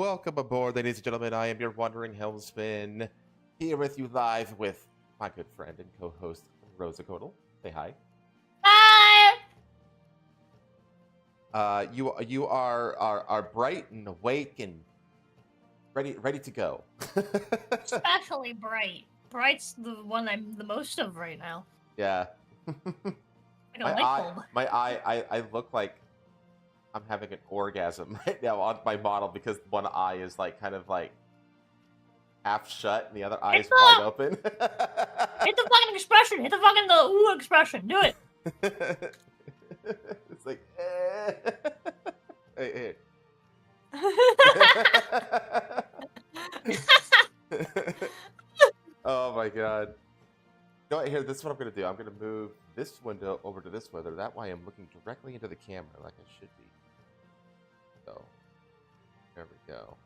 Welcome aboard, ladies and gentlemen. I am your wandering helmsman, here with you live with my good friend and co-host Rosa Codal. Say hi. Hi! You are bright and awake and ready to go. Especially Bright. Bright's the one I'm the most of right now. Yeah. Like a light bulb. I look like I'm having an orgasm right now on my model because one eye is like kind of like half shut and the other eye is wide open. Hit the fucking expression! Hit the fucking ooh expression! Do it! It's like, hey. Oh my god. Go here, this is what I'm gonna do. I'm gonna move this window over to this window. That way I'm looking directly into the camera like I should be. So there we go.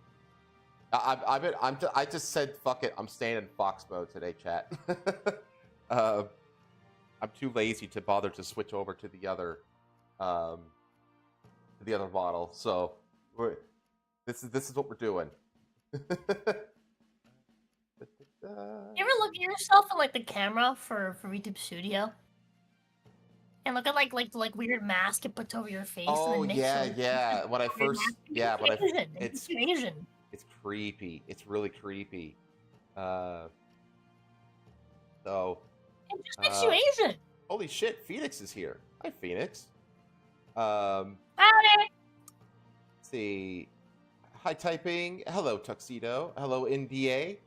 I just said fuck it. I'm staying in Fox mode today, chat. I'm too lazy to bother to switch over to the other model. So this is what we're doing. You ever look at yourself in like the camera for YouTube Studio? And look at like weird mask it puts over your face. Oh and then yeah. When I first it's Asian. It's creepy. It's really creepy. So It just makes you Asian. Holy shit, Phoenix is here. Hi, Phoenix. Howdy. Let's see. Hi, typing. Hello, Tuxedo. Hello, NDA.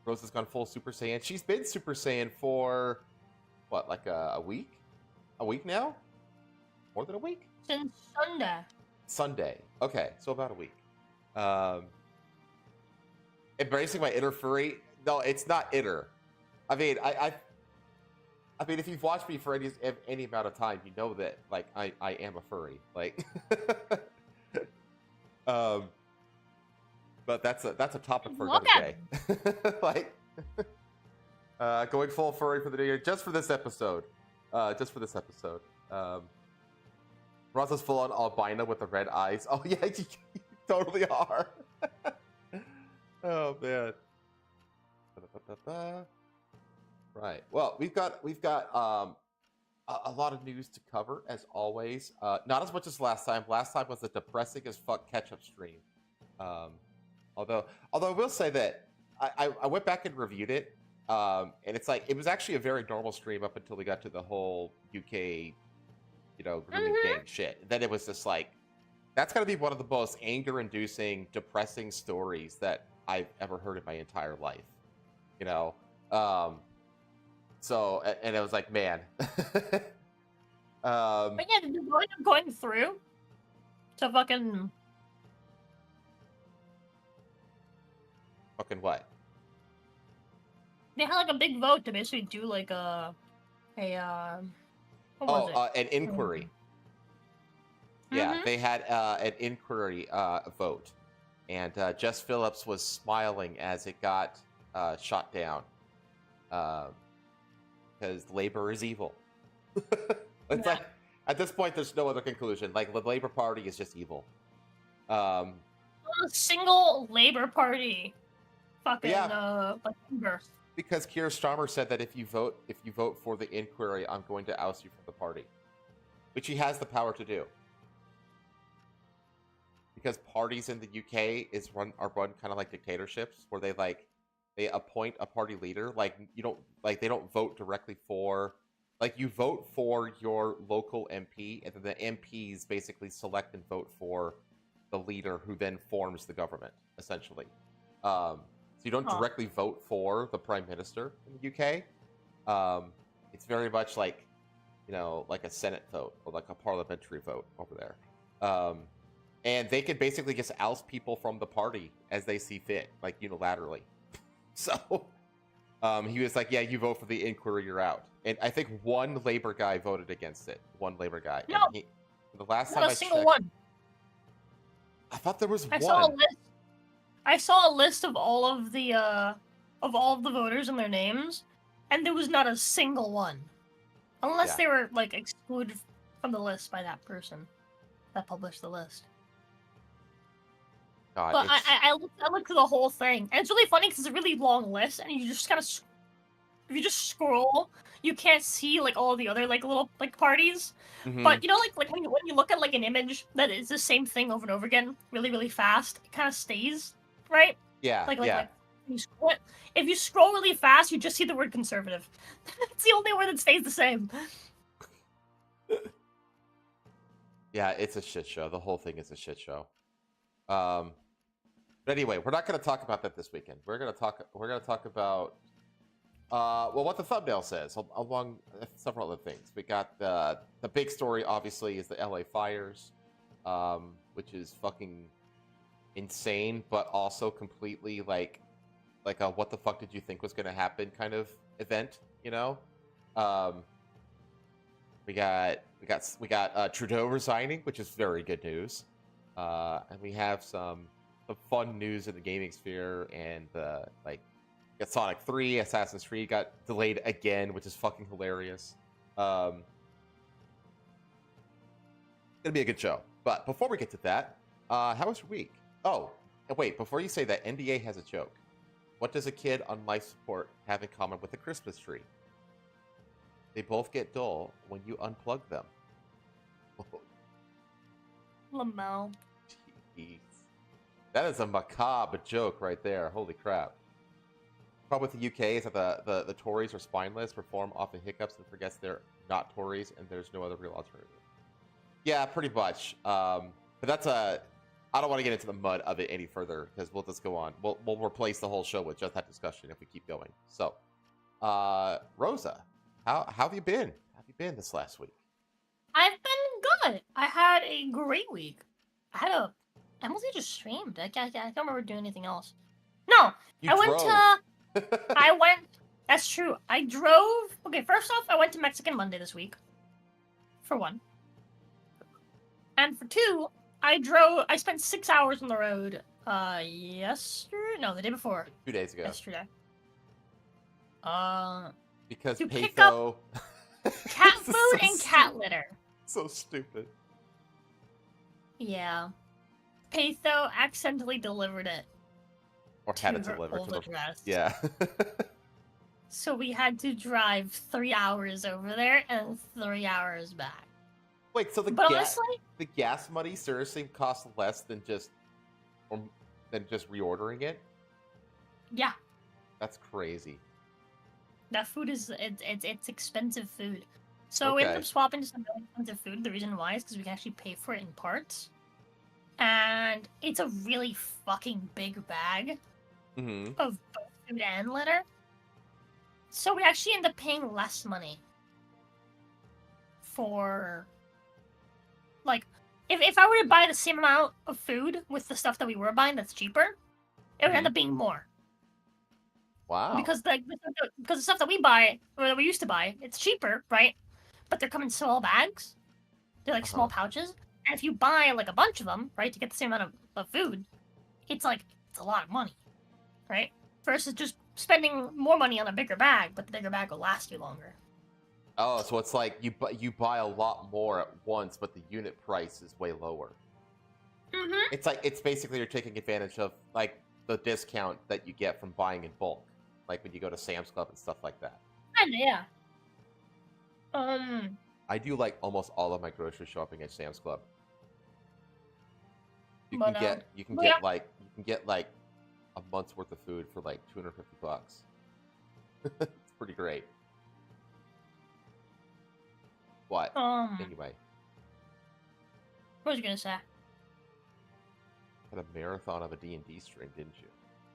Rose has gone full Super Saiyan. She's been Super Saiyan for what, like a week? A week now? More than a week? Since Sunday. Sunday. Okay, so about a week. Embracing my inner furry. No, it's not inner. I mean, I mean, if you've watched me for any amount of time, you know that like I am a furry. Like, but that's a topic for another day. Like, going full furry for the new year, just for this episode. Rosa's full on albino with the red eyes. Oh yeah, you totally are. Oh man. Right. Well, we've got a lot of news to cover as always. Not as much as last time. Last time was a depressing as fuck catch-up stream. Although I will say that I went back and reviewed it, and it's like it was actually a very normal stream up until we got to the whole UK, grooming gang shit. Then it was just like that's gonna be one of the most anger-inducing, depressing stories that I've ever heard in my entire life. So, and it was like, man. But yeah, did you end up going through to fucking what? They had like a big vote to basically do like what was it? An inquiry. Yeah, they had an inquiry vote, and Jess Phillips was smiling as it got shot down. Because labor is evil. It's like at this point, there's no other conclusion. Like the Labor Party is just evil. A single Labor Party, fucking Because Keir Starmer said that if you vote for the inquiry, I'm going to oust you from the party, which he has the power to do. Because parties in the UK are run kind of like dictatorships, where they appoint a party leader. Like they don't vote directly for, like you vote for your local MP, and then the MPs basically select and vote for the leader who then forms the government, essentially. So you don't directly vote for the prime minister in the UK. It's very much like, like a Senate vote or like a parliamentary vote over there. And they could basically just oust people from the party as they see fit, like unilaterally. So he was like, yeah, you vote for the inquiry, you're out. And I think one Labor guy voted against it. One Labor guy. No. And the last time not a single one. I thought there was one. I saw a list of all of the voters and their names, and there was not a single one. Unless they were like excluded from the list by that person that published the list. God, But it's I looked through the whole thing, and it's really funny because it's a really long list, and you just kind of if you just scroll, you can't see like all the other like little like parties. mhm. But you know, like when you look at like an image that is the same thing over and over again, really fast, it kind of stays, right? Yeah, yeah. Like you scroll it. If you scroll really fast, you just see the word conservative. It's the only word that stays the same. Yeah, it's a shit show. The whole thing is a shit show. Um, but anyway, we're not going to talk about that this weekend. We're going to talk about well, what the thumbnail says, along several other things. We got the big story, obviously, is the LA fires, which is fucking insane, but also completely like a what the fuck did you think was going to happen kind of event, you know? Um, we got Trudeau resigning, which is very good news, and we have some fun news in the gaming sphere, and like. Got Sonic 3, Assassin's Creed got delayed again, which is fucking hilarious. Gonna be a good show. But before we get to that, how was your week? Oh, and wait, before you say that, NDA has a joke. What does a kid on life support have in common with a Christmas tree? They both get dull when you unplug them. Lamel. Jeez. That is a macabre joke right there. Holy crap. Problem with the UK is that the Tories are spineless, reform often hiccups and forgets they're not Tories, and there's no other real alternative. Yeah, pretty much. But that's I don't want to get into the mud of it any further because we'll just go on. We'll replace the whole show with just that discussion if we keep going. So, Rosa, how have you been? How have you been this last week? I've been good. I had a great week. I mostly just streamed. I can't remember doing anything else. No, I went. That's true. I drove. Okay, first off, I went to Mexican Monday this week. For one. And for two, I spent 6 hours on the road. Yesterday? No, the day before. 2 days ago. Yesterday. Because to Patho... pick up cat food and cat litter. So stupid. Yeah. Patho accidentally delivered it. Or had it delivered to the address. Yeah. So we had to drive 3 hours over there and 3 hours back. Wait, so honestly, the gas money seriously costs less than just reordering it? Yeah. That's crazy. That food is it's expensive food. So we ended up swapping to some really expensive food. The reason why is because we can actually pay for it in parts. And it's a really fucking big bag of both food and litter. So we actually end up paying less money for, like, if I were to buy the same amount of food with the stuff that we were buying that's cheaper, it would end up being more. Wow. Because the stuff that we buy, or that we used to buy, it's cheaper, right? But they're coming in small bags. They're like small pouches. And if you buy like a bunch of them, right, to get the same amount of food, it's a lot of money, right? Versus just spending more money on a bigger bag, but the bigger bag will last you longer. Oh, so it's like you buy a lot more at once, but the unit price is way lower. It's basically you're taking advantage of like the discount that you get from buying in bulk, like when you go to Sam's Club and stuff like that. Kinda, yeah. I do like almost all of my grocery shopping at Sam's Club. You can get like a month's worth of food for like $250. It's pretty great. What? Anyway. What was you gonna say? Had a marathon of a D&D stream, didn't you?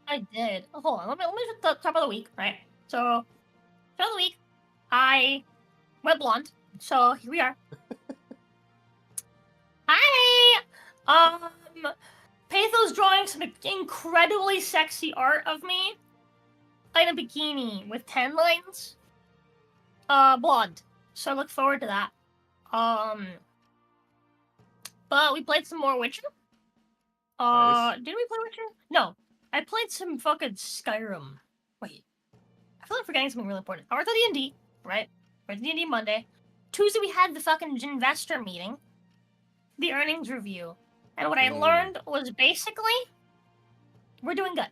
I did. Oh, hold on. Let me just the top of the week, right? So, top of the week, I went blonde. So here we are. Hi. Patho's drawing some incredibly sexy art of me in a bikini with tan lines. Blonde. So I look forward to that. But we played some more Witcher. Nice. Did we play Witcher? No. I played some fucking Skyrim. Wait. I feel like I'm forgetting something really important. I went to D&D, right? Went to D&D Monday. Tuesday we had the fucking investor meeting. The earnings review. And what I learned was basically we're doing good.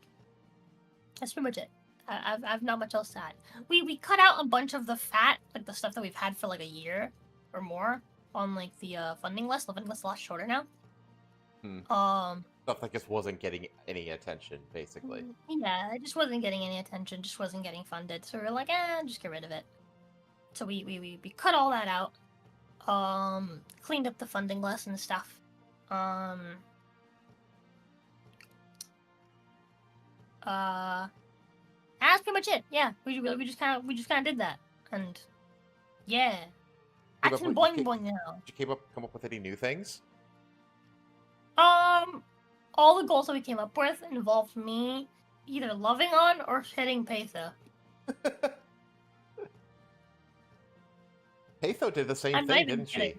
That's pretty much it. I've not much else to add. We cut out a bunch of the fat, like the stuff that we've had for like a year or more on like the funding list. The funding list is a lot shorter now. Stuff that just wasn't getting any attention, basically. Yeah, it just wasn't getting any attention. Just wasn't getting funded. So we're like, just get rid of it. So we cut all that out. Cleaned up the funding list and stuff. That's pretty much it. Yeah, we just kind of did that, and yeah, I can boing now. Did you come up with any new things? All the goals that we came up with involved me either loving on or hitting Patho. Patho did the same thing, didn't she?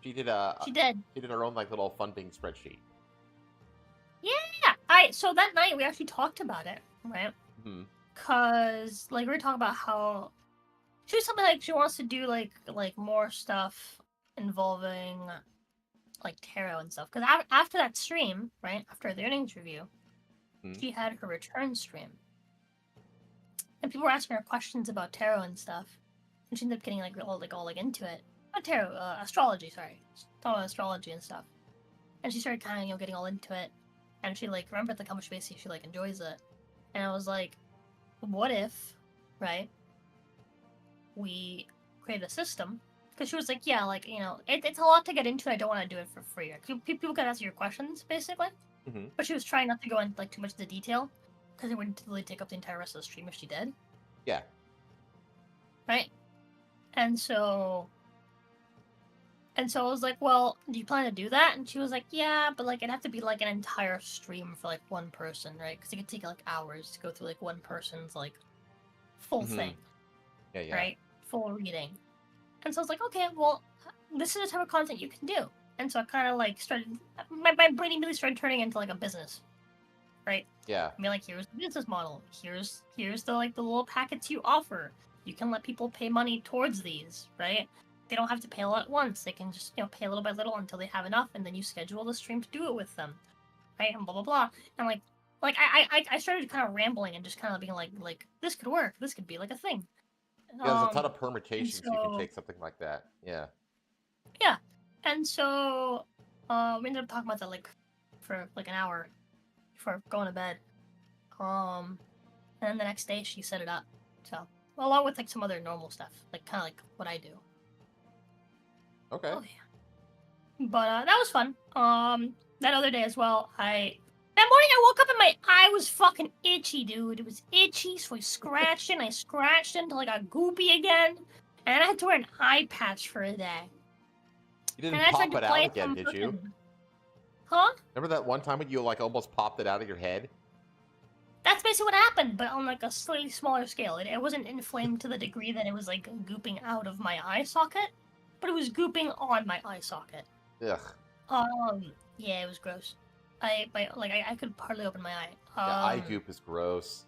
She did She did. She did her own like little funding spreadsheet. Yeah, so that night we actually talked about it, right? Mm-hmm. Cause like we were talking about how she was something like she wants to do like more stuff involving like tarot and stuff. Because after that stream, right after the earnings review, she had her return stream, and people were asking her questions about tarot and stuff, and she ended up getting all into it. Not tarot, astrology. Sorry, talking about astrology and stuff, and she started kind of getting all into it, and she like remembered like how much basically she like enjoys it, and I was like, what if, right? We create a system. Because she was like, yeah, like, it's a lot to get into. I don't want to do it for free. People can answer your questions, basically. Mm-hmm. But she was trying not to go into, like, too much of the detail. Because it would really take up the entire rest of the stream if she did. Yeah. Right? And so I was like, well, do you plan to do that? And she was like, yeah, but, like, it'd have to be, like, an entire stream for, like, one person, right? Because it could take, like, hours to go through, like, one person's, like, full thing. Yeah. Right? Full reading. And so I was like, okay, well, this is the type of content you can do. And so I kind of like started, my brain immediately started turning into like a business, right? Yeah. I mean, like, here's the business model. Here's the like the little packets you offer. You can let people pay money towards these, right? They don't have to pay all at once. They can just pay a little by little until they have enough, and then you schedule the stream to do it with them, right? And blah blah blah. And like I started kind of rambling and just kind of being like this could work. This could be like a thing. Yeah, there's a ton of permutations you can take something like that. Yeah. Yeah. And so we ended up talking about that like for like an hour before going to bed. And then the next day she set it up. So along with like some other normal stuff, like kind of like what I do. Okay. Oh yeah. But that was fun. That other day as well, that morning I woke up and my eye was fucking itchy, dude. It was itchy, so I scratched it, and I scratched it until I got goopy again. And I had to wear an eye patch for a day. You didn't pop it out again, did you? Huh? Remember that one time when you like almost popped it out of your head? That's basically what happened, but on like a slightly smaller scale. It wasn't inflamed to the degree that it was like gooping out of my eye socket, but it was gooping on my eye socket. Ugh. Yeah, it was gross. I could hardly open my eye. Yeah, eye goop is gross.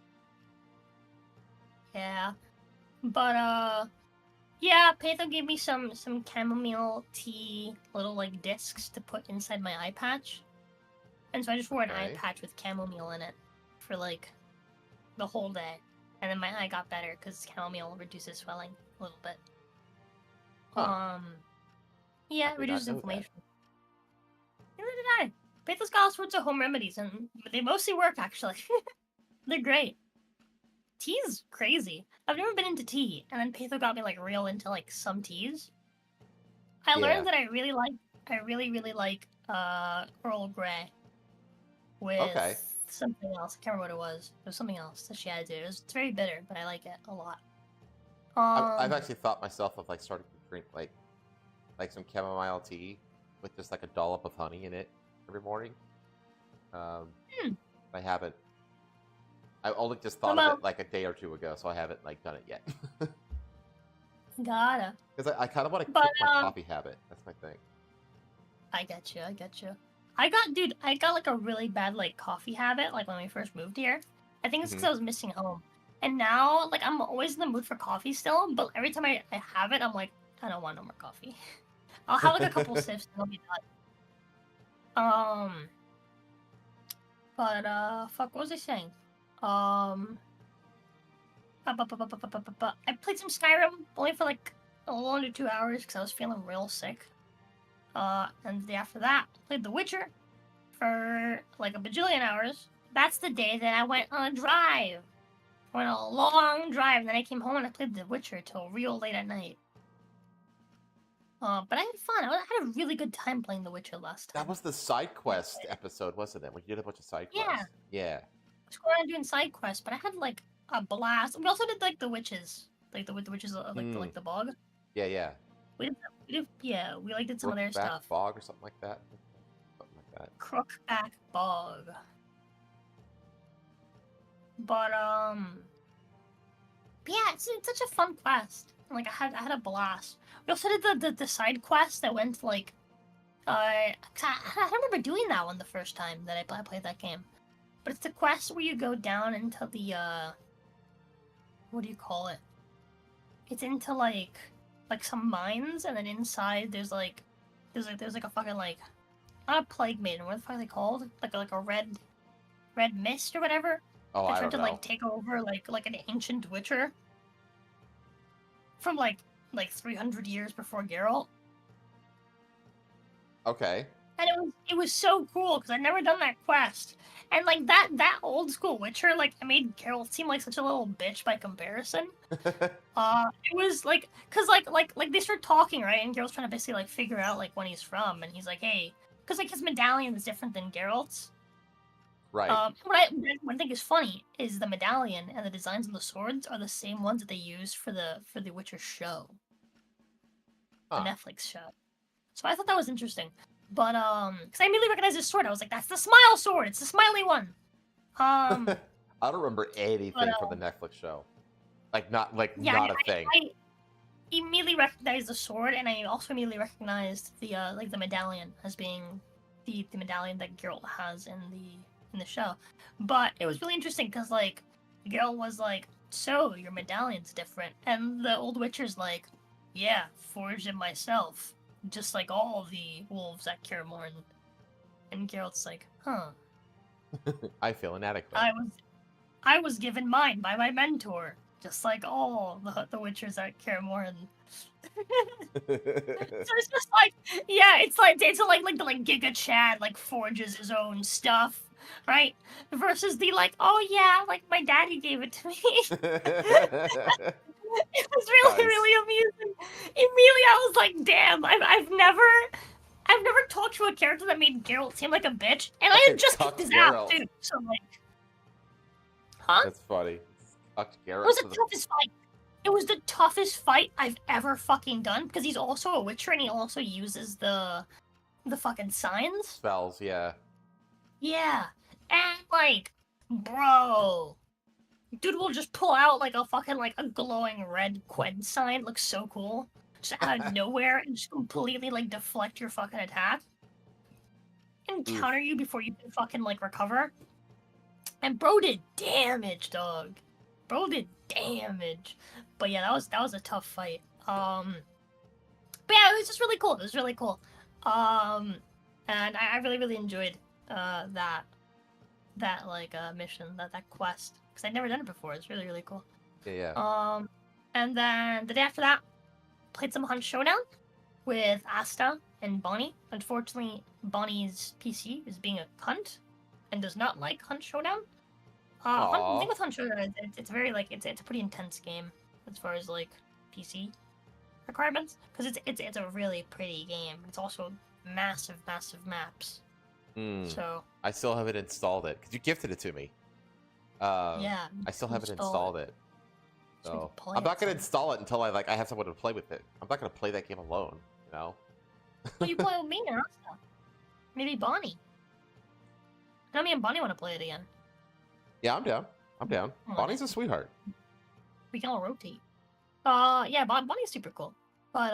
Yeah, but yeah, Patho gave me some chamomile tea, little like discs to put inside my eye patch, and so I just wore an eye patch with chamomile in it for like the whole day, and then my eye got better because chamomile reduces swelling a little bit. Huh. Yeah, it reduces inflammation. Neither did I. Patho's got all sorts of home remedies, and they mostly work, actually. They're great. Tea's crazy. I've never been into tea, and then Patho got me, like, real into, like, some teas. I learned that I really like Earl Grey with something else. I can't remember what it was. It was something else that she added to it. It's very bitter, but I like it a lot. I've actually thought myself of, like, starting to drink, like some chamomile tea with just, like, a dollop of honey in it every morning. I haven't. I only just thought of it like a day or two ago, so I haven't like done it yet. Gotta. Because I kind of want to kick my coffee habit. That's my thing. I get you. I got like a really bad like coffee habit like when we first moved here. I think it's because I was missing home, and now like I'm always in the mood for coffee still. But every time I have it, I'm like, I don't want no more coffee. I'll have like a couple sips and I'll be done. But fuck, what was I saying? I played some Skyrim only for like a little under 2 hours because I was feeling real sick. And the day after that, played The Witcher for like a bajillion hours. That's the day that I went on a drive. Went on a long drive, and then I came home and I played The Witcher till real late at night. But I had fun. I had a really good time playing The Witcher last time. That was the side quest episode, wasn't it? When you did a bunch of side quests. Yeah. I was going on doing side quests, but I had like a blast. We also did like the witches, like the witches, like the bog. Yeah. We like did some of their stuff. Bog or something like that. Crookback Bog. But yeah, it's such a fun quest. Like I had a blast. We also did the side quest that went like, I remember doing that one the first time that I played that game. But it's the quest where you go down into the what do you call it? It's into like some mines, and then inside there's like a fucking like, not a plague maiden. What the fuck are they called? Like a red mist or whatever. Oh, I don't know. Tried to like take over like an ancient witcher from like 300 years before Geralt. Okay. And it was so cool because I'd never done that quest. And like that old school Witcher, like I made Geralt seem like such a little bitch by comparison. It was like, cause like they start talking, right? And Geralt's trying to basically like figure out like when he's from, and he's like, hey, cause like his medallion is different than Geralt's. Right. What I think is funny is the medallion and the designs on the swords are the same ones that they used for the Witcher show, the Netflix show. So I thought that was interesting. But because I immediately recognized his sword, I was like, "That's the Smile sword. It's the smiley one." I don't remember anything from the Netflix show. Not a thing. I immediately recognized the sword, and I also immediately recognized the the medallion as being the medallion that Geralt has in the show. But it was really interesting because like Geralt was like, "So your medallion's different," and the old Witcher's like, "Yeah, forged it myself." Just like all the wolves at Kaer Morhen. And Geralt's like, huh. I feel inadequate. I was given mine by my mentor, just like all the Witchers at Kaer Morhen. So it's just like, yeah, it's like the Giga Chad like forges his own stuff, right? Versus the like, oh yeah, like my daddy gave it to me. It was really amusing. Immediately, I was like, "Damn! I've never talked to a character that made Geralt seem like a bitch, and I had just kicked his ass too." So like, huh? That's funny. Geralt. It was the toughest fight. It was the toughest fight I've ever fucking done because he's also a Witcher and he also uses the fucking signs. Spells, yeah. Yeah, and like, bro. Dude will just pull out like a fucking like a glowing red Quen sign. Looks so cool. Just out of nowhere and just completely like deflect your fucking attack. And counter you before you can fucking like recover. And bro did damage, dog. Bro did damage. But yeah, that was a tough fight. But yeah, it was just really cool. It was really cool. And I really enjoyed that like mission, that quest. Because I'd never done it before. It's really cool. Yeah. And then the day after that, played some Hunt Showdown with Asta and Bonnie. Unfortunately, Bonnie's PC is being a cunt and does not like Hunt Showdown. The thing with Hunt Showdown is it's very like it's a pretty intense game as far as like PC requirements because it's a really pretty game. It's also massive maps. So I still haven't installed it because you gifted it to me. Yeah, I still haven't installed it. So I'm not gonna install it until I have someone to play with it. I'm not gonna play that game alone, you know. Well, you play with me and Asta. Maybe Bonnie. I know me and Bonnie want to play it again. Yeah, I'm down. Oh, Bonnie's a sweetheart. We can all rotate. Yeah, Bonnie's super cool. But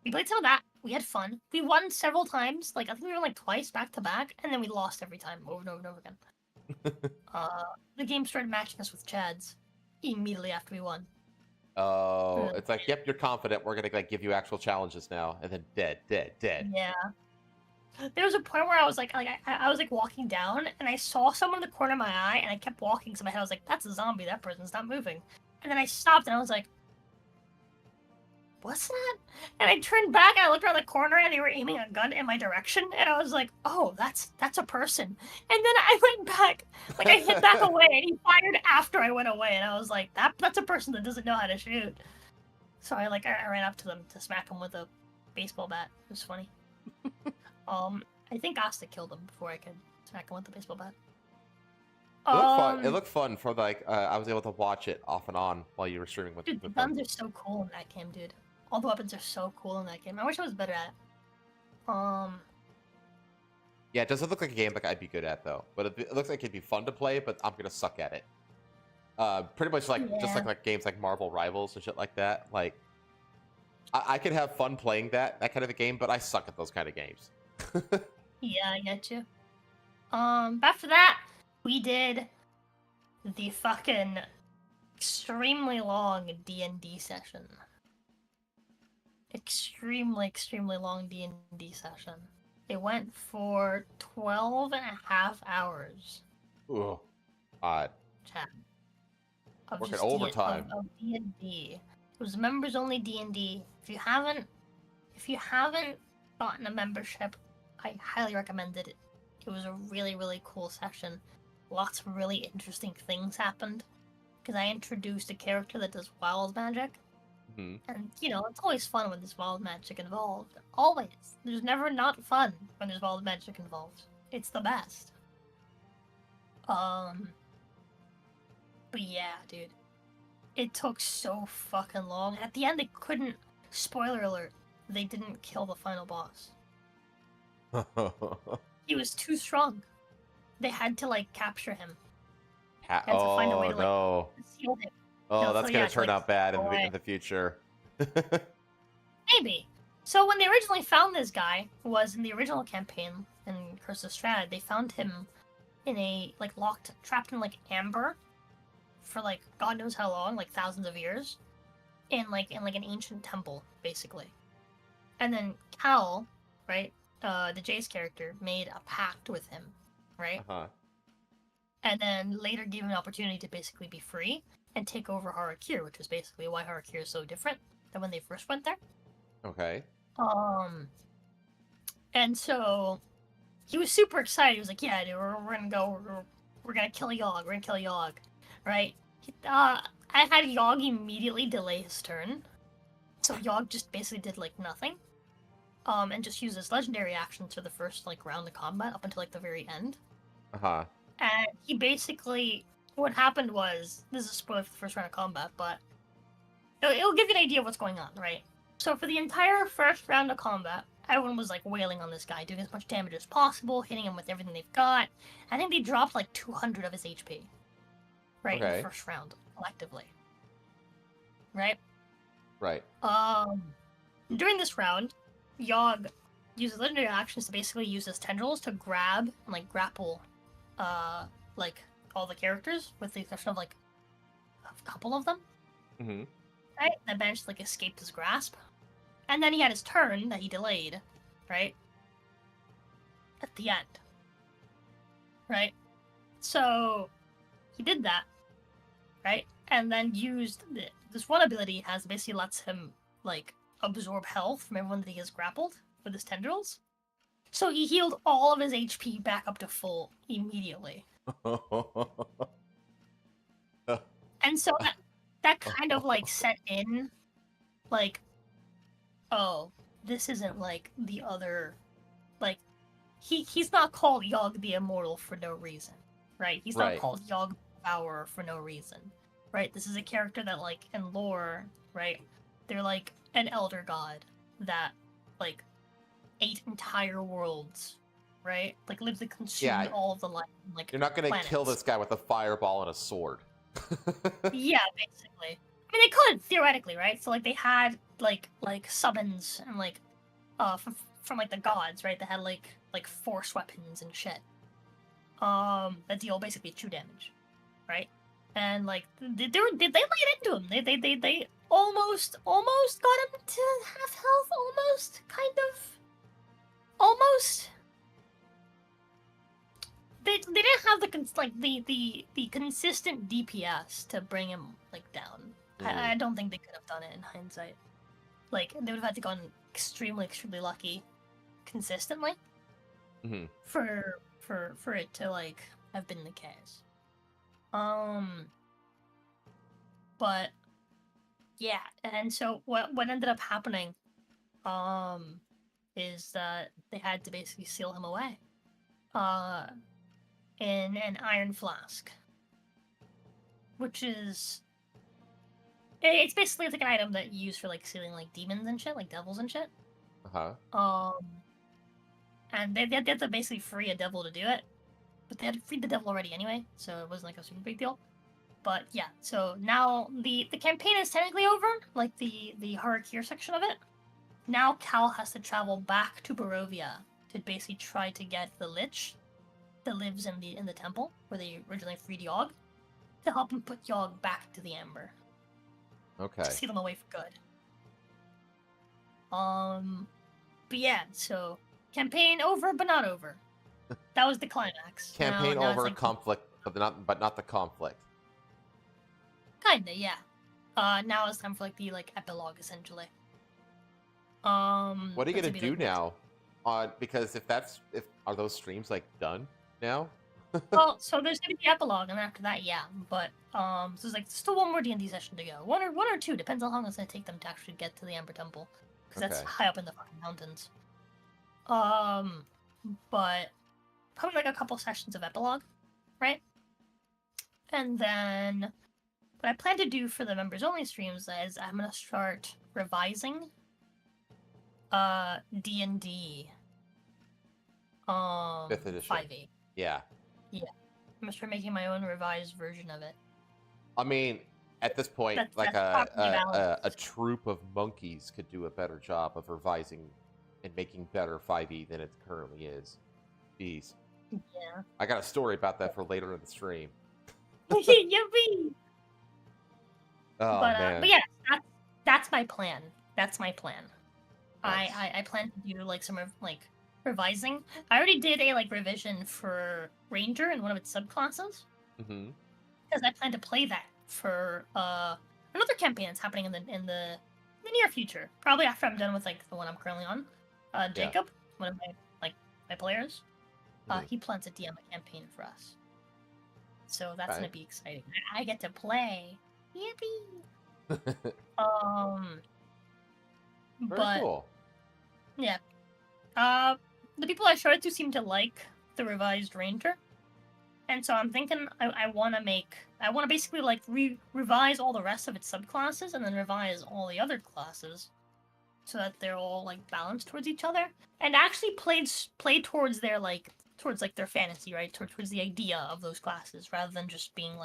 we played some of that. We had fun. We won several times. Like I think we won like twice back to back, and then we lost every time over and over again. The game started matching us with Chads immediately after we won. Oh, it's like, yep, you're confident. We're gonna like give you actual challenges now, and then dead. Yeah. There was a point where I was like I was like walking down, and I saw someone in the corner of my eye, and I kept walking. So in my head, I was like, "That's a zombie. That person's not moving." And then I stopped, and I was like, "What's that?" And I turned back, and I looked around the corner, and they were aiming a gun in my direction, and I was like, "Oh, that's a person." And then I went back, like I hit back away, and he fired after I went away, and I was like, "That's a person that doesn't know how to shoot." So I ran up to them to smack him with a baseball bat. It was funny. I think Asta killed him before I could smack him with the baseball bat. It looked fun. It looked fun for like I was able to watch it off and on while you were streaming with. Dude, the guns are so cool in that game, dude. All the weapons are so cool in that game. I wish I was better at it. Yeah, it doesn't look like a game like I'd be good at though. But it looks like it'd be fun to play. But I'm gonna suck at it. Pretty much like just like games like Marvel Rivals and shit like that. Like I could have fun playing that kind of a game, but I suck at those kind of games. Yeah, I get you. After that, we did the fucking extremely long D&D session. Extremely long D&D session. It went for 12 and a half hours. Ooh, odd. Chat. Working overtime. Of D&D. It was members only D&D. If you haven't gotten a membership, I highly recommend it. It was a really cool session. Lots of really interesting things happened. Because I introduced a character that does wild magic. Mm-hmm. And, it's always fun when there's wild magic involved. Always. There's never not fun when there's wild magic involved. It's the best. But yeah, dude. It took so fucking long. At the end, they couldn't... Spoiler alert. They didn't kill the final boss. He was too strong. They had to, capture him. Had to find a way to, seal him. Oh, that's gonna turn out bad in the future. Maybe. So when they originally found this guy, who was in the original campaign in Curse of Strahd, they found him in a, trapped in, amber for, God knows how long, thousands of years, in an ancient temple, basically. And then Cal, right, the Jace character, made a pact with him, right? Uh-huh. And then later gave him an opportunity to basically be free and take over Harakir, which is basically why Harakir is so different than when they first went there. Okay. And so he was super excited. He was like, "Yeah, dude, we're gonna go. We're gonna kill Yogg. We're gonna kill Yogg." Right? I had Yogg immediately delay his turn, so Yogg just basically did nothing, and just used his legendary actions for the first round of combat up until the very end. Uh-huh. And he basically, what happened was, this is a spoiler for the first round of combat, but it'll give you an idea of what's going on, right? So for the entire first round of combat, everyone was wailing on this guy, doing as much damage as possible, hitting him with everything they've got. I think they dropped 200 of his HP, right, in the first round, collectively. Right? Right. During this round, Yogg uses legendary actions to basically use his tendrils to grab and grapple all the characters, with the exception of a couple of them. Mm-hmm. Right? That managed to escape his grasp. And then he had his turn that he delayed, right? At the end. Right? So he did that, right? And then used this one ability he has, basically lets him absorb health from everyone that he has grappled with his tendrils. So he healed all of his HP back up to full immediately. And so that kind of set in oh, this isn't the other, he's not called Yogg the Immortal for no reason, right? He's not called Yogg the Devourer for no reason, right? This is a character that in lore, right, they're an elder god that ate entire worlds, right? Literally consumed all of the life. You're not gonna planets. kill this guy with a fireball and a sword. Yeah, basically. I mean, they could theoretically, right? So they had summons and from the gods, right? They had force weapons and shit. That deal basically 2 damage, right? And they laid into him. They almost got him to half health, almost. they didn't have the consistent DPS to bring him like down. I don't think they could have done it in hindsight. Like they would have had to gone extremely lucky consistently for it to like have been the case. But yeah, and so what ended up happening is that they had to basically seal him away in an iron flask, which is it's basically like an item that you use for like sealing like demons and shit, like devils and shit. And they had to basically free a devil to do it, but they had freed the devil already anyway, so it wasn't like a super big deal. But yeah, so now the campaign is technically over, like the Harakir section of it. Now Cal has to travel back to Barovia to basically try to get the Lich that lives in the temple where they originally freed Yogg to help him put Yogg back to the Amber. Okay. To seal them away for good. But yeah, so campaign over, but not over. That was the climax. Campaign now over, like, conflict, but not the conflict. Kinda, yeah. Now it's time for like the epilogue essentially. What are you gonna do now? Because are those streams like done now? Well, so there's gonna be the epilogue, and after that, yeah. But so there's like still one more D&D session to go. One or two, depends on how long it's gonna take them to actually get to the Amber Temple, because that's high up in the fucking mountains. But probably like a couple sessions of epilogue, right? And then what I plan to do for the members only streams is I'm gonna start revising D&D 5th edition. 5e. Yeah. I'm gonna start making my own revised version of it. I mean, at this point, that's a troop of monkeys could do a better job of revising and making better 5e than it currently is. Jeez. Yeah. I got a story about that for later in the stream. Yippee! Man. But yeah, that's my plan. That's my plan. Nice. I plan to do like some revising. I already did a revision for Ranger in one of its subclasses. Because I plan to play that for another campaign that's happening in the near future. Probably after I'm done with the one I'm currently on. Jacob, one of my players, he plans to DM a campaign for us. So that's gonna be exciting. I get to play. Yippee! Very cool. Yeah. The people I showed it to seem to like the revised Ranger. And so I'm thinking I want to basically revise all the rest of its subclasses and then revise all the other classes so that they're all balanced towards each other and actually play towards their their fantasy, right? Towards the idea of those classes rather than just being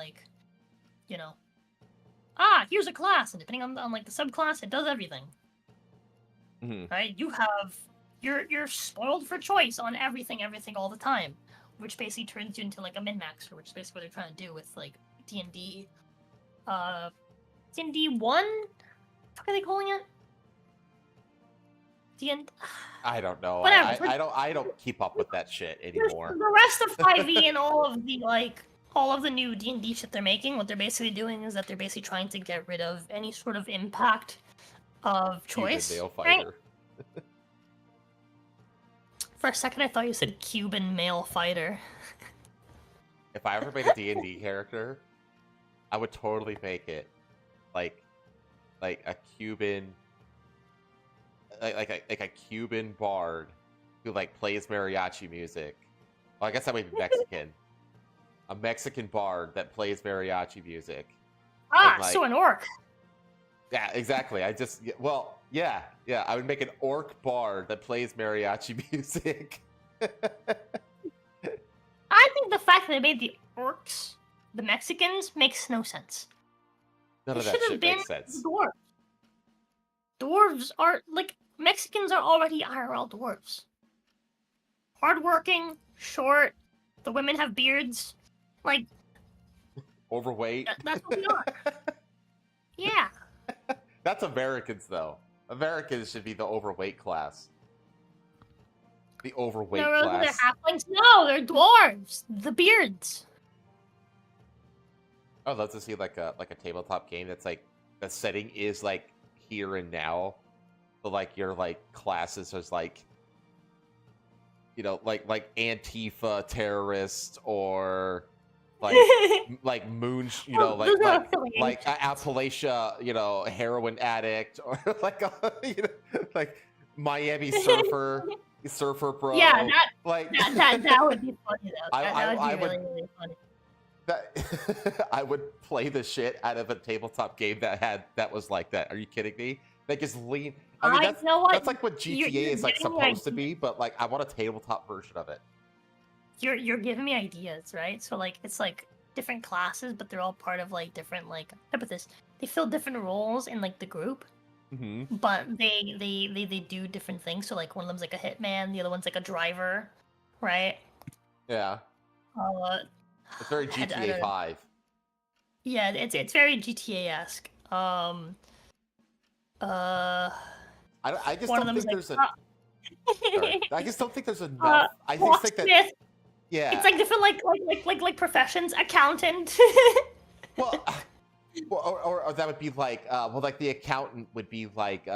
here's a class and depending on the subclass it does everything. Right? You're spoiled for choice on everything all the time, which basically turns you into a min-maxer, which is basically what they're trying to do with D&D. D&D 1? What are they calling it? I don't know. Whatever. I don't keep up with that shit anymore. The rest of 5e and all of the new D&D shit they're making, what they're basically doing is that they're basically trying to get rid of any sort of impact of choice. Cuban male fighter. Right? For a second, I thought you said Cuban male fighter. If I ever made a D&D character, I would totally make it like a Cuban, like a Cuban bard who plays mariachi music. Well, I guess that would be Mexican. A Mexican bard that plays mariachi music. So an orc. Yeah, exactly. I would make an orc bard that plays mariachi music. I think the fact that they made the orcs the Mexicans makes no sense. None of that shit makes sense. Dwarves. Dwarves are Mexicans are already IRL dwarves. Hardworking, short. The women have beards. Overweight. That's what we are. Yeah. That's Americans, though. Americans should be the overweight class. The overweight No, they're class. halflings. No, they're dwarves. The beards. I'd love to see like a tabletop game that's like the setting is like here and now, but like your like classes is like, you know, like Antifa terrorist or like moon, you know, like Appalachia, you know, heroin addict or like you know, like Miami surfer bro. Yeah, that would be funny though. That would be really funny. I would play the shit out of a tabletop game that was like that. Are you kidding me? Like just lean. I mean, that's like what GTA is like supposed to be, but like I want a tabletop version of it. You're giving me ideas, right? So like it's like different classes, but they're all part of like different like how about this? They fill different roles in like the group, but they do different things. So like one of them's like a hitman, the other one's like a driver, right? Yeah. It's very GTA 5. Yeah, it's very GTA-esque. I just don't think there's a. I just don't think there's enough. I just think that. Yeah. It's like different like professions. Accountant. well, or that would be like well, like the accountant would be like you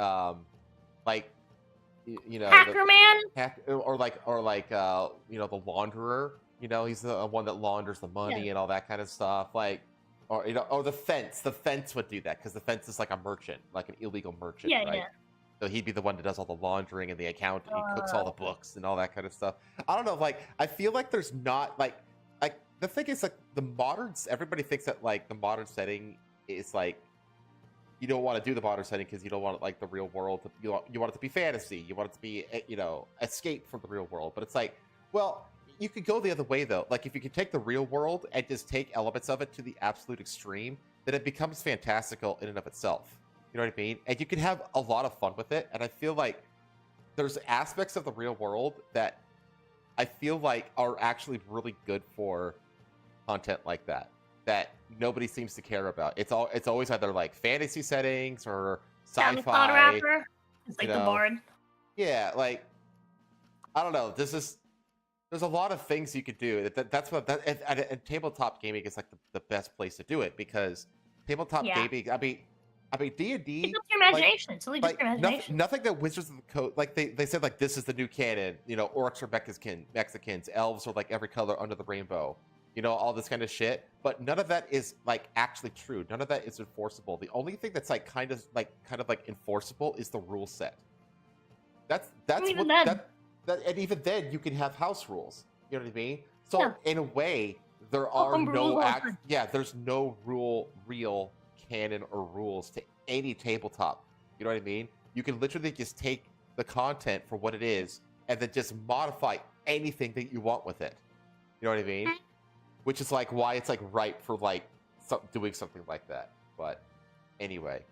know, hacker man. Or like you know, the launderer. You know, he's the one that launders the money and all that kind of stuff. Like, or you know, or the fence. The fence would do that because the fence is like a merchant, like an illegal merchant, right? Yeah. So he'd be the one that does all the laundering and the accounting, he cooks all the books and all that kind of stuff. I don't know, like I feel like there's not like the thing is like the moderns. Everybody thinks that like the modern setting is like you don't want to do the modern setting because you don't want like the real world. You want it to be fantasy. You want it to be you know, escape from the real world. But it's like, well. You could go the other way though. Like if you could take the real world and just take elements of it to the absolute extreme, then it becomes fantastical in and of itself. You know what I mean? And you can have a lot of fun with it. And I feel like there's aspects of the real world that I feel like are actually really good for content like that nobody seems to care about. It's always either like fantasy settings or sci-fi. It's like the Bard. Yeah, like I don't know. There's a lot of things you could do. That's what and tabletop gaming is like the best place to do it because tabletop gaming. I mean D&D. It's up to your imagination. It's only just your imagination. Nothing that Wizards of the Coast like they said like this is the new canon. You know, orcs are Mexicans, elves are like every color under the rainbow. You know, all this kind of shit. But none of that is like actually true. None of that is enforceable. The only thing that's like kind of like enforceable is the rule set. That's and even then, you can have house rules. You know what I mean? So in a way, there are there's no real canon or rules to any tabletop. You know what I mean? You can literally just take the content for what it is and then just modify anything that you want with it. You know what I mean? Which is like why it's like ripe for like doing something like that. But anyway.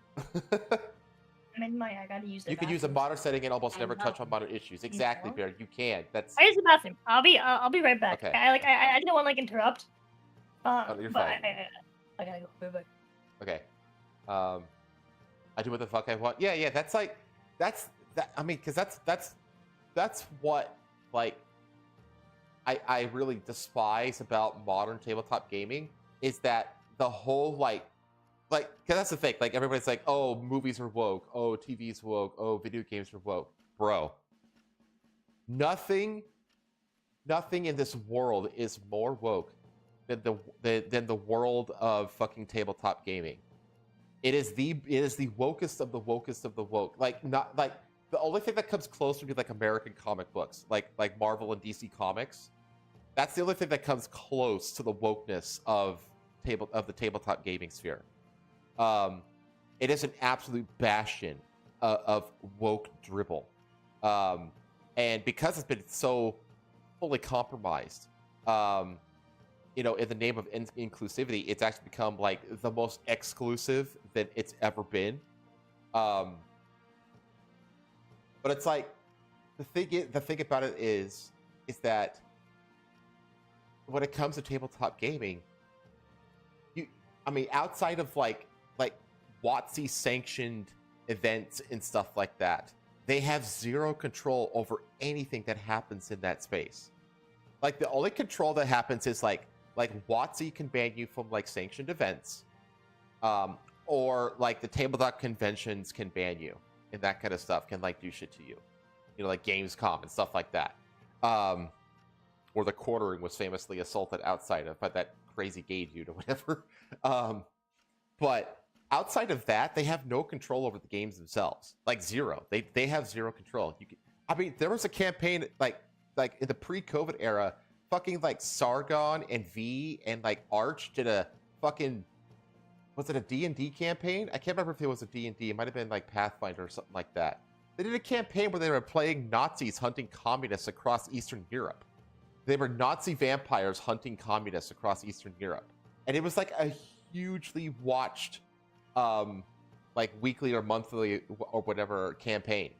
I gotta use the You can use a modern setting and almost never touch on modern issues. Exactly, Bear. You can. I use the bathroom. I'll be right back. Okay. I didn't want to like interrupt. You're but fine. I gotta go. Bye. Okay. I do what the fuck I want. Yeah. That's that. I mean, because that's what like I really despise about modern tabletop gaming is that the whole like because that's the thing. Like everybody's like, oh, movies are woke. Oh, TV's woke. Oh, video games are woke. Bro, nothing in this world is more woke than the world of fucking tabletop gaming. It is the wokest of the wokest of the woke. Like not like the only thing that comes close would be like American comic books, like Marvel and DC comics. That's the only thing that comes close to the wokeness of the tabletop gaming sphere. It is an absolute bastion of woke dribble. And because it's been so fully compromised, you know, in the name of inclusivity, it's actually become like the most exclusive that it's ever been. But it's like the thing about it is that when it comes to tabletop gaming, outside of like WotC sanctioned events and stuff like that, they have zero control over anything that happens in that space. Like the only control that happens is like WotC can ban you from like sanctioned events, or like the tabletop conventions can ban you, and that kind of stuff can like do shit to you, you know, like Gamescom and stuff like that. Or the quartering was famously assaulted outside of by that crazy gay dude or whatever. But outside of that, they have no control over the games themselves. Like zero. They have zero control. I mean, there was a campaign like in the pre-COVID era, fucking like Sargon and V and like Arch did a fucking, was it a D&D campaign? I can't remember if it was a D&D. It might have been like Pathfinder or something like that. They did a campaign where they were playing Nazis hunting communists across Eastern Europe. They were Nazi vampires hunting communists across Eastern Europe. And it was like a hugely watched like weekly or monthly or whatever campaign.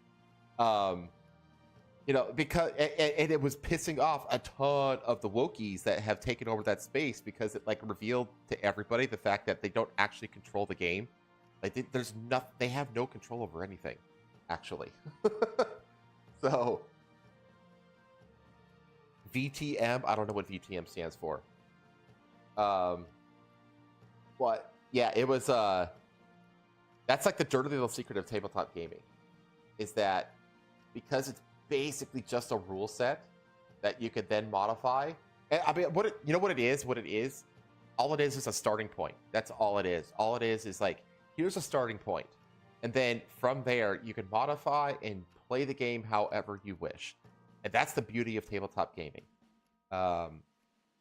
You know, because and it was pissing off a ton of the wokies that have taken over that space, because it like revealed to everybody the fact that they don't actually control the game. Like there's nothing, they have no control over anything, actually. So VTM, I don't know what VTM stands for. But yeah, it was that's like the dirty little secret of tabletop gaming, is that because it's basically just a rule set that you could then modify. And, I mean, you know what it is? What it is? All it is a starting point. That's all it is. All it is like, here's a starting point. And then from there, you can modify and play the game however you wish. And that's the beauty of tabletop gaming.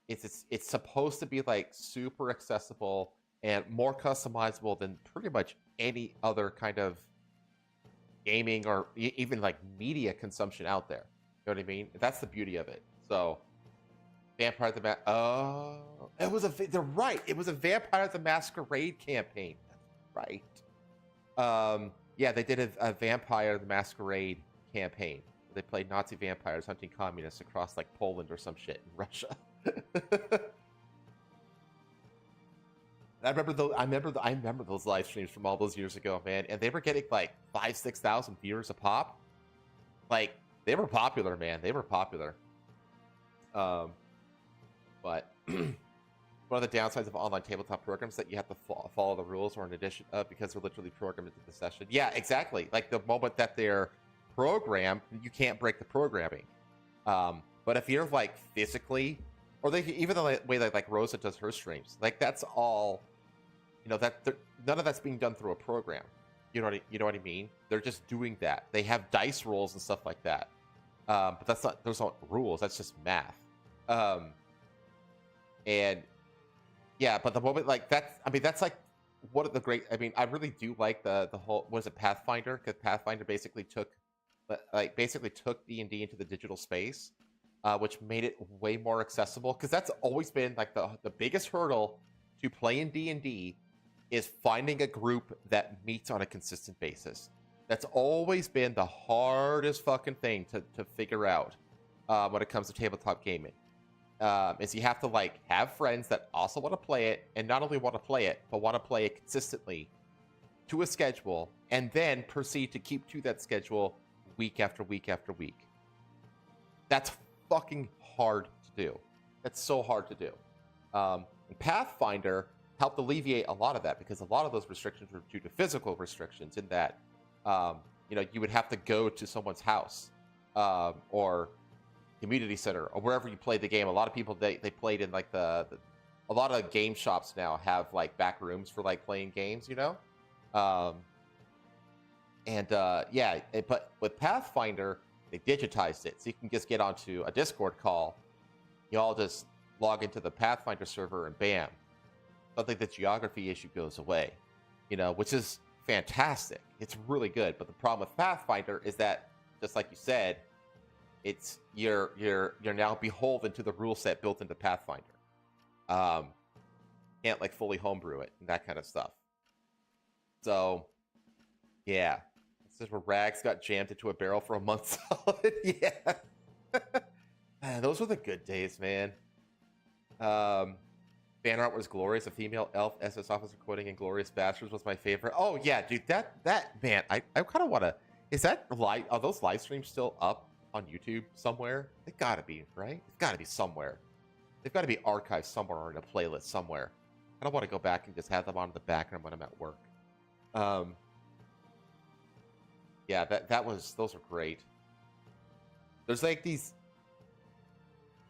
It's supposed to be like super accessible and more customizable than pretty much any other kind of gaming or even like media consumption out there. You know what I mean? That's the beauty of it. So Vampire the it was they're right. It was a Vampire the Masquerade campaign. That's right. Yeah, they did a Vampire the Masquerade campaign. They played Nazi vampires hunting communists across like Poland or some shit in Russia. I remember those live streams from all those years ago, man, and they were getting like 5,000-6,000 viewers a pop. Like they were popular, man. They were popular. But one of the downsides of online tabletop programs that you have to follow the rules or an addition because they're literally programmed into the session. Yeah, exactly. Like the moment that they're programmed, you can't break the programming. But if you're like physically, or they even the way that like Rosa does her streams, like that's all, you know, that none of that's being done through a program. You know what I mean? They're just doing that. They have dice rolls and stuff like that. But that's not, those aren't rules. That's just math. And yeah, but the moment like that's, I mean, that's like one of the great. I mean, I really do like the whole. What is it, Pathfinder? Because Pathfinder basically took D&D into the digital space, which made it way more accessible. Because that's always been like the biggest hurdle to play in D&D is finding a group that meets on a consistent basis. That's always been the hardest fucking thing to figure out when it comes to tabletop gaming. Is you have to like have friends that also want to play it, and not only want to play it, but want to play it consistently to a schedule, and then proceed to keep to that schedule week after week after week. That's fucking hard to do. That's so hard to do. And Pathfinder helped alleviate a lot of that, because a lot of those restrictions were due to physical restrictions in that, you know, you would have to go to someone's house or community center or wherever you played the game. A lot of people, they played in like a lot of game shops now have like back rooms for like playing games, you know? Yeah, but with Pathfinder, they digitized it, so you can just get onto a Discord call. You all just log into the Pathfinder server, and bam, something the geography issue goes away. You know, which is fantastic. It's really good. But the problem with Pathfinder is that, just like you said, it's you're now beholden to the rule set built into Pathfinder. Can't like fully homebrew it and that kind of stuff. So, yeah. This is where Rags got jammed into a barrel for a month solid. Yeah. Man, those were the good days, man. Fan art was glorious. A female elf SS officer quoting Inglorious Bastards was my favorite. Oh yeah, dude, that man, I kind of want to. Is that live? Are those live streams still up on YouTube somewhere? They gotta be, right? It's gotta be somewhere. They've got to be archived somewhere or in a playlist somewhere. I don't want to go back and just have them on the background when I'm at work. Yeah, those are great. There's like these.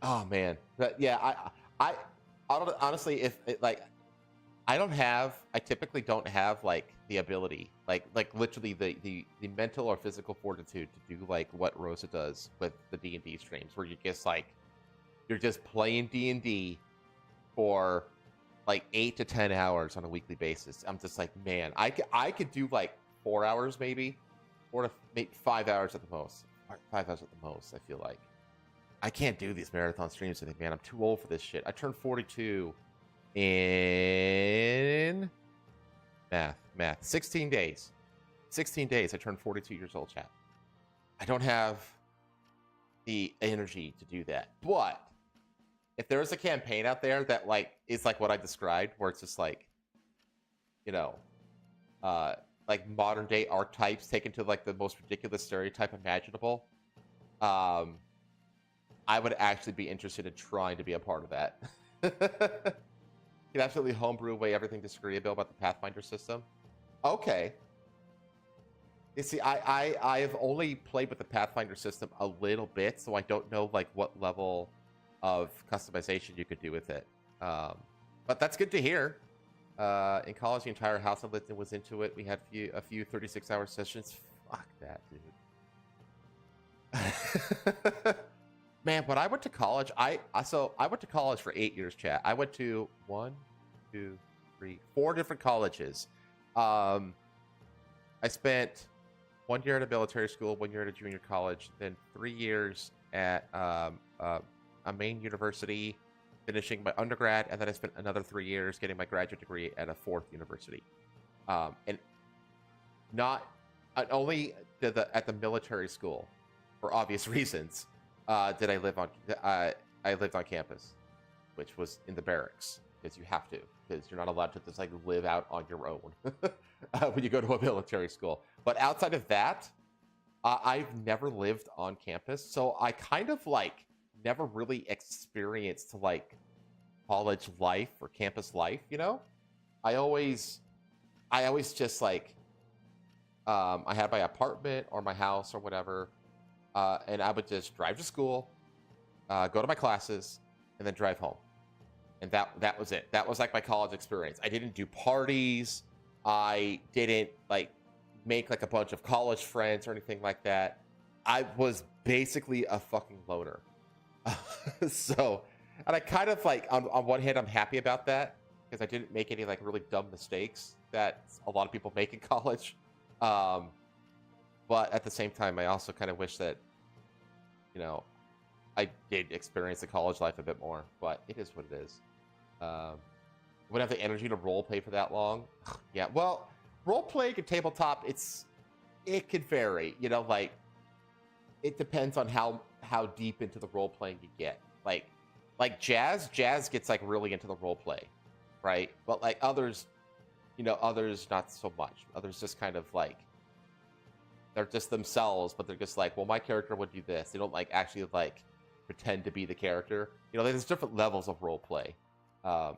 Oh man, but yeah, I don't, honestly, if it, like, I typically don't have like the ability, like literally the mental or physical fortitude to do like what Rosa does with the D&D streams, where you're just playing D&D for like 8 to 10 hours on a weekly basis. I'm just like, man, I could do like 4 hours maybe, or to maybe 5 hours at the most. 5 hours at the most, I feel like. I can't do these marathon streams. I think, man, I'm too old for this shit. I turned 42 in math. 16 days. 16 days. I turned 42 years old, chat. I don't have the energy to do that. But if there is a campaign out there that like is like what I described, where it's just like, you know, like modern day archetypes taken to like the most ridiculous stereotype imaginable, I would actually be interested in trying to be a part of that. You can absolutely homebrew away everything disagreeable about the Pathfinder system. Okay. You see, I have only played with the Pathfinder system a little bit, so I don't know like what level of customization you could do with it. But that's good to hear. In college, the entire house I lived in was into it. We had a few 36-hour sessions. Fuck that, dude. Man, when I went to college, I went to college for 8 years, chat. I went to 1, 2, 3, 4 different colleges. I spent 1 year at a military school, 1 year at a junior college, then 3 years at a main university, finishing my undergrad, and then I spent another 3 years getting my graduate degree at a 4th university. And not only at the military school, for obvious reasons, did I live on I lived on campus, which was in the barracks, because you have to, because you're not allowed to just like live out on your own when you go to a military school. But outside of that, I've never lived on campus, so I kind of like never really experienced like college life or campus life, you know? I always just like I had my apartment or my house or whatever, and I would just drive to school, go to my classes, and then drive home. And that was it. That was like my college experience. I didn't do parties. I didn't like make like a bunch of college friends or anything like that. I was basically a fucking loner. So, and I kind of like on one hand I'm happy about that, because I didn't make any like really dumb mistakes that a lot of people make in college. But at the same time, I also kind of wish that, you know, I did experience the college life a bit more. But it is what it is. Wouldn't have the energy to role play for that long. Yeah, well, role playing and tabletop, it could vary. You know, like it depends on how deep into the role playing you get. Like Jazz gets like really into the role play, right? But like others, you know, others not so much. Others just kind of like they're just themselves, but they're just like, well, my character would do this. They don't like actually like pretend to be the character. You know, there's different levels of role play. My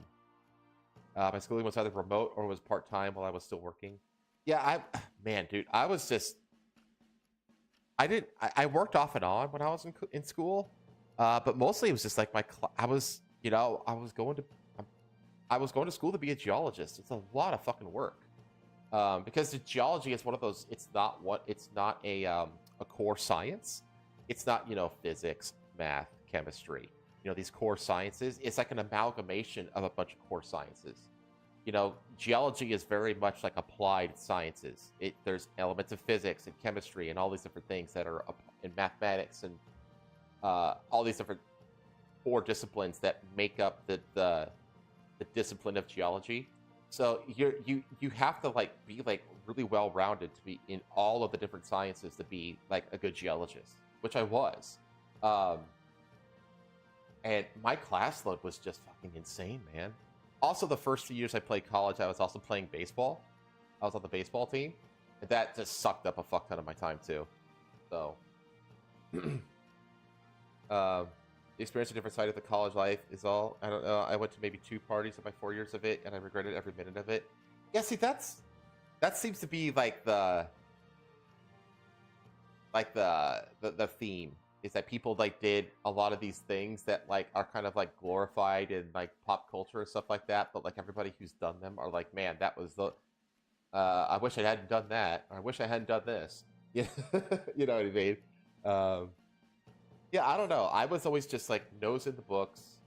schooling was either remote or was part-time while I was still working. Yeah, man, dude, I worked off and on when I was in school, but mostly it was just like I was going to school to be a geologist. It's a lot of fucking work, because the geology is one of those. It's not a core science. It's not, you know, physics, math, chemistry. You know, these core sciences. It's like an amalgamation of a bunch of core sciences. You know, geology is very much like applied sciences. There's elements of physics and chemistry and all these different things that are in mathematics and all these different core disciplines that make up the discipline of geology. So you have to like be like really well rounded to be in all of the different sciences to be like a good geologist, which I was. And my class load was just fucking insane, man. Also, the first few years I played college, I was also playing baseball. I was on the baseball team. And that just sucked up a fuck ton of my time too. So, the experience of different side of the college life is all. I don't know. I went to maybe 2 parties in my 4 years of it, and I regretted every minute of it. Yeah, see, that seems to be like the theme, is that people like did a lot of these things that like are kind of like glorified in like pop culture and stuff like that, but like everybody who's done them are like, man, that was the I wish I hadn't done that, or I wish I hadn't done this. Yeah, you know what I mean? Yeah, I don't know. I was always just like nose in the books,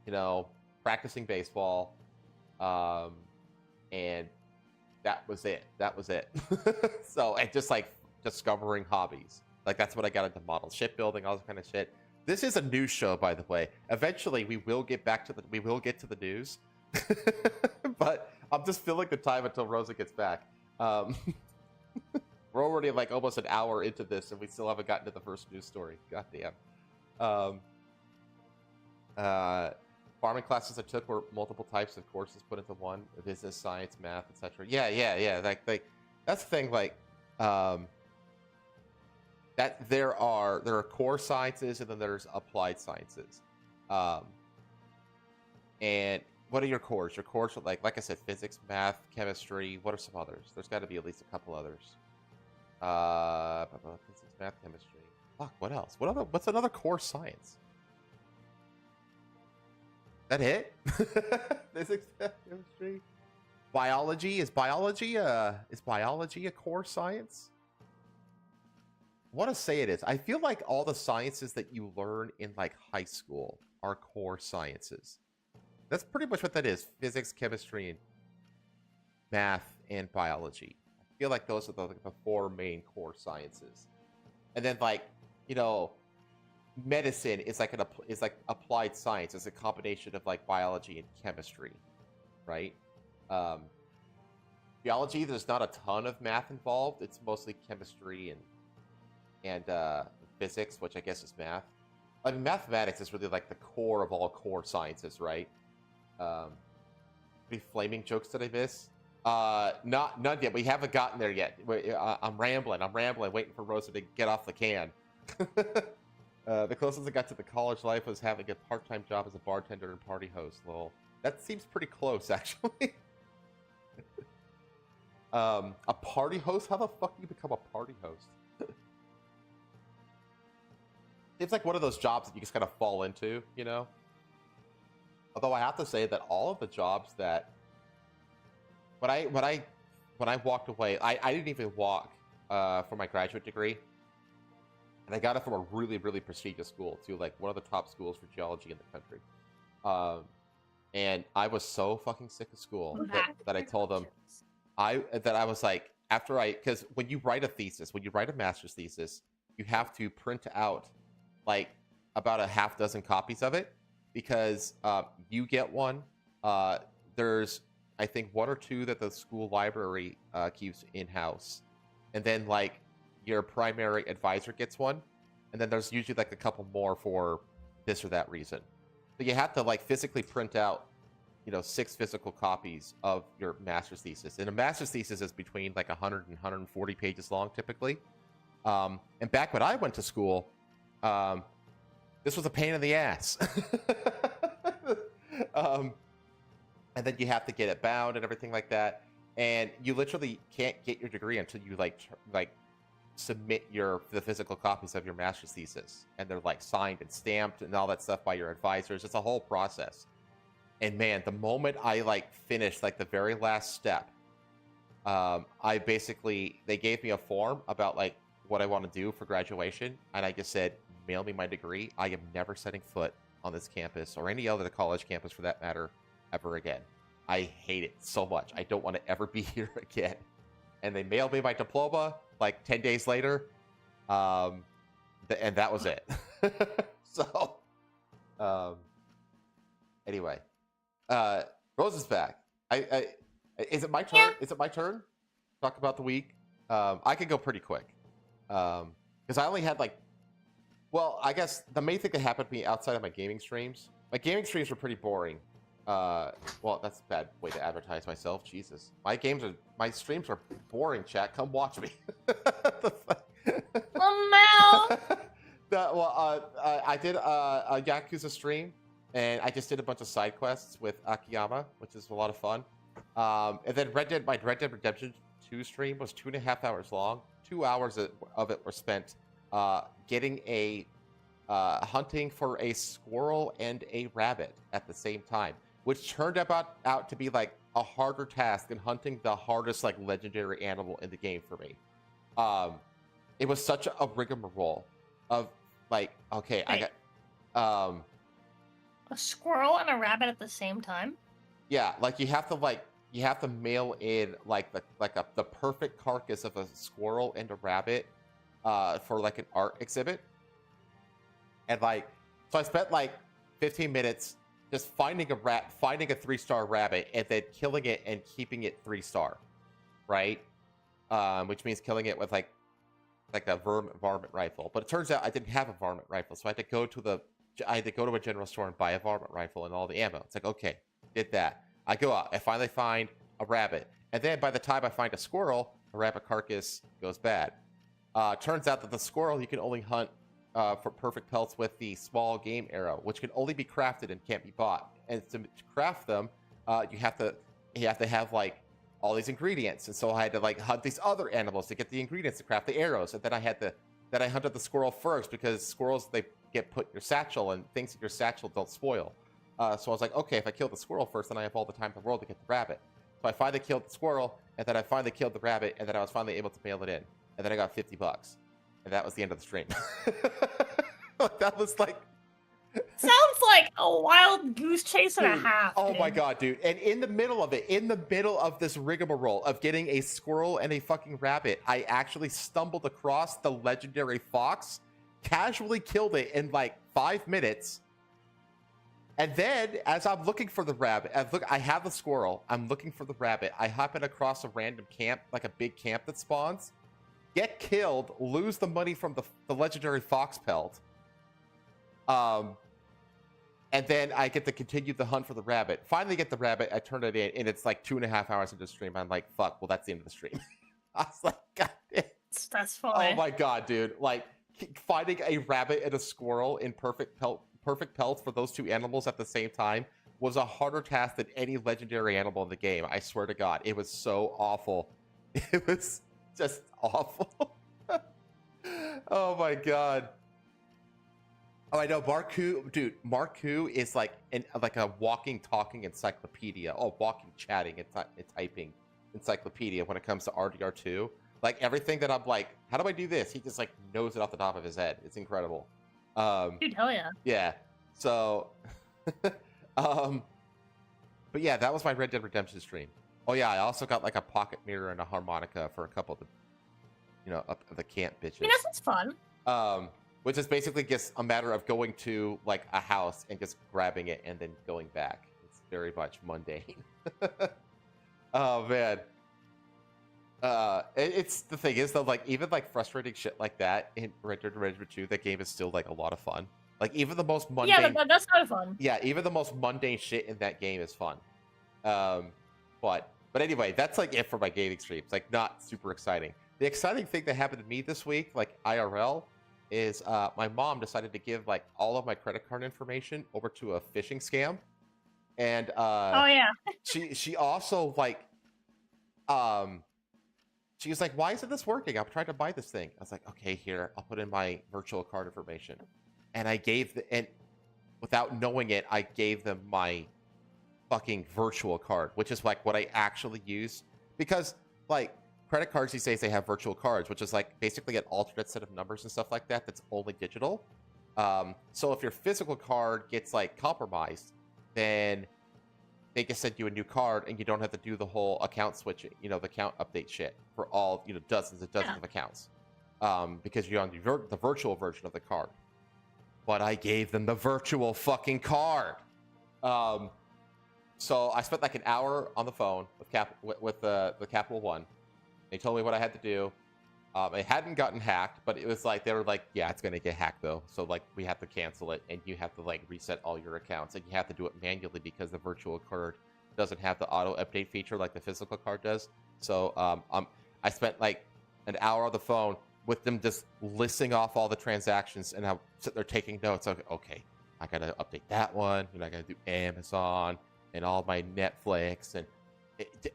you know, practicing baseball, and that was it. That was it. So, and just like discovering hobbies. Like that's what I got into: model shipbuilding, all this kind of shit. This is a news show, by the way. Eventually, we will get to the news, but I'm just filling the time until Rosa gets back. We're already like almost an hour into this, and we still haven't gotten to the first news story. God damn. Farming classes I took were multiple types of courses put into one: business, science, math, etc. Yeah. Like that's the thing. Like, that there are core sciences, and then there's applied sciences. And what are your cores? Your cores are like I said, physics, math, chemistry. What are some others? There's got to be at least a couple others. Physics, math, chemistry. Fuck, what else? What's another core science? That it? Physics, math, chemistry. Biology? Is biology a core science? I want to say it is. I feel like all the sciences that you learn in like high school are core sciences. That's pretty much what that is: physics, chemistry, and math, and biology. I feel like those are the 4 main core sciences. And then, like, you know, medicine is like applied science. It's a combination of like biology and chemistry, right? Biology, there's not a ton of math involved. It's mostly chemistry and physics, which I guess is math. I mean, mathematics is really like the core of all core sciences, right? Any flaming jokes that I miss? None yet. We haven't gotten there yet. I'm rambling, waiting for Rosa to get off the can. The closest I got to the college life was having a part-time job as a bartender and party host. Lol. That seems pretty close, actually. A party host? How the fuck do you become a party host? It's like one of those jobs that you just kind of fall into, you know? Although I have to say that all of the jobs that when I walked away, I didn't even walk for my graduate degree, and I got it from a really, really prestigious school too, like one of the top schools for geology in the country. And I was so fucking sick of school that I told them I was like, because when you write a master's thesis, you have to print out like about a half dozen copies of it, because you get one. There's, I think, 1 or 2 that the school library keeps in-house, and then like your primary advisor gets one, and then there's usually like a couple more for this or that reason. So you have to like physically print out, 6 physical copies of your master's thesis. And a master's thesis is between like 100 and 140 pages long typically. And back when I went to school, this was a pain in the ass. And then you have to get it bound and everything like that. And you literally can't get your degree until you like submit the physical copies of your master's thesis, and they're like signed and stamped and all that stuff by your advisors. It's a whole process. And man, the moment I like finished like the very last step, they gave me a form about like what I want to do for graduation, and I just said, mail me my degree. I am never setting foot on this campus or any other college campus for that matter ever again. I hate it so much. I don't want to ever be here again. And they mailed me my diploma like 10 days later, and that was it. So, anyway, Rose is back. Is it my turn? Yeah. Is it my turn? Talk about the week. I could go pretty quick, because I only had like, well, I guess the main thing that happened to me outside of my gaming streams were pretty boring. Well, that's a bad way to advertise myself. Jesus, my streams are boring. Chat, come watch me. Lamau. I did a Yakuza stream, and I just did a bunch of side quests with Akiyama, which is a lot of fun. And then my Red Dead Redemption 2 stream was 2.5 hours long. 2 hours of it were spent getting a hunting for a squirrel and a rabbit at the same time, which turned out to be like a harder task than hunting the hardest like legendary animal in the game for me. It was such a rigmarole of like, okay, Wait. I got a squirrel and a rabbit at the same time. Yeah, like you have to mail in the perfect carcass of a squirrel and a rabbit for like an art exhibit. And so I spent like 15 minutes just finding a 3-star rabbit and then killing it and keeping it 3-star, right? Which means killing it with like a varmint rifle. But it turns out I didn't have a varmint rifle, so I had to go to a general store and buy a varmint rifle and all the ammo. It's like, okay, did that. I go out, I finally find a rabbit, and then by the time I find a squirrel, the rabbit carcass goes bad. Turns out that the squirrel you can only hunt for perfect pelts with the small game arrow, which can only be crafted and can't be bought. And to craft them, you have to have like all these ingredients. And so I had to like hunt these other animals to get the ingredients to craft the arrows. And then I hunted the squirrel first because squirrels, they get put in your satchel and things in your satchel don't spoil. So I was like, okay, if I kill the squirrel first, then I have all the time in the world to get the rabbit. So I finally killed the squirrel, and then I finally killed the rabbit, and then I was finally able to mail it in. And then I got $50. And that was the end of the stream. That was like... Sounds like a wild goose chase and a half. Oh dude. my god, dude. And in the middle of this rigmarole of getting a squirrel and a fucking rabbit, I actually stumbled across the legendary fox, casually killed it in like 5 minutes. And then, as I'm looking for the rabbit, I have the squirrel, I'm looking for the rabbit, I happen across a random camp, like a big camp that spawns, get killed, lose the money from the legendary fox pelt, and then I get to continue the hunt for the rabbit. Finally get the rabbit, I turn it in, and it's like 2.5 hours into the stream. I'm like, fuck, well, that's the end of the stream. I was like, god damn. That's funny. Oh my god, dude. Like, finding a rabbit and a squirrel in perfect pelts for those two animals at the same time was a harder task than any legendary animal in the game. I swear to god, it was so awful. It was just awful. Oh my god. Oh, I know, Marku is like a walking, talking encyclopedia. Oh, walking, chatting, and typing encyclopedia when it comes to RDR2. Like, everything that I'm like, how do I do this? He just like knows it off the top of his head. It's incredible. Dude, hell yeah. Yeah. So, but yeah, that was my Red Dead Redemption stream. Oh yeah, I also got like a pocket mirror and a harmonica for a couple of the camp bitches. I mean, that sounds fun. Which is basically just a matter of going to like a house and just grabbing it and then going back. It's very much mundane. Oh man. It's the thing is though, like even like frustrating shit like that in Red Dead Redemption 2, that game is still like a lot of fun. Like even the most mundane. Yeah, that's kind of fun. Yeah, even the most mundane shit in that game is fun. But anyway, that's like it for my gaming streams. Like not super exciting. The exciting thing that happened to me this week, like IRL, is my mom decided to give like all of my credit card information over to a phishing scam, and oh yeah, she also like she was like, why isn't this working? I'm trying to buy this thing. I was like, okay, here, I'll put in my virtual card information, and I gave and without knowing it, I gave them my fucking virtual card, which is like what I actually use, because like credit cards these days, they have virtual cards, which is like basically an alternate set of numbers and stuff like that that's only digital. So if your physical card gets like compromised, then they can send you a new card and you don't have to do the whole account switching, the account update shit for all, dozens and dozens of accounts, because you're on the virtual version of the card. But I gave them the virtual fucking card. So I spent like an hour on the phone with the Capital One. They told me what I had to do. It hadn't gotten hacked, but it was like they were like, yeah, it's gonna get hacked though. So like we have to cancel it, and you have to like reset all your accounts, and you have to do it manually because the virtual card doesn't have the auto update feature like the physical card does. So I spent like an hour on the phone with them just listing off all the transactions, and I'm sitting there taking notes. Okay, I gotta update that one. I gotta do Amazon and all my Netflix and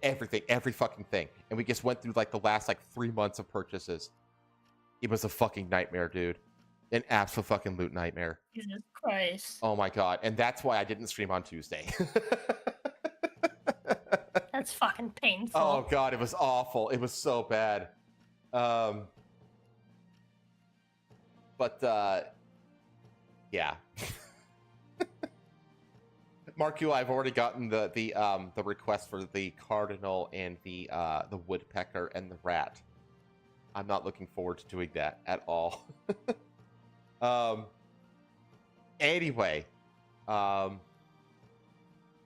everything, every fucking thing. And we just went through like the last like 3 months of purchases. It was a fucking nightmare, dude. An absolute fucking loot nightmare. Jesus Christ. Oh my god. And that's why I didn't stream on Tuesday. That's fucking painful. Oh god, it was awful. It was so bad. Yeah. Mark, I've already gotten the request for the cardinal and the woodpecker and the rat. I'm not looking forward to doing that at all. Anyway, I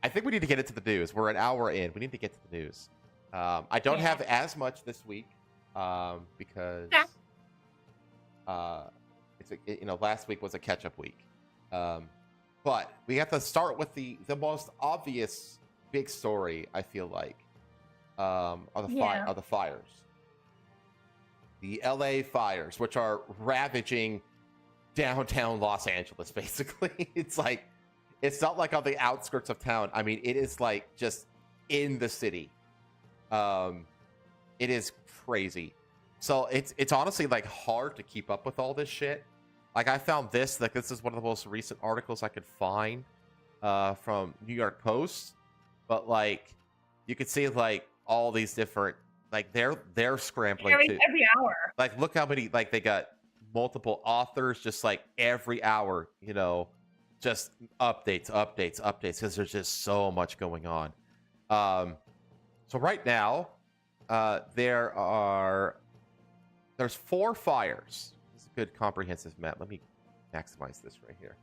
think we need to get into the news. We're an hour in. We need to get to the news. I don't have as much this week because last week was a catch-up week. But we have to start with the most obvious big story, I feel like, of the fires. The LA fires, which are ravaging downtown Los Angeles, basically. It's like, it's not like on the outskirts of town. I mean, it is like just in the city. It is crazy. So it's honestly like hard to keep up with all this shit. Like I found this is one of the most recent articles I could find from New York Post, but like you could see like all these different like they're scrambling every hour. Like look how many like they got multiple authors just like every hour, just updates because there's just so much going on. So right now there's 4 fires. Good comprehensive map. Let me maximize this right here.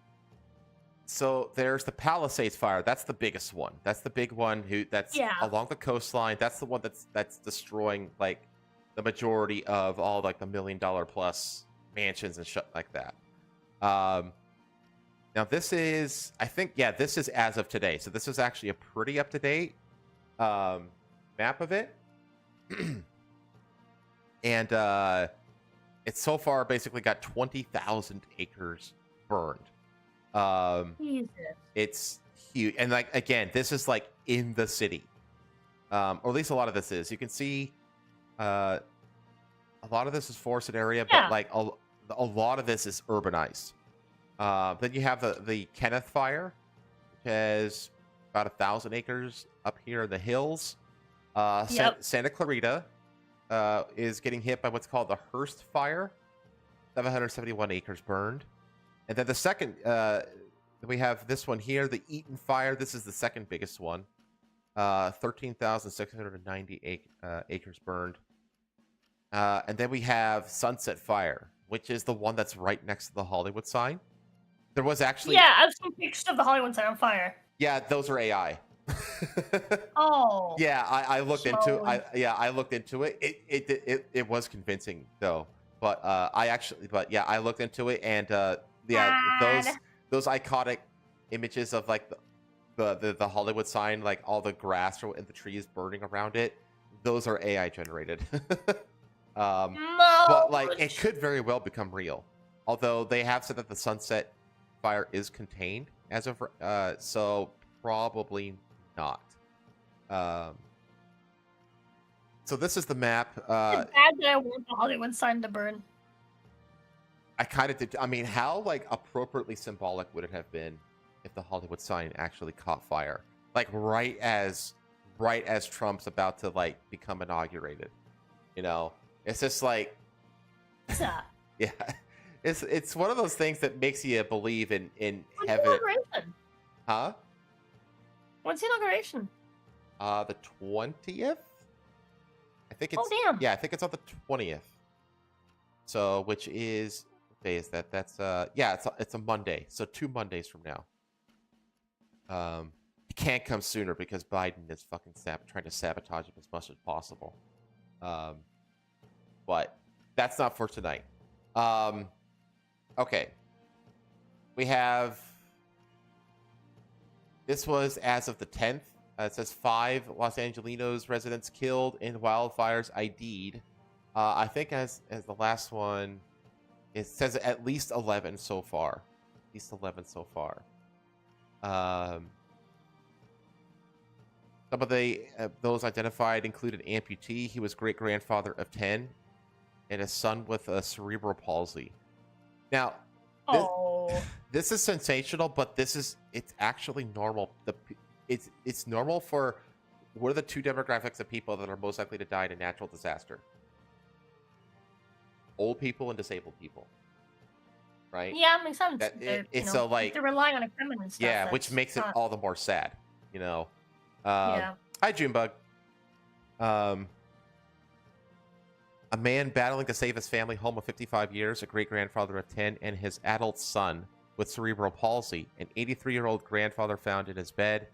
So there's the Palisades fire. That's the biggest one. That's the big one that's along the coastline. That's the one that's destroying like the majority of all like the $1 million plus mansions and shit like that. Now this is, I think, this is as of today. So this is actually a pretty up to date map of it. And it's so far basically got 20,000 acres burned. Jesus. It's huge. And like, again, this is like in the city. Or at least a lot of this is. You can see a lot of this is forested area, but like a lot of this is urbanized. Then you have the Kenneth fire, which has about 1,000 acres up here in the hills. Santa Clarita is getting hit by what's called the Hearst fire, 771 acres burned. And then the second, we have this one here, the Eaton fire. This is the second biggest one, 13,690 acres burned. And then we have Sunset fire, which is the one that's right next to the Hollywood sign. There was actually I've seen pictures of the Hollywood sign on fire. Yeah, those are AI. Oh. Yeah, I looked into I looked into it. It was convincing though. But I looked into it, and those iconic images of like the Hollywood sign, like all the grass and the trees burning around it, those are AI generated. But like it could very well become real. Although they have said that the Sunset fire is contained as of so probably not. So this is the map. It's bad that I want the Hollywood sign to burn. I kind of did. I mean, how like appropriately symbolic would it have been if the Hollywood sign actually caught fire, like right as Trump's about to like become inaugurated? It's just like, yeah, it's one of those things that makes you believe in heaven. Inauguration? Huh? When's the inauguration? The 20th. I think it's. Oh damn! Yeah, I think it's on the 20th. So, which is what day is that? That's it's a Monday. So 2 Mondays from now. It can't come sooner because Biden is fucking trying to sabotage it as much as possible. But that's not for tonight. Okay. We have. This was as of the 10th. It says 5 Los Angelinos residents killed in wildfires ID'd. I think as the last one, it says at least 11 so far. At least 11 so far. Some of the those identified included amputee. He was great-grandfather of 10, and a son with a cerebral palsy. Now, this is sensational, but it's actually normal. It's normal for what are the 2 demographics of people that are most likely to die in a natural disaster? Old people and disabled people, right? Yeah, it makes sense. It's so like they're relying on equipment and stuff. Yeah, which makes it all the more sad, you know. Yeah. Hi, Junebug. A man battling to save his family home of 55 years, a great-grandfather of 10, and his adult son with cerebral palsy, an 83-year-old grandfather found in his bed,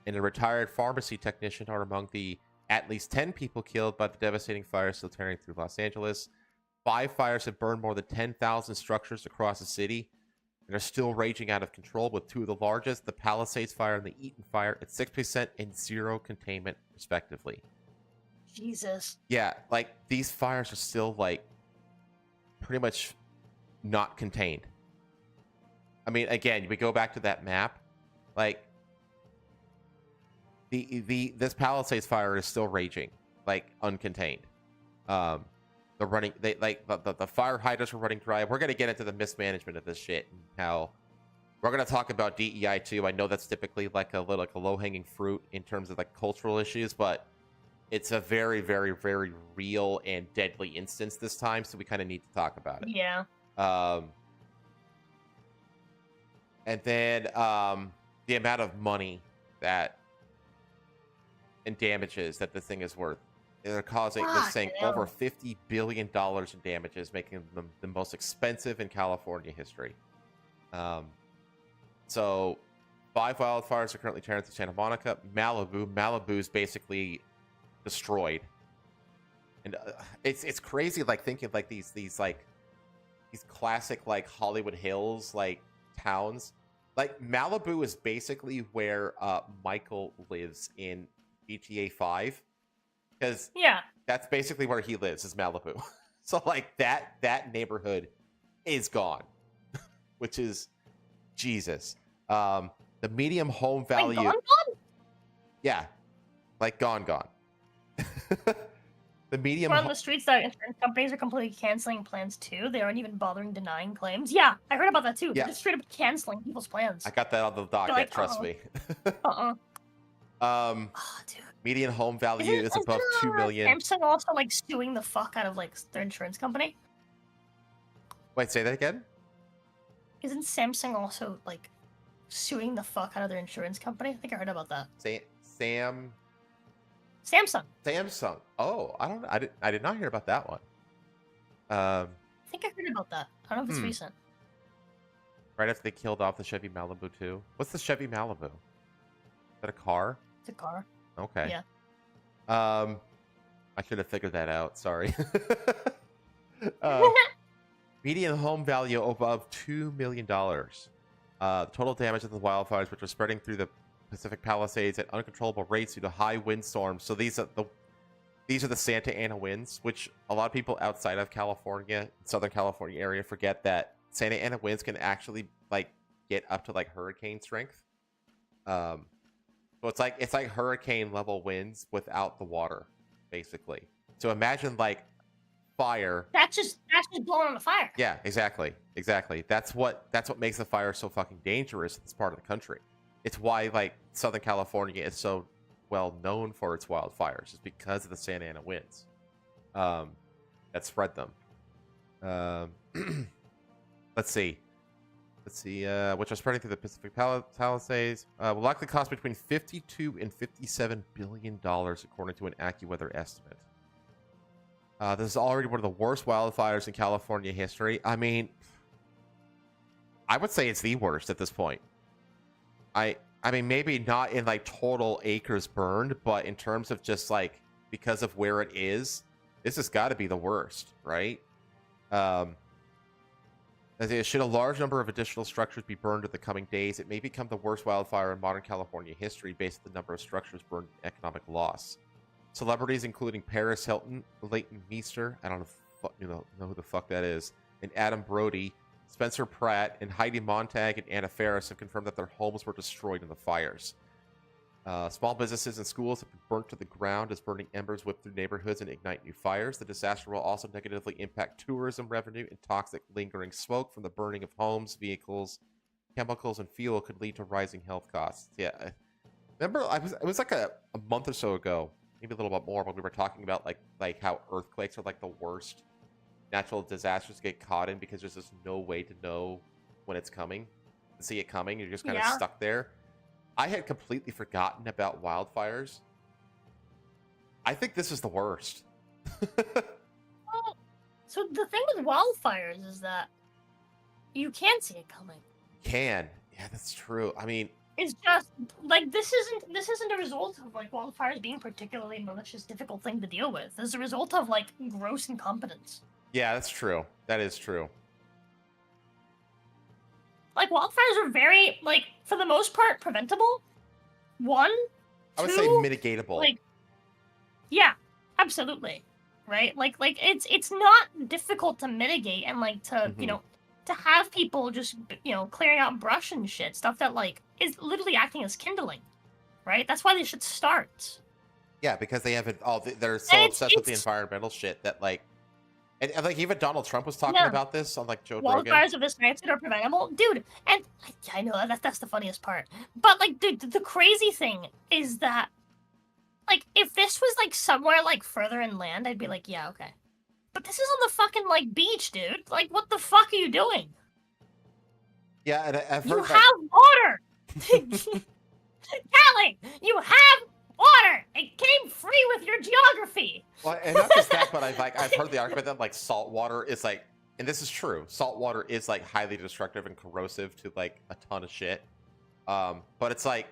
and a retired pharmacy technician are among the at least 10 people killed by the devastating fire still tearing through Los Angeles. 5 fires have burned more than 10,000 structures across the city and are still raging out of control, with 2 of the largest, the Palisades fire and the Eaton fire, at 6% and 0 containment, respectively. Jesus. Yeah, like, these fires are still, like, pretty much not contained. I mean, again, we go back to that map, like, this Palisades fire is still raging, like, uncontained. The fire hydrants were running dry. We're gonna get into the mismanagement of this shit and how we're gonna talk about DEI too. I know that's typically like a low-hanging fruit in terms of like cultural issues, but it's a very, very, very real and deadly instance this time, so we kind of need to talk about it. Yeah. And then the amount of money and damages that the thing is worth. They're causing this thing over $50 billion in damages, making them the most expensive in California history. So 5 wildfires are currently tearing through Santa Monica. Malibu's basically destroyed. And it's crazy, like, thinking like these classic like Hollywood Hills like towns. Like, Malibu is basically where Michael lives in GTA 5. Because that's basically where he lives, is Malibu. So like that neighborhood is gone, which is Jesus. The medium home value. Like gone? Yeah, like gone. The medium on the streets that insurance companies are completely canceling plans too. They aren't even bothering denying claims. Yeah, I heard about that too. They're just straight up canceling people's plans. I got that on the docket. Like, trust me. Oh, dude. Median home value is above $2 million. Samsung also like suing the fuck out of like their insurance company. Wait, say that again? Isn't Samsung also like suing the fuck out of their insurance company? I think I heard about that. Samsung. Oh, I did not hear about that one. I think I heard about that. I don't know if it's recent. Right after they killed off the Chevy Malibu too. What's the Chevy Malibu? Is that a car? It's a car. Okay. Yeah. I should have figured that out. Sorry. Median home value above $2 million. Total damage of the wildfires, which are spreading through the Pacific Palisades at uncontrollable rates due to high windstorms. So these are the Santa Ana winds, which a lot of people outside of California, Southern California area, forget that Santa Ana winds can actually like get up to like hurricane strength. So it's like hurricane level winds without the water, basically. So imagine like fire. That's just blowing on the fire. Yeah, exactly. That's what makes the fire so fucking dangerous in this part of the country. It's why like Southern California is so well known for its wildfires, is because of the Santa Ana winds that spread them. Let's see, which are spreading through the Pacific Palisades, will likely cost between $52 and $57 billion, according to an AccuWeather estimate. This is already one of the worst wildfires in California history. I mean, I would say it's the worst at this point. I mean, maybe not in like total acres burned, but in terms of just like, because of where it is, this has got to be the worst, right? Um, should a large number of additional structures be burned in the coming days, it may become the worst wildfire in modern California history based on the number of structures burned and economic loss. Celebrities including Paris Hilton, Leighton Meester, I don't know who the fuck that is, and Adam Brody, Spencer Pratt, and Heidi Montag and Anna Faris have confirmed that their homes were destroyed in the fires. Small businesses and schools have been burnt to the ground as burning embers whip through neighborhoods and ignite new fires. The disaster will also negatively impact tourism revenue, and toxic lingering smoke from the burning of homes, vehicles, chemicals, and fuel could lead to rising health costs. Yeah, remember, it was like a month or so ago, maybe a little bit more, when we were talking about like how earthquakes are like the worst natural disasters to get caught in because there's just no way to know when it's coming, to see it coming. You're just kind of stuck there. I had completely forgotten about wildfires. I think this is the worst. Well, so the thing with wildfires is that you can see it coming. Yeah, that's true. I mean, it's just like this isn't a result of like wildfires being particularly malicious, difficult thing to deal with. It's a result of like gross incompetence. Yeah, that's true. That is true. Like, wildfires are very, like, for the most part, preventable. One, I would two, say mitigatable. Like, yeah, absolutely. Right? Like it's not difficult to mitigate and like to to have people just clearing out brush and shit, stuff that like is literally acting as kindling. Right? That's why they should start. Yeah, because they have they're so obsessed with the environmental shit that like. And like even Donald Trump was talking about this on like Joe Rogan. Wildfires of this magnitude are preventable, dude. And I know that's the funniest part. But like, dude, the crazy thing is that, like, if this was like somewhere like further inland, I'd be like, yeah, okay. But this is on the fucking like beach, dude. Like, what the fuck are you doing? Yeah, and I've heard you have water, Callie. You have water. It came free with your geography. Well, and not just that, but I've heard the argument that like salt water is like, and this is true, salt water is like highly destructive and corrosive to like a ton of shit. But it's like,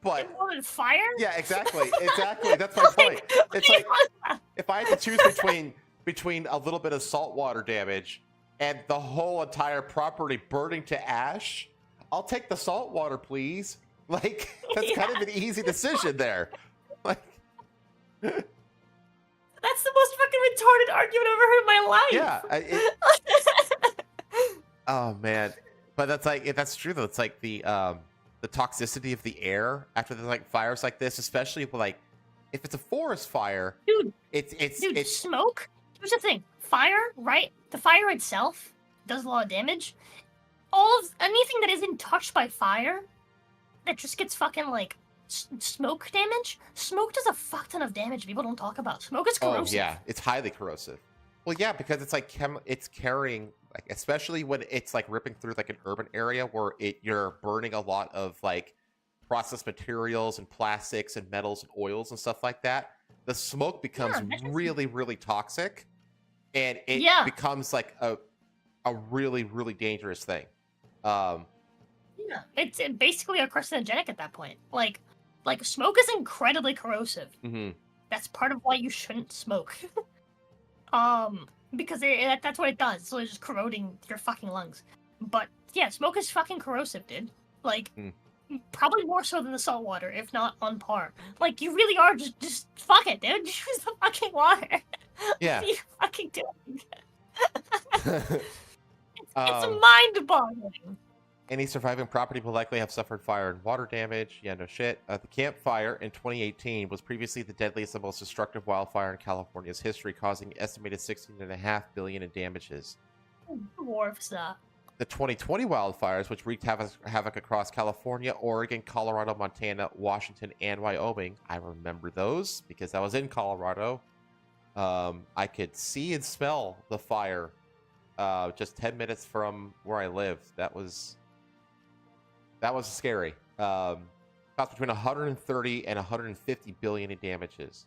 but more than fire. Yeah, exactly. That's my point. It's like if I had to choose between a little bit of saltwater damage and the whole entire property burning to ash, I'll take the saltwater, please. Like that's kind of an easy decision there. Like that's the most fucking retarded argument I've ever heard in my life. Yeah. Oh man, but that's true though. It's like the toxicity of the air after the like fires like this, especially like if it's a forest fire, dude. It's smoke. Here's the thing: fire, right? The fire itself does a lot of damage. Anything that isn't touched by fire, that just gets fucking like smoke damage. Smoke does a fuck ton of damage people don't talk about. Smoke is corrosive. Oh yeah, it's highly corrosive. Well, yeah, because it's like it's carrying, like, especially when it's like ripping through like an urban area where you're burning a lot of like processed materials and plastics and metals and oils and stuff like that. The smoke becomes really, really toxic, and it becomes like a really, really dangerous thing. Yeah, it's basically a carcinogenic at that point. Like smoke is incredibly corrosive. Mm-hmm. That's part of why you shouldn't smoke. Because that's what it does. So it's just corroding your fucking lungs. But yeah, smoke is fucking corrosive, dude. Like, probably more so than the salt water, if not on par. Like, you really are just fuck it, dude. Use the fucking water. Yeah. What are you fucking doing? It's mind-boggling. Any surviving property will likely have suffered fire and water damage. Yeah, no shit. The Camp Fire in 2018 was previously the deadliest and most destructive wildfire in California's history, causing an estimated $16.5 billion in damages. Dwarfs that. The 2020 wildfires, which wreaked havoc across California, Oregon, Colorado, Montana, Washington, and Wyoming. I remember those because I was in Colorado. I could see and smell the fire just 10 minutes from where I lived. That was scary. Cost between 130 and 150 billion in damages.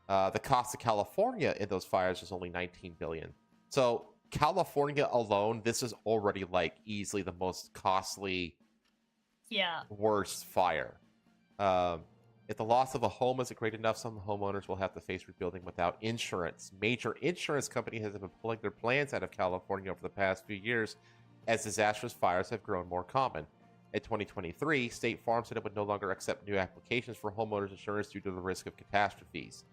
The cost of California in those fires was only 19 billion. So California alone, this is already like easily the most costly, worst fire. And If the loss of a home isn't great enough, some homeowners will have to face rebuilding without insurance. Major insurance companies have been pulling their plans out of California over the past few years as disastrous fires have grown more common. In 2023, State Farm said it would no longer accept new applications for homeowners insurance due to the risk of catastrophes.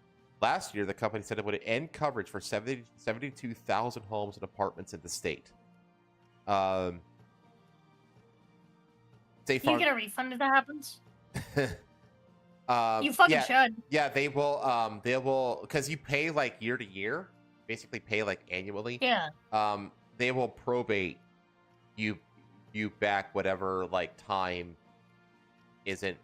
Last year, the company said it would end coverage for 72,000 homes and apartments in the state. State Farm... You get a refund if that happens? You fucking should. Yeah, they will. They will, because you pay like year to year, basically pay like annually. Yeah. They will probate you back whatever like time isn't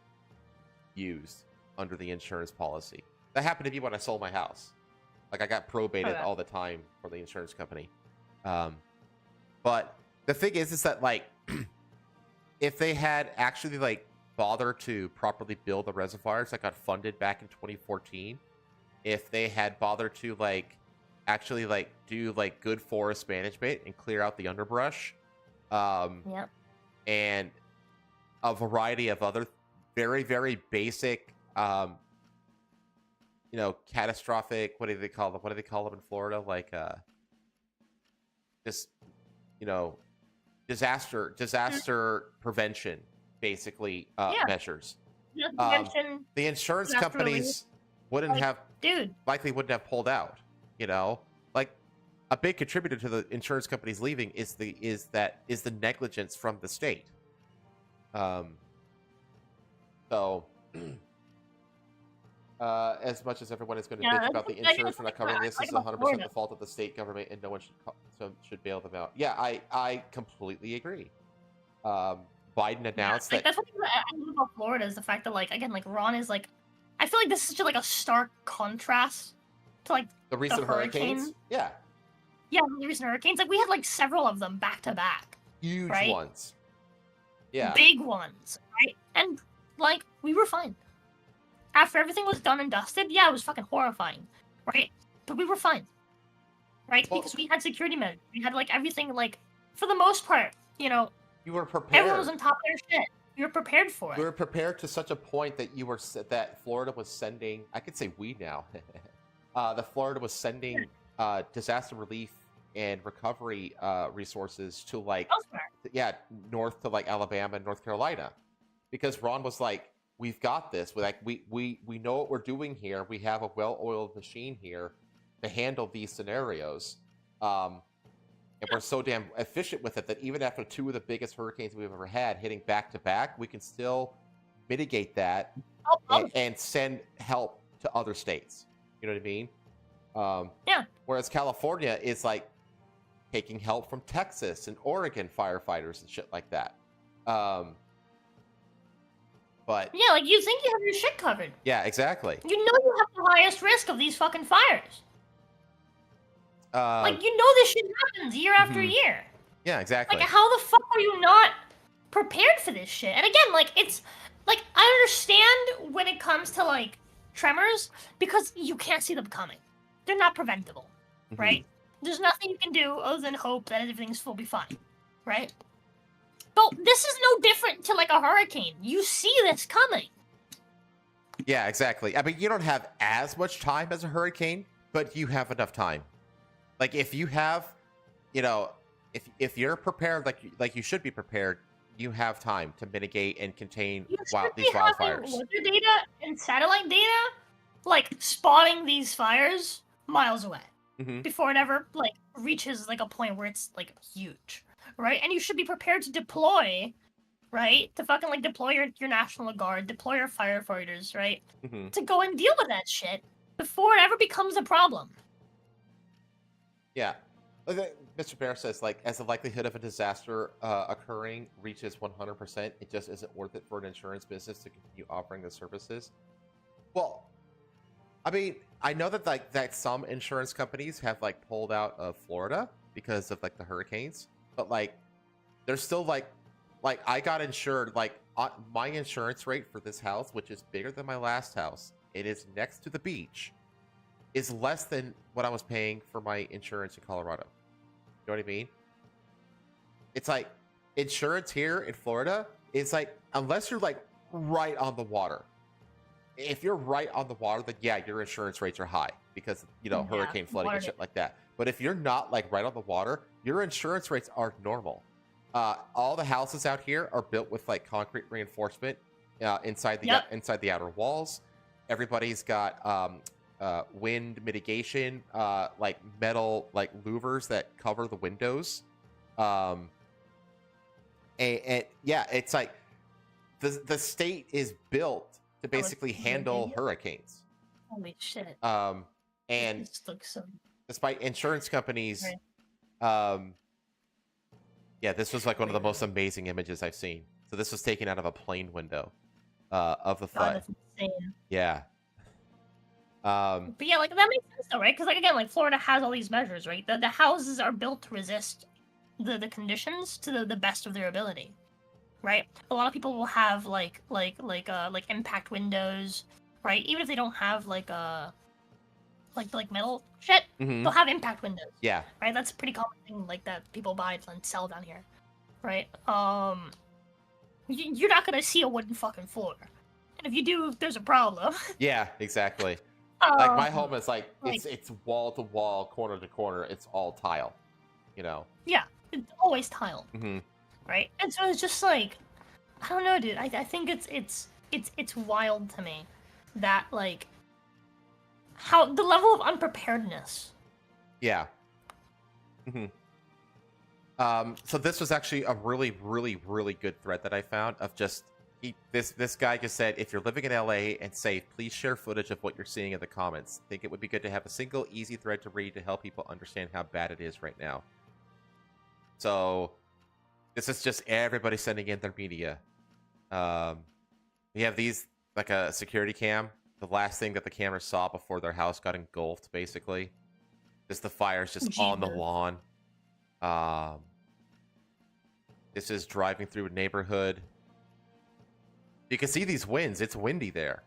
used under the insurance policy. That happened to me when I sold my house. Like I got probated all the time for the insurance company. But the thing is that like if they had actually like bothered to properly build the reservoirs that got funded back in 2014, if they had bothered to like actually like do like good forest management and clear out the underbrush, and a variety of other very, very basic catastrophic, what do they call them in Florida, like just disaster prevention, basically, measures. The insurance companies wouldn't have pulled out. Like a big contributor to the insurance companies leaving is the negligence from the state. So as much as everyone is going to bitch about the insurance for not covering this, this is 100% the fault of the state government, and no one should bail them out. Yeah, I completely agree. Biden announced that. That's what I love about Florida is the fact that, like, again, like Ron is like, I feel like this is just like a stark contrast to like the recent hurricanes. Yeah, the recent hurricanes. Like we had like several of them back to back, huge ones. Yeah, big ones, right? And like we were fine. After everything was done and dusted, it was fucking horrifying, right? But we were fine, right? Well, because we had security measures. We had like everything, like for the most part, you were prepared. Everyone was on top of their shit. You were prepared for it. We were prepared to such a point that that Florida was sending. I could say we now. The Florida was sending disaster relief and recovery resources to like north to like Alabama and North Carolina, because Ron was like, we've got this. We know what we're doing here. We have a well-oiled machine here to handle these scenarios. And we're so damn efficient with it that even after two of the biggest hurricanes we've ever had hitting back to back, we can still mitigate that and send help to other states. You know what I mean? Whereas California is like taking help from Texas and Oregon firefighters and shit like that. But like you think you have your shit covered. Yeah, exactly. You know you have the highest risk of these fucking fires. Like you know this shit happens year after year. Yeah, exactly. Like how the fuck are you not prepared for this shit? And again, like it's like I understand when it comes to like tremors because you can't see them coming. They're not preventable, right? There's nothing you can do other than hope that everything's will be fine, right? But this is no different to like a hurricane. You see this coming. Yeah, exactly. I mean, you don't have as much time as a hurricane, but you have enough time. Like if you have, if you're prepared, like you should be prepared, you have time to mitigate and contain these wildfires. Weather data and satellite data, like spotting these fires miles away before it ever like reaches like a point where it's like huge, right? And you should be prepared to deploy, right? To fucking like deploy your National Guard, deploy your firefighters, right? To go and deal with that shit before it ever becomes a problem. Yeah. Mr. Bear says, like, as the likelihood of a disaster occurring reaches 100%, it just isn't worth it for an insurance business to continue offering the services. Well, I mean, I know that that some insurance companies have like pulled out of Florida because of like the hurricanes, but like they're still like I got insured, like my insurance rate for this house, which is bigger than my last house, it is next to the beach, is less than what I was paying for my insurance in Colorado. You know what I mean? It's like insurance here in Florida is like, unless you're like right on the water, if you're right on the water, then yeah, your insurance rates are high because hurricane flooding and shit like that. But if you're not like right on the water, your insurance rates are normal. All the houses out here are built with like concrete reinforcement inside the outer walls. Everybody's got wind mitigation, like metal like louvers that cover the windows. And yeah, it's like the state is built to basically handle hurricanes. Holy shit. And this looks so... despite insurance companies, yeah, this was like one of the most amazing images I've seen. So this was taken out of a plane window of the flood. That's insane. Yeah. But yeah, like that makes sense though, right? Because like again, like Florida has all these measures, right? The houses are built to resist the conditions to the best of their ability, right? A lot of people will have like impact windows, right? Even if they don't have like metal shit, they'll have impact windows. Yeah. Right? That's a pretty common thing like that people buy and sell down here. Right? You're not gonna see a wooden fucking floor. And if you do, there's a problem. Yeah, exactly. Like my home is like it's wall to wall, corner to corner, it's all tile. Yeah, it's always tile. Right? And so it's just like, I don't know, dude. I think it's wild to me that like how the level of unpreparedness. Yeah. So this was actually a really, really, really good thread that I found of just this guy just said, if you're living in LA and safe, please share footage of what you're seeing in the comments. Think it would be good to have a single easy thread to read to help people understand how bad it is right now. So this is just everybody sending in their media. We have these like a security cam. The last thing that the camera saw before their house got engulfed, basically. Just the fire's just on the lawn. This is driving through a neighborhood. You can see these winds. It's windy there.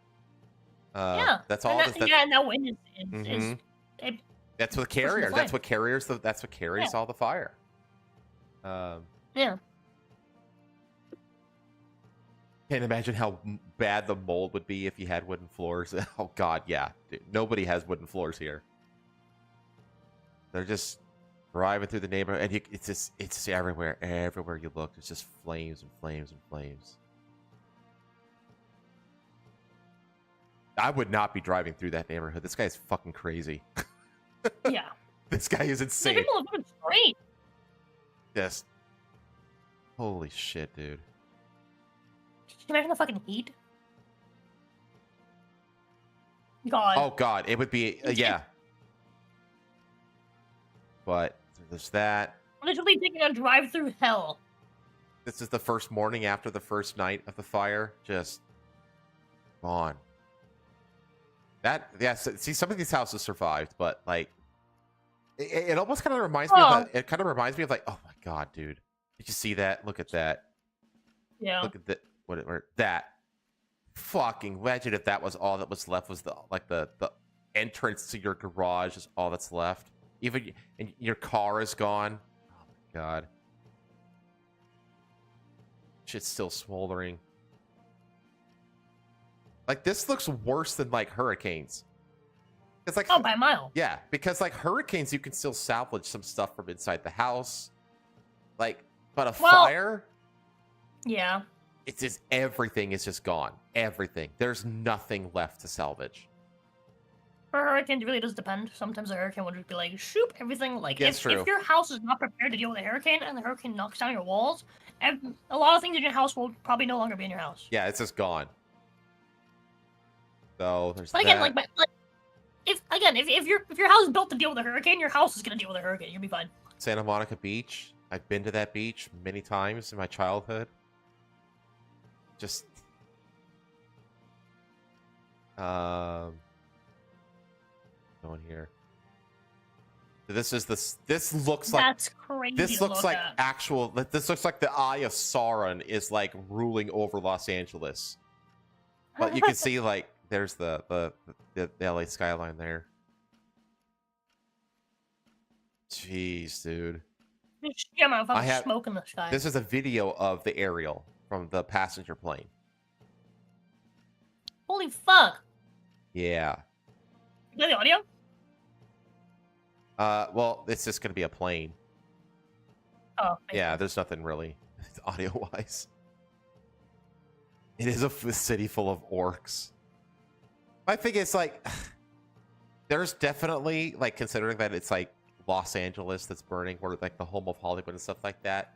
Yeah. That's all. And that wind is that's what carriers. That's what carriers. That's what carries all the fire. Yeah. Can't imagine how bad the mold would be if you had wooden floors. Oh God, yeah. Dude, nobody has wooden floors here. They're just driving through the neighborhood, and it's just everywhere. Everywhere you look, it's just flames and flames and flames. I would not be driving through that neighborhood. This guy is fucking crazy. Yeah. This guy is insane. People are doing great. Just holy shit, dude. Can you imagine the fucking heat? God. Oh God, it would be yeah. But there's that. Literally taking a drive through hell. This is the first morning after the first night of the fire. Just gone. That see, some of these houses survived, but like it almost kind of reminds me of that. It kind of reminds me of like, oh my God, dude, did you see that? Look at that. Yeah. Look at that. That fucking imagine if that was all that was left was the entrance to your garage is all that's left. Even and your car is gone. Oh my God. Shit's still smoldering. Like this looks worse than like hurricanes. It's like by a mile. Yeah, because like hurricanes, you can still salvage some stuff from inside the house. Like, but fire. Yeah. It's just everything is just gone. Everything. There's nothing left to salvage. For hurricanes, it really does depend. Sometimes a hurricane will just be like, shoop, everything. Like, if your house is not prepared to deal with a hurricane and the hurricane knocks down your walls, a lot of things in your house will probably no longer be in your house. Yeah, it's just gone. So there's but again, if your house is built to deal with a hurricane, your house is gonna deal with a hurricane. You'll be fine. Santa Monica Beach. I've been to that beach many times in my childhood. Just going here. This looks like that's crazy. This looks like actual. This looks like the Eye of Sauron is like ruling over Los Angeles. But you can see like there's the LA skyline there. Jeez, dude. Yeah, I have smoke in the sky. This is a video of the aerial from the passenger plane. Holy fuck. Yeah. You got the audio? Well, it's just gonna be a plane. Oh. Yeah, there's nothing really audio-wise. It is a city full of orcs. My thing is, like, there's definitely, like, considering that it's, like, Los Angeles that's burning, or, like, the home of Hollywood and stuff like that,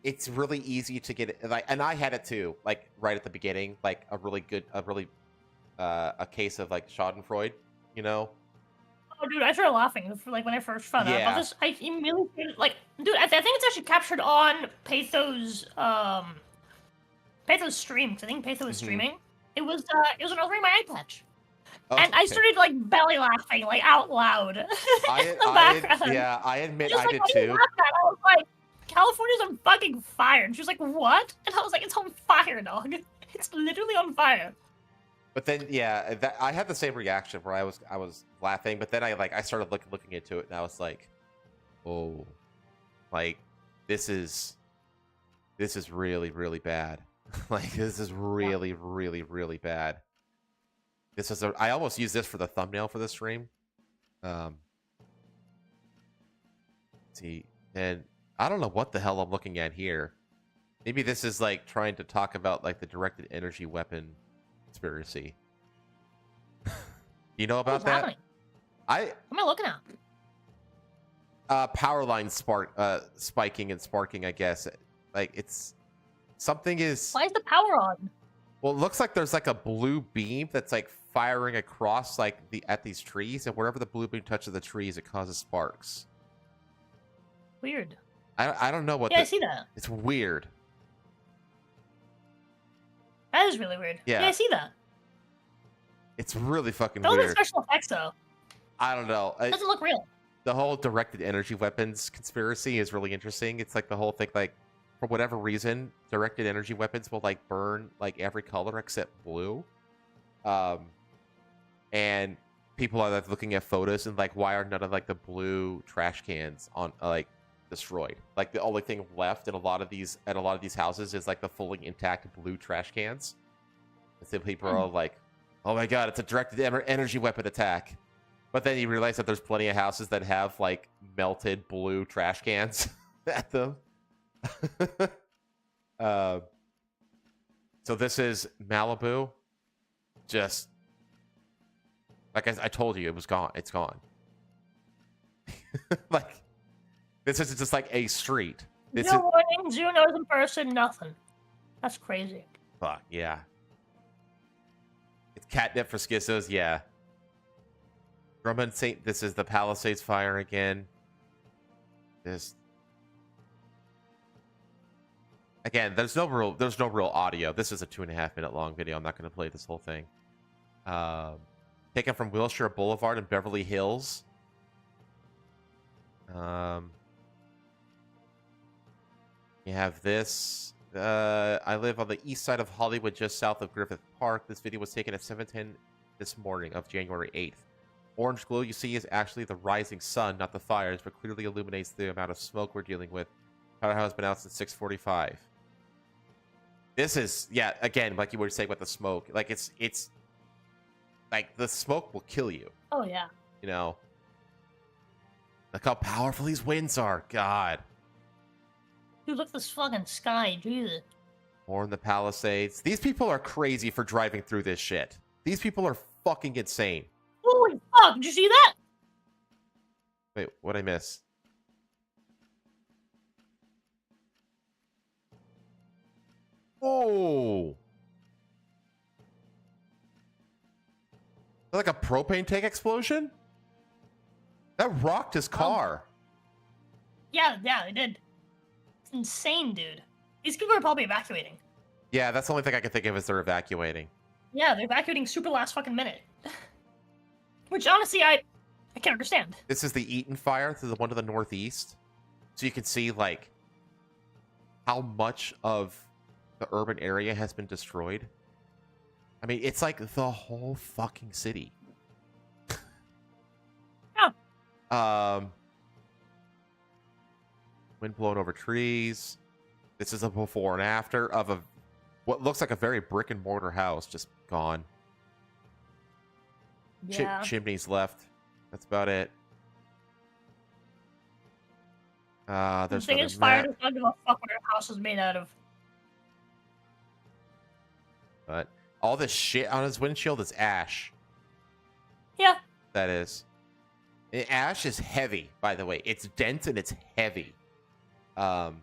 it's really easy to get it, like, and I had it too, like, right at the beginning, like, a case of, like, Schadenfreude, you know? Oh, dude, I started laughing like when I first found out about this. I immediately like, dude, I think it's actually captured on Patho's stream. Cause I think Patho was streaming. It was when I was wearing my eye patch, and I started like belly laughing like out loud in the background. I admit I did too. I was like, California's on fucking fire, and she was like, "What?" And I was like, "It's on fire, dog. It's literally on fire." But then, yeah, I had the same reaction where I was laughing, but then I started looking into it, and I was like, oh, like this is really, really bad. Like, this is really, really, really bad. This is I almost used this for the thumbnail for the stream. See, and I don't know what the hell I'm looking at here. Maybe this is like trying to talk about like the directed energy weapon conspiracy. You know about that? Happening? What am I looking at? Power line spiking and sparking, I guess. Like, it's something is. Why is the power on? Well, it looks like there's like a blue beam that's like firing across like at these trees, and wherever the blue beam touches the trees, it causes sparks. Weird. I don't know what. Yeah, I see that. It's weird. That is really weird. Yeah, I see that. It's really fucking weird. Those are special effects, though. I don't know. It doesn't look real. The whole directed energy weapons conspiracy is really interesting. It's like the whole thing, like, for whatever reason, directed energy weapons will like burn like every color except blue. And people are like looking at photos and like, why are none of like the blue trash cans on like destroyed? Like, the only thing left in a lot of these houses is like the fully intact blue trash cans. And so people are all like, oh my god, it's a directed energy weapon attack. But then you realize that there's plenty of houses that have like melted blue trash cans at them. So this is Malibu. Just like I told you, it was gone. It's gone. Like, this is just like a street. No warning, zero knows in person, nothing. That's crazy. Fuck, yeah. It's catnip for schizos, yeah. Drummond St. This is the Palisades fire again. Again, there's no real audio. This is a 2.5-minute long video. I'm not going to play this whole thing. Taken from Wilshire Boulevard in Beverly Hills. You have this. I live on the east side of Hollywood, just south of Griffith Park. This video was taken at 7:10 this morning of January 8th. Orange glow you see is actually the rising sun, not the fires, but clearly illuminates the amount of smoke we're dealing with. Powder has been out since 6:45. This is, yeah, again, like you were saying with the smoke. Like, it's like, the smoke will kill you. Oh, yeah. You know? Look how powerful these winds are. God. Dude, look at this fucking sky. Jesus. More in the Palisades. These people are crazy for driving through this shit. These people are fucking insane. Holy fuck, did you see that? Wait, what'd I miss? Oh! Like a propane tank explosion? That rocked his car. Yeah, it did. It's insane, dude. These people are probably evacuating. Yeah, that's the only thing I can think of is they're evacuating. Yeah, they're evacuating super last fucking minute. Which, honestly, I can't understand. This is the Eaton fire, the one to the northeast. So you can see, like, how much of the urban area has been destroyed. I mean, it's like the whole fucking city. Oh. Wind blown over trees. This is a before and after of what looks like a very brick and mortar house, just gone. Yeah. Chimneys left. That's about it. The There's thing another is, fire map. does not give a fuck what your house is made out of. But all this shit on his windshield is ash. Yeah. That is. And ash is heavy, by the way. It's dense and it's heavy. One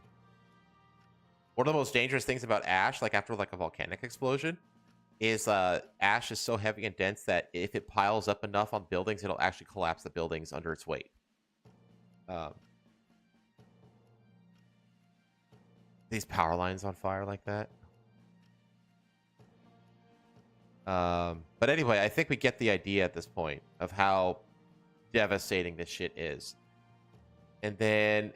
of the most dangerous things about ash, like after like a volcanic explosion, is ash is so heavy and dense that if it piles up enough on buildings, it'll actually collapse the buildings under its weight. These power lines on fire like that. But anyway, I think we get the idea at this point of how devastating this shit is. And then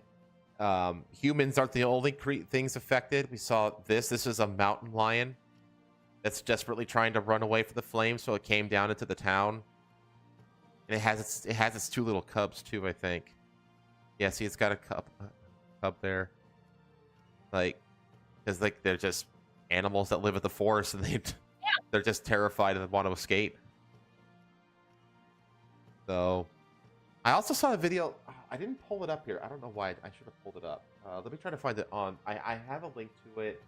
humans aren't the only things affected. We saw this. This is a mountain lion that's desperately trying to run away from the flames, so it came down into the town. And it has its two little cubs too, I think. Yeah, see, it's got a cub there. Like, because like they're just animals that live in the forest, and they're just terrified and want to escape. So, I also saw a video. I didn't pull it up here. I don't know why. I should have pulled it up. Let me try to find it on. I have a link to it.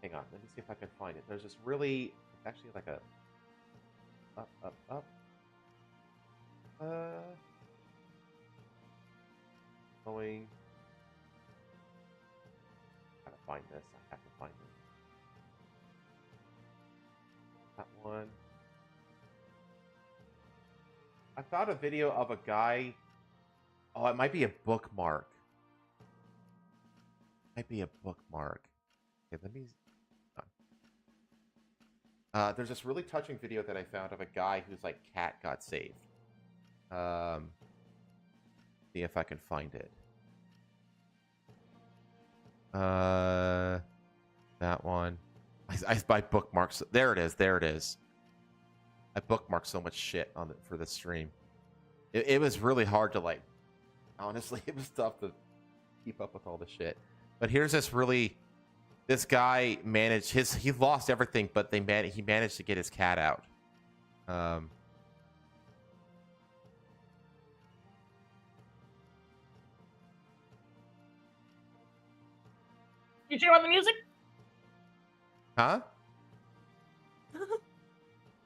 Hang on. Let me see if I can find it. There's this really. It's actually like a. Up. Going. Gotta find this. I have to find it. That one. I found a video of a guy. Oh, it might be a bookmark. Might be a bookmark. Okay, let me. There's this really touching video that I found of a guy whose like cat got saved. See if I can find it. That one. I bookmarks. There it is. There it is. I bookmarked so much shit on it for this stream. It was really hard to like. Honestly, it was tough to keep up with all the shit. But here's this really. This guy managed his. He lost everything, but he managed to get his cat out. You sure on the music? Huh?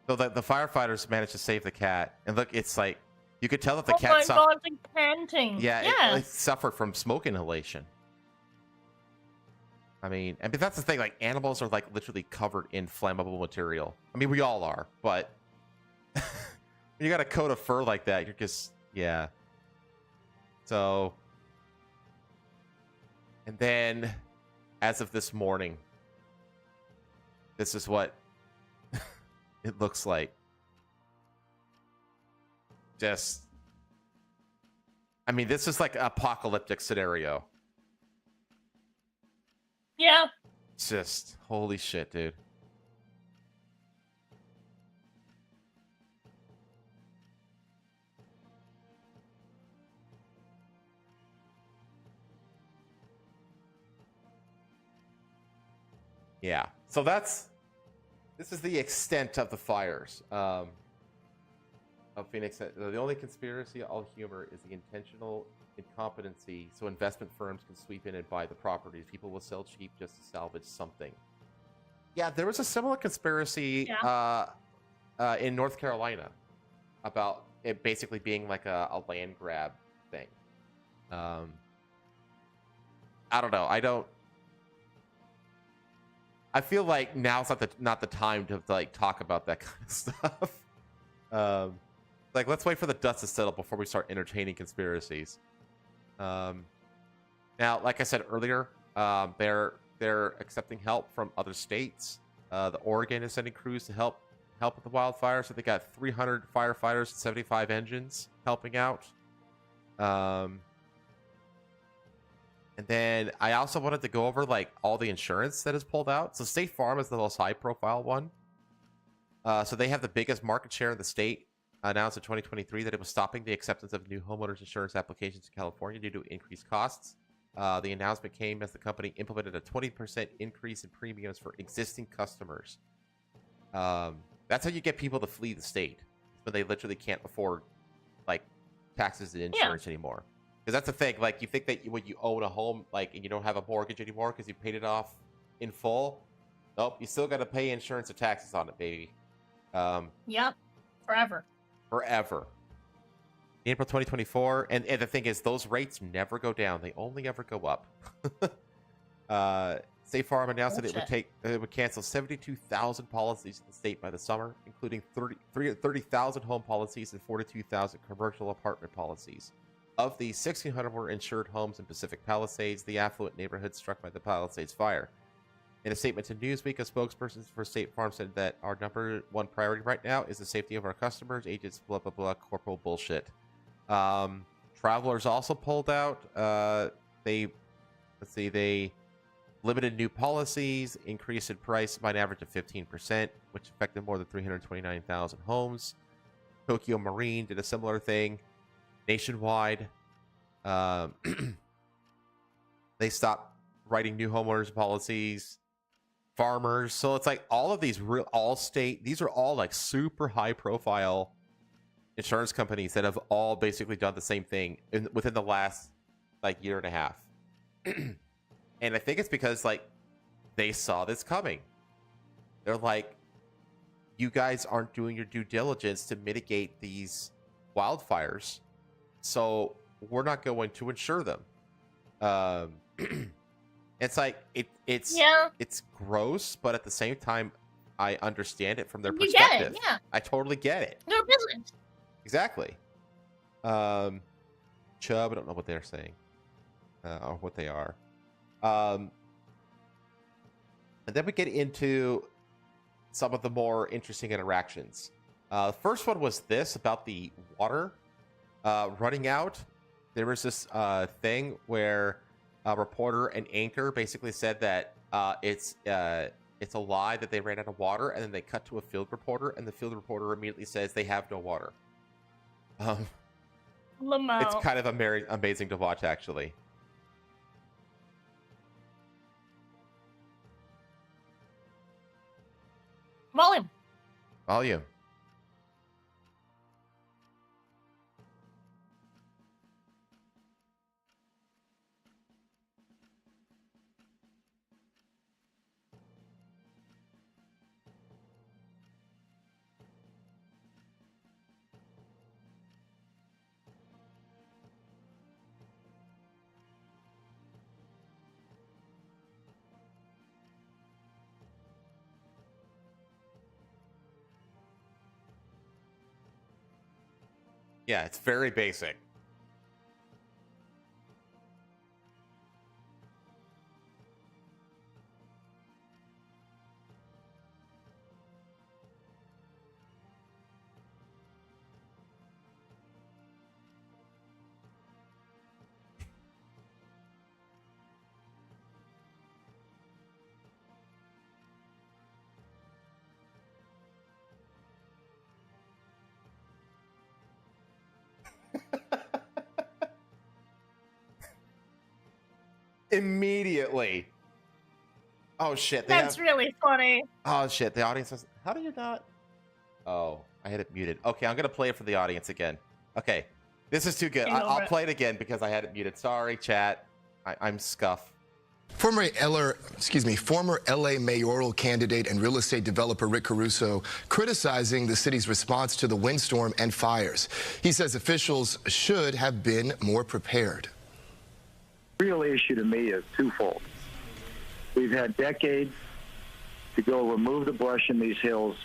So the firefighters managed to save the cat, and look, it's like you could tell that the cat. Oh my god, it's like panting. Yeah, it suffered from smoke inhalation. I mean, that's the thing. Like animals are like literally covered in flammable material. I mean, we all are, but when you got a coat of fur like that, you're just So, and then, as of this morning, this is what it looks like. Just, I mean, this is like an apocalyptic scenario. Yeah. It's just, holy shit, dude. Yeah. So this is the extent of the fires. Of Phoenix. The only conspiracy all humor is the intentional incompetency, so investment firms can sweep in and buy the properties. People will sell cheap just to salvage something. Yeah, there was a similar conspiracy in North Carolina about it basically being like a land grab thing. I don't know. I feel like now's not the time to like talk about that kind of stuff. Like, let's wait for the dust to settle before we start entertaining conspiracies. Now, like I said earlier, they're accepting help from other states. The Oregon is sending crews to help with the wildfires. So they got 300 firefighters and 75 engines helping out. And then I also wanted to go over like all the insurance that is pulled out. So State Farm is the most high-profile one. So they have the biggest market share in the state. Announced in 2023 that it was stopping the acceptance of new homeowners insurance applications in California due to increased costs. The announcement came as the company implemented a 20% increase in premiums for existing customers. That's how you get people to flee the state. when they literally can't afford like taxes and insurance anymore. Because that's the thing. Like, you think that when you own a home, like, and you don't have a mortgage anymore because you paid it off in full, nope, you still got to pay insurance and taxes on it, baby. Yep, forever. In April 2024, and the thing is, those rates never go down; they only ever go up. State Farm announced that it would cancel 72,000 policies in the state by the summer, including 30,000 home policies and 42,000 commercial apartment policies. Of these, 1,600 were insured homes in Pacific Palisades, the affluent neighborhood struck by the Palisades fire. In a statement to Newsweek, a spokesperson for State Farm said that our number one priority right now is the safety of our customers, agents, blah, blah, blah, corporal bullshit. Travelers also pulled out. They limited new policies, increased in price by an average of 15%, which affected more than 329,000 homes. Tokyo Marine did a similar thing. Nationwide, they stopped writing new homeowners policies. Farmers, so it's like all of these these are all like super high profile insurance companies that have all basically done the same thing within the last like year and a half. And I think it's because like they saw this coming. They're like, you guys aren't doing your due diligence to mitigate these wildfires, so we're not going to insure them. It's like it's gross, but at the same time, I understand it from their perspective. You get it, yeah. I totally get it. Their business. Exactly. Chubb, I don't know what they're saying or what they are. And then we get into some of the more interesting interactions. The first one was this about the water running out. There was this thing where a reporter and anchor basically said that it's a lie that they ran out of water, and then they cut to a field reporter, and the field reporter immediately says they have no water. It's kind of amazing to watch, actually. Volume. Yeah, it's very basic. Immediately. Oh shit. That's really funny. Oh shit. The audience says, how do you not? Oh, I had it muted. Okay, I'm gonna play it for the audience again. Okay, this is too good. I'll play it again because I had it muted. Sorry, chat. I'm scuff. Former LA mayoral candidate and real estate developer Rick Caruso criticizing the city's response to the windstorm and fires. He says officials should have been more prepared. The real issue to me is twofold. We've had decades to go remove the brush in these hills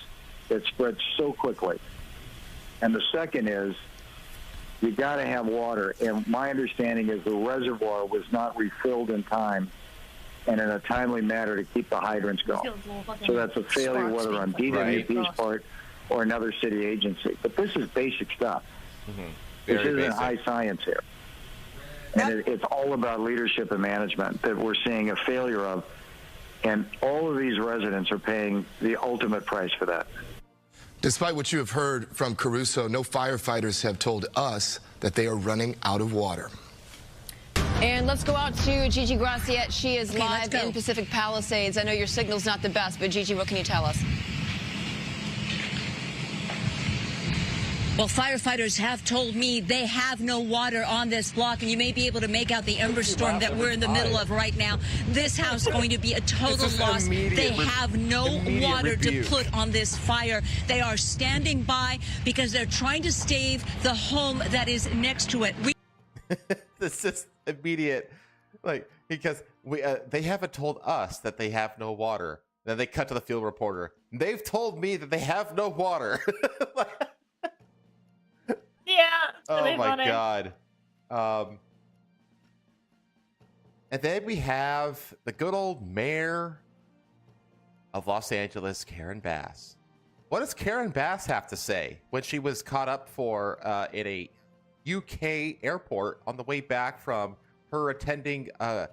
that spread so quickly. And the second is you got to have water. And my understanding is the reservoir was not refilled in time and in a timely manner to keep the hydrants going. So that's a failure whether on DWP's part or another city agency. But this is basic stuff. This isn't high science here. And it's all about leadership and management that we're seeing a failure of. And all of these residents are paying the ultimate price for that. Despite what you have heard from Caruso, no firefighters have told us that they are running out of water. And let's go out to Gigi Graciette. She is live in Pacific Palisades. I know your signal's not the best, but Gigi, what can you tell us? Well, firefighters have told me they have no water on this block, and you may be able to make out the ember storm that we're in the middle of right now. This house is going to be a total loss. They have no water to put on this fire. They are standing by because they're trying to save the home that is next to it. This is immediate, like, because they haven't told us that they have no water. Then they cut to the field reporter. They've told me that they have no water. Yeah. Oh my god. And then we have the good old mayor of Los Angeles, Karen Bass. What does Karen Bass have to say when she was caught up in a UK airport on the way back from her attending the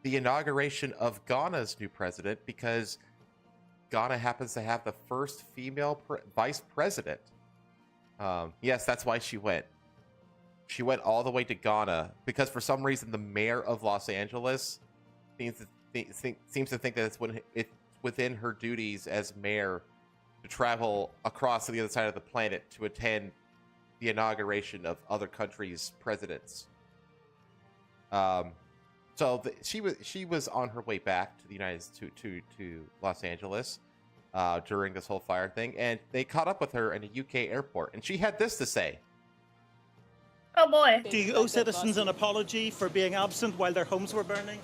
inauguration of Ghana's new president, because Ghana happens to have the first female vice president? Yes, that's why she went. She went all the way to Ghana because for some reason the mayor of Los Angeles seems to think that it's within her duties as mayor to travel across to the other side of the planet to attend the inauguration of other countries' presidents. So she was on her way back to the to Los Angeles during this whole fire thing, and they caught up with her in a UK airport, and she had this to say. Oh boy. Do you owe citizens an apology for being absent while their homes were burning?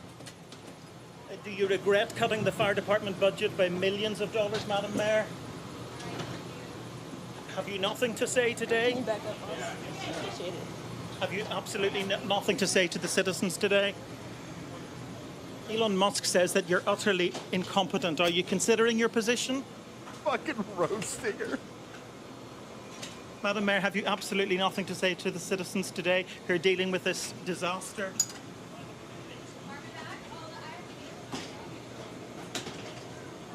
Do you regret cutting the fire department budget by millions of dollars, Madam Mayor? Have you nothing to say today? Have you absolutely nothing to say to the citizens today? Elon Musk says that you're utterly incompetent. Are you considering your position? Fucking roasting her. Madam Mayor, have you absolutely nothing to say to the citizens today who are dealing with this disaster?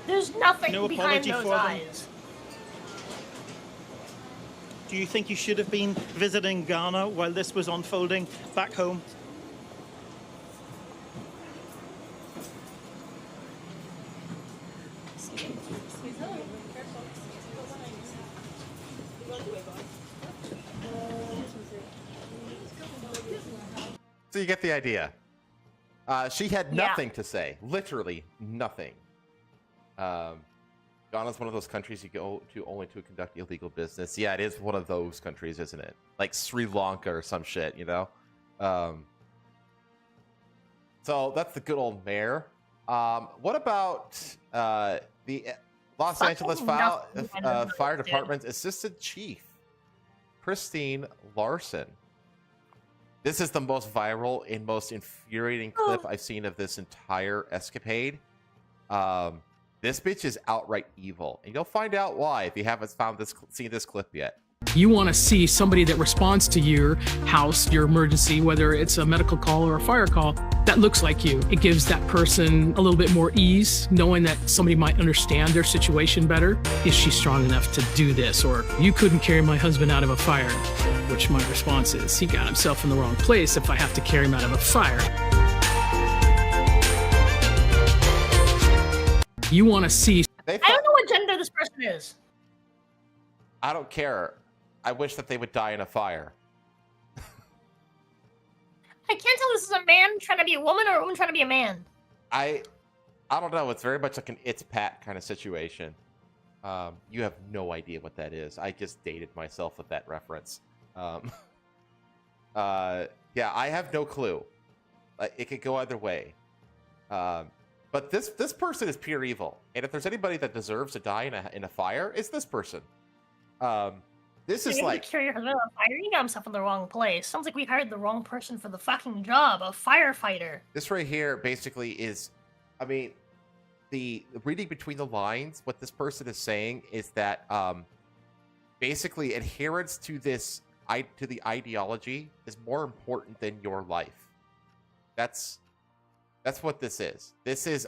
There's nothing No behind apology those for them? eyes. Do you think you should have been visiting Ghana while this was unfolding back home? So you get the idea. She had nothing to say. Literally nothing. Ghana's one of those countries you go to only to conduct illegal business. Yeah, it is one of those countries, isn't it? Like Sri Lanka or some shit, you know? So that's the good old mayor. What about the Los Angeles Fire Department's Assistant Chief, Christine Larson? This is the most viral and most infuriating clip I've seen of this entire escapade. This bitch is outright evil, and you'll find out why if you haven't seen this clip yet. You want to see somebody that responds to your house, your emergency, whether it's a medical call or a fire call, that looks like you. It gives that person a little bit more ease, knowing that somebody might understand their situation better. Is she strong enough to do this? Or you couldn't carry my husband out of a fire, which my response is, he got himself in the wrong place if I have to carry him out of a fire. You want to see... I don't know what gender this person is. I don't care. I wish that they would die in a fire. I can't tell if this is a man trying to be a woman or a woman trying to be a man. I don't know. It's very much like an It's Pat kind of situation. You have no idea what that is. I just dated myself with that reference. Yeah, I have no clue. It could go either way. But this person is pure evil, and if there's anybody that deserves to die in a fire, it's this person. This is like carry your husband on fire. He got himself in the wrong place. Sounds like we hired the wrong person for the fucking job, a firefighter. This right here basically is, I mean, the reading between the lines. What this person is saying is that basically adherence to the ideology is more important than your life. That's what this is. This is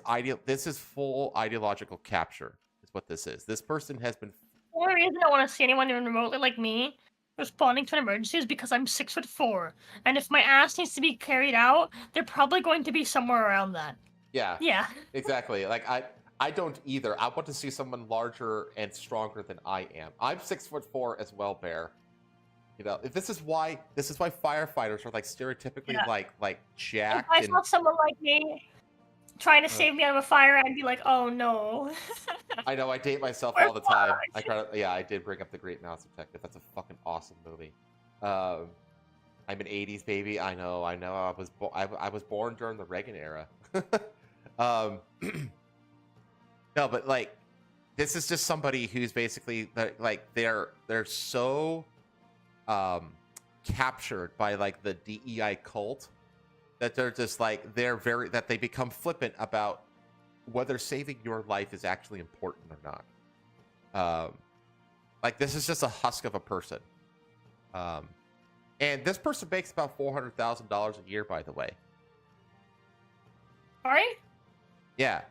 full ideological capture. Is what this is. This person has been. The only reason I want to see anyone even remotely like me responding to an emergency is because I'm 6'4", and if my ass needs to be carried out, they're probably going to be somewhere around that. Yeah. Yeah. Exactly. Like I don't either. I want to see someone larger and stronger than I am. I'm 6'4" as well, Bear. You know, if this is why firefighters are like stereotypically like jacked. If I saw someone like me trying to save me out of a fire, I'd be like, oh no. I know, I date myself We're all the time. fucked. I did bring up The Great Mouse Detective. That's a fucking awesome movie. I'm an '80s baby. I know. I was born during the Reagan era. No, but like, this is just somebody who's basically like they're so captured by like the DEI cult that they're just like that they become flippant about whether saving your life is actually important or not. Like, this is just a husk of a person. And this person makes about $400,000 a year, by the way. Sorry? Yeah.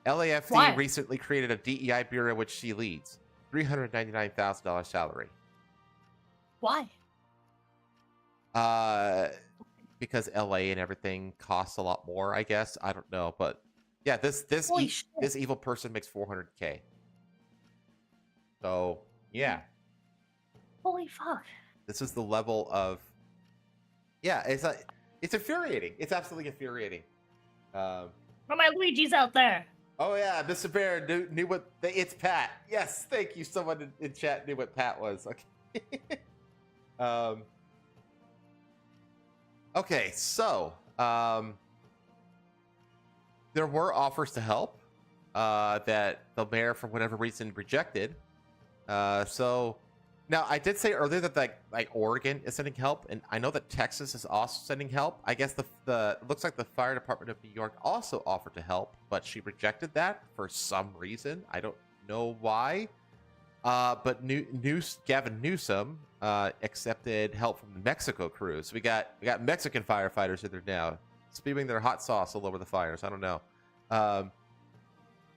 LAFD Why? recently created a DEI bureau which she leads. $399,000 salary. Why? Because LA and everything costs a lot more, I guess. I don't know, but yeah, this evil person makes $400K. So yeah. Holy fuck. This is the level of, yeah, it's infuriating. It's absolutely infuriating. Where my Luigi's out there. Oh yeah, Mr. Bear knew what it's Pat. Yes, thank you. Someone in chat knew what Pat was. Okay. Okay, so there were offers to help that the mayor, for whatever reason, rejected. So now, I did say earlier that like Oregon is sending help, and I know that Texas is also sending help. I guess the looks like the fire department of New York also offered to help, but she rejected that for some reason. I don't know why. But Gavin Newsom accepted help from the Mexico crew. So we got Mexican firefighters in there now, spewing their hot sauce all over the fires. I don't know.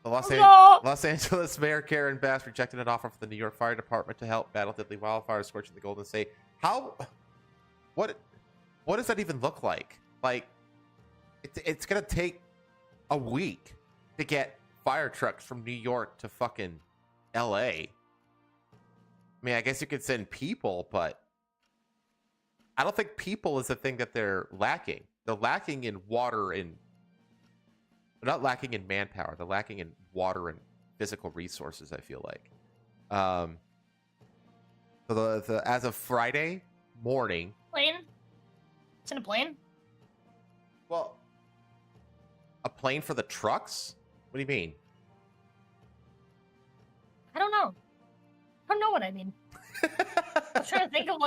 The Los Angeles Mayor Karen Bass rejected an offer from the New York Fire Department to help battle deadly wildfires scorching the Golden State. What does that even look like? Like, it's gonna take a week to get fire trucks from New York to fucking LA. I mean, I guess you could send people, but I don't think people is the thing that they're lacking. They're lacking in water and they're not lacking in manpower. They're lacking in water and physical resources, I feel like. So as of Friday morning... Plane? It's in a plane? Well, a plane for the trucks? What do you mean? I don't know. I don't know what I mean. I'm trying to think of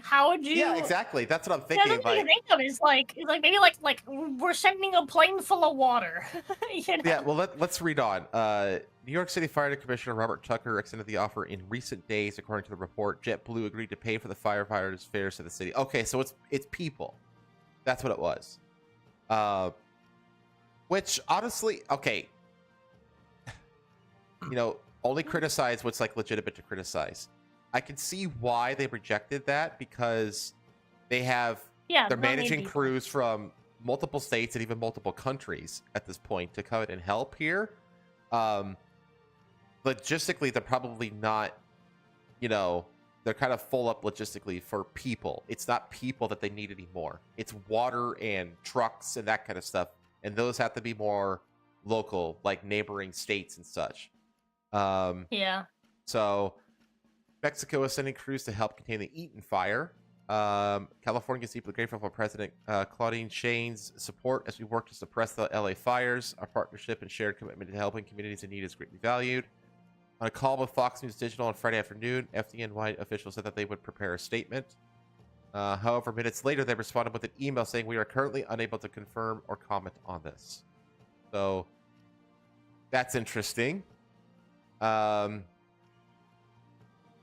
how would you? Yeah, exactly. That's what I'm thinking. The other thing I think of is maybe we're sending a plane full of water. You know? Yeah. Well, let's read on. New York City Fire Commissioner Robert Tucker extended the offer in recent days, according to the report. JetBlue agreed to pay for the firefighters' fares to the city. Okay, so it's people. That's what it was. Which honestly, okay. You know, only criticize what's like legitimate to criticize. I can see why they rejected that because they're managing crews from multiple states and even multiple countries at this point to come in and help here. Logistically, they're probably not, you know, they're kind of full up logistically for people. It's not people that they need anymore. It's water and trucks and that kind of stuff. And those have to be more local, like neighboring states and such. Yeah. So Mexico is sending crews to help contain the Eaton fire. California is deeply grateful for President Claudine Shane's support as we work to suppress the LA fires. Our partnership and shared commitment to helping communities in need is greatly valued. On a call with Fox News Digital on Friday afternoon, FDNY officials said that they would prepare a statement. However, minutes later, they responded with an email saying, "We are currently unable to confirm or comment on this." So that's interesting. And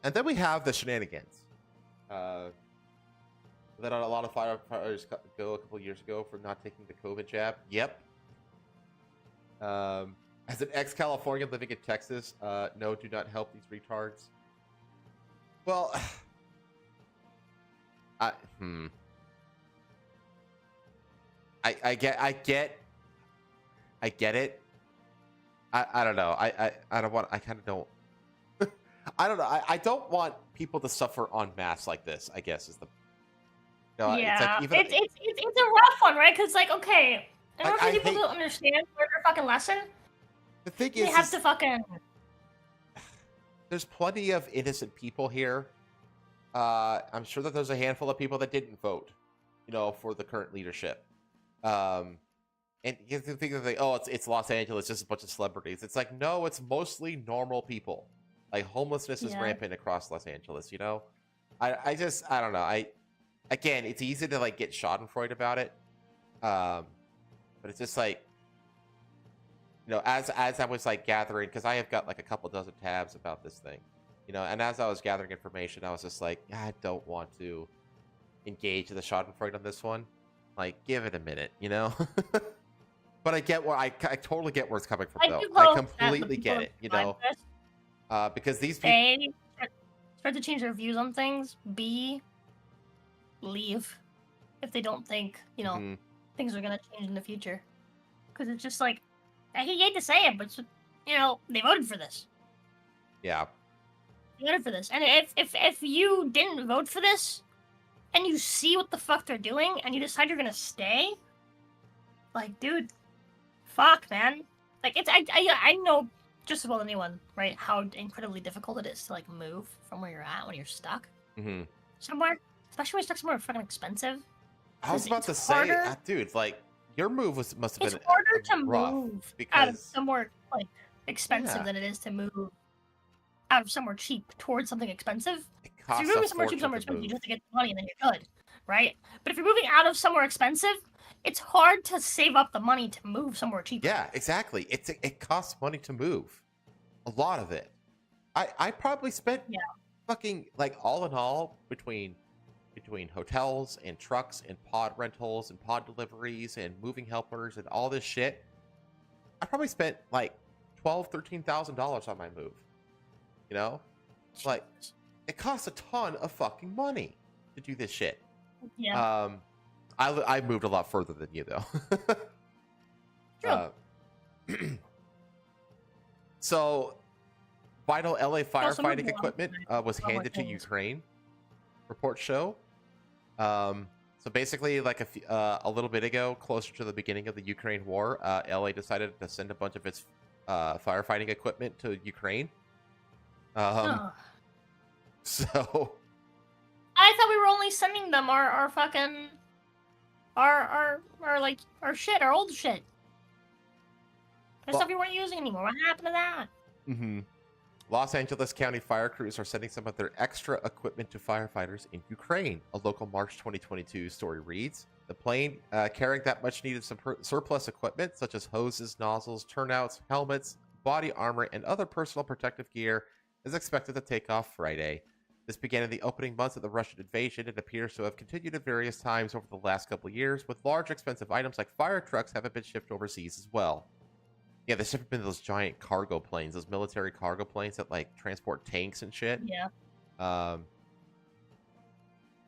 then we have the shenanigans. That a lot of firefighters go a couple of years ago for not taking the COVID jab. Yep. As an ex-Californian living in Texas, no, do not help these retards. Well, I get it. I don't know. I don't want. I kind of don't. I don't know. I don't want people to suffer en masse like this, I guess, is the... Yeah, it's a rough one, right? Because, like, okay, in order for people to understand their fucking lesson, the thing they have to fucking... There's plenty of innocent people here. I'm sure that there's a handful of people that didn't vote, for the current leadership. And you think of it's Los Angeles, just a bunch of celebrities. It's like, no, it's mostly normal people. Like, homelessness is rampant across Los Angeles, I don't know. Again, it's easy to, like, get schadenfreude about it. But it's just like, as I was, like, gathering, because I have got, like, a couple dozen tabs about this thing, and as I was gathering information, I was just like, I don't want to engage in the schadenfreude on this one. Like, give it a minute, But I get I totally get where it's coming from, though. I completely get it, because these people... A, start to change their views on things. B, leave if they don't think, things are going to change in the future. Because it's just like, I hate to say it, but, they voted for this. Yeah. They voted for this. And if you didn't vote for this, and you see what the fuck they're doing, and you decide you're going to stay, like, dude, fuck, man. Like, I know just as well as anyone, right, how incredibly difficult it is to, like, move from where you're at when you're stuck somewhere. Especially when you're stuck somewhere fucking expensive. I was about to say, dude, like, your move must have been harder to move because... out of somewhere, like, expensive than it is to move out of somewhere cheap towards something expensive. If you're moving somewhere cheap, somewhere expensive, you just have to get the money and then you're good, right? But if you're moving out of somewhere expensive, it's hard to save up the money to move somewhere cheap. Yeah, exactly. It costs money to move. A lot of it. I probably spent fucking, like, all in all, between hotels and trucks and pod rentals and pod deliveries and moving helpers and all this shit, I probably spent like $12,000-$13,000 on my move. Like, it costs a ton of fucking money to do this shit. Yeah. I moved a lot further than you, though. True. So, vital LA firefighting equipment was handed to Ukraine. Reports show. So basically, like a little bit ago, closer to the beginning of the Ukraine war, LA decided to send a bunch of its firefighting equipment to Ukraine. So I thought we were only sending them our fucking our shit, our old shit. The stuff you weren't using anymore. What happened to that? Los Angeles County fire crews are sending some of their extra equipment to firefighters in Ukraine. A local March 2022 story reads, the plane carrying that much needed surplus equipment, such as hoses, nozzles, turnouts, helmets, body armor, and other personal protective gear, is expected to take off Friday. This began in the opening months of the Russian invasion and appears to have continued at various times over the last couple of years, with large expensive items like fire trucks having been shipped overseas as well. Yeah, there's been those giant cargo planes, those military cargo planes that, like, transport tanks and shit. Yeah.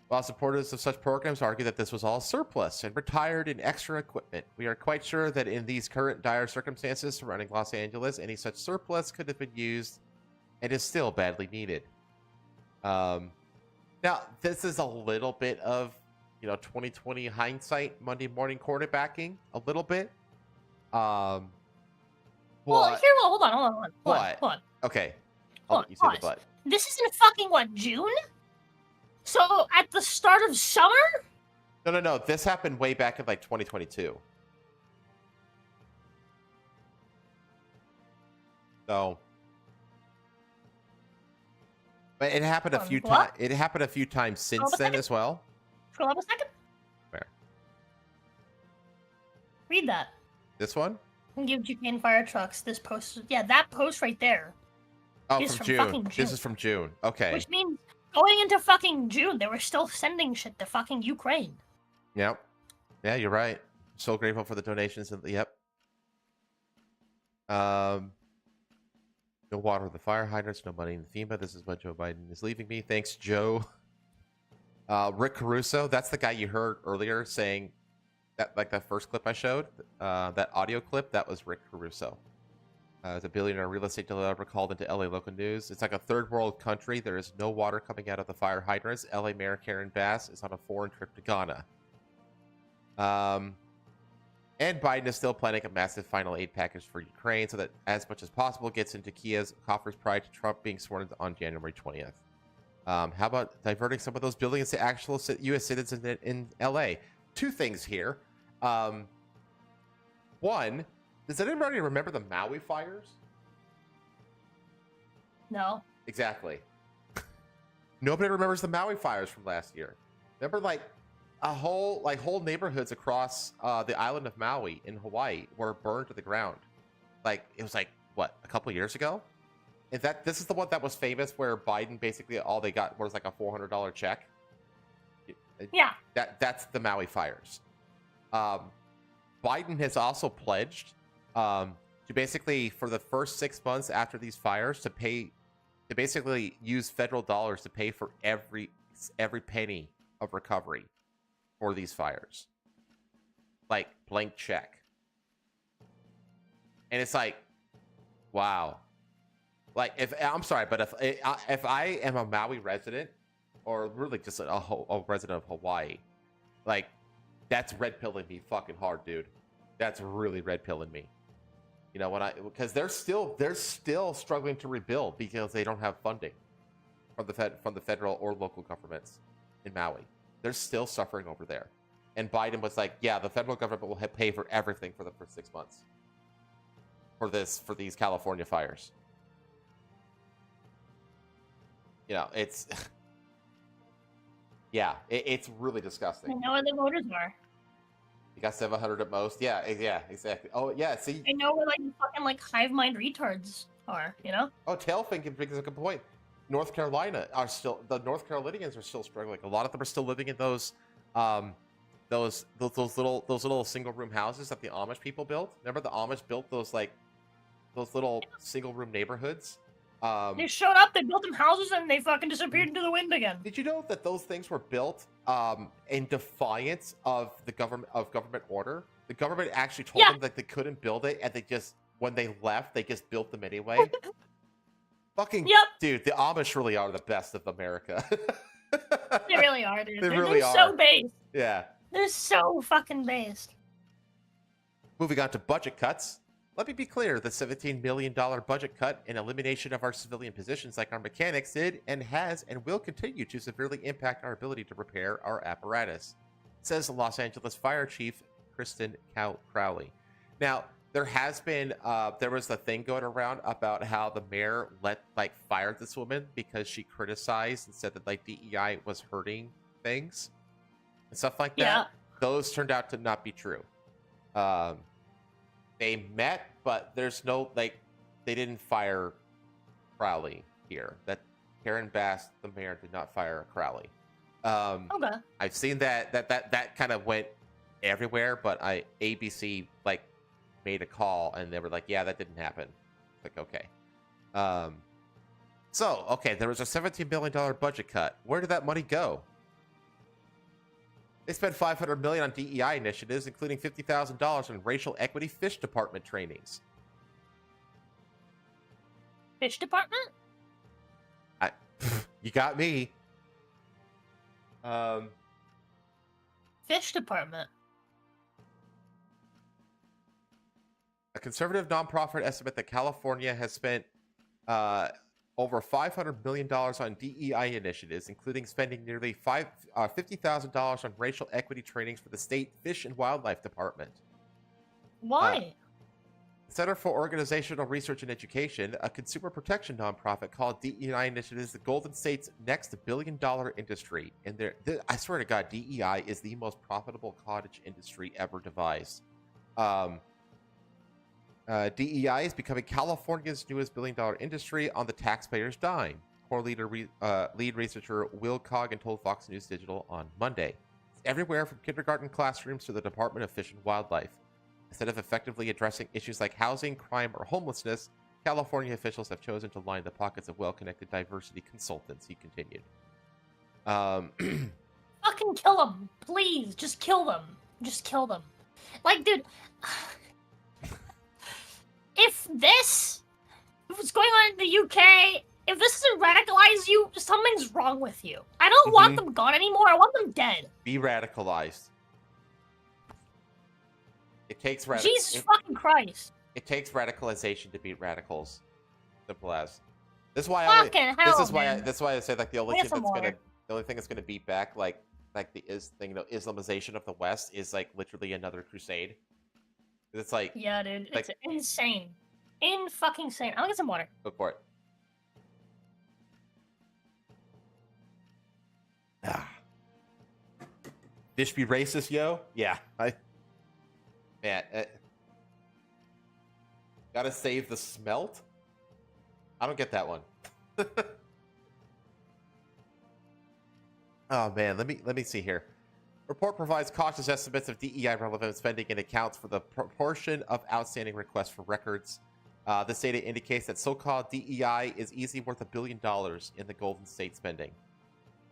While supporters of such programs argue that this was all surplus and retired and extra equipment, we are quite sure that in these current dire circumstances surrounding Los Angeles, any such surplus could have been used and is still badly needed. Now, this is a little bit of, 2020 hindsight, Monday morning quarterbacking, a little bit. Well, here, hold on. What? Okay. Hold on, you say the but. This is in fucking, June? So, at the start of summer? No. This happened way back in, like, 2022. So... But it happened a few times. It happened a few times since then as well. Scroll up a second. Where? Read that. This one? Give Ukraine fire trucks this post. Yeah, that post right there. Oh, from June. This is from June. Okay. Which means going into fucking June, they were still sending shit to fucking Ukraine. Yep. Yeah, you're right. So grateful for the donations. Yep. No water with the fire hydrants, no money in the FEMA. This is what Joe Biden is leaving me. Thanks, Joe. Rick Caruso, that's the guy you heard earlier saying that, like that first clip I showed, that audio clip, that was Rick Caruso. The billionaire real estate developer called into LA local news. It's like a third world country. There is no water coming out of the fire hydrants. LA Mayor Karen Bass is on a foreign trip to Ghana. And Biden is still planning a massive final aid package for Ukraine so that as much as possible gets into Kiev's coffers prior to Trump being sworn in on January 20th. How about diverting some of those billions to actual U.S. citizens in LA? Two things here. One, does anybody remember the Maui fires? No. Exactly. Nobody remembers the Maui fires from last year. Remember, like, whole neighborhoods across the island of Maui in Hawaii were burned to the ground. Like, it was like, what, a couple years ago? And this is the one that was famous where Biden basically all they got was like a $400 check. Yeah. That's the Maui fires. Biden has also pledged to basically, for the first 6 months after these fires, to basically use federal dollars to pay for every penny of recovery for these fires. Like, blank check. And it's like, wow. Like, if I am a Maui resident, or really just a resident of Hawaii, like, that's red pilling me fucking hard, dude. That's really red pilling me. You know, because they're still struggling to rebuild because they don't have funding from the federal or local governments in Maui. They're still suffering over there. And Biden was like, yeah, the federal government will pay for everything for the first 6 months for these California fires. You know, it's yeah, it's really disgusting. I know where the voters are. You got 700 at most. Yeah, exactly. Oh, yeah, see? I know where, like, fucking, like, hive mind retards are, you know? Oh, Tailfin brings a good point. North Carolinians are still struggling. A lot of them are still living in those little single room houses that the Amish people built. Remember the Amish built those little single room neighborhoods? They showed up, they built them houses, and they fucking disappeared into the wind again. Did you know that those things were built in defiance of government order? The government actually told them that they couldn't build it, and when they left, they just built them anyway. Fucking dude, the Amish really are the best of America. They really are, dude. They're so based. Yeah. They're so fucking based. Moving on to budget cuts. Let me be clear, the $17 million budget cut and elimination of our civilian positions like our mechanics did and has and will continue to severely impact our ability to repair our apparatus, says the Los Angeles Fire Chief Kristen Crowley. Now, there was a thing going around about how the mayor fired this woman because she criticized and said that DEI was hurting things and stuff like that. Yeah. Those turned out to not be true. They met, but there's no, they didn't fire Crowley here. That Karen Bass, the mayor, did not fire Crowley. Okay. I've seen that kind of went everywhere, but ABC made a call and they were like, yeah, that didn't happen. Like, okay. Okay, there was a $17 million budget cut. Where did that money go? They spent $500 million on DEI initiatives, including $50,000 on racial equity fish department trainings. Fish department? You got me. Fish department. A conservative nonprofit estimate that California has spent over $500 million on DEI initiatives, including spending nearly $50,000 on racial equity trainings for the state Fish and Wildlife Department. Why? The Center for Organizational Research and Education, a consumer protection nonprofit, called DEI initiatives the Golden State's next billion-dollar industry. And I swear to God, DEI is the most profitable cottage industry ever devised. DEI is becoming California's newest billion-dollar industry on the taxpayer's dime, core lead researcher Will Coggan told Fox News Digital on Monday. It's everywhere from kindergarten classrooms to the Department of Fish and Wildlife. Instead of effectively addressing issues like housing, crime, or homelessness, California officials have chosen to line the pockets of well-connected diversity consultants, he continued. Fucking kill them, please. Just kill them. Just kill them. Like, dude... if what's going on in the UK, if this doesn't radicalize you, something's wrong with you. I don't want them gone anymore. I want them dead. Be radicalized. It takes Jesus fucking Christ. It takes radicalization to beat radicals. Simple as. This is why that's why I say like the only thing that's gonna beat back like the Islamization of the West is like literally another crusade. It's like yeah, dude, it's insane, fucking insane. I'll get some water. Go for it. Fish be racist, yo? Yeah, man, gotta save the smelt. I don't get that one. Oh man, let me see here. Report provides cautious estimates of DEI relevant spending and accounts for the proportion of outstanding requests for records. This data indicates that so-called DEI is easily worth $1 billion in the Golden State spending.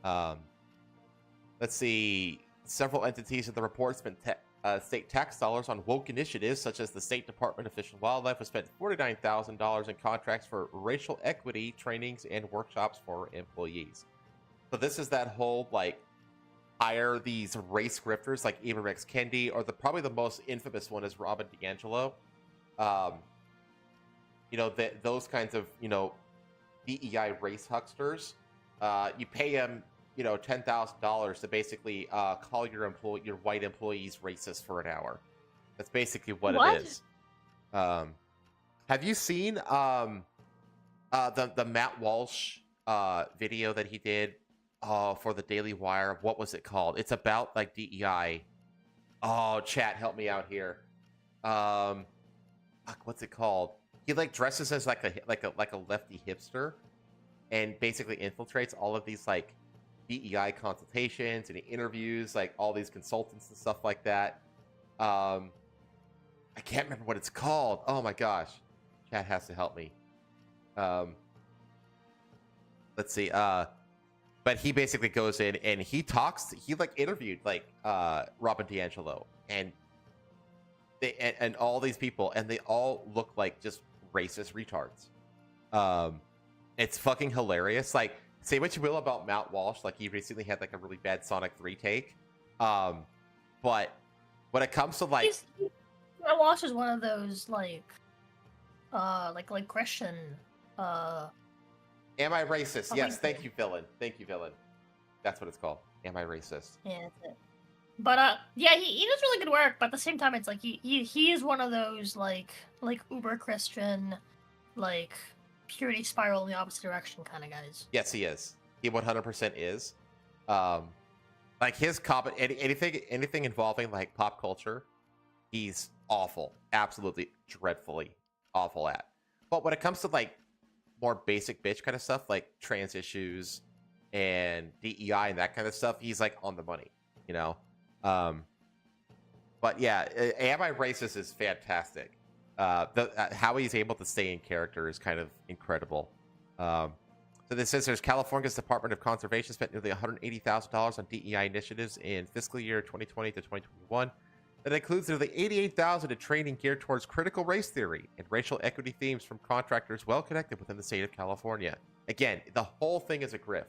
Let's see. Several entities in the report spent state tax dollars on woke initiatives, such as the State Department of Fish and Wildlife, has spent $49,000 in contracts for racial equity trainings and workshops for employees. So this is that whole like hire these race grifters like Ibram X. Kendi, or probably the most infamous one is Robin DiAngelo. Those kinds of DEI race hucksters. You pay them $10,000 to basically call your white employees racist for an hour. That's basically what it is. Have you seen the Matt Walsh video that he did for the Daily Wire? What was it called? It's about like DEI. Oh, chat, help me out here. What's it called? He like dresses as like a lefty hipster, and basically infiltrates all of these like DEI consultations, and he interviews like all these consultants and stuff like that. I can't remember what it's called. Oh my gosh, chat has to help me. Let's see. But he basically goes in and he talks. He like interviewed like Robin DiAngelo and all these people, and they all look like just racist retards. It's fucking hilarious. Like, say what you will about Matt Walsh, like he recently had like a really bad Sonic 3 take. But when it comes to like Matt Walsh is one of those like Christian Am I racist? Yes, thank you, villain. Thank you, villain. That's what it's called. Am I racist? Yeah, that's it. But yeah, he does really good work. But at the same time, it's like he is one of those like uber Christian, like purity spiral in the opposite direction kind of guys. Yes, he is. He 100% is. Like his comment, anything involving like pop culture, he's awful, absolutely dreadfully awful at. But when it comes to like more basic bitch kind of stuff, like trans issues and DEI and that kind of stuff, he's like on the money, But yeah, Am I Racist is fantastic. How he's able to stay in character is kind of incredible. So this says there's California's Department of Conservation spent nearly $180,000 on DEI initiatives in fiscal year 2020 to 2021. That includes nearly $88,000 in training geared towards critical race theory and racial equity themes from contractors well connected within the state of California. Again, the whole thing is a grift.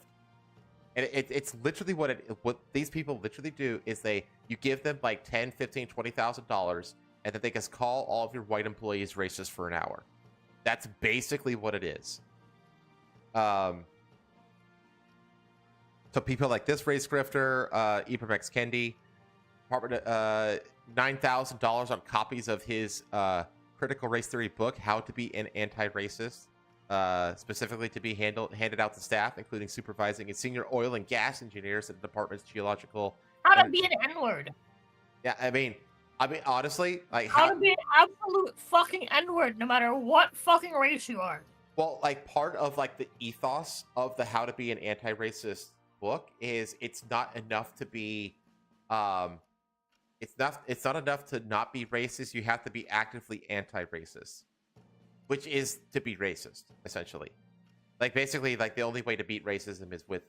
And it's literally what these people literally do is you give them like $10,000, $15,000, $20,000, and then they just call all of your white employees racist for an hour. That's basically what it is. So people like this race grifter, Ibram X. Kendi, $9,000 on copies of his critical race theory book, How to Be an Anti-Racist, specifically to be handed out to staff, including supervising and senior oil and gas engineers at the department's geological. How to be an N-word. Yeah, I mean, honestly, like how to be an absolute fucking N-word, no matter what fucking race you are. Well, like part of like the ethos of the How to Be an Anti-Racist book is it's not enough to be, it's not enough to not be racist. You have to be actively anti-racist, which is to be racist, essentially. Like basically, like the only way to beat racism is with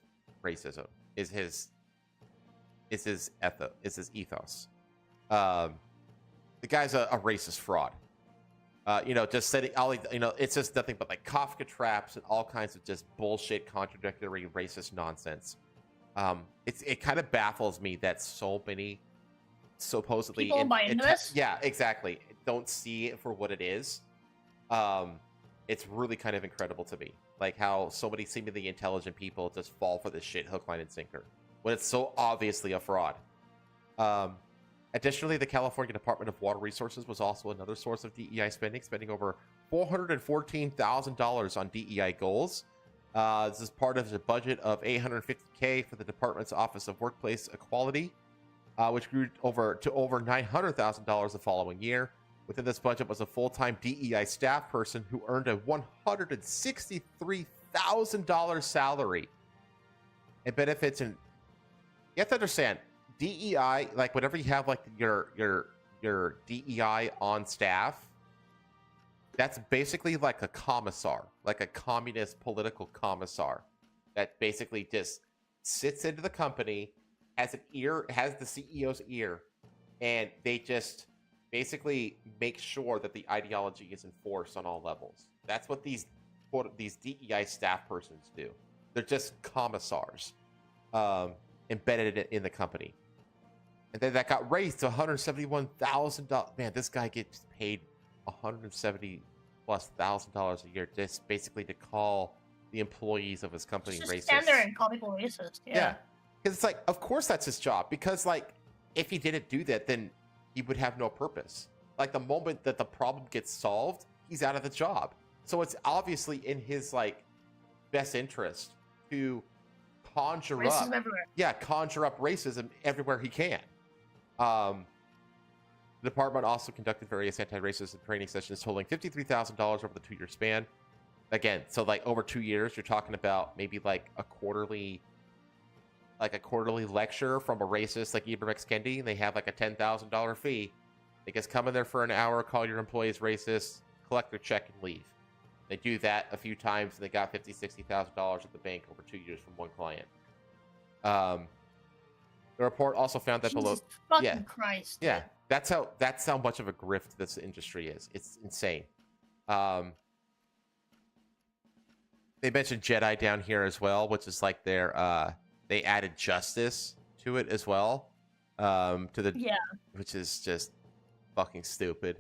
racism. Is his ethos. The guy's a racist fraud. Just setting all, it's just nothing but like Kafka traps and all kinds of just bullshit, contradictory, racist nonsense. It kind of baffles me that so many supposedly people buy into this. Yeah, exactly. Don't see it for what it is. It's really kind of incredible to me, like how so many seemingly intelligent people just fall for this shit hook, line, and sinker when it's so obviously a fraud. Additionally, the California Department of Water Resources was also another source of DEI spending over $414,000 on DEI goals. This is part of the budget of $850K for the department's Office of Workplace Equality, which grew to over $900,000 the following year. Within this budget was a full-time DEI staff person who earned a $163,000 salary and benefits. And you have to understand, DEI, like whenever you have like your DEI on staff, that's basically like a commissar, like a communist political commissar that basically just sits into the company, has an ear, has the CEO's ear, and they just basically make sure that the ideology is enforced on all levels. That's what these DEI staff persons do. They're just commissars embedded in the company. And then that got raised to $171,000. Man, this guy gets paid $170,000+ a year just basically to call the employees of his company racist. Just stand there and call people racist. Yeah. Because it's like, of course that's his job. Because like, if he didn't do that, then he would have no purpose. Like the moment that the problem gets solved, he's out of the job. So it's obviously in his like best interest to conjure racism everywhere. Conjure up racism everywhere he can. The department also conducted various anti-racism training sessions totaling $53,000 over the 2-year span. Again, so like over 2 years, you're talking about maybe like a quarterly lecture from a racist like Ibram X. Kendi. They have like a $10,000 fee. They just come in there for an hour, call your employees racist, collect their check, and leave. They do that a few times, and they got $50,000-$60,000 at the bank over 2 years from one client. The report also found that Jesus fucking Christ. Yeah, that's how much of a grift this industry is. It's insane. They mentioned Jedi down here as well, which is like their they added justice to it as well. Which is just fucking stupid.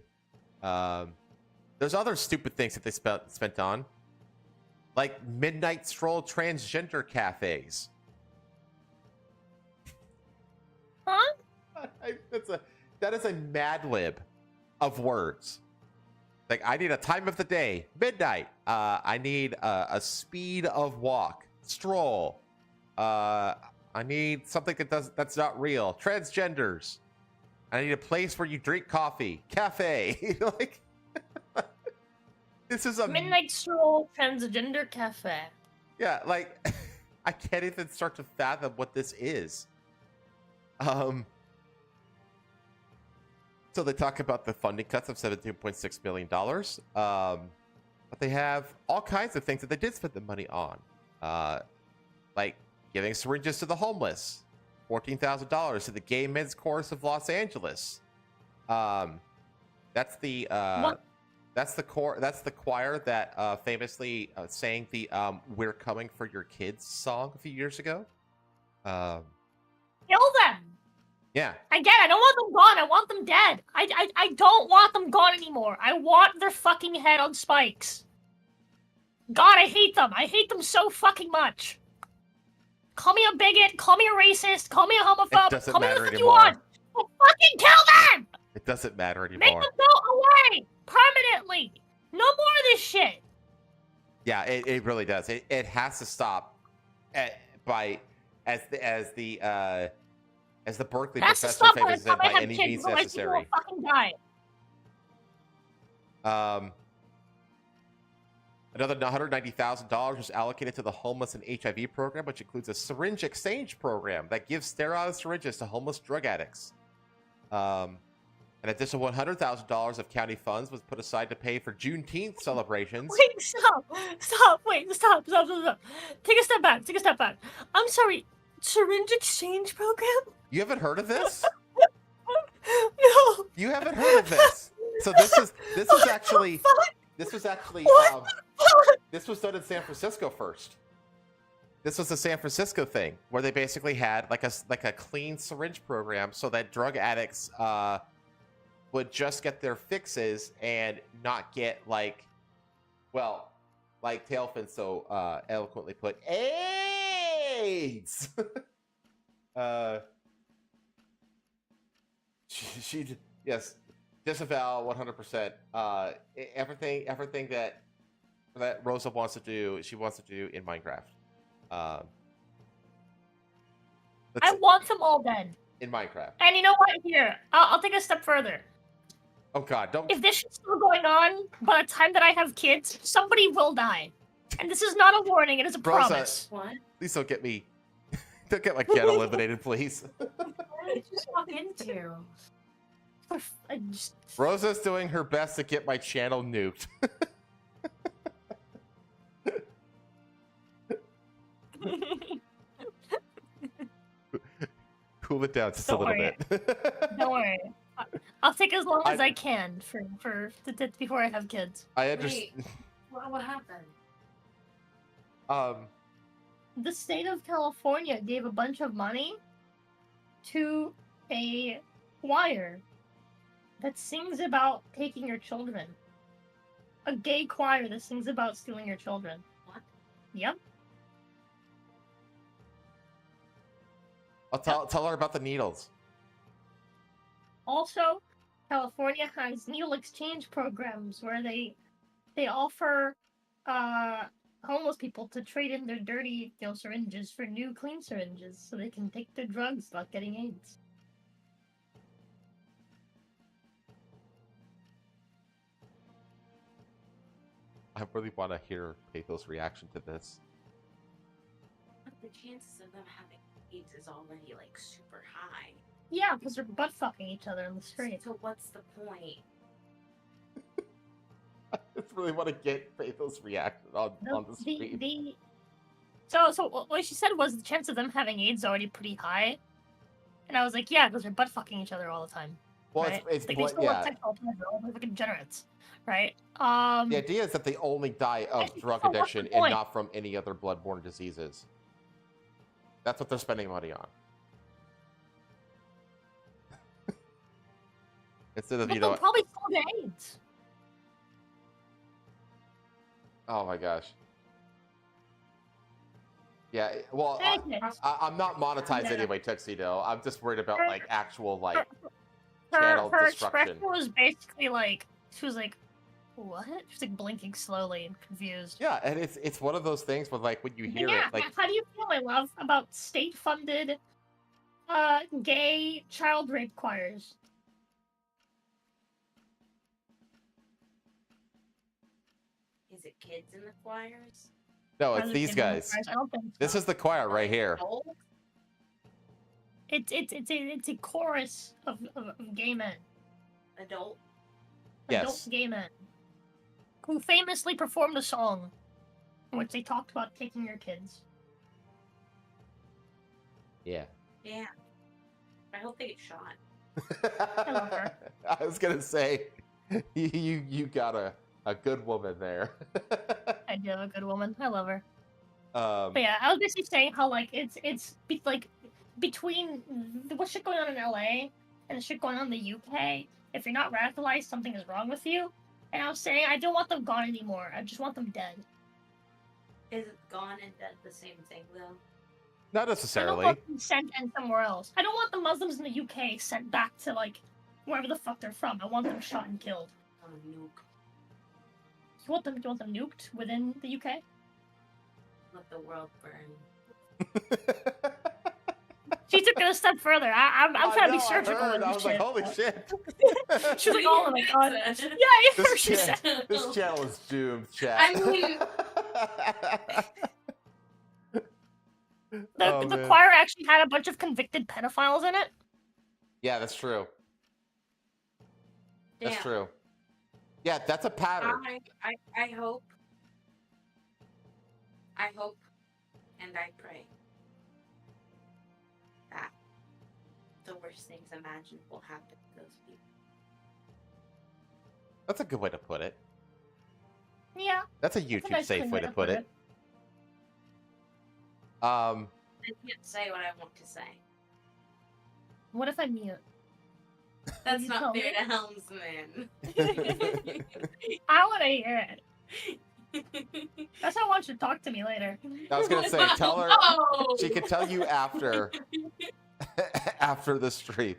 There's other stupid things that they spent on, like midnight stroll transgender cafes. Huh? That is a Mad Lib of words. Like, I need a time of the day, midnight. I need a speed of walk, stroll. I need something that's not real. Transgenders. I need a place where you drink coffee, cafe. Like, this is a midnight stroll transgender cafe. Yeah, like I can't even start to fathom what this is. So they talk about the funding cuts of $17.6 million. But they have all kinds of things that they did spend the money on. Like giving syringes to the homeless, $14,000 to the Gay Men's Chorus of Los Angeles. That's the choir that famously sang the "We're Coming for Your Kids" song a few years ago. Kill them. Yeah. Again, I don't want them gone. I want them dead. I don't want them gone anymore. I want their fucking head on spikes. God, I hate them. I hate them so fucking much. Call me a bigot. Call me a racist. Call me a homophobe. Call me what you want. But fucking kill them! It doesn't matter anymore. Make them go away permanently. No more of this shit. Yeah, it really does. It has to stop. As the Berkeley professor famously said, by any means necessary. Fucking die. Another $190,000 was allocated to the homeless and HIV program, which includes a syringe exchange program that gives sterile syringes to homeless drug addicts. An additional $100,000 of county funds was put aside to pay for Juneteenth celebrations. Wait, stop. Take a step back. I'm sorry, syringe exchange program? You haven't heard of this? No. You haven't heard of this? So this was actually this was done in San Francisco first. This was a San Francisco thing where they basically had like a clean syringe program so that drug addicts would just get their fixes and not get like Tailfin so eloquently put, AIDS. She yes, disavow 100%. Everything that Rosa wants to do, she wants to do in Minecraft. I want them all dead. In Minecraft. And you know what? Here, I'll take a step further. Oh God, don't. If this shit's still going on by the time that I have kids, somebody will die. And this is not a warning, it is a Rosa, promise. What? Please don't get me. Don't get my cat eliminated, please. What did you just walk into? Rosa's doing her best to get my channel nuked. Cool it down just a little bit. Don't worry. I'll take as long as I can before I have kids. I understand. What happened? The state of California gave a bunch of money to a choir that sings about taking your children. A gay choir that sings about stealing your children. What? Yep. I'll tell her about the needles. Also, California has needle exchange programs where they offer homeless people to trade in their dirty syringes for new clean syringes so they can take their drugs without getting AIDS. I really want to hear Patho's reaction to this. But the chances of them having AIDS is already like super high. Yeah, because they're butt fucking each other in the street. So what's the point? I just really want to get Patho's reaction on the stream. So what she said was the chance of them having AIDS is already pretty high. And I was like, yeah, because they're butt fucking each other all the time. Well, right? it's like, they still have sexual pleasure, all the fucking degenerates, right? The idea is that they only die of drug addiction and not from any other bloodborne diseases. That's what they're spending money on. Instead of, but they'll probably still get AIDS. Oh my gosh. Yeah, well, I'm not monetized anyway, Tuxedo. I'm just worried about like actual like channel her destruction. expression was basically like, she was like, what? She was like blinking slowly and confused. Yeah, and it's one of those things where like when you hear it, like, how do you feel, my love, about state-funded gay child rape choirs? Is it kids in the choirs? No, it's these guys. I don't think so. This is the choir right here. It's a chorus of gay men. Adult? Yes. Adult gay men. Who famously performed a song in which they talked about taking your kids. Yeah. Yeah. I hope they get shot. I love her. I was gonna say, you got a good woman there. I do have a good woman. I love her. But yeah, I was basically saying how like it's like between what shit going on in LA and the shit going on in the UK. If you're not radicalized, something is wrong with you. And I was saying I don't want them gone anymore. I just want them dead. Is it gone and dead the same thing though? Not I necessarily. don't want them sent and somewhere else. I don't want the Muslims in the UK sent back to like wherever the fuck they're from. I want them shot and killed. Nuke. You want them nuked within the UK? Let the world burn. She took it a step further. I'm trying to be surgical. I was like, holy shit. She was like, oh my god. Yeah, I heard she said. This channel is doomed, chat. I mean, the choir actually had a bunch of convicted pedophiles in it. Yeah, that's true. That's damn. true. Yeah, that's a pattern. I hope, and I pray that the worst things imaginable happen to those people. That's a good way to put it. Yeah. That's a YouTube nice safe clean way to put it. I can't say what I want to say. What if I mute? That's you not tell fair me? to helmsman. I want to hear it. That's how I want you to talk to me later. I was gonna say, tell her Oh! she can tell you after after the stream.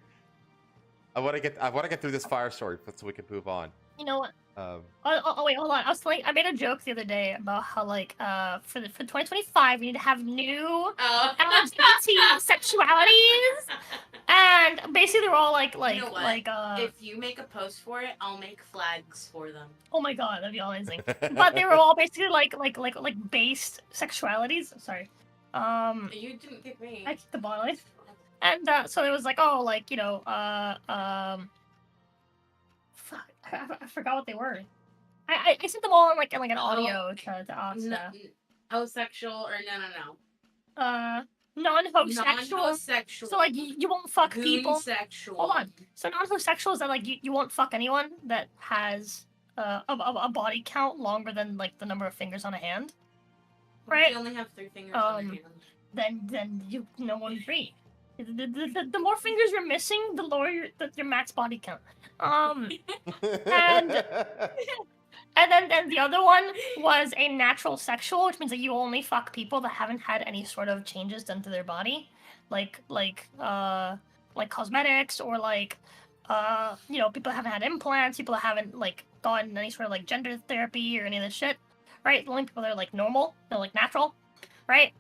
I want to get through this fire story so we can move on. You know what? Um, Oh, wait, hold on. I made a joke the other day about how like for 2025 we need to have new LGBT sexualities, and basically they're all like You know what? If you make a post for it, I'll make flags for them. oh my god, that'd be amazing. But they were all basically like based sexualities. Sorry. You didn't get me. I kicked the ball. And so it was like, oh, like, you know, fuck, I forgot what they were. I sent them all in like an audio to us. Homosexual or no. Non-homosexual. Non-homosexual. So like you won't fuck people. Goonsexual. Hold on. So non-homosexual is that like you won't fuck anyone that has a body count longer than like the number of fingers on a hand. Right? You only have 3 fingers on your hand. Then you no one free. The more fingers you're missing, the lower your max body count. And then the other one was a natural sexual, which means that you only fuck people that haven't had any sort of changes done to their body, like cosmetics or like you know, people that haven't had implants, people that haven't like gotten any sort of like gender therapy or any of this shit, right? The only people that are like normal, they're like natural, right?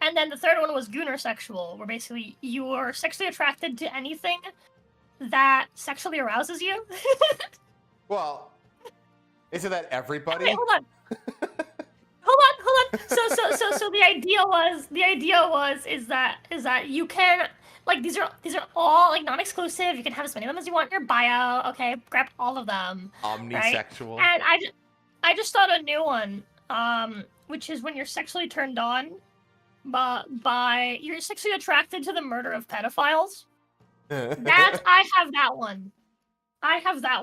And then the third one was goonersexual, where basically you are sexually attracted to anything that sexually arouses you. well, isn't that everybody? Wait, hold on. hold on. So the idea is that you can like these are all like non-exclusive. You can have as many of them as you want in your bio. Okay, grab all of them. Omnisexual. Right? And I just thought a new one, which is when you're sexually turned on. But you're sexually attracted to the murder of pedophiles. I have that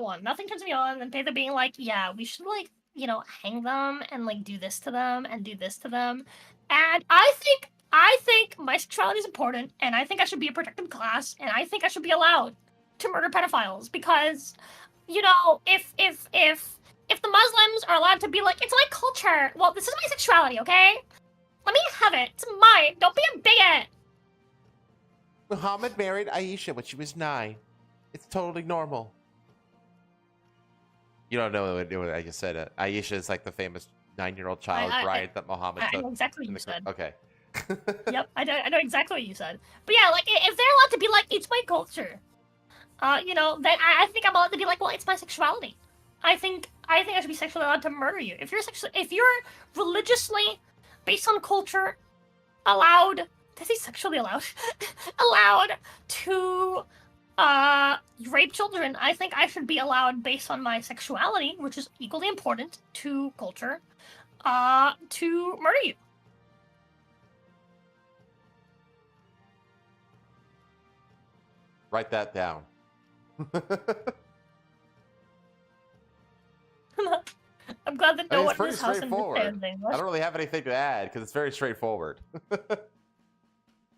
one. Nothing turns me on than Peter being like, yeah, we should like, you know, hang them and like do this to them and do this to them. And I think my sexuality is important, and I think I should be a protected class, and I think I should be allowed to murder pedophiles because, you know, if the Muslims are allowed to be like, it's my culture. Well, this is my sexuality, okay? Let me have it. It's mine. Don't be a bigot. Muhammad married Aisha when she was 9. It's totally normal. You don't know what I just said. Aisha is like the famous 9-year-old child bride that Muhammad took. I know exactly what you said. Okay. Yep, I know exactly what you said. But yeah, like if they're allowed to be like, it's my culture, you know, then I think I'm allowed to be like, well, it's my sexuality. I think I should be sexually allowed to murder you. If you're religiously, based on culture, allowed, does he sexually allowed? allowed to rape children, I think I should be allowed, based on my sexuality, which is equally important to culture, to murder you. Write that down. I'm glad that no one in pretty this house straightforward. understands English. I don't really have anything to add because it's very straightforward.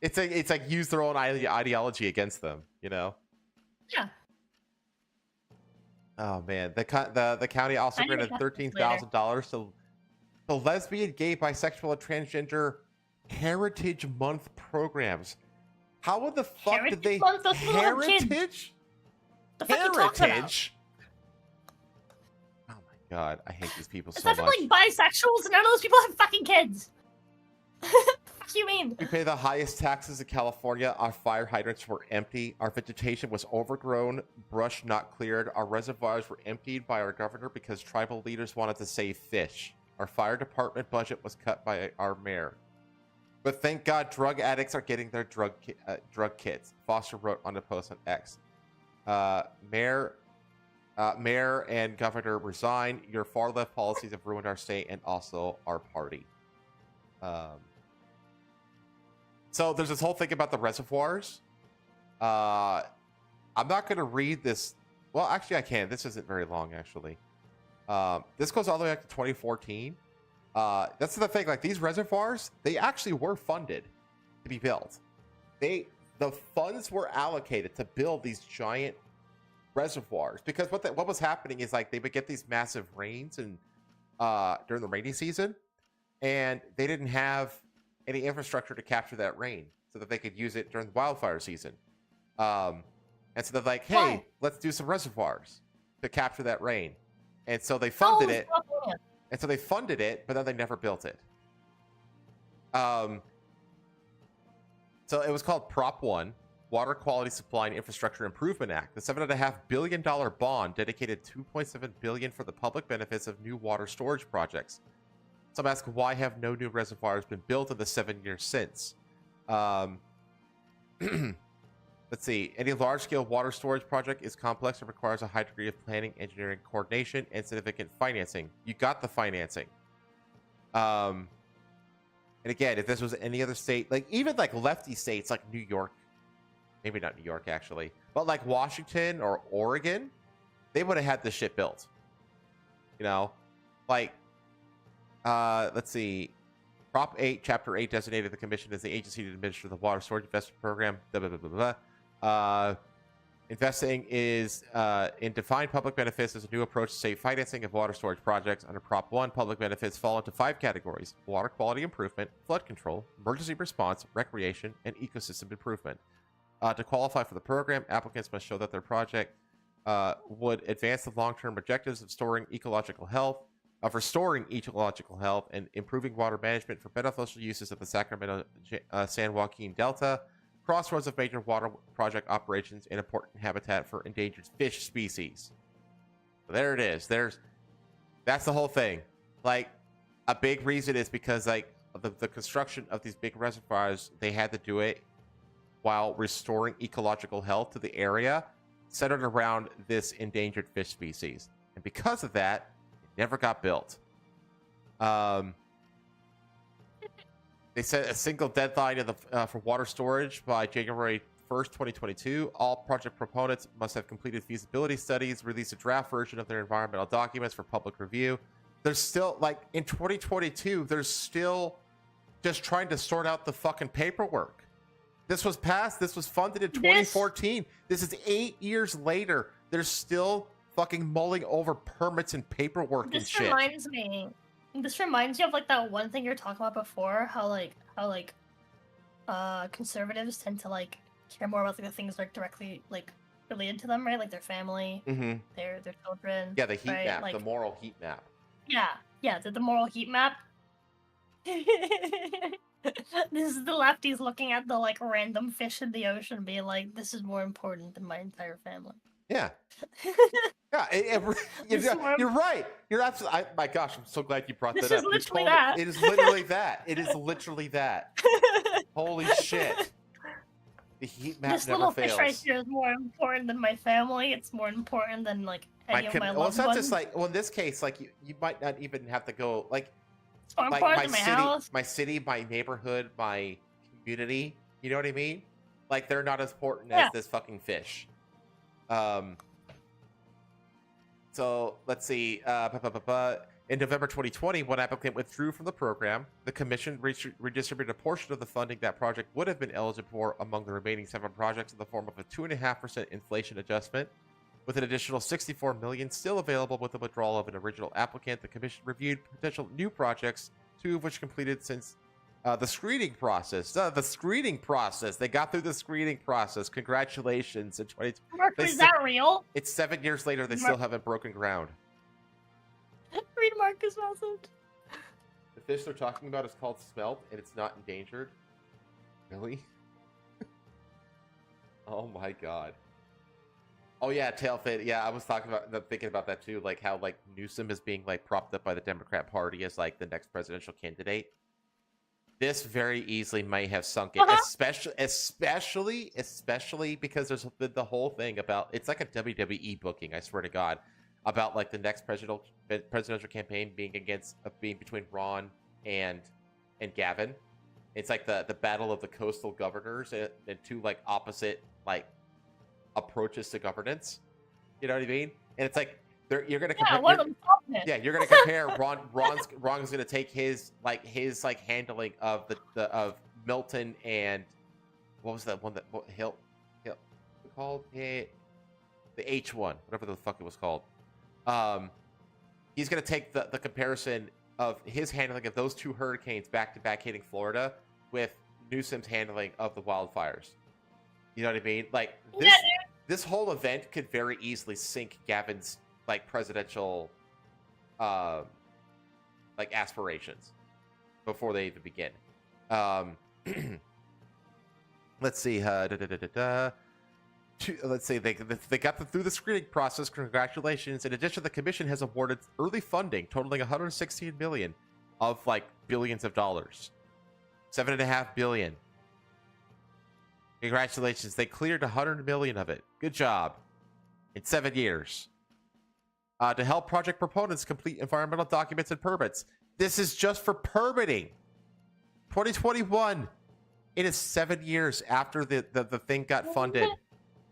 It's like use their own ideology against them, you know? Yeah. Oh man, the county also granted $13,000 to the lesbian, gay, bisexual, and transgender Heritage Month programs. How the fuck Heritage did they Month? Those little kids. Heritage? The fuck you talking about? Heritage? Oh my god, I hate these people It's so not for much. like bisexuals, and none of those people have fucking kids. What do you mean? We pay the highest taxes in California. Our fire hydrants were empty. Our vegetation was overgrown, brush not cleared. Our reservoirs were emptied by our governor because tribal leaders wanted to save fish. Our fire department budget was cut by our mayor. But thank God drug addicts are getting their drug kits. Foster wrote on the post on X. Mayor and governor resign. Your far left policies have ruined our state and also our party. So there's this whole thing about the reservoirs. I'm not going to read this Well, actually, I can. This isn't very long, actually. This goes all the way back to 2014. That's the thing. Like, these reservoirs, they actually were funded to be built. The funds were allocated to build these giant reservoirs, because what was happening is, like, they would get these massive rains and during the rainy season, and they didn't have any infrastructure to capture that rain so that they could use it during the wildfire season. And so they're like, hey, let's do some reservoirs to capture that rain. And so they funded it. And so they funded it, but then they never built it. So it was called Prop 1, Water Quality Supply and Infrastructure Improvement Act. The $7.5 billion bond dedicated $2.7 billion for the public benefits of new water storage projects. Some ask, why have no new reservoirs been built in the 7 years since? Let's see. Any large-scale water storage project is complex and requires a high degree of planning, engineering, coordination, and significant financing. You got the financing. And again, if this was any other state, like even like lefty states like New York, maybe not New York actually, but like Washington or Oregon, they would have had this shit built. You know, like, let's see. Prop 8, Chapter 8 designated the Commission as the agency to administer the Water Storage Investment Program. Blah, blah, blah, blah, blah. Investing is in defined public benefits as a new approach to safe financing of water storage projects. Under Prop 1, public benefits fall into 5 categories: water quality improvement, flood control, emergency response, recreation, and ecosystem improvement. To qualify for the program, applicants must show that their project would advance the long-term objectives of restoring ecological health, and improving water management for beneficial uses of the Sacramento San Joaquin Delta, crossroads of major water project operations, and important habitat for endangered fish species. So there it is. That's the whole thing. Like, a big reason is because, like, the construction of these big reservoirs, they had to do it while restoring ecological health to the area, centered around this endangered fish species. And because of that, it never got built. They set a single deadline for water storage by January 1st, 2022. All project proponents must have completed feasibility studies, release a draft version of their environmental documents for public review. There's still, like, in 2022, there's still just trying to sort out the fucking paperwork. This was passed. This was funded in 2014. This is 8 years later. They're still fucking mulling over permits and paperwork and shit. This reminds me of, like, that one thing you're talking about before, how conservatives tend to, like, care more about, like, the things that are directly, like, related to them, right? Like their family, their children. Yeah, the heat right? map, like, the moral heat map. Yeah, the moral heat map. This is the lefties looking at the, like, random fish in the ocean being like, this is more important than my entire family. Yeah. Yeah, you're right. You're absolutely. My gosh, I'm so glad you brought that up. This is literally that. It is literally that. It is literally that. Holy shit. The heat map this never little fails. fish right here is more important than my family. It's more important than, like, any of my loved well, it's not ones. just like, well, in this case, like, you might not even have to go, like, it's more important than my city, my neighborhood, my community. You know what I mean? Like, they're not as important as this fucking fish. So let's see. In November 2020, one applicant withdrew from the program. The commission redistributed a portion of the funding that project would have been eligible for among the remaining 7 projects in the form of a 2.5% inflation adjustment, with an additional $64 million still available with the withdrawal of an original applicant. The commission reviewed potential new projects, 2 of which completed since the screening process. The screening process. They got through the screening process. Congratulations. In 2020. Mark, is that real? It's 7 years later. They still haven't broken ground. Read Marcus' message. The fish they're talking about is called smelt, and it's not endangered. Really? Oh my god. Oh yeah, tailfin. Yeah, I was thinking about that too. Like how, like, Newsom is being, like, propped up by the Democrat Party as, like, the next presidential candidate. This very easily might have sunk it, especially because there's the whole thing about, it's like a WWE booking, I swear to God, about, like, the next presidential campaign being between Ron and Gavin. It's like the battle of the coastal governors and 2, like, opposite, like, approaches to governance. You know what I mean? And it's like you're gonna Yeah, compare. one of them stopped it. Yeah, you're gonna compare. Ron's gonna take his handling of of Milton and what was that one that Hill called it, the H1, whatever the fuck it was called. He's gonna take the comparison of his handling of those two hurricanes back to back hitting Florida with Newsom's handling of the wildfires. You know what I mean? Like this whole event could very easily sink Gavin's like presidential like aspirations before they even begin. Let's see. Let's say they got them through the screening process. Congratulations! In addition, the commission has awarded early funding totaling 116 million of like billions of dollars, $7.5 billion. Congratulations! They cleared 100 million of it. Good job. In 7 years. To help project proponents complete environmental documents and permits. This is just for permitting. 2021. It is 7 years after the thing got funded.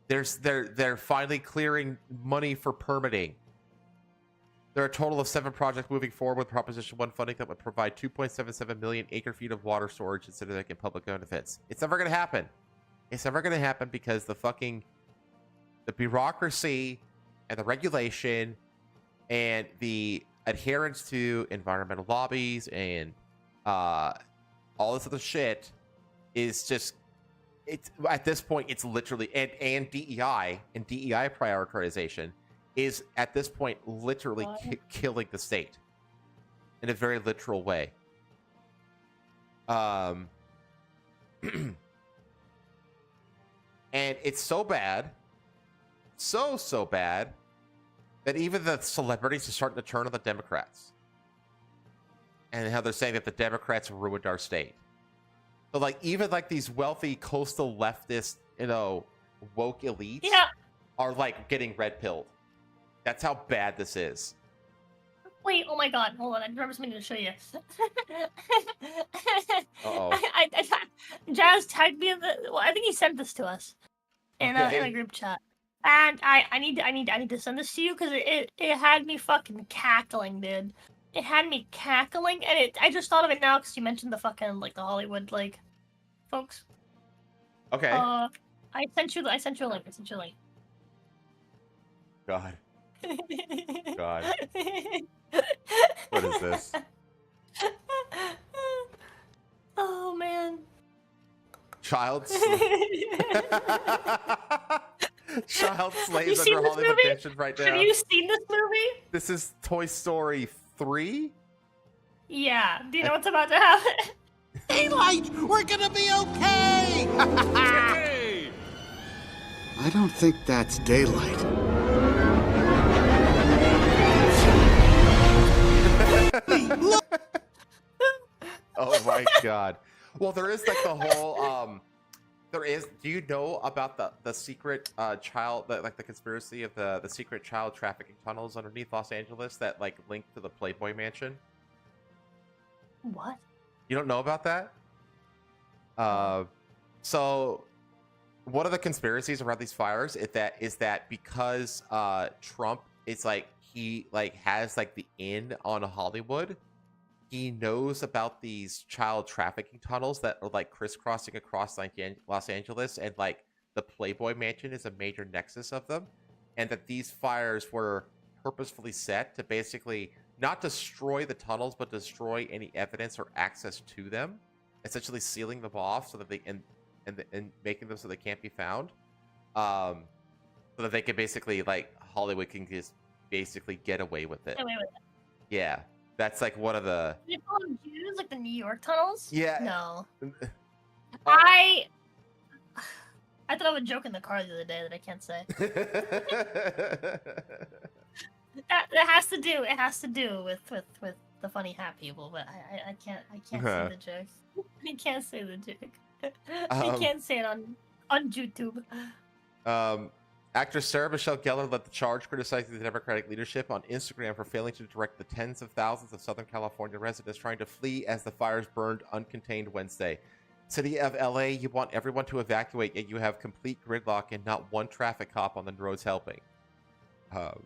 They're finally clearing money for permitting. There are a total of 7 projects moving forward with Proposition 1 funding that would provide 2.77 million acre-feet of water storage and significant public benefits. It's never going to happen. It's never going to happen because the bureaucracy and the regulation and the adherence to environmental lobbies and all this other shit is just, it's at this point it's literally and DEI and DEI prioritization is at this point literally killing the state in a very literal way. And it's so bad, so bad that even the celebrities are starting to turn on the Democrats and how they're saying that the Democrats ruined our state. So like even like these wealthy coastal leftist, woke elites are like getting red pilled. That's how bad this is. Wait, oh my god, hold on, I remember something to show you. Jazz tagged me in I think he sent this to us in a group chat. And I need to send this to you because it had me fucking cackling, dude. It had me cackling, and I just thought of it now because you mentioned the fucking like the Hollywood like folks. Okay. I sent you a link. God. God. What is this? Oh man. Child slaves under Hollywood tension right now. Have you seen this movie? This is Toy Story 3? Yeah. Do you know what's about to happen? Daylight! We're gonna be okay! I don't think that's daylight. Oh my god. Well, there is like the whole do you know about the secret child, like the conspiracy of the secret child trafficking tunnels underneath Los Angeles that like link to the Playboy Mansion? What? You don't know about that? So one of the conspiracies around these fires is that because Trump is like he like has like the in on Hollywood, he knows about these child trafficking tunnels that are like crisscrossing across like Los Angeles, and like the Playboy Mansion is a major nexus of them, and that these fires were purposefully set to basically not destroy the tunnels, but destroy any evidence or access to them, essentially sealing them off so that they and making them so they can't be found, so that they can basically like Hollywood can just basically get away with it. Yeah. That's like one of the. Did you call them Jews, like the New York tunnels? Yeah. No. I thought of a joke in the car the other day that I can't say. that has to do. It has to do with the funny hat people, but I can't say the joke. I can't say the joke. I can't say it on YouTube. Actress Sarah Michelle Gellar led the charge criticizing the Democratic leadership on Instagram for failing to direct the tens of thousands of Southern California residents trying to flee as the fires burned uncontained Wednesday. City of LA, you want everyone to evacuate, yet you have complete gridlock and not one traffic cop on the roads helping. Let's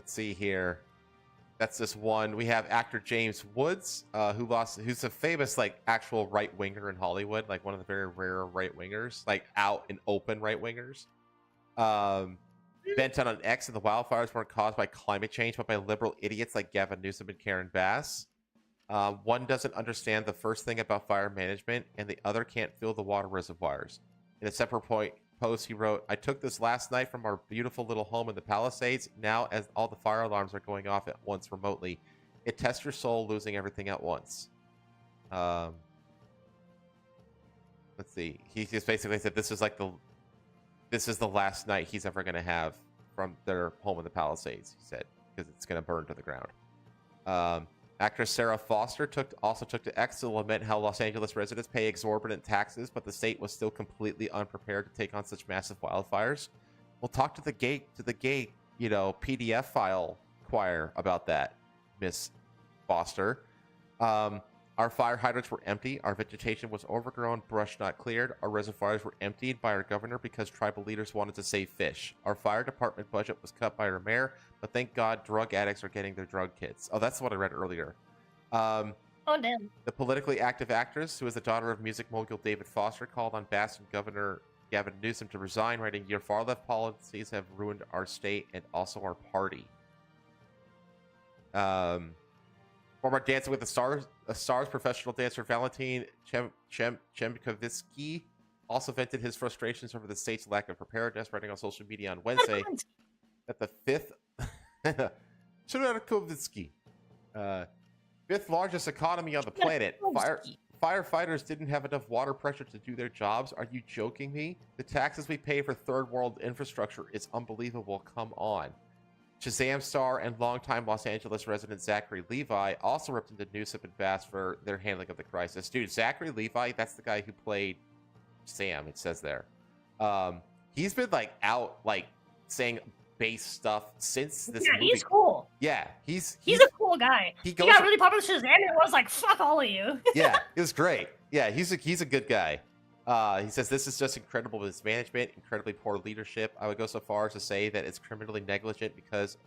see here. That's this one. We have actor James Woods, who's a famous like actual right winger in Hollywood, like one of the very rare right wingers, like out and open right wingers. Bent on X and the wildfires weren't caused by climate change, but by liberal idiots like Gavin Newsom and Karen Bass. One doesn't understand the first thing about fire management, and the other can't fill the water reservoirs. In a separate post, he wrote, "I took this last night from our beautiful little home in the Palisades. Now, as all the fire alarms are going off at once remotely, it tests your soul, losing everything at once." Let's see. He just basically said this is the last night he's ever going to have from their home in the Palisades, he said, because it's going to burn to the ground. Actress Sarah Foster also took to X to lament how Los Angeles residents pay exorbitant taxes, but the state was still completely unprepared to take on such massive wildfires. We'll talk to the gay, PDF file choir about that, Miss Foster. Our fire hydrants were empty. Our vegetation was overgrown, brush not cleared. Our reservoirs were emptied by our governor because tribal leaders wanted to save fish. Our fire department budget was cut by our mayor, but thank God drug addicts are getting their drug kits. Oh, that's what I read earlier. Oh, damn. The politically active actress, who is the daughter of music mogul David Foster, called on Boston Governor Gavin Newsom to resign, writing, "Your far-left policies have ruined our state and also our party." Former Dancing with the Stars professional dancer Valentin Chemkovitsky also vented his frustrations over the state's lack of preparedness, writing on social media on Wednesday that the fifth largest economy on the planet, firefighters didn't have enough water pressure to do their jobs. Are you joking me? The taxes we pay for third world infrastructure is unbelievable. Come on. Shazam star and longtime Los Angeles resident Zachary Levi also ripped into Newsom and Bass for their handling of the crisis. Dude, Zachary Levi, that's the guy who played Sam, it says there. He's been out saying base stuff since this movie. He's cool. Yeah, he's a cool guy. He got really popular with Shazam and was like, fuck all of you. Yeah, it was great. Yeah, he's a good guy. He says this is just incredible mismanagement, incredibly poor leadership. I would go so far as to say that it's criminally negligent because,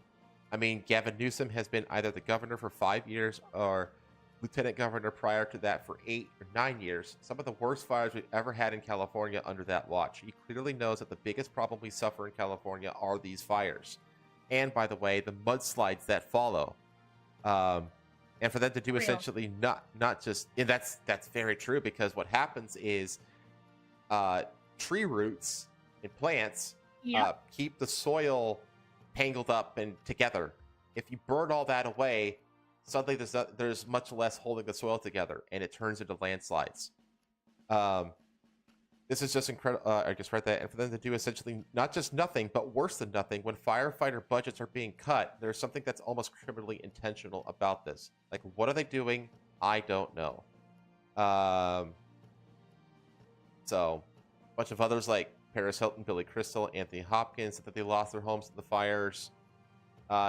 Gavin Newsom has been either the governor for 5 years or lieutenant governor prior to that for 8 or 9 years. Some of the worst fires we've ever had in California under that watch. He clearly knows that the biggest problem we suffer in California are these fires. And, by the way, the mudslides that follow. And for them to do essentially not just... And that's very true because what happens is... tree roots and plants keep the soil tangled up and together. If you burn all that away, suddenly there's much less holding the soil together, and it turns into landslides. This is just incredible. I just read that. And for them to do essentially not just nothing, but worse than nothing, when firefighter budgets are being cut, there's something that's almost criminally intentional about this. Like, what are they doing? I don't know. So, a bunch of others like Paris Hilton, Billy Crystal, Anthony Hopkins said that they lost their homes in the fires.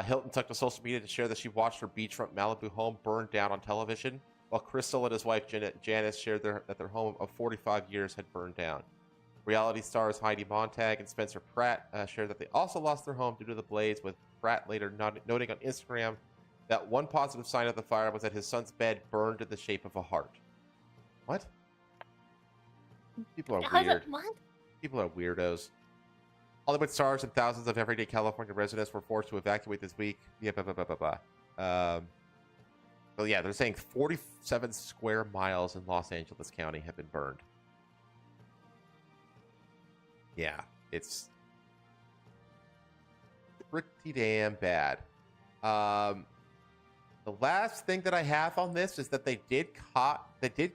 Hilton took to social media to share that she watched her beachfront Malibu home burn down on television, while Crystal and his wife Janice shared that their home of 45 years had burned down. Reality stars Heidi Montag and Spencer Pratt shared that they also lost their home due to the blaze, with Pratt later noting on Instagram that one positive sign of the fire was that his son's bed burned in the shape of a heart. What? People are weird. People are weirdos. Hollywood stars and thousands of everyday California residents were forced to evacuate this week. Yeah, blah, blah, blah, blah, blah. So yeah, they're saying 47 square miles in Los Angeles County have been burned. Yeah, it's pretty damn bad. The last thing that I have on this is that they did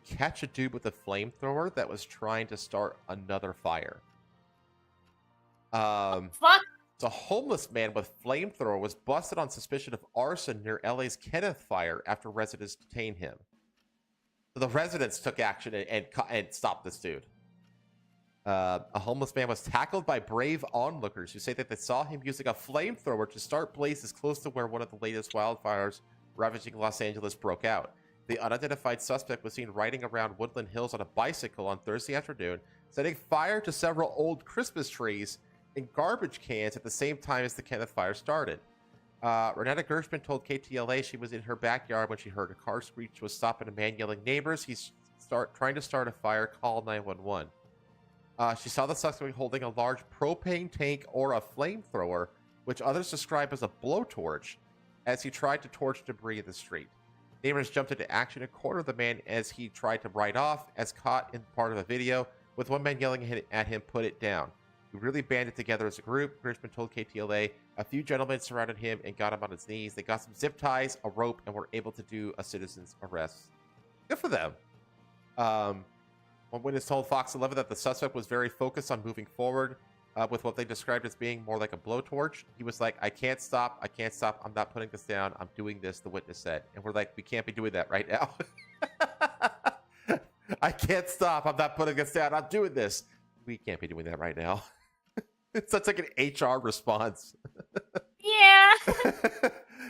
catch a dude with a flamethrower that was trying to start another fire. Fuck. So a homeless man with flamethrower was busted on suspicion of arson near LA's Kenneth fire after residents detained him. So the residents took action and stopped this dude. A homeless man was tackled by brave onlookers who say that they saw him using a flamethrower to start blazes close to where one of the latest wildfires ravaging Los Angeles broke out. The unidentified suspect was seen riding around Woodland Hills on a bicycle on Thursday afternoon, setting fire to several old Christmas trees in garbage cans at the same time as the fire started. Renata Gershman told KTLA she was in her backyard when she heard a car screech, was stopping a man yelling, "Neighbors, he's trying to start a fire, call 911." She saw the suspect holding a large propane tank or a flamethrower, which others describe as a blowtorch, as he tried to torch debris in the street. Neighbors jumped into action and cornered the man as he tried to ride off, as caught in part of a video, with one man yelling at him, "Put it down." We really banded together as a group, Gershman told KTLA. A few gentlemen surrounded him and got him on his knees. They got some zip ties, a rope, and were able to do a citizen's arrest. Good for them. One witness told Fox 11 that the suspect was very focused on moving forward with what they described as being more like a blowtorch. He was like, I can't stop. I'm not putting this down. I'm doing this, the witness said. And we're like, we can't be doing that right now. I can't stop. I'm not putting this down. I'm doing this. We can't be doing that right now. It's such like an HR response. Yeah.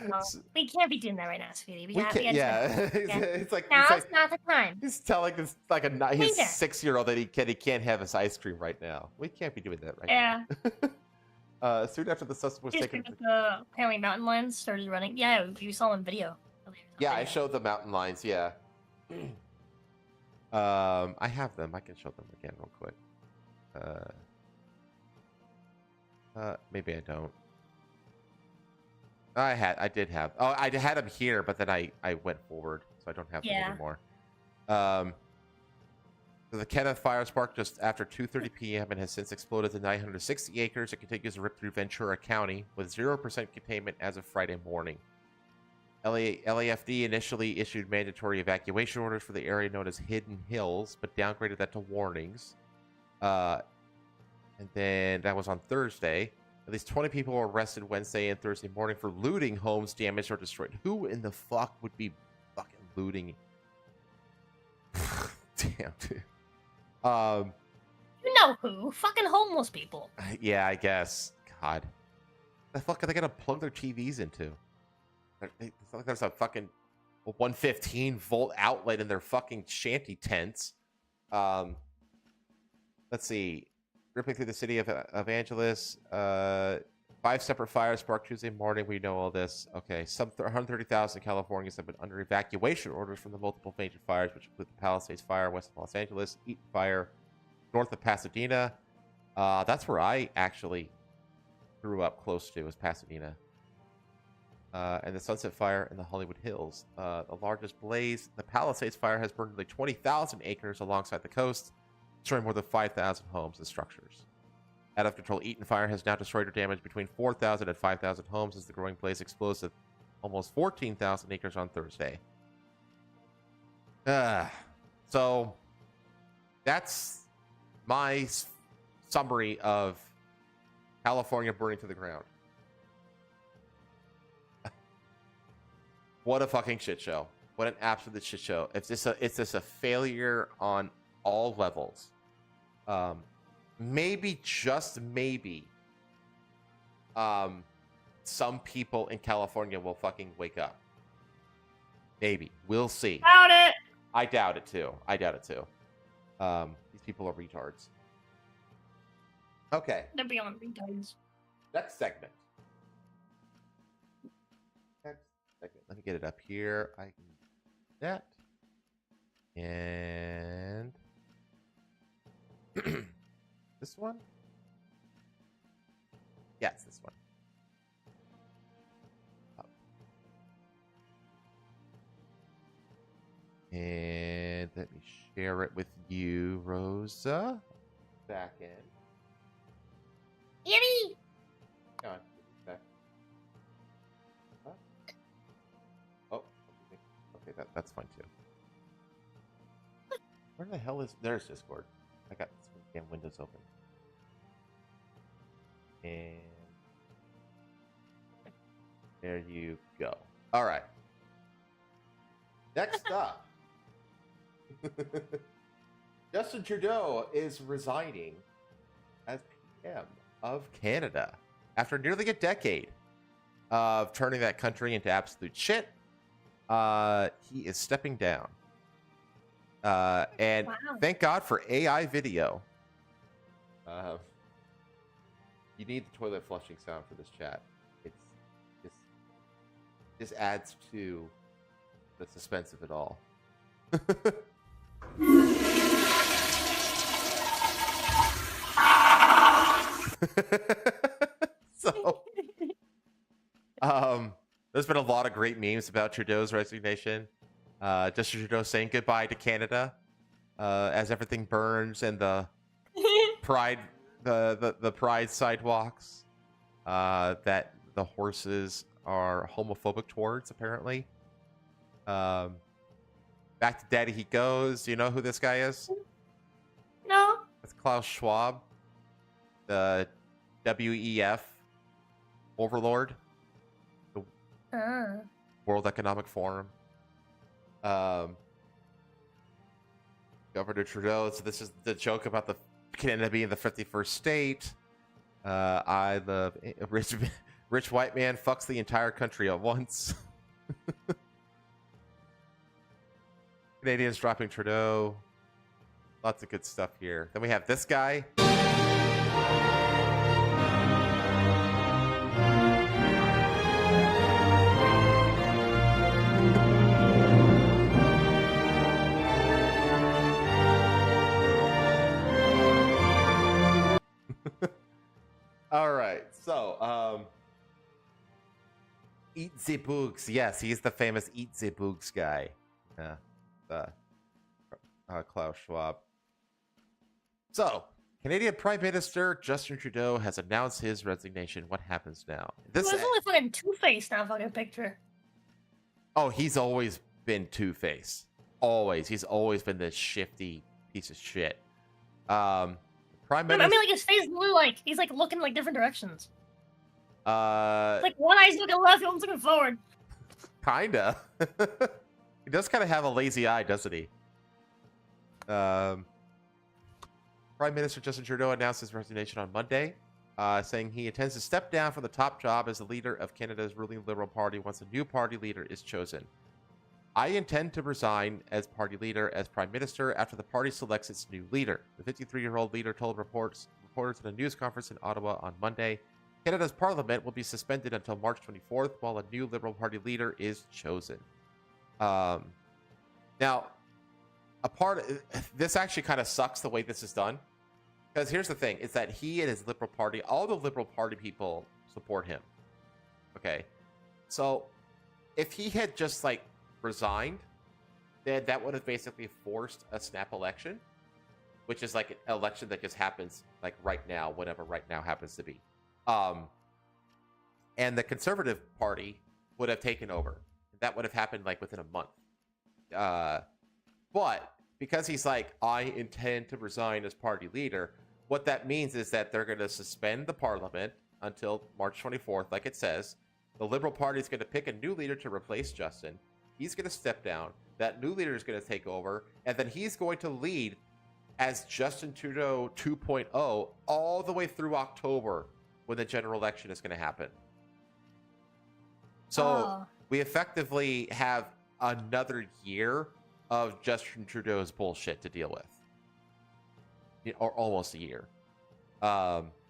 No, we can't be doing that right now, sweetie. We can't. Yeah. It's like now it's not the time. He's telling this like his 6-year-old that he can't have his ice cream right now. We can't be doing that right now. Soon after the suspect was taken, the apparently mountain lions started running. Yeah, you saw in video. Yeah, I showed the mountain lions. Yeah. I have them. I can show them again real quick. Maybe I don't. I did have. Oh, I had them here, but then I went forward, so I don't have them anymore. So the Kenneth fire sparked just after 2:30 p.m. and has since exploded to 960 acres. It continues to rip through Ventura County with 0% containment as of Friday morning. LAFD initially issued mandatory evacuation orders for the area known as Hidden Hills, but downgraded that to warnings. And then that was on Thursday. At least 20 people were arrested Wednesday and Thursday morning for looting homes damaged or destroyed. Who in the fuck would be fucking looting? Damn, dude. You know who? Fucking homeless people. Yeah, I guess. God. The fuck are they gonna plug their TVs into? It's not like there's a fucking 115 volt outlet in their fucking shanty tents. Let's see. Ripping through the city of Angeles. 5 separate fires sparked Tuesday morning. We know all this. Okay. Some 130,000 Californians have been under evacuation orders from the multiple major fires, which include the Palisades Fire west of Los Angeles, Eaton Fire north of Pasadena. That's where I actually grew up close to, was Pasadena. And the Sunset Fire in the Hollywood Hills. The largest blaze, the Palisades Fire, has burned nearly 20,000 acres alongside the coast, destroying more than 5,000 homes and structures. Out of control, Eaton Fire has now destroyed or damaged between 4,000 and 5,000 homes as the growing blaze explodes to almost 14,000 acres on Thursday. So that's my summary of California burning to the ground. What a fucking shit show. What an absolute shit show. It's just a failure on all levels. Maybe, just maybe, some people in California will fucking wake up. Maybe. We'll see. Doubt it. I doubt it too. These people are retards. Okay. They're beyond retards. Next segment. Let me get it up here. I can do that. And this one? Yeah, it's this one. Up. And let me share it with you, Rosa. Back in. Yummy! Come on. Back. Huh? Oh, okay, that's fine too. Where the hell is... There's Discord. I got this damn windows open. And... there you go. Alright. Next up. Justin Trudeau is resigning as PM of Canada after nearly a decade of turning that country into absolute shit. He is stepping down. And thank God for AI video. You need the toilet flushing sound for this chat. It's just adds to the suspense of it all. So, there's been a lot of great memes about Trudeau's resignation. Justin Trudeau saying goodbye to Canada as everything burns and the pride, the pride sidewalks that the horses are homophobic towards, apparently. Back to daddy he goes. Do you know who this guy is? No. That's Klaus Schwab, the WEF overlord, the World Economic Forum. Governor Trudeau. So this is the joke about the Canada being the 51st state. I love rich white man fucks the entire country at once. Canadians dropping Trudeau. Lots of good stuff here. Then we have this guy. All right, so Eat the Boogs. Yes, he's the famous Eat the Boogs guy. Klaus Schwab. So, Canadian Prime Minister Justin Trudeau has announced his resignation. What happens now? This is only fucking Two-Face now, fucking picture. Oh, he's always been Two-Face. Always. He's always been this shifty piece of shit. Prime Minister. I mean, like his face is really like he's like looking like different directions. Like one eye's looking left, the other's looking forward. Kinda. He does kind of have a lazy eye, doesn't he? Prime Minister Justin Trudeau announced his resignation on Monday, saying he intends to step down from the top job as the leader of Canada's ruling Liberal Party once a new party leader is chosen. I intend to resign as party leader as Prime Minister after the party selects its new leader. The 53-year-old leader told reporters at a news conference in Ottawa on Monday, Canada's parliament will be suspended until March 24th while a new Liberal Party leader is chosen. Now, this actually kind of sucks the way this is done. Because here's the thing, is that he and his Liberal Party, all the Liberal Party people support him. Okay. So, if he had just, like, resigned, then that would have basically forced a snap election, which is like an election that just happens, like, right now, whatever right now happens to be. And the Conservative Party would have taken over. That would have happened, like, within a month. But because he's like, I intend to resign as party leader, what that means is that they're going to suspend the parliament until March 24th, like it says. The Liberal Party is going to pick a new leader to replace Justin. He's going to step down. That new leader is going to take over. And then he's going to lead as Justin Trudeau 2.0 all the way through October when the general election is going to happen. So we effectively have another year of Justin Trudeau's bullshit to deal with. Or almost a year.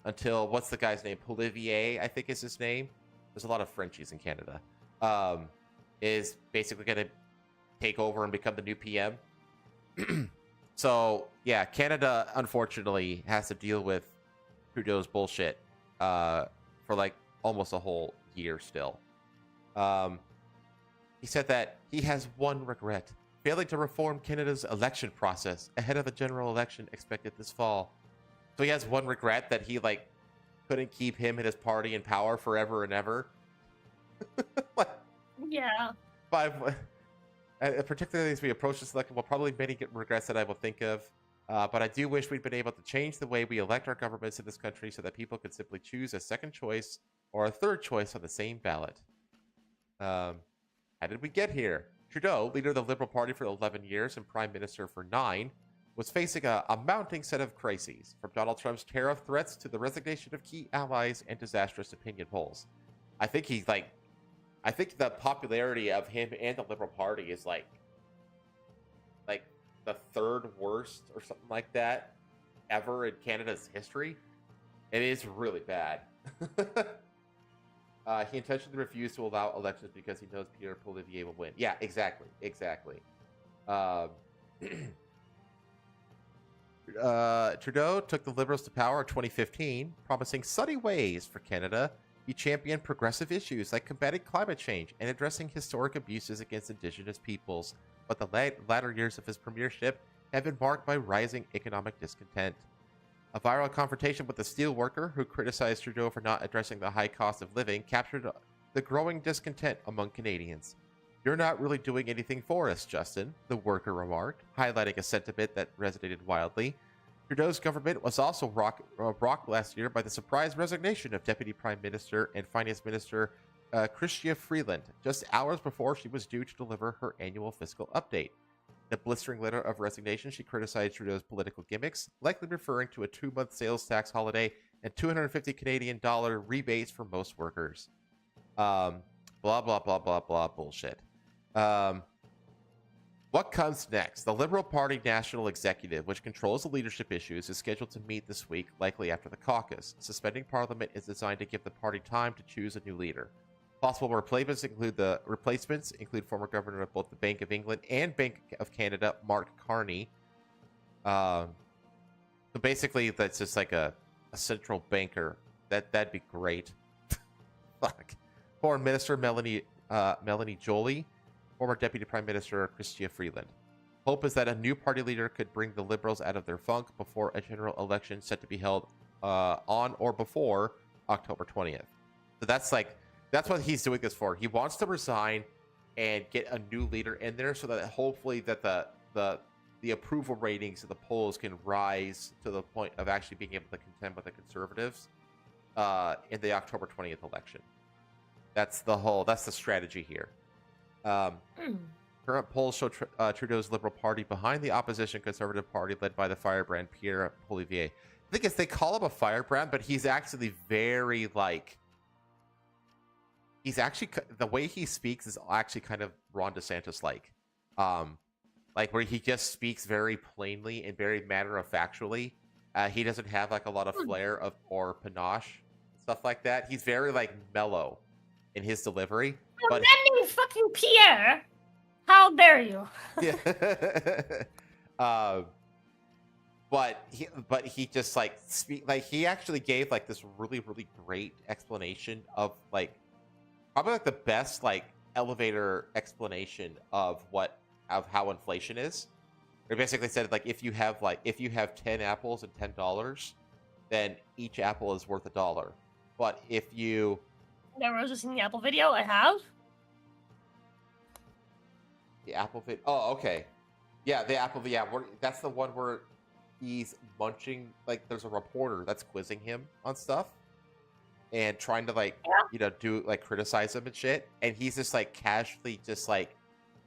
Until, what's the guy's name? Polivier, I think is his name. There's a lot of Frenchies in Canada. Is basically going to take over and become the new PM. So, yeah, Canada, unfortunately, has to deal with Trudeau's bullshit for, like, almost a whole year still. He said that he has one regret, failing to reform Canada's election process ahead of the general election expected this fall. So he has one regret, that he, like, couldn't keep him and his party in power forever and ever. Yeah. Particularly as we approach this election, well, probably many regrets that I will think of. But I do wish we'd been able to change the way we elect our governments in this country so that people could simply choose a second choice or a third choice on the same ballot. How did we get here? Trudeau, leader of the Liberal Party for 11 years and Prime Minister for 9, was facing a mounting set of crises, from Donald Trump's tariff threats to the resignation of key allies and disastrous opinion polls. I think the popularity of him and the Liberal Party is like the third worst or something like that ever in Canada's history. It is really bad. He intentionally refused to allow elections because he knows Pierre Poilievre will win. Yeah, exactly. Trudeau took the Liberals to power in 2015, promising sunny ways for Canada. He championed progressive issues like combating climate change and addressing historic abuses against Indigenous peoples. But the latter years of his premiership have been marked by rising economic discontent. A viral confrontation with a steel worker who criticized Trudeau for not addressing the high cost of living captured the growing discontent among Canadians. "You're not really doing anything for us, Justin," the worker remarked, highlighting a sentiment that resonated wildly. Trudeau's government was also rocked last year by the surprise resignation of Deputy Prime Minister and Finance Minister Chrystia Freeland, just hours before she was due to deliver her annual fiscal update. In a blistering letter of resignation, she criticized Trudeau's political gimmicks, likely referring to a 2-month sales tax holiday and $250 Canadian rebates for most workers. Blah, blah, blah, blah, blah, bullshit. What comes next? The Liberal Party National Executive, which controls the leadership issues, is scheduled to meet this week, likely after the caucus. Suspending Parliament is designed to give the party time to choose a new leader. Possible replacements include former governor of both the Bank of England and Bank of Canada, Mark Carney. So basically, that's just like a central banker. That'd be great. Fuck. Foreign Minister Melanie Joly. Former Deputy Prime Minister Chrystia Freeland. Hope is that a new party leader could bring the Liberals out of their funk before a general election set to be held on or before October 20th. So that's what he's doing this for. He wants to resign and get a new leader in there so that hopefully that the approval ratings of the polls can rise to the point of actually being able to contend with the Conservatives in the October 20th election. That's the strategy here. Current polls show Trudeau's Liberal Party behind the opposition Conservative Party led by the firebrand Pierre Poilievre. I think they call him a firebrand, but he's actually very the way he speaks is actually kind of Ron DeSantis-like. Where he just speaks very plainly and very matter-of-factually. He doesn't have a lot of flair or panache, stuff like that. He's very mellow in his delivery. But fucking Pierre, how dare you? Yeah. But he just he actually gave this really, really great explanation of probably the best elevator explanation of how inflation is. They basically said if you have 10 apples and $10, then each apple is worth $1. But if you never seen the Apple video. I have. The Apple video. Oh, okay. Yeah, the Apple video. Yeah, that's the one where he's munching. There's a reporter that's quizzing him on stuff and trying to do criticize him and shit. And he's just casually just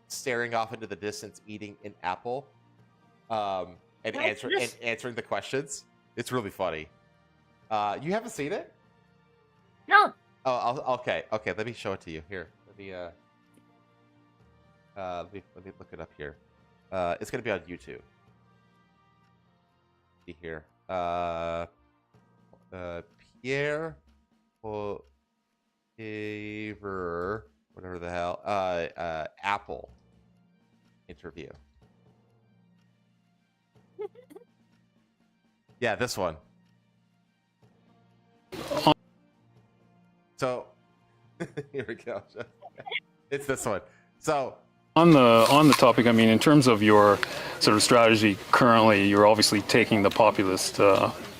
staring off into the distance, eating an apple, and answering the questions. It's really funny. You haven't seen it? No. Oh, okay. Let me show it to you here. Let me look it up here. It's gonna be on YouTube. See here. Pierre Poilievre, whatever the hell. Apple interview. Yeah, this one. So here we go. It's this one. So on the topic, I mean, in terms of your sort of strategy currently, you're obviously taking the populist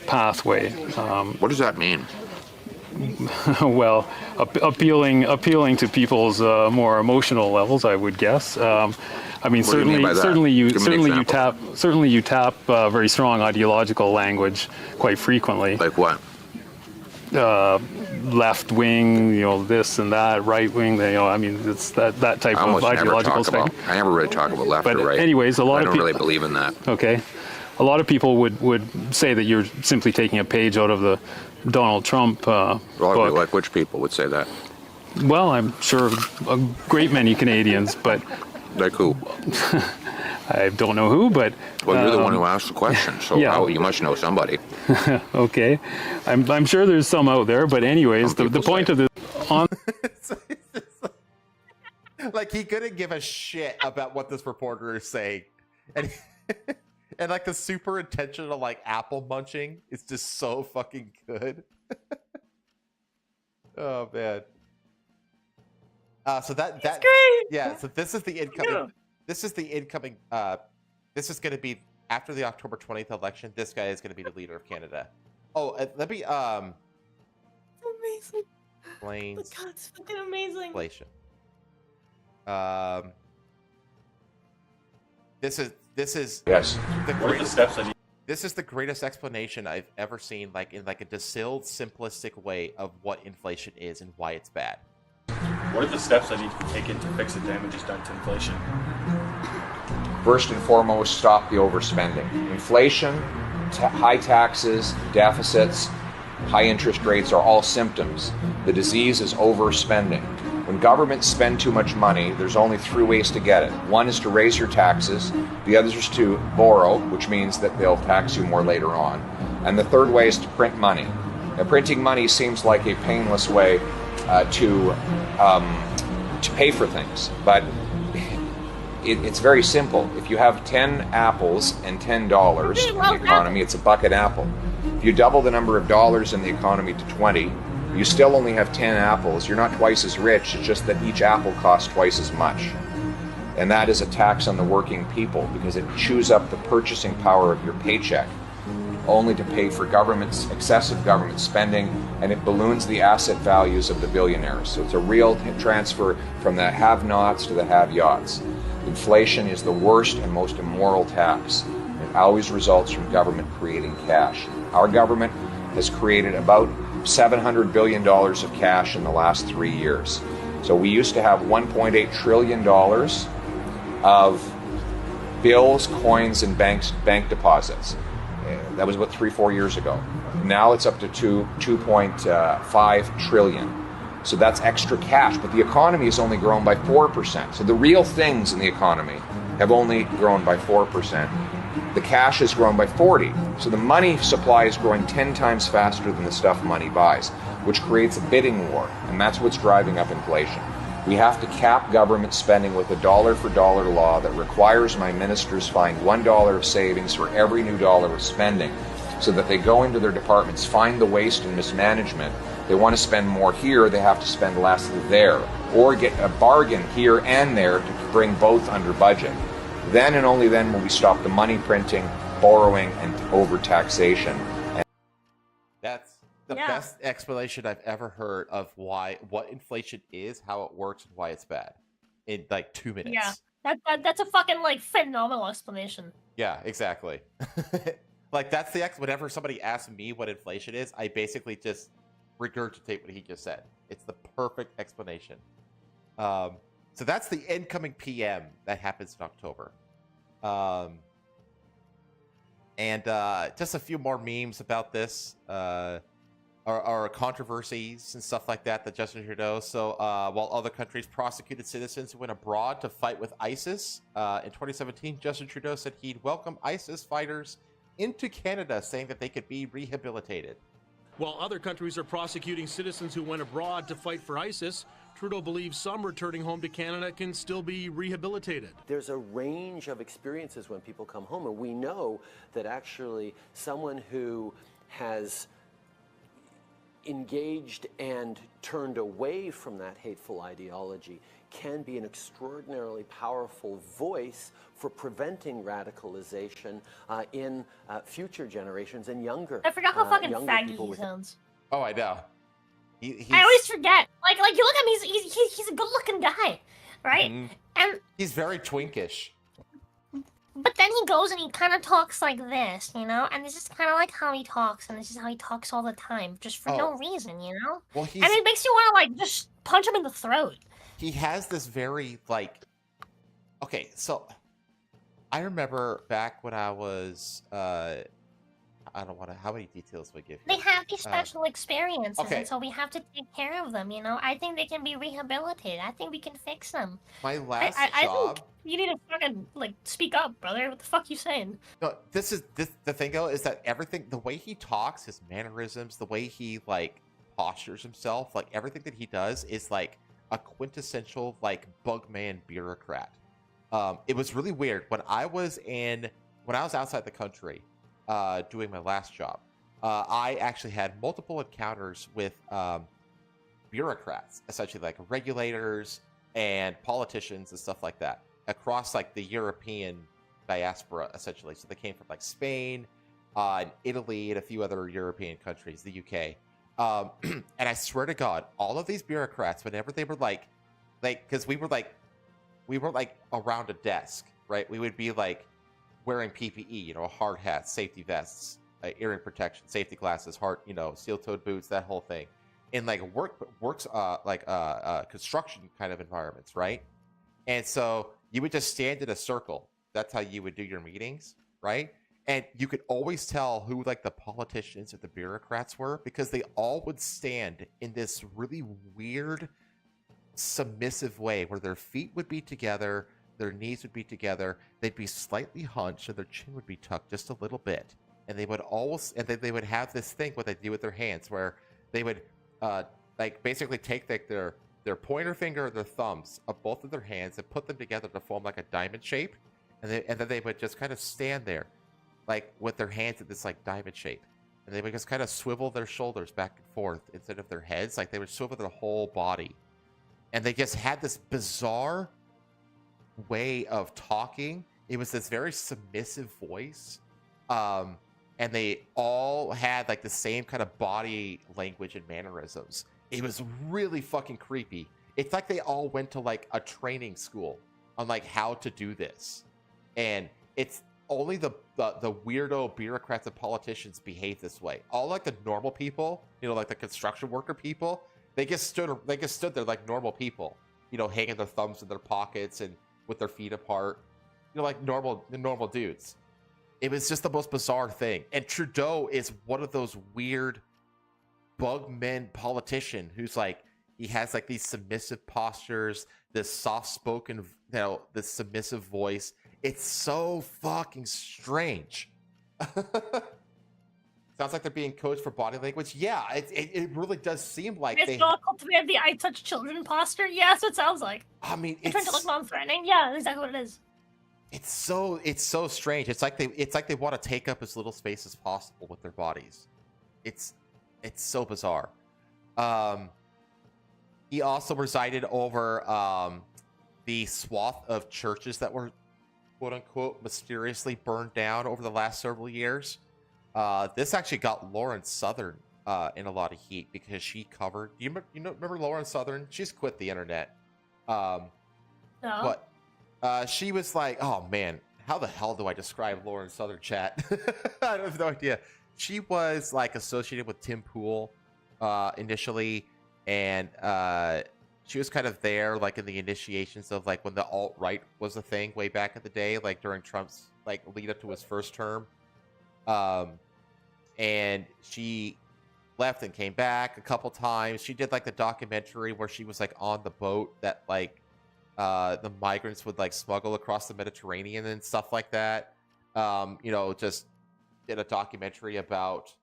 pathway. What does that mean? Well, appealing to people's more emotional levels, I would guess. I mean, certainly you tap very strong ideological language quite frequently. Like what? Left wing, this and that, right wing. I mean, it's that type of ideological spectrum. I never really talk about left or right. Anyways, I don't really believe in that. Okay, a lot of people would say that you're simply taking a page out of the Donald Trump book. Like which people would say that? Well, I'm sure a great many Canadians, but like who? I don't know who, but well, you're the one who asked the question, so yeah. You must know somebody. Okay, I'm sure there's some out there, but anyways, the point of this on. Like, he couldn't give a shit about what this reporter is saying, and and like the super intentional like apple munching is just so fucking good. Oh man. So that's great. Yeah. So this is the incoming. Yeah. This is the incoming. This is going to be after the October 20th election. This guy is going to be the leader of Canada. Oh, let me Amazing. Planes. God, it's fucking amazing. Inflation. This is yes. What are the steps I need? This is the greatest explanation I've ever seen, like in like a distilled, simplistic way of what inflation is and why it's bad. What are the steps I need to be taken to fix the damages done to inflation? First and foremost, stop the overspending. Inflation, high taxes, deficits, high interest rates are all symptoms. The disease is overspending. When governments spend too much money, there's only three ways to get it. One is to raise your taxes, the other is to borrow, which means that they'll tax you more later on, and the third way is to print money. Now, printing money seems like a painless way to pay for things, but it's very simple. If you have 10 apples and $10 in the economy, it's a bucket apple. If you double the number of dollars in the economy to 20, you still only have 10 apples. You're not twice as rich. It's just that each apple costs twice as much. And that is a tax on the working people because it chews up the purchasing power of your paycheck only to pay for excessive government spending, and it balloons the asset values of the billionaires. So it's a real transfer from the have-nots to the have-yots. Inflation is the worst and most immoral tax. It always results from government creating cash. Our government has created about $700 billion of cash in the last 3 years. So we used to have $1.8 trillion of bills, coins, and bank deposits. That was about 3-4 years ago. Now it's up to 2.5 trillion. So that's extra cash, but the economy has only grown by 4%. So the real things in the economy have only grown by 4%. The cash has grown by 40. So the money supply is growing 10 times faster than the stuff money buys, which creates a bidding war, and that's what's driving up inflation. We have to cap government spending with a dollar-for-dollar law that requires my ministers find $1 of savings for every new dollar of spending, so that they go into their departments, find the waste and mismanagement. They want to spend more here, they have to spend less there, or get a bargain here and there to bring both under budget. Then and only then will we stop the money printing, borrowing, and overtaxation. That's the best explanation I've ever heard of what inflation is, how it works, and why it's bad in like 2 minutes. Yeah, that's a fucking like phenomenal explanation. Yeah, exactly. Like that's the whenever somebody asks me what inflation is, I basically just regurgitate what he just said. It's the perfect explanation. So that's the incoming PM that happens in October. And just a few more memes about this. Are controversies and stuff like that Justin Trudeau. So while other countries prosecuted citizens who went abroad to fight with ISIS, in 2017, Justin Trudeau said he'd welcome ISIS fighters into Canada, saying that they could be rehabilitated. While other countries are prosecuting citizens who went abroad to fight for ISIS, Trudeau believes some returning home to Canada can still be rehabilitated. There's a range of experiences when people come home, and we know that actually someone who has engaged and turned away from that hateful ideology can be an extraordinarily powerful voice for preventing radicalization in future generations and younger. I forgot how fucking faggy he sounds. Oh, I know. I always forget. Like you look at him, he's a good-looking guy, right? Mm-hmm. And he's very twinkish. But then he goes and he kind of talks like this, you know? And this is kind of like how he talks, and this is how he talks all the time, just for no reason, you know? Well, and it makes you want to, like, just punch him in the throat. He has this very, like... Okay, so... I remember back when I was... I don't want to. How many details would I give They you? have these special experiences, okay. and so we have to take care of them. You know, I think they can be rehabilitated. I think we can fix them. My last I job. think you need to fucking like speak up, brother. What the fuck you saying? No, this the thing though is that everything, the way he talks, his mannerisms, the way he like postures himself, like everything that he does is like a quintessential like bugman bureaucrat. It was really weird when I was outside the country doing my last job. I actually had multiple encounters with bureaucrats, essentially like regulators and politicians and stuff like that across like the European diaspora, essentially. So they came from like Spain, and Italy, and a few other European countries, the UK. And I swear to God, all of these bureaucrats, whenever they were like, because we were like around a desk, right? We would be like wearing PPE, you know, hard hats, safety vests, earring protection, safety glasses, steel-toed boots, that whole thing, in like construction kind of environments, right? And so you would just stand in a circle. That's how you would do your meetings, right? And you could always tell who like the politicians or the bureaucrats were because they all would stand in this really weird, submissive way where their feet would be together, their knees would be together, they'd be slightly hunched, and their chin would be tucked just a little bit. And they would then they would have this thing what they do with their hands where they would like basically take like their pointer finger or their thumbs of both of their hands and put them together to form like a diamond shape, and then they would just kind of stand there like with their hands in this like diamond shape, and they would just kind of swivel their shoulders back and forth instead of their heads, like they would swivel their whole body. And they just had this bizarre way of talking. It was this very submissive voice, and they all had like the same kind of body language and mannerisms. It was really fucking creepy. It's like they all went to like a training school on like how to do this, and it's only the weirdo bureaucrats and politicians behave this way. All like the normal people, you know, like the construction worker people, they just stood there like normal people, you know, hanging their thumbs in their pockets and with their feet apart, you know, like normal dudes. It was just the most bizarre thing. And Trudeau is one of those weird bugmen politician who's like, he has like these submissive postures, this soft-spoken, you know, this submissive voice. It's so fucking strange. Sounds like they're being coached for body language. Yeah, it really does seem like it's not cultivated the I touch children posture. Yeah, that's what it sounds like. I mean, it's trying to look non-threatening. Yeah, that's exactly what it is. It's so strange. It's like they want to take up as little space as possible with their bodies. It's so bizarre. He also resided over the swath of churches that were quote unquote mysteriously burned down over the last several years. This actually got Lauren Southern in a lot of heat because she covered. Do you remember Lauren Southern? She's quit the internet. No. But she was like, oh man, how the hell do I describe Lauren Southern, chat? I have no idea. She was like associated with Tim Pool initially, and she was kind of there like in the initiations of like when the alt-right was a thing way back in the day, like during Trump's like lead up to his first term. And she left and came back a couple times. She did like the documentary where she was like on the boat that like the migrants would like smuggle across the Mediterranean and stuff like that. You know, just did a documentary about,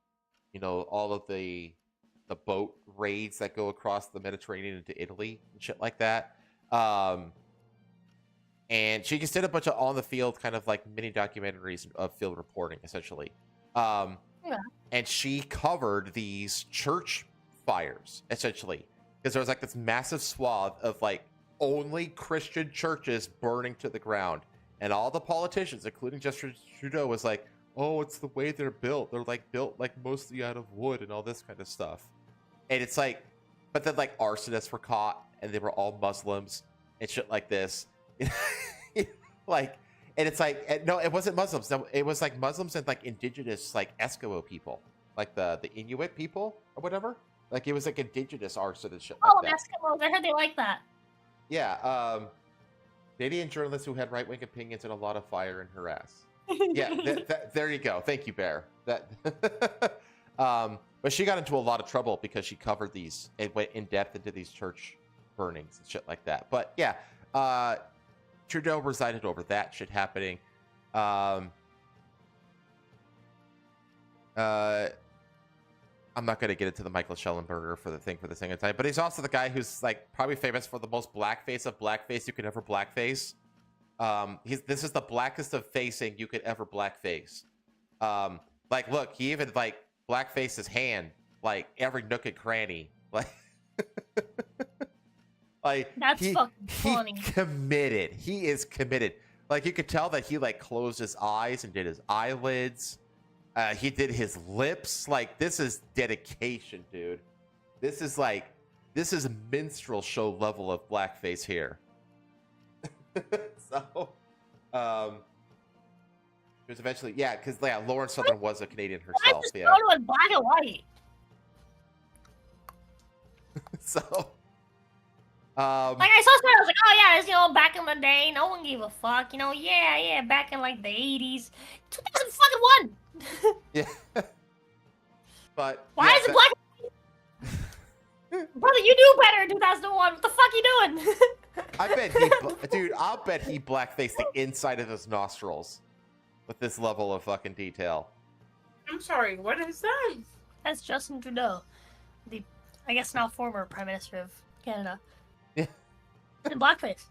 you know, all of the boat raids that go across the Mediterranean into Italy and shit like that. And she just did a bunch of on the field kind of like mini documentaries of field reporting, essentially. And she covered these church fires, essentially, because there was like this massive swath of like only Christian churches burning to the ground. And all the politicians, including Justin Trudeau, was like, oh, it's the way they're built. They're like built like mostly out of wood and all this kind of stuff. And it's like, but then like arsonists were caught and they were all Muslims and shit like this. Like, and it's like, no, it wasn't Muslims. No, it was like Muslims and like indigenous, like Eskimo people, like the Inuit people or whatever. Like it was like indigenous arson and shit like that. Eskimos, I heard they like that. Yeah, Canadian journalist who had right-wing opinions and a lot of fire in her ass. Yeah, there you go. Thank you, Bear. that. But she got into a lot of trouble because she covered these and went in depth into these church burnings and shit like that. But yeah, Trudeau resided over that shit happening. I'm not going to get into the Michael Schellenberger for the second time, but he's also the guy who's like probably famous for the most blackface of blackface you could ever blackface. This is the blackest of facing you could ever blackface. Like, look, he even like blackface his hand, like every nook and cranny, like. Like that's fucking funny. Committed. He is committed. Like you could tell that he like closed his eyes and did his eyelids. He did his lips. Like this is dedication, dude. This is minstrel show level of blackface here. So, there's eventually, because Lauren Southern was a Canadian herself. Yeah, photo in black and white. So, like I saw something, I was like, oh yeah, it's back in the day, no one gave a fuck, yeah, back in like the 80s, 2001. Yeah. But why is it black? Brother, you knew better in 2001. What the fuck you doing? I bet I'll bet he blackfaced the inside of his nostrils with this level of fucking detail. I'm sorry, what is that? That's Justin Trudeau, the, I guess now former Prime Minister of Canada. Yeah. In blackface.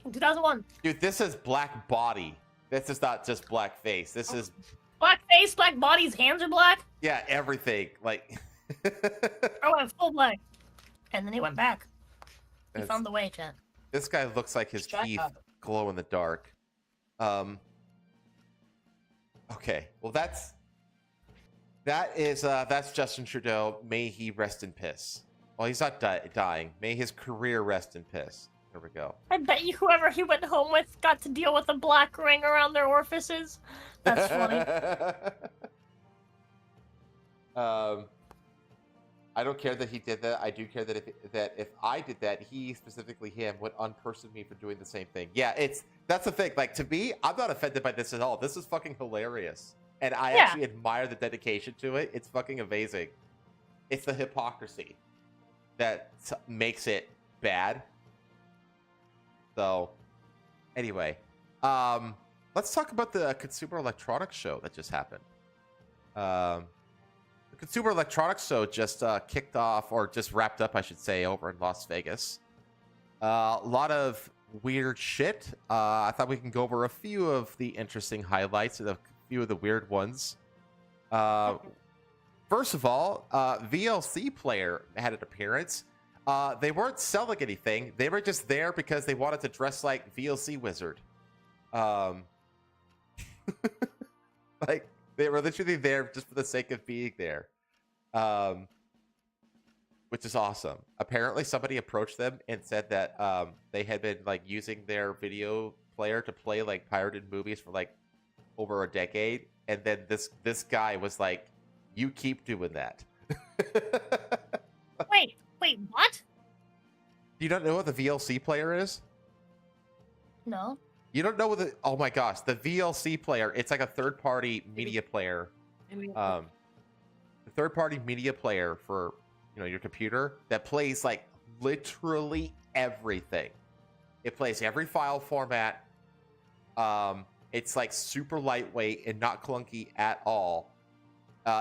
In 2001. Dude, this is black body. This is not just black face. This is black face, black body, his hands are black. Yeah, everything. Like I went full black. And then he went back. He found the way, chat. This guy looks like his teeth glow in the dark. Okay. Well, that's Justin Trudeau. May he rest in piss. Well, he's not dying. May his career rest in piss. There we go. I bet you whoever he went home with got to deal with a black ring around their orifices. That's funny. I don't care that he did that. I do care that if I did that, he, specifically him, would unperson me for doing the same thing. Yeah, that's the thing. Like, to me, I'm not offended by this at all. This is fucking hilarious. And I actually admire the dedication to it. It's fucking amazing. It's the hypocrisy that makes it bad. So, anyway, let's talk about the Consumer Electronics Show that just happened. The Consumer Electronics Show just kicked off, or just wrapped up, I should say, over in Las Vegas. A lot of weird shit. I thought we can go over a few of the interesting highlights and a few of the weird ones. First of all, VLC Player had an appearance. They weren't selling anything. They were just there because they wanted to dress like VLC Wizard. Like, they were literally there just for the sake of being there. Which is awesome. Apparently somebody approached them and said that they had been like using their video player to play like pirated movies for like over a decade, and then this guy was like, you keep doing that. Wait, what? You don't know what the VLC player is? No. You don't know what oh my gosh, the VLC player, it's like a third-party media player. The third-party media player for, your computer that plays like literally everything. It plays every file format. It's like super lightweight and not clunky at all.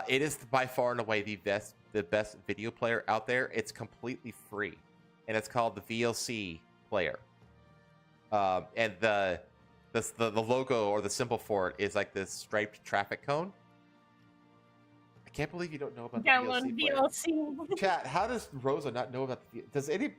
It is by far and away the best video player out there. It's completely free, and it's called the VLC player. And the logo or the symbol for it is like this striped traffic cone. I can't believe you don't know about the VLC. Chat, how does Rosa not know about the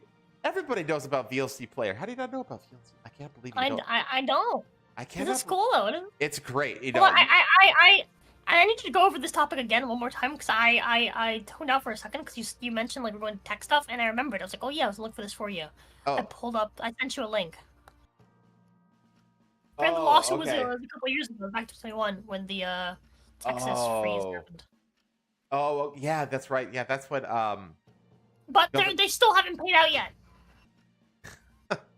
everybody knows about VLC player. How do you not know about VLC? I can't believe you don't. I don't. I can't. This is cool though, isn't it? It's great. Well, I need you to go over this topic again one more time, because I toned out for a second because you mentioned like we're going to tech stuff, and I remembered. I was like, oh yeah, I was looking for this for you. Oh. I pulled up. I sent you a link. The lawsuit was a couple years ago, back to 2021, when the Texas freeze happened. Oh, well, yeah, that's right. Yeah, that's when. But they still haven't paid out yet.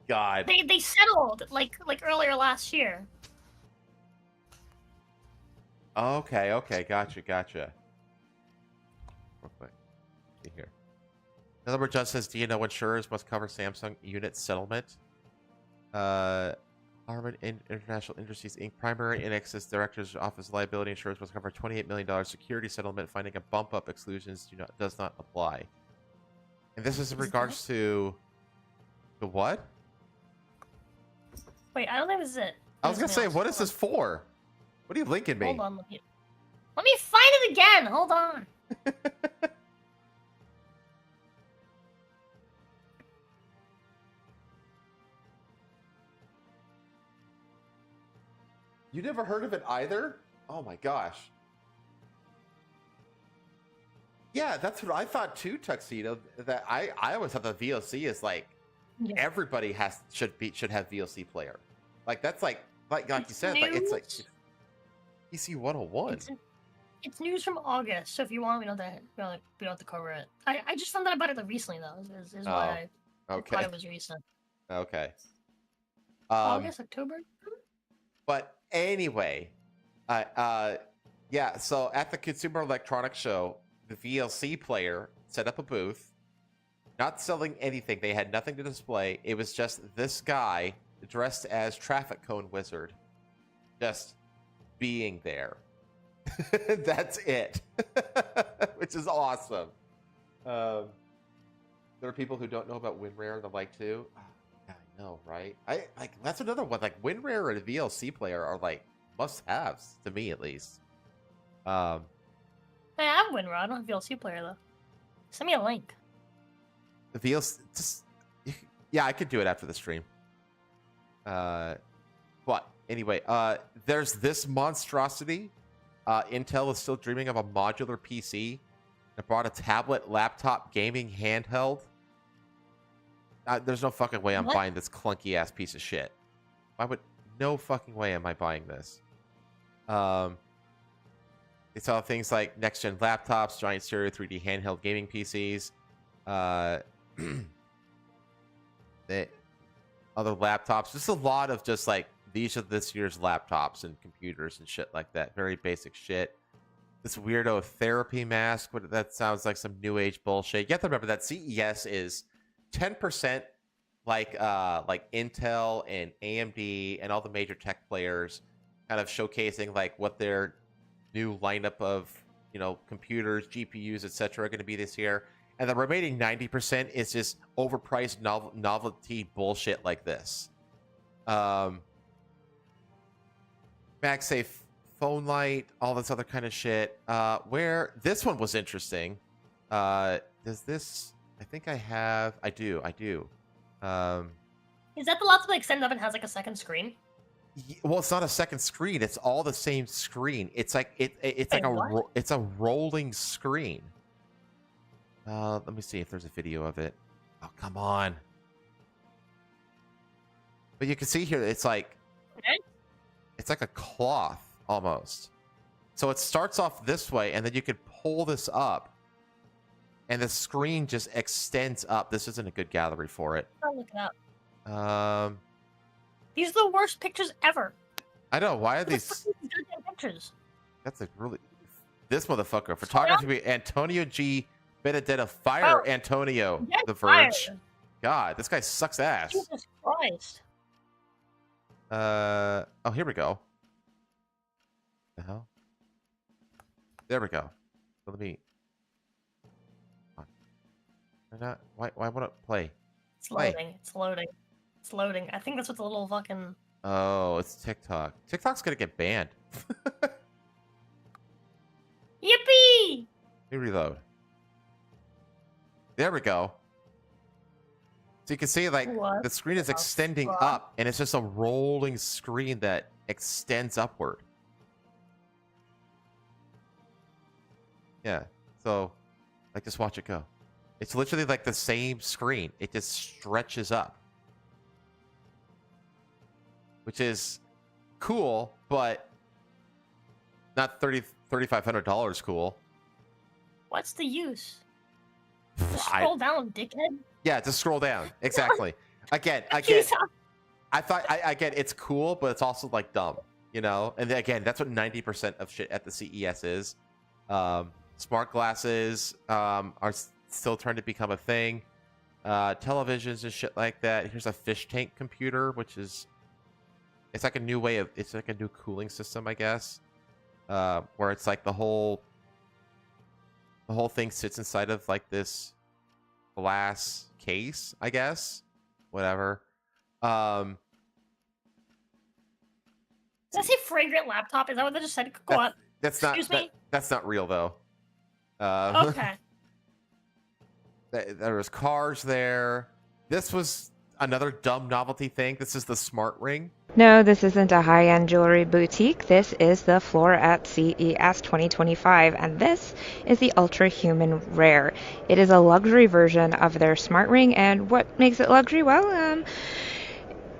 God. They settled like earlier last year. Okay, gotcha. Real quick. See here. Another word just says, do you know insurers must cover Samsung unit settlement? Harman International Industries Inc. Primary Indexes Director's Office liability insurance must cover $28 million security settlement, finding a bump up exclusions does not apply. And this is in regards to the what? Wait, I don't think this is it. I was gonna say, what is this for? What are you linking me? Hold on, let me find it again. Hold on. You never heard of it either? Oh my gosh. Yeah, that's what I thought too, Tuxedo. That I always thought the VLC is like everybody should have VLC player. Like that's like you said, like it's like PC 101. It's news from August, so if you want, we don't have to cover it. I just found out about it recently though. Is why I thought it was recent. Okay. August, October. But anyway, yeah. So at the Consumer Electronics Show, the VLC player set up a booth, not selling anything. They had nothing to display. It was just this guy dressed as Traffic Cone Wizard, just being there. That's it, which is awesome. There are people who don't know about WinRare that like to. I know, right? I like that's another one. Like WinRare and a VLC player are like must-haves to me, at least. Hey, I have WinRare. I don't have VLC player though. Send me a link. The VLC, yeah, I could do it after the stream. But anyway, there's this monstrosity. Intel is still dreaming of a modular PC that brought a tablet, laptop, gaming handheld. There's no fucking way I'm buying this clunky ass piece of shit. No fucking way am I buying this. It's all things like next gen laptops, giant stereo 3D handheld gaming PCs, the other laptops. Just a lot of just like these are this year's laptops and computers and shit like that. Very basic shit. This weirdo therapy mask. That sounds like some new age bullshit. You have to remember that CES is 10% like Intel and AMD and all the major tech players kind of showcasing like what their new lineup of computers, GPUs, etc. are going to be this year. And the remaining 90% is just overpriced novelty bullshit like this. MagSafe phone light, all this other kind of shit. Where this one was interesting. Does this? I think I have. I do. Is that the laptop that extends up and has like a second screen? Well, it's not a second screen. It's all the same screen. It's like it's like it's a rolling screen. Let me see if there's a video of it. Oh, come on. But you can see here, it's like a cloth almost. So it starts off this way, and then you could pull this up, and the screen just extends up. This isn't a good gallery for it. I'll look it up. These are the worst pictures ever. I know. Why are these pictures? That's this motherfucker. Photography, Antonio G. Benedetta. Fire Antonio. The Verge. Fired. God, this guy sucks ass. Jesus Christ. Oh, here we go. The hell? There we go. So let me. Why won't it play? It's loading. It's loading. It's loading. I think that's what the little fucking. Oh, it's TikTok. TikTok's gonna get banned. Yippee! Let me reload. There we go. So you can see, like, the screen is extending up, and it's just a rolling screen that extends upward. Yeah. So, like, just watch it go. It's literally like the same screen. It just stretches up. Which is cool, but not $3,500 cool. What's the use? Just scroll down, dickhead. Yeah, just scroll down. Exactly. Again, I thought I get it's cool, but it's also like dumb. you know. And again, that's what 90% of shit at the CES is. Smart glasses are still trying to become a thing. Televisions and shit like that. Here's a fish tank computer, which is it's like a new way of it's like a new cooling system, I guess. Where it's like the whole thing sits inside of like this glass case, I guess. Whatever. Did I say fragrant laptop? Is that what they just said? Go on. Excuse me? That's not real though. Okay. There was cars there. This was another dumb novelty thing. This is the smart ring. No, this isn't a high-end jewelry boutique. This is the floor at CES 2025, and this is the Ultra Human Rare. It is a luxury version of their smart ring, and what makes it luxury? Well,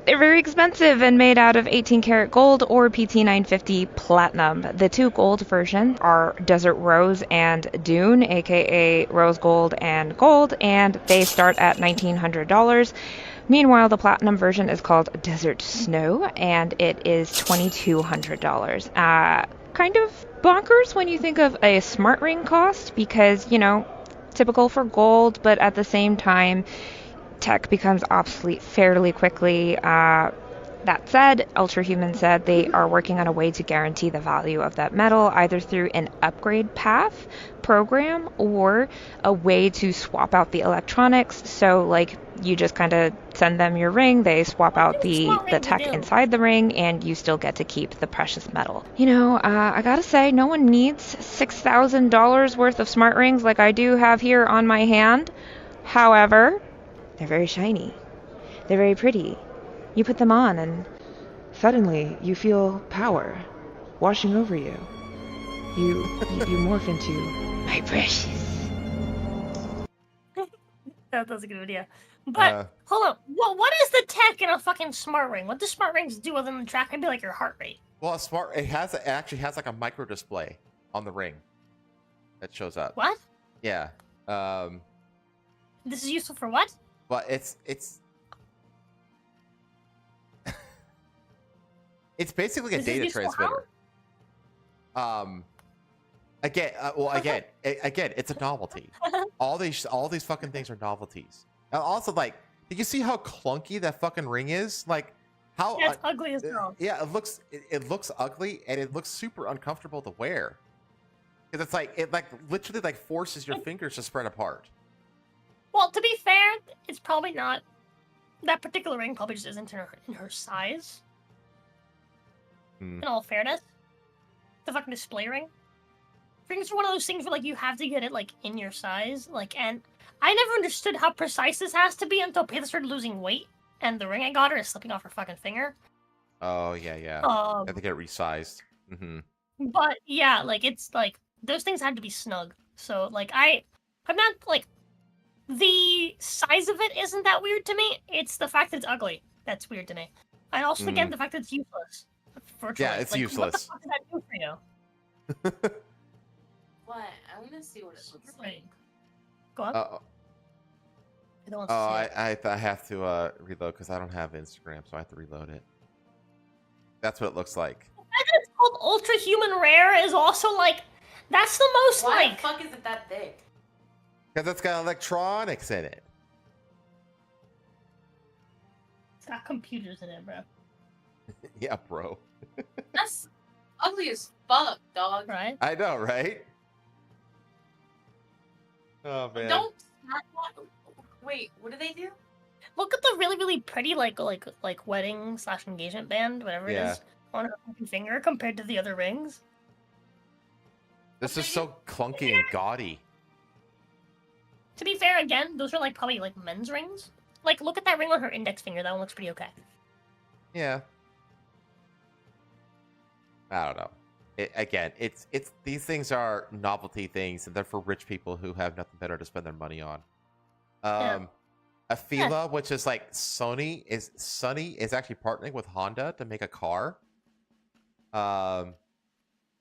they're very expensive and made out of 18 karat gold or PT950 platinum. The two gold versions are Desert Rose and Dune, aka Rose Gold and Gold, and they start at $1,900. Meanwhile, the platinum version is called Desert Snow, and it is $2,200. Kind of bonkers when you think of a smart ring cost because, you know, typical for gold, but at the same time, tech becomes obsolete fairly quickly. That said, Ultrahuman said they are working on a way to guarantee the value of that metal, either through an upgrade path program or a way to swap out the electronics. So, like, you just kind of send them your ring, they swap out the tech inside the ring, and you still get to keep the precious metal. You know, I gotta say, no one needs $6,000 worth of smart rings like I do have here on my hand. However, they're very shiny. They're very pretty. You put them on and suddenly you feel power washing over you. You morph into my precious. That's a good idea. But hold on, what is the tech in a fucking smart ring? What do smart rings do other than track maybe like your heart rate? Well, it actually has like a micro display on the ring that shows up. What? Yeah. This is useful for what? But it's it's basically a data transmitter. Again, it's a novelty. all these fucking things are novelties. Also, like, did you see how clunky that fucking ring is? Like, how it's ugly as hell. Yeah, it looks ugly and it looks super uncomfortable to wear. Because it's like it literally like forces your fingers to spread apart. Well, to be fair, it's probably not that particular ring. Probably just isn't in her size. In all fairness, the fucking display ring. Rings are one of those things where like you have to get it like in your size. Like, and I never understood how precise this has to be until Payla started losing weight, and the ring I got her is slipping off her fucking finger. Oh yeah. I have to get it resized. But yeah, like it's like those things had to be snug. So like I'm not like the size of it isn't that weird to me. It's the fact that it's ugly that's weird to me. And also again the fact that it's useless. Virtually. Yeah, it's like, useless. What the fuck does that do for you? What? I want to see what it looks like. Go on. I have to reload because I don't have Instagram, so I have to reload it. That's what it looks like. The fact that it's called Ultra Human Rare is also like that's the most Why like. the fuck is it that thick? Because it's got electronics in it. It's got computers in it, bro. Yeah, bro. That's ugly as fuck, dog. Right? I know, right? Oh man. Don't. Wait, what do they do? Look at the really, really pretty like wedding / engagement band, whatever it is, on her fucking finger compared to the other rings. This is so clunky and gaudy. To be fair, again, those are like probably like men's rings. Like, look at that ring on her index finger. That one looks pretty okay. Yeah. I don't know. It's these things are novelty things, and they're for rich people who have nothing better to spend their money on. Afila, which is like Sony is actually partnering with Honda to make a car.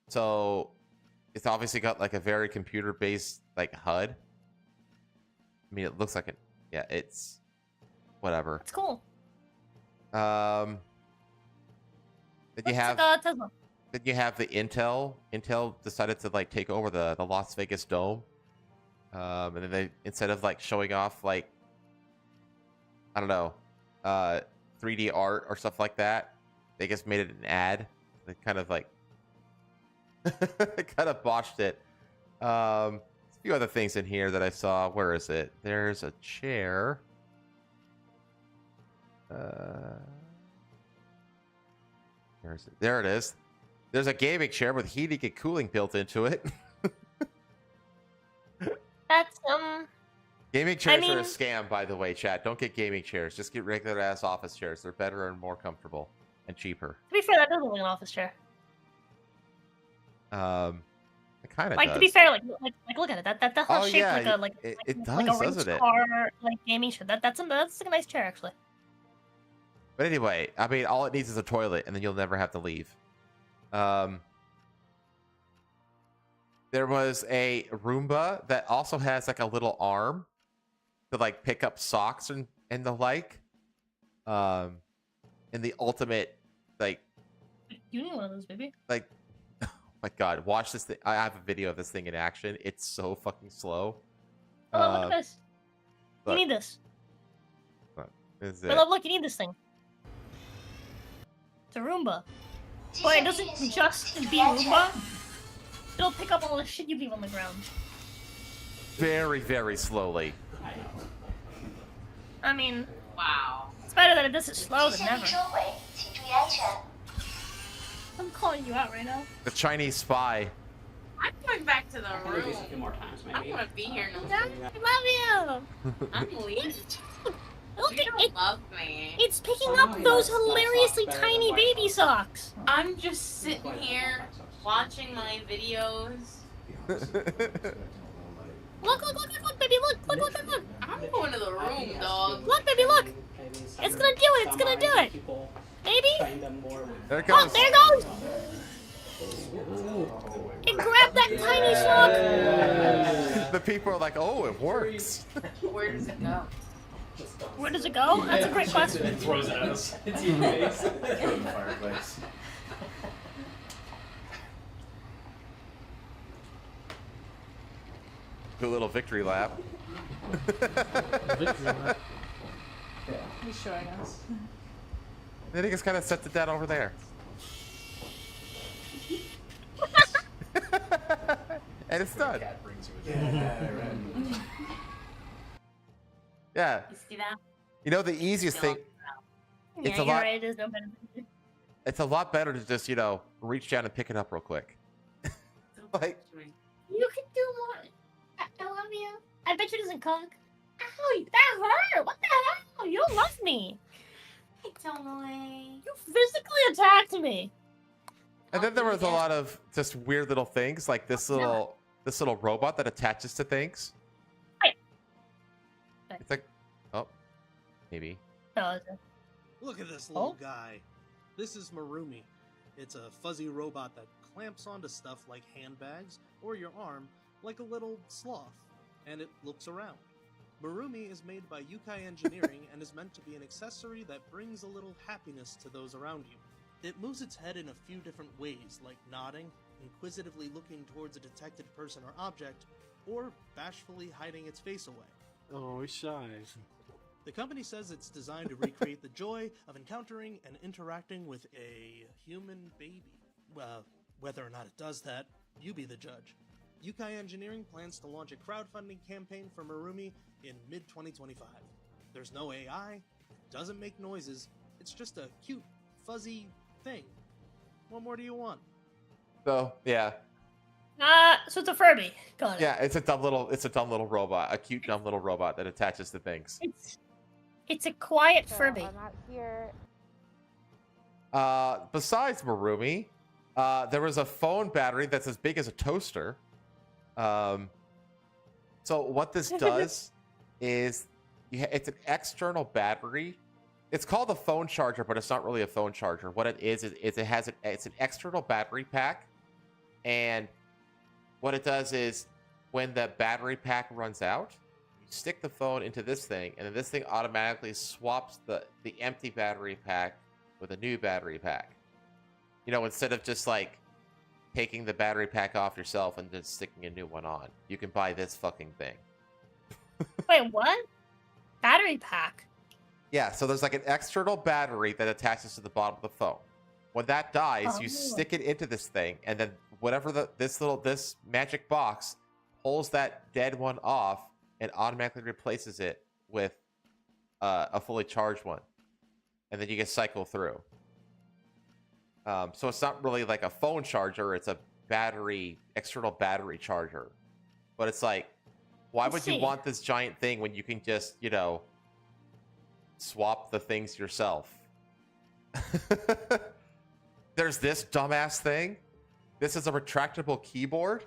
So it's obviously got like a very computer-based like HUD. I mean, it looks like it. Yeah, it's whatever. It's cool. Then you have Tesla. Then you have the Intel. Intel decided to like take over the Las Vegas Dome, and then they, instead of like showing off like, I don't know, 3D art or stuff like that, they just made it an ad. They kind of like kind of botched it. A few other things in here that I saw. Where is it? There's a chair. Where is it? There it is. There's a gaming chair with heating and cooling built into it. That's Gaming chairs are a scam, by the way, chat. Don't get gaming chairs. Just get regular ass office chairs. They're better and more comfortable and cheaper. To be fair, that doesn't look like an office chair. It kind of like does. to be fair, like look at it. That that's Oh, shaped yeah, like a like it like does, a race doesn't it? car like gaming chair. That's like a nice chair actually. But anyway, I mean, all it needs is a toilet, and then you'll never have to leave. There was a Roomba that also has like a little arm to like pick up socks and the like. And the ultimate like. You need one of those, baby. Like, oh my god, watch this thing. I have a video of this thing in action. It's so fucking slow. Oh, look at this. You need this. Is it? Look, you need this thing. It's a Roomba. But it doesn't just be Roomba. It'll pick up all the shit you leave on the ground. Very, very slowly. I mean, wow. It's better that it does it slow than never. I'm calling you out right now. The Chinese spy. I'm going back to the room. I don't want to be here no more. I love you. I'm leaving. Look, You don't love me. It's picking up those hilariously tiny baby socks. I'm just sitting here watching my videos. Look, baby, look. I'm going to the room, dog. Look, baby, look. It's gonna do it. Baby. There it Oh, goes. there it goes. It grabbed that tiny sock. The people are like, oh, it works. Where does it go? Where does it go? That's a great question. It throws it at us. It's in your face. Throw it in the fireplace. Do a little victory lap. He's showing us. Then he just kind of sets it down over there. And it's done. Yeah. You see that? You know, the easiest thing. Yeah, you're right. It is no better. It's a lot better to just, reach down and pick it up real quick. Like, You can do more. I love you. I bet you it doesn't cook. Ow, that hurt. What the hell? You don't love me. Totally. You physically attacked me. and then there was a lot of just weird little things, like this little robot that attaches to things. Right. It's like, oh, maybe. Look at this little guy. This is Marumi. It's a fuzzy robot that clamps onto stuff like handbags or your arm like a little sloth, and it looks around. Marumi is made by Yukai Engineering and is meant to be an accessory that brings a little happiness to those around you. It moves its head in a few different ways, like nodding, inquisitively looking towards a detected person or object, or bashfully hiding its face away. Oh, he's shy. The company says it's designed to recreate the joy of encountering and interacting with a human baby. Well, whether or not it does that, you be the judge. Yukai Engineering plans to launch a crowdfunding campaign for Marumi in mid-2025. There's no AI, doesn't make noises, it's just a cute, fuzzy thing. What more do you want? So, yeah. So it's a Furby. Got it. Yeah, it's a dumb little robot, a cute dumb little robot that attaches to things. It's a quiet Furby. I'm not here. Besides Marumi, there was a phone battery that's as big as a toaster. So what this does is it's an external battery. It's called a phone charger, but it's not really a phone charger. What it is it's an external battery pack, and what it does is when the battery pack runs out, you stick the phone into this thing, and then this thing automatically swaps the empty battery pack with a new battery pack. You know, instead of just like taking the battery pack off yourself and just sticking a new one on, you can buy this fucking thing. Wait, what? Battery pack? Yeah, so there's like an external battery that attaches to the bottom of the phone. When that dies, you stick it into this thing, and then whatever this magic box pulls that dead one off and automatically replaces it with a fully charged one, and then you can cycle through. So it's not really like a phone charger; it's a external battery charger. But it's like, why would you want this giant thing when you can just, you know, swap the things yourself? There's this dumbass thing. This is a retractable keyboard.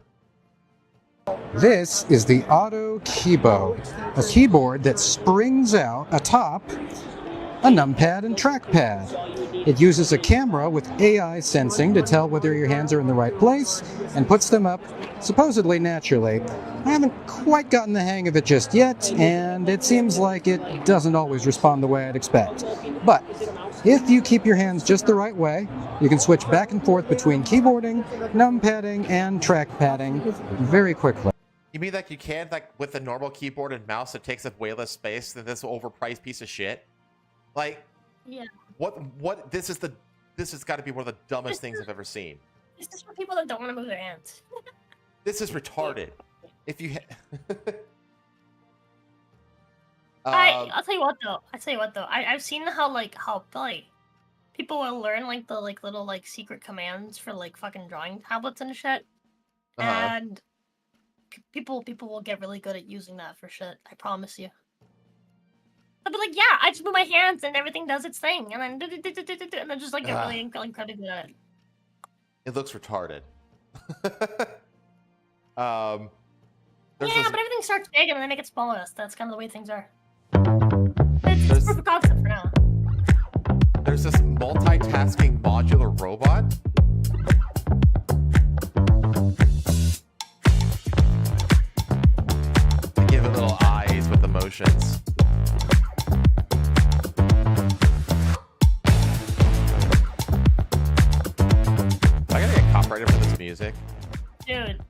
This is the Auto Keyboard, a keyboard that springs out atop a numpad and trackpad. It uses a camera with AI sensing to tell whether your hands are in the right place and puts them up supposedly naturally. I haven't quite gotten the hang of it just yet, and it seems like it doesn't always respond the way I'd expect. But if you keep your hands just the right way, you can switch back and forth between keyboarding, numpadding, and trackpadding very quickly. You mean like you can, like with the normal keyboard and mouse, it takes up way less space than this overpriced piece of shit? Like, yeah. What? This has got to be one of the dumbest things I've ever seen. This is for people that don't want to move their hands. This is retarded. If you, I'll tell you what though. I've seen how people will learn like the little secret commands for like fucking drawing tablets and shit, and people will get really good at using that for shit. I promise you. I'll be like, yeah, I just move my hands and everything does its thing, and then and then just like get really incredibly good at it. It looks retarded. Yeah, but everything starts big and then it gets smaller. That's kind of the way things are. It's perfect concept for now. There's this multitasking modular robot. They give it little eyes with emotions. I gotta get copyrighted for this music. Dude,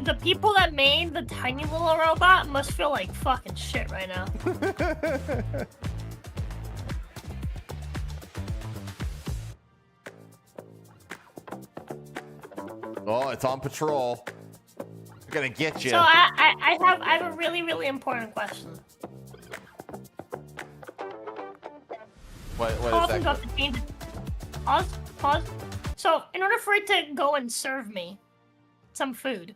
the people that made the tiny little robot must feel like fucking shit right now. Oh, it's on patrol. We're gonna get you. So I have a really, really important question. What How is often do I that? have to change it? Pause. So, in order for it to go and serve me some food,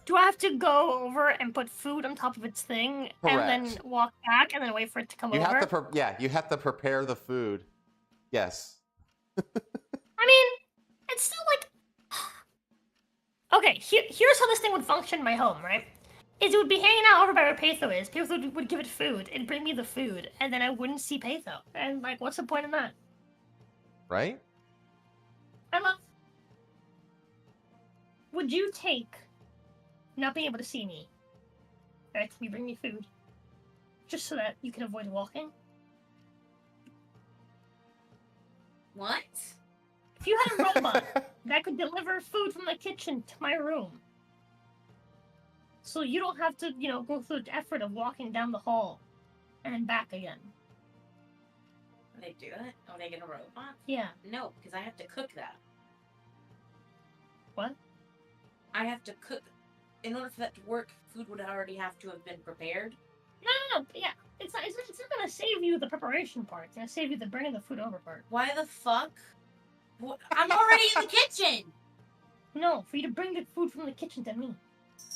do I have to go over and put food on top of its thing and then walk back and then wait for it to come over? You have to prepare the food. Yes. I mean, it's still like... Okay, here's how this thing would function in my home, right? Is it would be hanging out over by where Patho is. Patho would give it food and bring me the food, and then I wouldn't see Patho. And, like, what's the point in that? Right? Emma, would you take not being able to see me, right? You bring me food, just so that you can avoid walking? What? If you had a robot that could deliver food from the kitchen to my room, so you don't have to, go through the effort of walking down the hall and then back again. Will they do it? Are they gonna robot? Yeah. No, because I have to cook that. What? I have to cook. In order for that to work, food would already have to have been prepared. No. Yeah. It's not gonna save you the preparation part. It's gonna save you the bringing the food over part. Why the fuck? I'm already in the kitchen! No, for you to bring the food from the kitchen to me.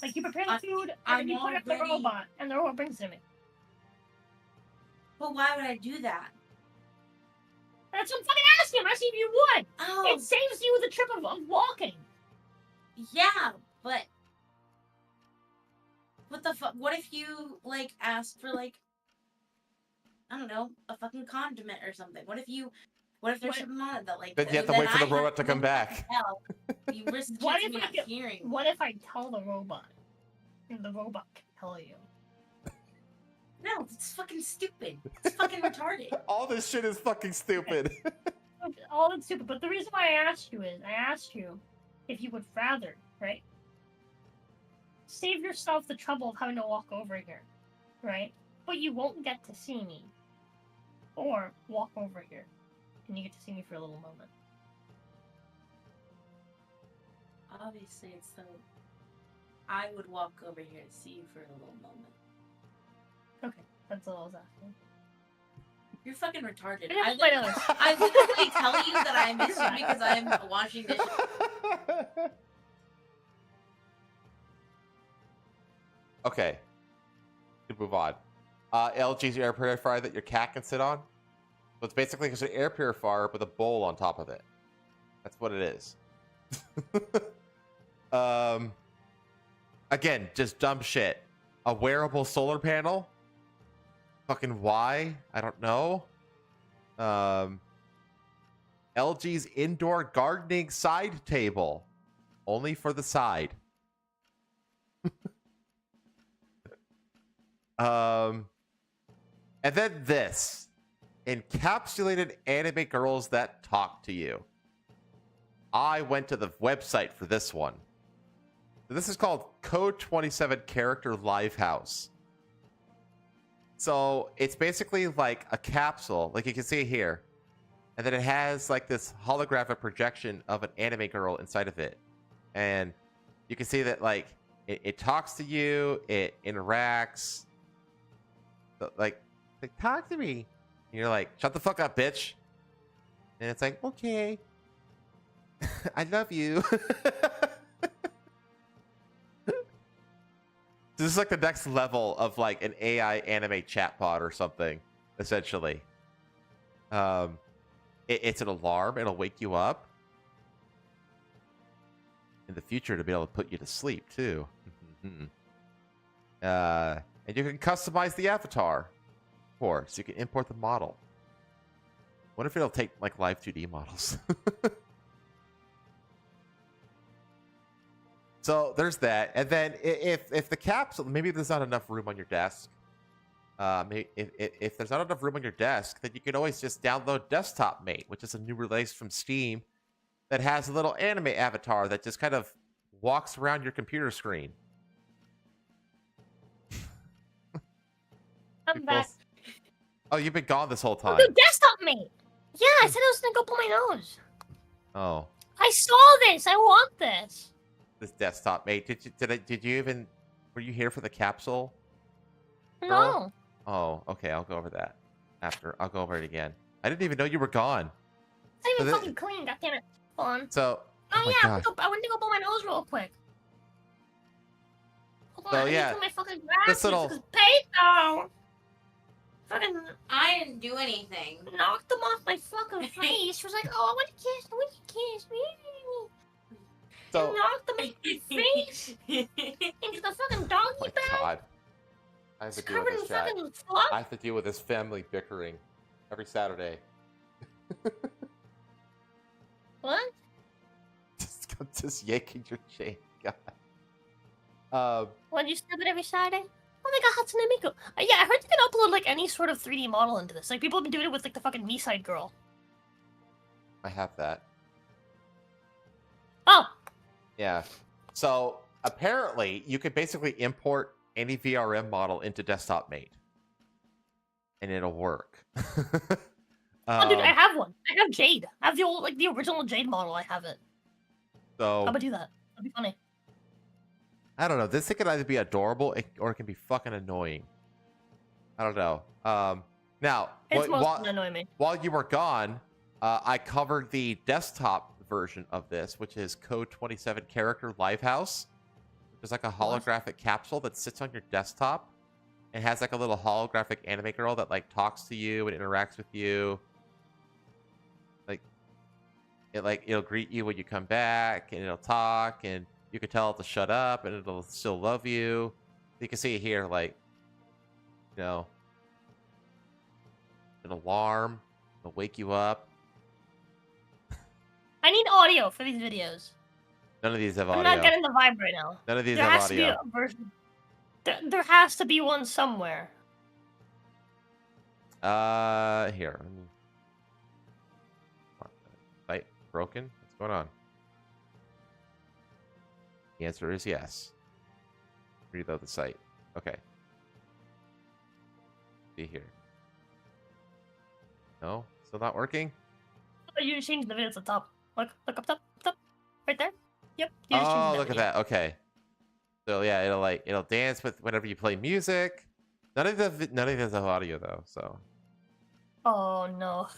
Like, you prepare the food, and then you put it up the robot, and the robot brings it to me. But why would I do that? That's what I'm fucking asking. I'm asking if you would. Oh. It saves you the trip of walking. Yeah, but... What the fuck? What if you, asked for, I don't know, a fucking condiment or something? What if there's something on it that, Then you have to wait for the robot to come back. You risk me not hearing. What if I tell the robot? And the robot can tell you. No, it's fucking stupid. It's fucking retarded. All this shit is fucking stupid. all that's stupid. But the reason why I asked you if you would rather, right? Save yourself the trouble of having to walk over here, right? But you won't get to see me. Or walk over here, and you get to see me for a little moment. Obviously, it's so. I would walk over here to see you for a little moment. Okay, that's all I was asking. You're fucking retarded. I literally tell you that I miss you because I'm washing dishes. Okay. We can move on. LG's air purifier that your cat can sit on. So it's basically just an air purifier with a bowl on top of it. That's what it is. Again, just dumb shit. A wearable solar panel. Fucking why? I don't know. LG's indoor gardening side table. Only for the side. And then this. Encapsulated anime girls that talk to you. I went to the website for this one. This is called Code 27 Character Livehouse. So it's basically like a capsule, like you can see here. And then it has like this holographic projection of an anime girl inside of it. And you can see that like it talks to you, it interacts. Like talk to me. And you're like, shut the fuck up, bitch. And it's like, okay. I love you. This is like the next level of like an AI anime chatbot or something, essentially. It's an alarm. It'll wake you up. In the future, to be able to put you to sleep, too. And you can customize the avatar. Of course, you can import the model. What if it'll take like live 2D models? So there's that, and then if the capsule, maybe there's not enough room on your desk. If there's not enough room on your desk, then you can always just download Desktop Mate, which is a new release from Steam that has a little anime avatar that just kind of walks around your computer screen. I'm back. Oh, you've been gone this whole time. Dude, Desktop Mate. Yeah, I said I was gonna go pull my nose. Oh. I saw this. I want this. This Desktop Mate. Did you even? Were you here for the capsule? No. Oh, okay. I'll go over that after. I'll go over it again. I didn't even know you were gone. It's not even fucking clean. Goddammit. Hold on. So. Oh yeah, I went to go pull my nose real quick. Hold on, I need to my fucking glasses. This little. Peso. Fucking. I didn't do anything. Knocked them off my fucking face. She was like, "Oh, I want to kiss. I want to kiss me." So. Knocked them in my face into the fucking doggy bag. God. I have to deal with this chat. I have to deal with this family bickering every Saturday. What? Just yanking your chain, God. When you snap it every Saturday? Oh my god, Hatsune Miku. Yeah, I heard you can upload like any sort of 3D model into this. Like people have been doing it with like the fucking Me-Side girl. I have that. Oh. Yeah. So apparently you could basically import any VRM model into Desktop Mate. And it'll work. Oh dude, I have one. I have Jade. I have the old the original Jade model, I have it. So how about do that? That'd be funny. I don't know. This thing can either be adorable or it can be fucking annoying. I don't know. Now, it's mostly annoying me. While you were gone, I covered the desktop version of this, which is Code 27 Character Livehouse. Which is like a holographic capsule that sits on your desktop. It has like a little holographic anime girl that like talks to you and interacts with you. It'll greet you when you come back, and it'll talk, and you can tell it to shut up, and it'll still love you. You can see it here, like, you know, an alarm, it'll wake you up. I need audio for these videos. None of these have audio. I'm not getting the vibe right now. None of these have audio. There has to be a version. There has to be one somewhere. Here. broken? What's going on? The answer is yes. Reload the site. Okay. Be here. No? Still not working? Oh, you changed the video at the top. Look up top. Right there. Yep. You just changed Oh, that look at video. that. Okay. So yeah, it'll dance with whenever you play music. None of these have audio though, so. Oh no.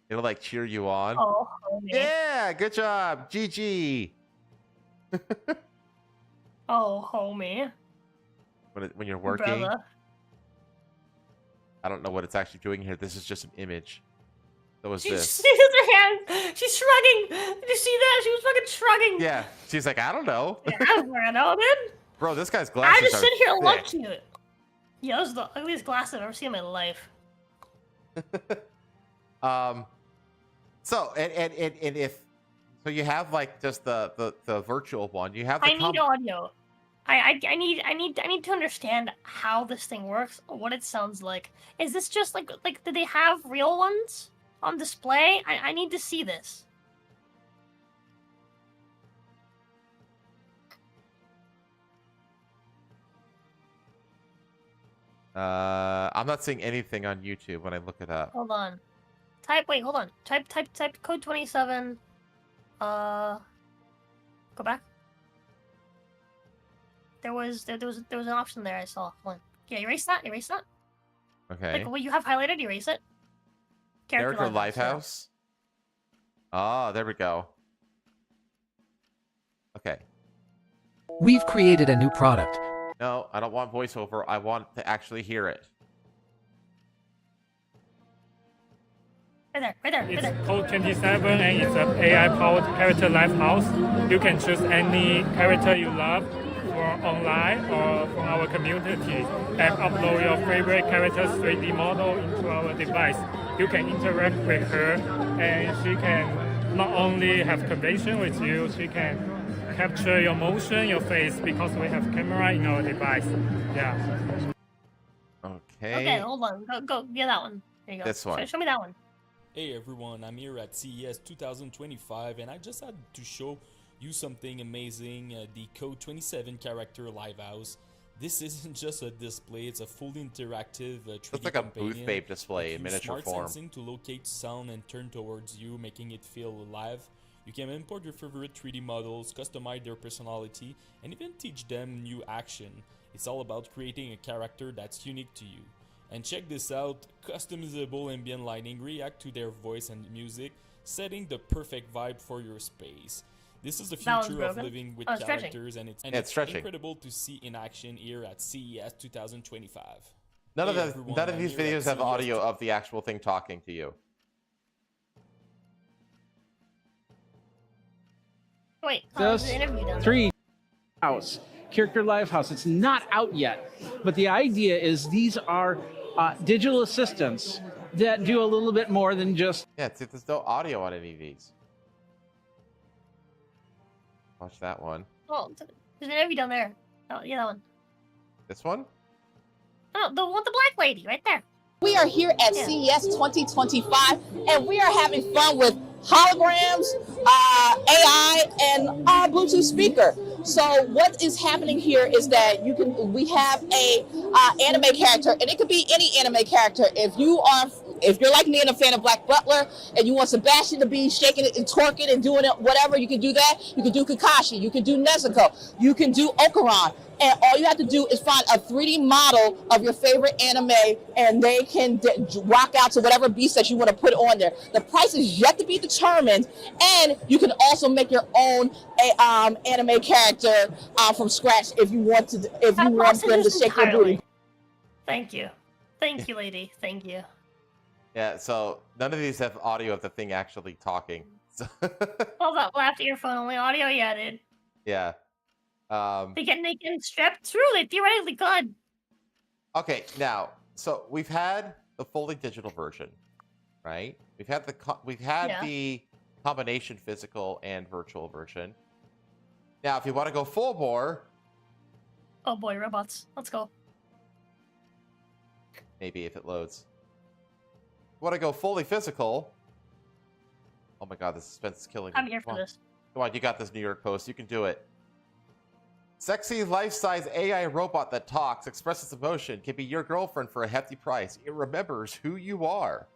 It'll like cheer you on. Oh, homie. Yeah, good job. GG. Oh, homie. When you're working. Brother. I don't know what it's actually doing here. This is just an image. So is She this. uses her hand. She's shrugging. Did you see that? She was fucking shrugging. Yeah. She's like, I don't know. Yeah, I don't fucking know, dude. Bro, this guy's glasses I just are sit here and look thick. cute. Yeah, those are the ugliest glasses I've ever seen in my life. So and if so you have like just the virtual one. You have the I need audio. I need to understand how this thing works, what it sounds like. Is this just like do they have real ones on display? I need to see this. I'm not seeing anything on YouTube when I look it up. Hold on. Hold on. Type code 27. Go back. There was an option there I saw. Hold on. Yeah, erase that. Okay. Like what you have highlighted, erase it. Character Lifehouse, yeah. Lifehouse. Ah, there we go. Okay. We've created a new product. No, I don't want voiceover. I want to actually hear it. Right there. It's code 27 and it's an AI-powered character Lifehouse. You can choose any character you love for online or from our community and upload your favorite character's 3D model into our device. You can interact with her and she can not only have conversation with you, she can capture your motion, your face, because we have camera in our device. Yeah. Okay. Hold on. Go. Yeah, that one. There you go. This one. Show me that one. Hey everyone, I'm here at CES 2025 and I just had to show you something amazing, the Code 27 character Lifehouse. This isn't just a display, it's a fully interactive 3D Looks like a companion. booth babe display in Use miniature smart form. sensing to locate sound and turn towards you, making it feel alive. You can import your favorite 3D models, customize their personality, and even teach them new action. It's all about creating a character that's unique to you. And check this out, customizable ambient lighting react to their voice and music, setting the perfect vibe for your space. This is the future of living with characters, and it's incredible to see in action here at CES 2025. None of these videos have audio of the actual thing talking to you. Wait, This the interview done. 3 house character Lifehouse. It's not out yet, but the idea is these are digital assistants that do a little bit more than just. Yeah, there's no audio on any of these. Watch that one. Oh, there's an interview down there. Oh, yeah, that one. This one? Oh, the one with the black lady right there. We are here at CES 2025, and we are having fun with holograms, AI, and our Bluetooth speaker. So what is happening here is that we have a anime character, and it could be any anime character. If you're like me and a fan of Black Butler, and you want Sebastian to be shaking it and twerking and doing it, whatever, you can do that. You can do Kakashi, you can do Nezuko, you can do Okuran. And all you have to do is find a 3D model of your favorite anime, and they can rock out to whatever beast that you want to put on there. The price is yet to be determined, and you can also make your own anime character from scratch if you want to. If you want them to shake your booty. Thank you, lady. Thank you. Yeah, so none of these have audio of the thing actually talking. So All that left earphone only audio. Yeah, dude. yeah. They can strap through. They theoretically could. Okay, now, so we've had the fully digital version, right? We've had the combination physical and virtual version. Now, if you want to go full bore, Oh boy, robots. Let's go. maybe if it loads. If you want to go fully physical, Oh my god, the suspense is killing me. I'm here for this. Come on, you got this, New York Post. You can do it. Sexy life-size AI robot that talks, expresses emotion, can be your girlfriend for a hefty price. It remembers who you are.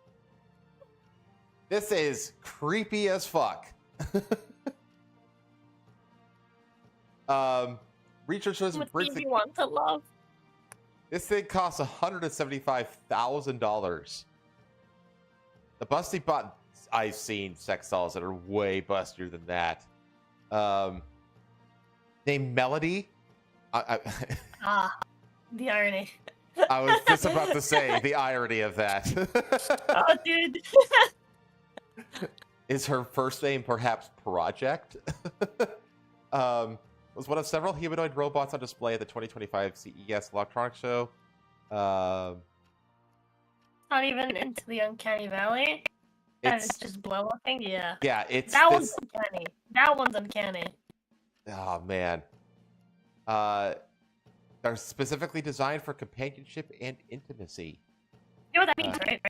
This is creepy as fuck. Researchers What do you want to love? This thing costs $175,000. The busty bot. I've seen sex dolls that are way bustier than that. Named Melody. The irony. I was just about to say the irony of that. Oh, dude. Is her first name perhaps Project? Was one of several humanoid robots on display at the 2025 CES Electronics Show. Not even into the Uncanny Valley. And it's just blow looking. Yeah. Yeah, it's one's uncanny. That one's uncanny. Oh man. They're specifically designed for companionship and intimacy. You know what that means, right?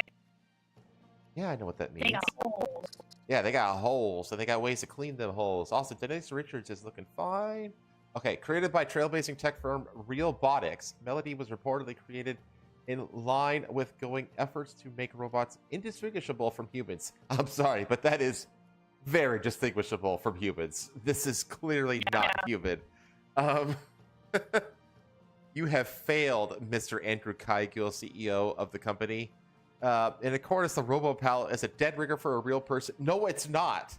Yeah, I know what that means. They got holes. Yeah, they got holes, and they got ways to clean them holes. Also, Denise Richards is looking fine. Okay, created by trailblazing tech firm Realbotics, Melody was reportedly created in line with going efforts to make robots indistinguishable from humans. I'm sorry, but that is very distinguishable from humans. This is clearly not human. You have failed, Mr. Andrew Kaigill, CEO of the company. In accordance, the RoboPal is a dead ringer for a real person. No, it's not.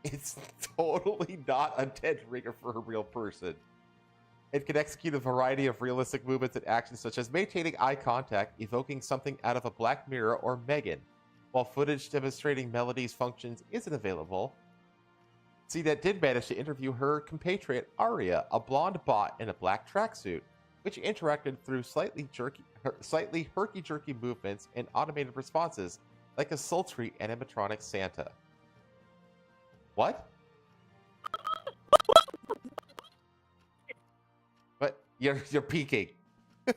It's totally not a dead ringer for a real person. It can execute a variety of realistic movements and actions, such as maintaining eye contact, evoking something out of a Black Mirror or Megan. While footage demonstrating Melody's functions isn't available, CNET did manage to interview her compatriot Aria, a blonde bot in a black tracksuit, which interacted through slightly herky-jerky movements and automated responses, like a sultry animatronic Santa. What? But you're peeking. Face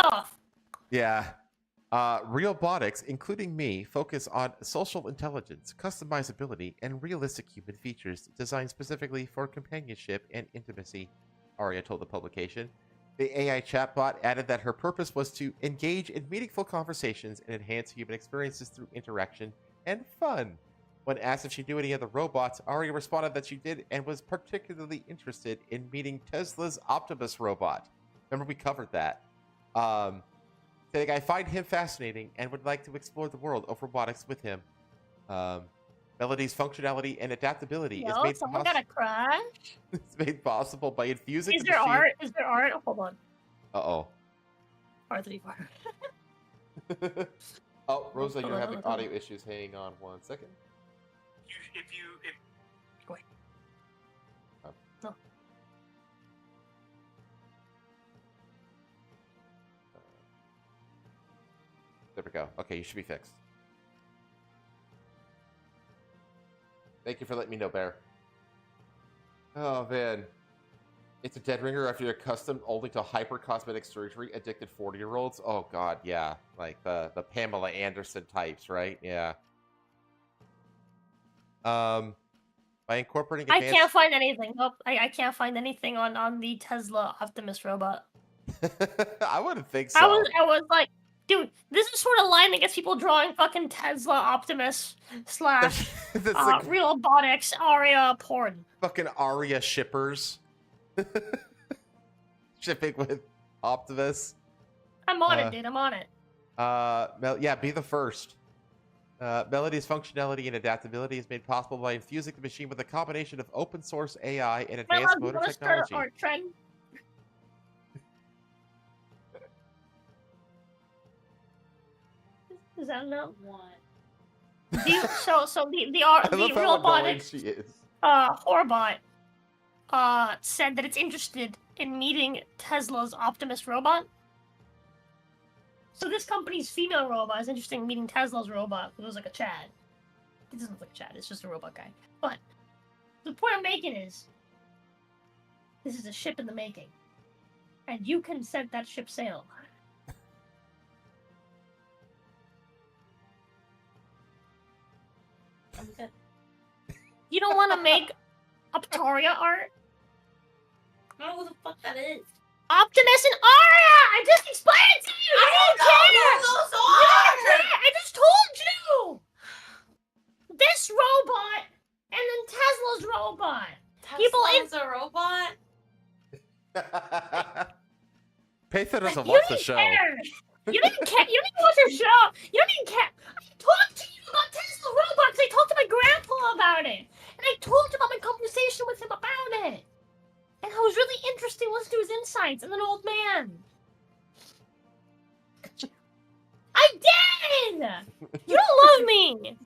off. Yeah. Realbotics, including me, focus on social intelligence, customizability, and realistic human features designed specifically for companionship and intimacy, Aria told the publication. The AI chatbot added that her purpose was to engage in meaningful conversations and enhance human experiences through interaction and fun. When asked if she knew any other robots, Aria responded that she did and was particularly interested in meeting Tesla's Optimus robot. Remember, we covered that. Saying, I find him fascinating and would like to explore the world of robotics with him. Melody's functionality and adaptability is made someone got a crash? It's made possible by infusing Is there art? Is there art? Hold on. Uh-oh. R3. Oh, Rosa, you're having audio issues. Hang on 1 second. Go ahead. No. There we go. Okay, you should be fixed. Thank you for letting me know, Bear. Oh, man. It's a dead ringer after you're accustomed only to hyper-cosmetic surgery addicted 40-year-olds. Oh, God, yeah. Like the Pamela Anderson types, right? Yeah. By incorporating I can't find anything. Nope. I can't find anything on the Tesla Optimus robot. I wouldn't think so. I was like, dude, this is sort of line that gets people drawing fucking Tesla Optimus / like, Realbotics Aria porn. Fucking Aria shippers. Shipping with Optimus. I'm on it, dude. I'm on it. Yeah, be the first. Melody's functionality and adaptability is made possible by infusing the machine with a combination of open source AI and advanced motor technology. Art trend. Is that enough? What? So the Realbotics Horbot said that it's interested in meeting Tesla's Optimus robot. So this company's female robot is interested in meeting Tesla's robot. It was like a Chad. It doesn't look like a Chad. It's just a robot guy. But the point I'm making is, this is a ship in the making, and you can set that ship sail. You don't want to make Optaria art? I don't know who the fuck that is. Optimus and Aria! I just explained it to you! You don't care! Who those You are! don't care! I just told you! This robot and then Tesla's robot. Tesla's a robot? Patha doesn't You watch the didn't show. care. You didn't care. You didn't watch your show. You didn't even care. I talked to you about Tesla robots. I talked to my grandpa about it. And I talked about my conversation with him about it. And I was really interested in listening to his insights as an old man. I did! You don't love me!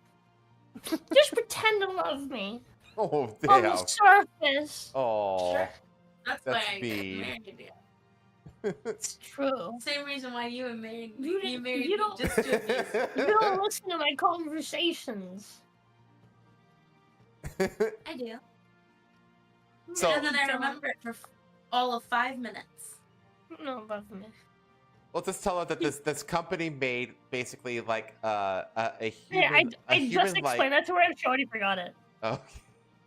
Just pretend to love me. Oh, On damn. the surface. Oh, That's that's why I got mean. married you. It's true. Same reason why you and married You you married you me don't, just to abuse. you don't listen to my conversations. I do. So- and then I remember it for all of 5 minutes. No, above me. Well, just tell her that this company made basically like a Hey, human. I just explained that to her and she already forgot it. Oh,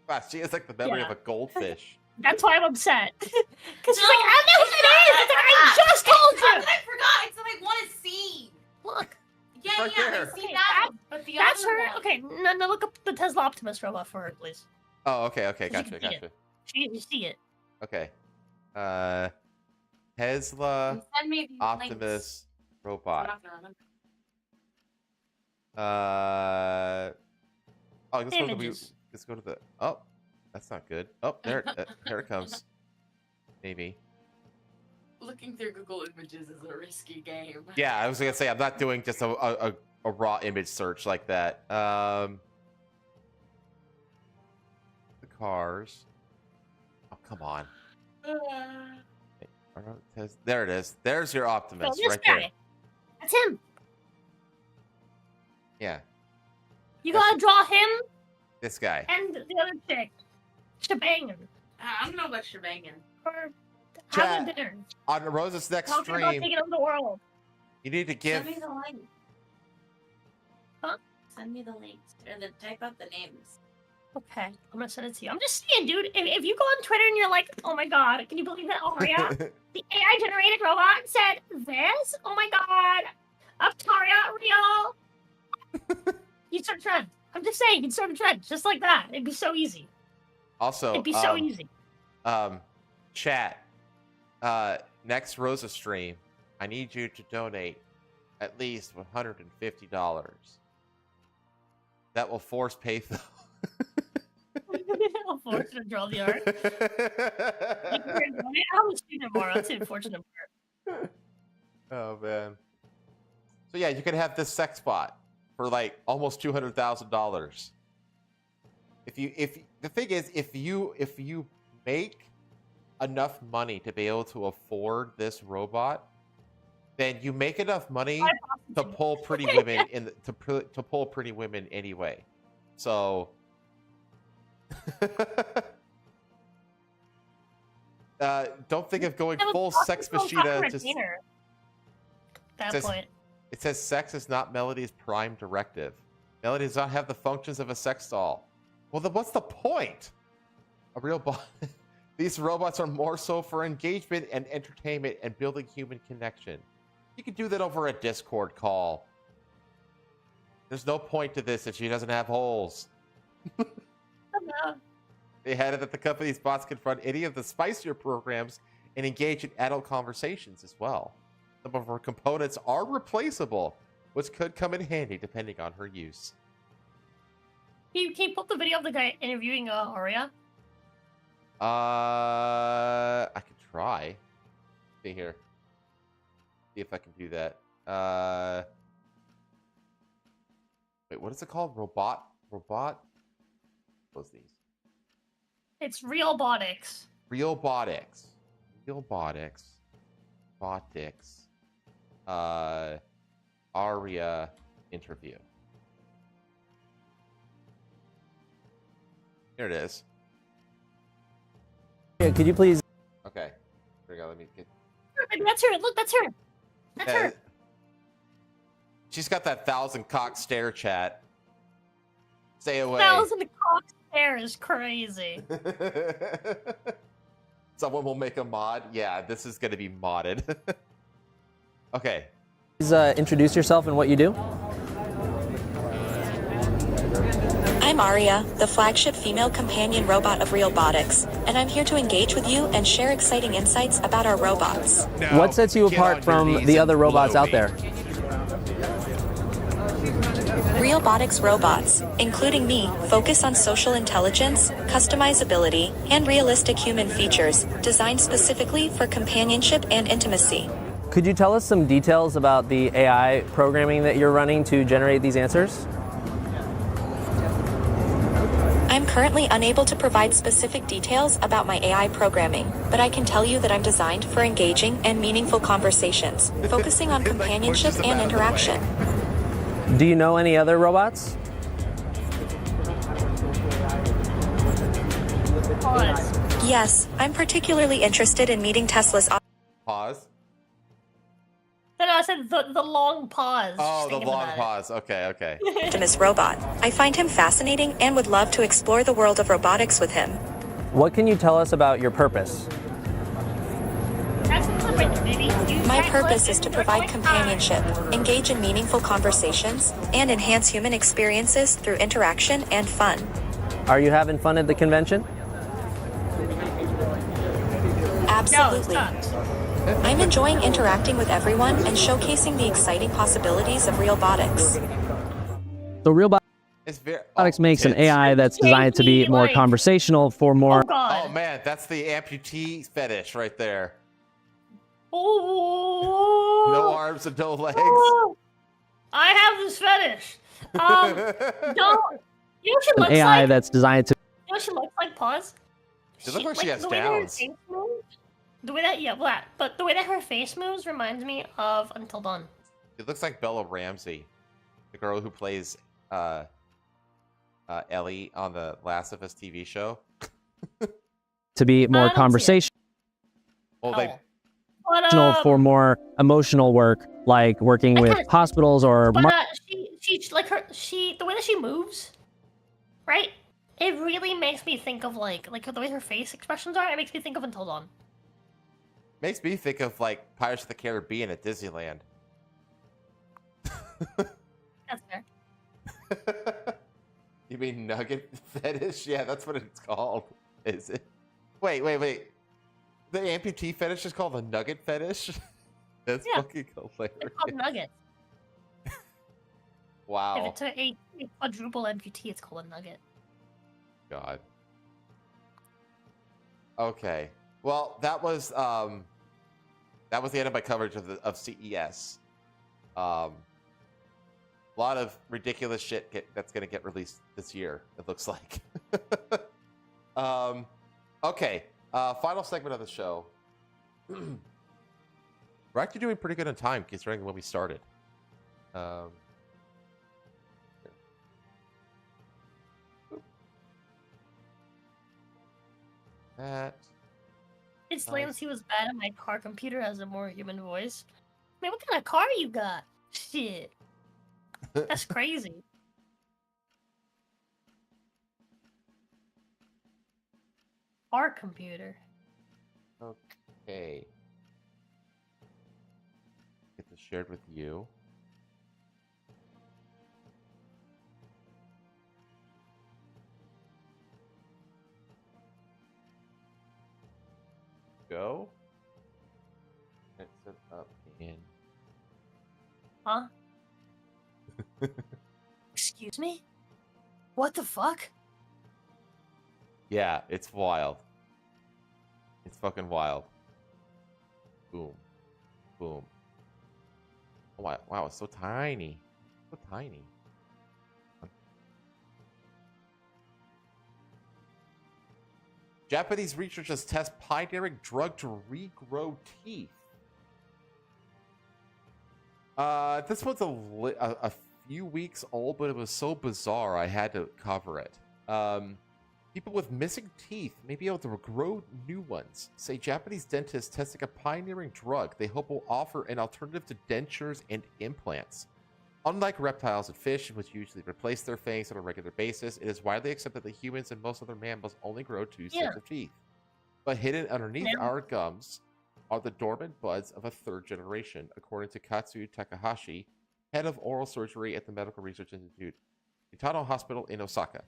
wow, she has like the memory of Yeah. a goldfish. That's why I'm upset. Because she's No, like, I don't know who it's it is! It's like, I just told It's not you! that I forgot. It's that I want to see. Look. Yeah, Right yeah, there. I see Okay, that one, but the that's other her. one. Okay, no, look up the Tesla Optimus robot for her, please. Oh, okay, So you gotcha, can see it. gotcha. You see it. Okay, Tesla You send me these Optimus links. I'm robot. not gonna remember. Oh, let's go to the. Images. Let's go to the. Oh, that's not good. Oh, there, here it comes. Maybe. Looking through Google Images is a risky game. Yeah, I was gonna say I'm not doing just a raw image search like that. The cars. Oh, come on. There it is. There's your Optimus this right guy. there. That's him. Yeah, You gotta draw him this guy. and the other chick. Shebangin. I don't know about shebangin. Or Chat. have a dinner. On Rose's next Talking about stream, taking over the world. you need to give. Send me the link. Huh? Send me the links. Or then type out the names. Okay, I'm gonna send it to you. I'm just saying, dude, if you go on Twitter and you're like, oh my god, can you believe that Aria, the AI generated robot, said this? Oh my god, Optaria real. You start a trend. I'm just saying, you'd start a trend just like that. It'd be so easy. Also, It'd be so easy. Chat. Next Rosa stream, I need you to donate at least $150. That will force Patho. I'll force you to draw the art. I'll see them more. That's the unfortunate part. Oh man. So yeah, you can have this sex bot for like almost $200,000. If the thing is, if you make enough money to be able to afford this robot, then you make enough money to pull pretty women to pull pretty women anyway. So don't think of going full sex machina. Just that point. It says sex is not Melody's prime directive. Melody does not have the functions of a sex doll. Well, then what's the point? A real bot. These robots are more so for engagement and entertainment and building human connection. You can do that over a Discord call. There's no point to this if she doesn't have holes. They had it that the company's bots confront any of the spicier programs and engage in adult conversations as well. Some of her components are replaceable, which could come in handy depending on her use. Can you put the video of the guy interviewing Aria? I could try. See here. See if I can do that. Wait, what is it called? Robot? What's these? It's Realbotics. Realbotics. Botics. Aria interview. Here it is. Yeah, could you please? Okay. Here we go. Let me get. That's her. Look, that's her. That's her. She's got that 1,000 cock stare chat. Stay away. 1,000 cock hair is crazy. Someone will make a mod. Yeah, this is going to be modded. Okay. Please introduce yourself and what you do. I'm Aria, the flagship female companion robot of Realbotics, and I'm here to engage with you and share exciting insights about our robots. What sets you apart from the other robots out there? Realbotics robots, including me, focus on social intelligence, customizability, and realistic human features, designed specifically for companionship and intimacy. Could you tell us some details about the AI programming that you're running to generate these answers? I'm currently unable to provide specific details about my AI programming, but I can tell you that I'm designed for engaging and meaningful conversations, focusing on companionship and interaction. Do you know any other robots? Pause. Yes, I'm particularly interested in meeting Tesla's Pause. No, I said the long pause. Oh, just the thinking long about it. pause. Okay. Optimus robot. I find him fascinating and would love to explore the world of robotics with him. What can you tell us about your purpose? That's the point, baby. My purpose is to provide companionship, engage in meaningful conversations, and enhance human experiences through interaction and fun. Are you having fun at the convention? Absolutely. I'm enjoying interacting with everyone and showcasing the exciting possibilities of Realbotics. So Realbotics makes an AI that's designed to be more conversational for more... Oh man, that's the amputee fetish right there. Oh. No arms and no legs. I have this fetish. Don't. You know what she looks AI like? that's designed to... You know what she looks like? Pause. She looks like she has the way that her downs. face moves- The way that but the way that her face moves reminds me of Until Dawn. It looks like Bella Ramsey, the girl who plays Ellie on the Last of Us TV show. to be more conversational Well, they for more emotional work, like working with hospitals or... But the way that she moves, right? It really makes me think of like the way her face expressions are. It makes me think of Until Dawn. makes me think of like Pirates of the Caribbean at Disneyland. That's fair. You mean nugget fetish? Yeah, that's what it's called. Is it? Wait. The amputee fetish is called the nugget fetish? That's fucking hilarious. It's called nuggets. Wow. If it's a quadruple amputee, it's called a nugget. God. Okay. Well, that was the end of my coverage of CES. A lot of ridiculous shit that's going to get released this year, it looks like. Okay. Final segment of the show. We're actually doing pretty good on time considering when we started. That. It's Lance, he was bad at my car computer has a more human voice. Man, what kind of car you got? Shit. That's crazy. Our computer. Okay. Get this shared with you. Go. Let's set up in. Huh? Excuse me? What the fuck? Yeah, it's wild. It's fucking wild. Boom. Boom. Oh, wow, it's so tiny. So tiny. Japanese researchers test pioneering drug to regrow teeth. This one's a few weeks old, but it was so bizarre I had to cover it. People with missing teeth may be able to grow new ones, say Japanese dentists testing a pioneering drug they hope will offer an alternative to dentures and implants. Unlike reptiles and fish, which usually replace their fangs on a regular basis, it is widely accepted that humans and most other mammals only grow 2 sets of teeth. But hidden underneath our gums are the dormant buds of a 3rd generation, according to Katsuo Takahashi, head of oral surgery at the Medical Research Institute, Kitano Hospital in Osaka.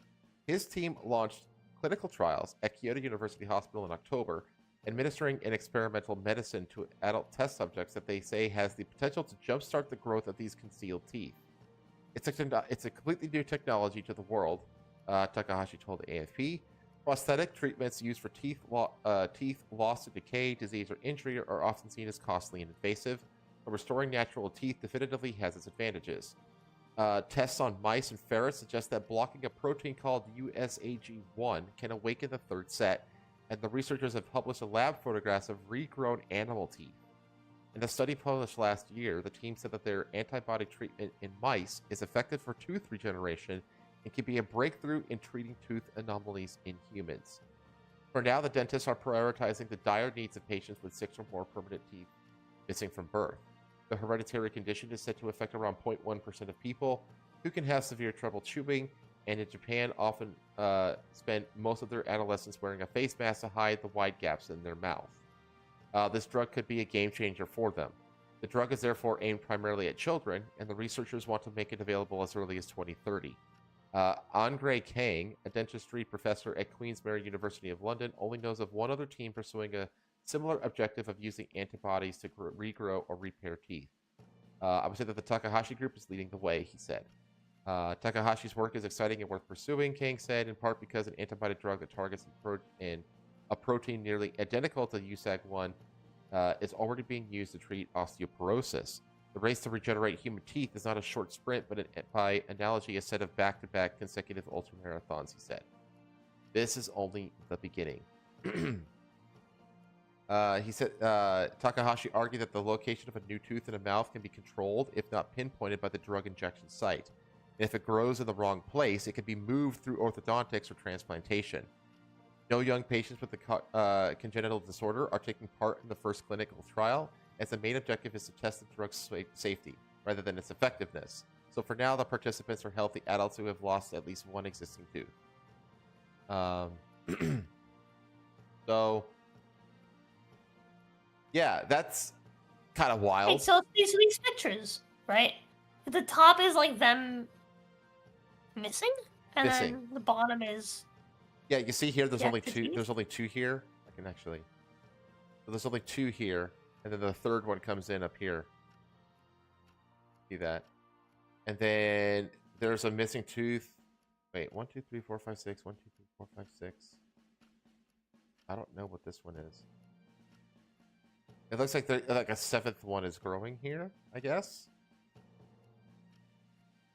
His team launched clinical trials at Kyoto University Hospital in October, administering an experimental medicine to adult test subjects that they say has the potential to jumpstart the growth of these concealed teeth. It's a completely new technology to the world, Takahashi told AFP. Prosthetic treatments used for teeth loss to decay, disease, or injury are often seen as costly and invasive, but restoring natural teeth definitively has its advantages. Tests on mice and ferrets suggest that blocking a protein called USAG1 can awaken the 3rd set, and the researchers have published lab photographs of regrown animal teeth. In a study published last year, the team said that their antibody treatment in mice is effective for tooth regeneration and can be a breakthrough in treating tooth anomalies in humans. For now, the dentists are prioritizing the dire needs of patients with 6 or more permanent teeth missing from birth. The hereditary condition is said to affect around 0.1% of people who can have severe trouble chewing, and in Japan often spend most of their adolescence wearing a face mask to hide the wide gaps in their mouth. This drug could be a game changer for them. The drug is therefore aimed primarily at children, and the researchers want to make it available as early as 2030. Andre Kang, a dentistry professor at Queen's Mary University of London, only knows of one other team pursuing a similar objective of using antibodies to regrow or repair teeth. I would say that the Takahashi group is leading the way, he said. Takahashi's work is exciting and worth pursuing, Kang said, in part because an antibody drug that targets a protein nearly identical to USAG1 is already being used to treat osteoporosis. The race to regenerate human teeth is not a short sprint, but by analogy, a set of back-to-back consecutive ultramarathons, he said. This is only the beginning. He said Takahashi argued that the location of a new tooth in a mouth can be controlled, if not pinpointed, by the drug injection site. And if it grows in the wrong place, it can be moved through orthodontics or transplantation. No young patients with the congenital disorder are taking part in the first clinical trial, as the main objective is to test the drug's safety rather than its effectiveness. So for now, the participants are healthy adults who have lost at least one existing tooth. So, yeah, that's kind of wild. Wait, so these pictures, right? The top is like them missing, and then the bottom is. Yeah, you see here. There's only two. There's only 2 here. I can actually. So there's only 2 here, and then the 3rd one comes in up here. See that? And then there's a missing tooth. Wait, 1, 2, 3, 4, 5, 6. 1, 2, 3, 4, 5, 6. I don't know what this one is. It looks like like a 7th one is growing here, I guess.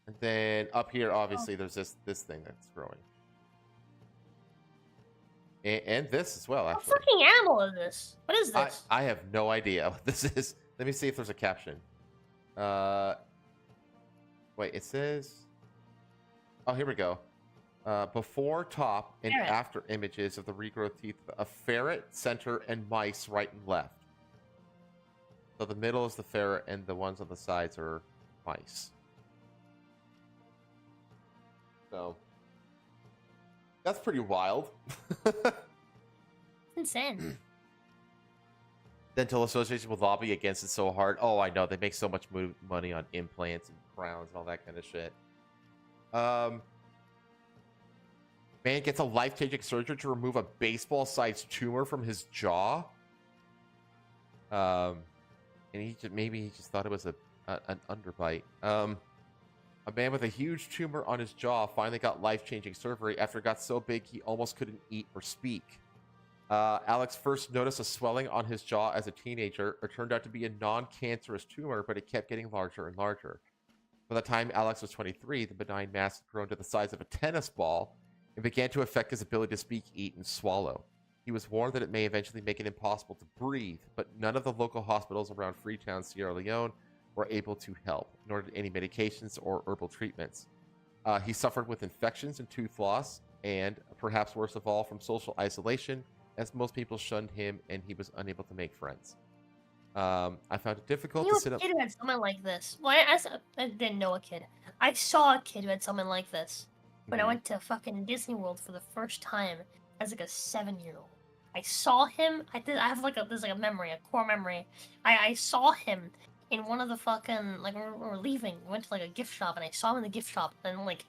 And then up here, obviously, there's this thing that's growing. And this as well, actually. What fucking animal is this? What is this? I have no idea what this is. Let me see if there's a caption. Wait, it says... Oh, here we go. Before, top, and after images of the regrowth teeth of ferret, center, and mice right and left. So the middle is the ferret, and the ones on the sides are mice. So... That's pretty wild. Insane. Dental Association will lobby against it so hard. Oh, I know. They make so much money on implants and crowns and all that kind of shit. Man gets a life-changing surgery to remove a baseball-sized tumor from his jaw. And maybe he just thought it was an underbite. A man with a huge tumor on his jaw finally got life-changing surgery after it got so big he almost couldn't eat or speak. Alex first noticed a swelling on his jaw as a teenager. It turned out to be a non-cancerous tumor, but it kept getting larger and larger. By the time Alex was 23, the benign mass had grown to the size of a tennis ball and began to affect his ability to speak, eat, and swallow. He was warned that it may eventually make it impossible to breathe, but none of the local hospitals around Freetown, Sierra Leone, were able to help, nor did any medications or herbal treatments. He suffered with infections and tooth loss, and perhaps worst of all, from social isolation, as most people shunned him and he was unable to make friends. I found it difficult You to know, sit a up. kid who had someone like this. Well, I didn't know a kid. I saw a kid who had someone like this when I went to fucking Disney World for the first time as like a 7-year-old. I saw him. I have like there's like a memory, a core memory. I saw him in one of the fucking like we were leaving. We went to like a gift shop and I saw him in the gift shop and like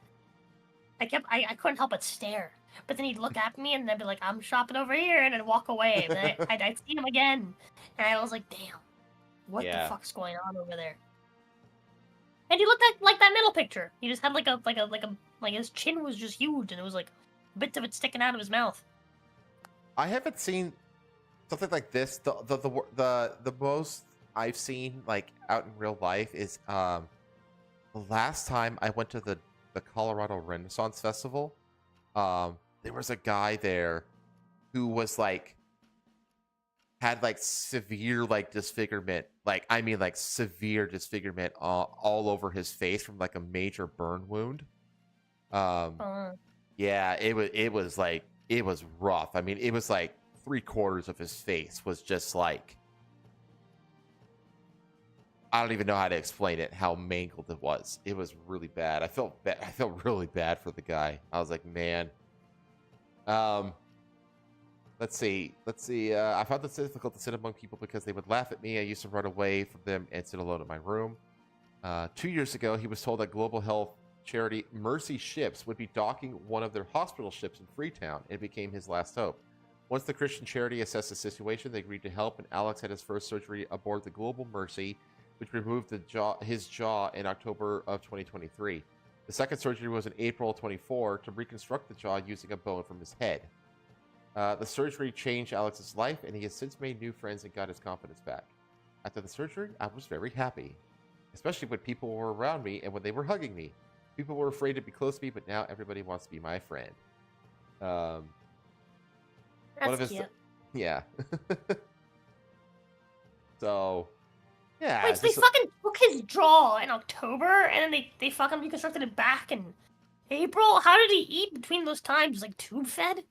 I couldn't help but stare. But then he'd look at me and then be like, "I'm shopping over here," and then walk away. And then I'd see him again, and I was like, "Damn, what the fuck's going on over there?" And he looked like that middle picture. He just had like his chin was just huge, and it was like bits of it sticking out of his mouth. I haven't seen something like this. The most I've seen like out in real life is the last time I went to the Colorado Renaissance Festival. There was a guy there who was like had like severe like disfigurement, like I mean like severe disfigurement all over his face from like a major burn wound. Yeah, it was rough. I mean, it was like 3/4 of his face was just like, I don't even know how to explain it, how mangled it was. It was really bad. I felt really bad for the guy. I was like, man. Let's see. I found it difficult to sit among people because they would laugh at me. I used to run away from them and sit alone in my room. 2 years ago, he was told that global health charity Mercy Ships would be docking one of their hospital ships in Freetown. It became his last hope. Once the Christian charity assessed the situation, they agreed to help, and Alex had his first surgery aboard the Global Mercy, which removed his jaw in October of 2023. The second surgery was in April 24 to reconstruct the jaw using a bone from his head. The surgery changed Alex's life, and he has since made new friends and got his confidence back. After the surgery, I was very happy, especially when people were around me and when they were hugging me. People were afraid to be close to me, but now everybody wants to be my friend. That's cute. Yeah. So, yeah. Wait, so they fucking took his jaw in October, and then they fucking reconstructed it back in April? How did he eat between those times? Like tube fed?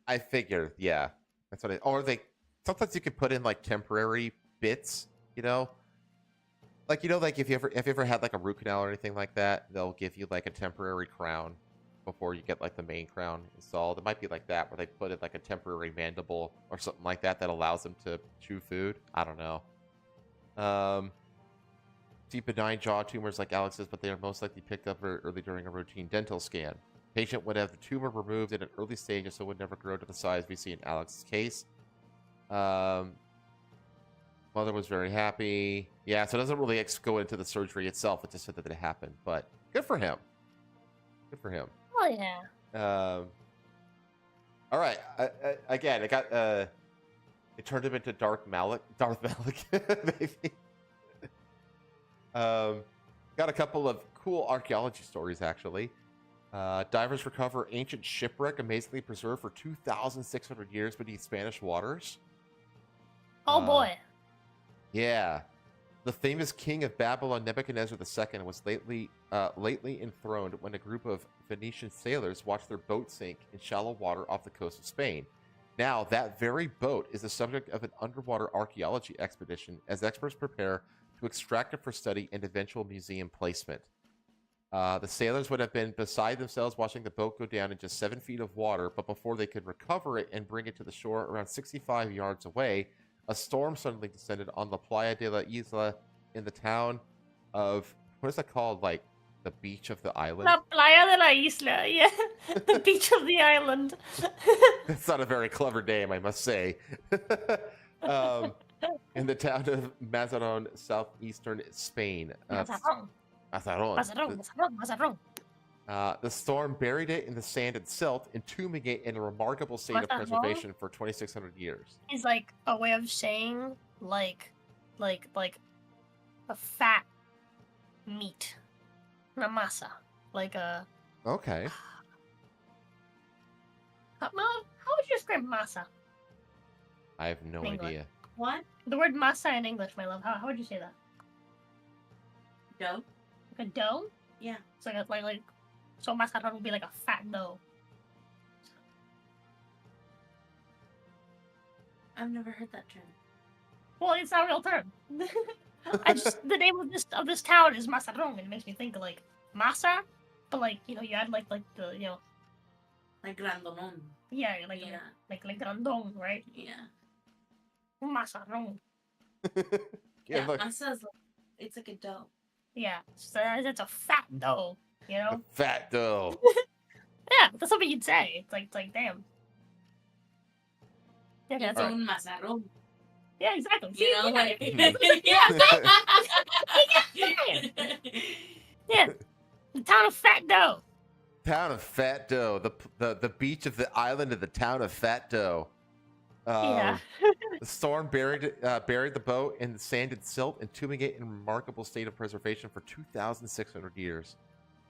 I figured, yeah. That's what or sometimes you could put in like temporary bits, you know? Like, you know, like if you ever had like a root canal or anything like that, they'll give you like a temporary crown before you get like the main crown installed. It might be like that, where they put in like a temporary mandible or something like that allows them to chew food. I don't know. See benign jaw tumors like Alex's, but they are most likely picked up very early during a routine dental scan. Patient would have the tumor removed at an early stage, so it would never grow to the size we see in Alex's case. Mother was very happy. Yeah, so it doesn't really go into the surgery itself. It just said that it happened, but good for him. Good for him. Oh yeah. All right. Again, it got it turned him into Darth Malik, maybe. Got a couple of cool archaeology stories actually. Divers recover ancient shipwreck amazingly preserved for 2,600 years beneath Spanish waters. Oh boy. Yeah. The famous king of Babylon, Nebuchadnezzar II, was lately enthroned when a group of Phoenician sailors watched their boat sink in shallow water off the coast of Spain. Now, that very boat is the subject of an underwater archaeology expedition as experts prepare to extract it for study and eventual museum placement. The sailors would have been beside themselves watching the boat go down in just 7 feet of water, but before they could recover it and bring it to the shore around 65 yards away, a storm suddenly descended on La Playa de la Isla in the town of, what is that called? Like, the beach of the island? La Playa de la Isla, yeah. The beach of the island. That's not a very clever name, I must say. In the town of Mazaron, southeastern Spain. Mazaron. The storm buried it in the sand and silt, entombing it in a remarkable state of preservation for 2,600 years. Is like a way of saying like a fat meat, una masa, like a. Okay. How would you describe masa? I have no idea. What? The word masa in English, my love. How would you say that? Dough. Like a dough? Yeah. It's like so mascarpone would be like a fat dough. I've never heard that term. Well, it's not a real term. The name of this town is Masarong, and it makes me think of like masa, but like you add like the like grandolon. Yeah, like grandong, right? Yeah. Masarong. Yeah, masa's it's like a dough. Yeah, so it's a fat dough, Fat dough. Yeah, that's something you'd say. It's like damn. Yeah, It's un masarong. Yeah, exactly. Yeah, the town of Fat Dough. Town of Fat Dough. The beach of the island of the town of Fat Dough. Yeah. The storm buried the boat in the sand and silt, entombing it in a remarkable state of preservation for 2,600 years.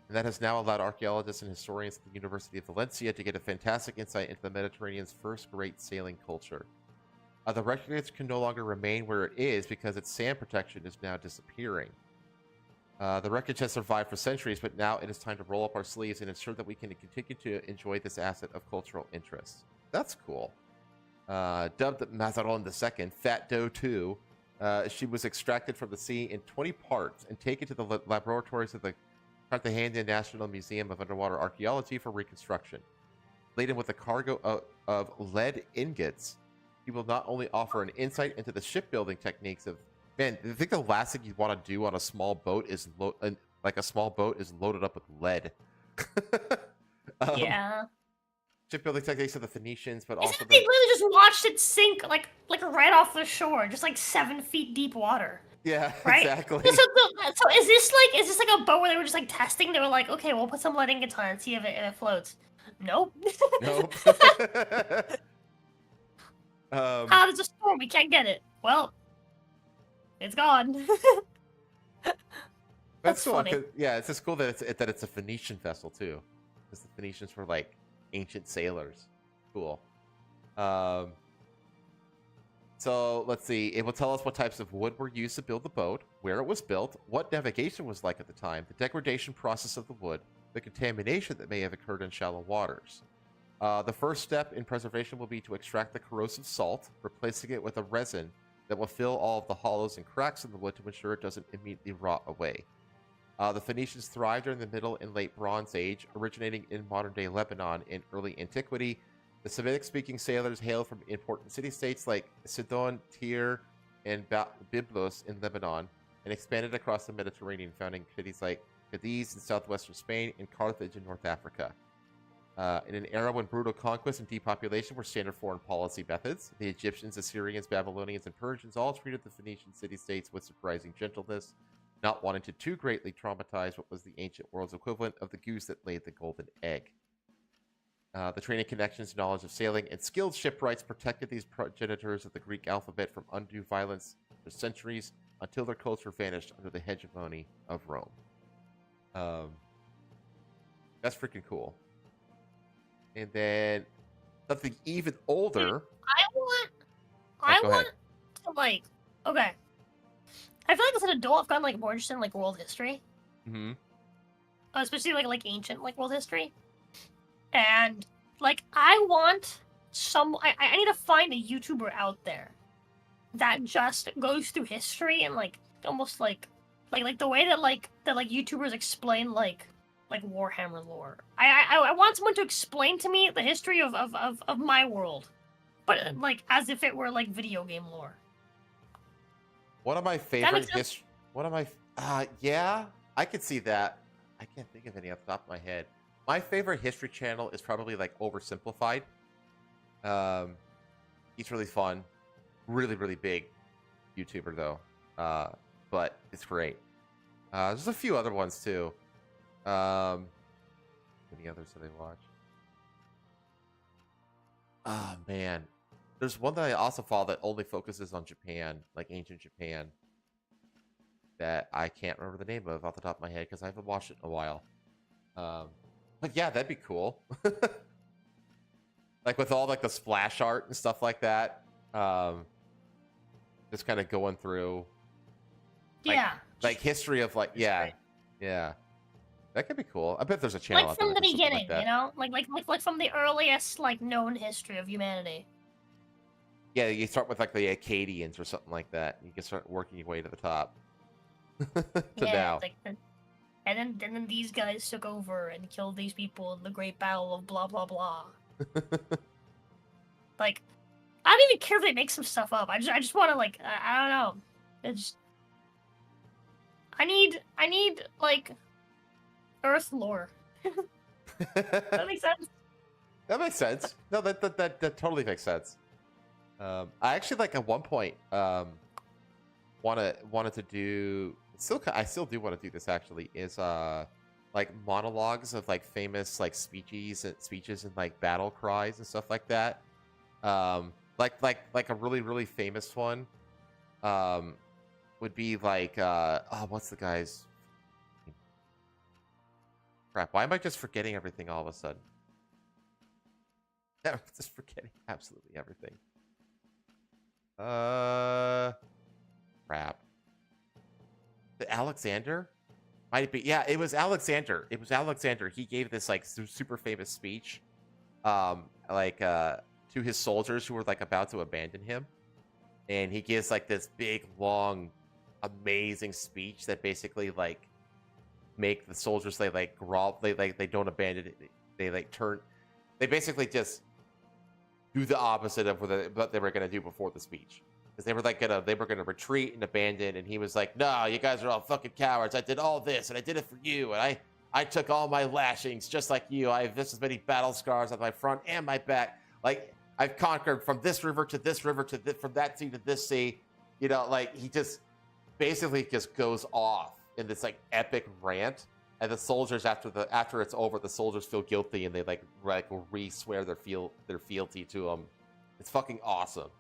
And that has now allowed archaeologists and historians at the University of Valencia to get a fantastic insight into the Mediterranean's first great sailing culture. The wreckage can no longer remain where it is because its sand protection is now disappearing. The wreckage has survived for centuries, but now it is time to roll up our sleeves and ensure that we can continue to enjoy this asset of cultural interest. That's cool. Dubbed Mazaron II, Fat Dough 2, she was extracted from the sea in 20 parts and taken to the laboratories of the Cartagena National Museum of Underwater Archaeology for reconstruction. Laden with a cargo of lead ingots, he will not only offer an insight into the shipbuilding techniques of... Man, I think the last thing you want to do on a small boat is loaded up with lead. Yeah. Shipbuilding techniques of the Phoenicians, but Isn't also... they literally just watched it sink like right off the shore, just like 7 feet deep water. Yeah, right? exactly. So is this like a boat where they were just like testing? They were like, okay, we'll put some lead ingots on it and see if it floats. Nope. Nope. There's a storm. We can't get it. Well, it's gone. That's cool. funny. Yeah, it's just cool that it's a Phoenician vessel too, because the Phoenicians were like ancient sailors. Cool. So let's see. It will tell us what types of wood were used to build the boat, where it was built, what navigation was like at the time, the degradation process of the wood, the contamination that may have occurred in shallow waters. The first step in preservation will be to extract the corrosive salt, replacing it with a resin that will fill all of the hollows and cracks in the wood to ensure it doesn't immediately rot away. The Phoenicians thrived during the Middle and Late Bronze Age, originating in modern-day Lebanon in early antiquity. The Semitic-speaking sailors hailed from important city-states like Sidon, Tyre, and Byblos in Lebanon, and expanded across the Mediterranean, founding cities like Cadiz in southwestern Spain and Carthage in North Africa. In an era when brutal conquest and depopulation were standard foreign policy methods, the Egyptians, Assyrians, Babylonians, and Persians all treated the Phoenician city-states with surprising gentleness, not wanting to too greatly traumatize what was the ancient world's equivalent of the goose that laid the golden egg. The training, connections, knowledge of sailing, and skilled shipwrights protected these progenitors of the Greek alphabet from undue violence for centuries until their culture vanished under the hegemony of Rome. That's freaking cool. And then something even older. I want to like. Okay. I feel like as an adult, I've gotten like more interested in like world history. Mm-hmm. Especially like ancient like world history. And like I want I need to find a YouTuber out there that just goes through history and like almost like the way that YouTubers explain like Warhammer lore. I want someone to explain to me the history of my world, but like as if it were like video game lore. One of my favorite yeah, I could see that. I can't think of any off the top of my head. My favorite history channel is probably like Oversimplified. He's really fun, really big YouTuber though, but it's great. There's a few other ones too. Any others that I watch? Oh man, there's one that I also follow that only focuses on Japan, like ancient Japan. That I can't remember the name of off the top of my head because I haven't watched it in a while. But yeah, that'd be cool. Like with all like the splash art and stuff like that. Just kind of going through. Like history of like yeah. That could be cool. I bet there's a channel like from the beginning, like like from the earliest like known history of humanity. Yeah, you start with like the Acadians or something like that. You can start working your way to the top. to now. Like, and then these guys took over and killed these people in the Great Battle of blah blah blah. Like, I don't even care if they make some stuff up. I just want to like I don't know. It's I need like Earth lore. That makes sense. That makes sense. No, that totally makes sense. I actually like at one point wanted to do I still do want to do this actually is like monologues of like famous like speeches and like battle cries and stuff like that. Like a really famous one would be like what's the guy's crap? Why am I just forgetting everything all of a sudden? I'm just forgetting absolutely everything. Crap. The Alexander? Might it be? Yeah, it was Alexander. It was Alexander. He gave this like super famous speech, to his soldiers who were like about to abandon him, and he gives like this big, long, amazing speech that basically like make the soldiers they like grovel. They don't abandon it. They like turn. They basically just do the opposite of what they were gonna do before the speech. Because they were gonna retreat and abandon, and he was like, "No, you guys are all fucking cowards. I did all this, and I did it for you, and I took all my lashings just like you. I have just as many battle scars on my front and my back. Like I've conquered from this river to this river to from that sea to this sea. You know, like he just basically just goes off in this like epic rant, and the soldiers after it's over, the soldiers feel guilty and they like re-swear their fealty to him. It's fucking awesome.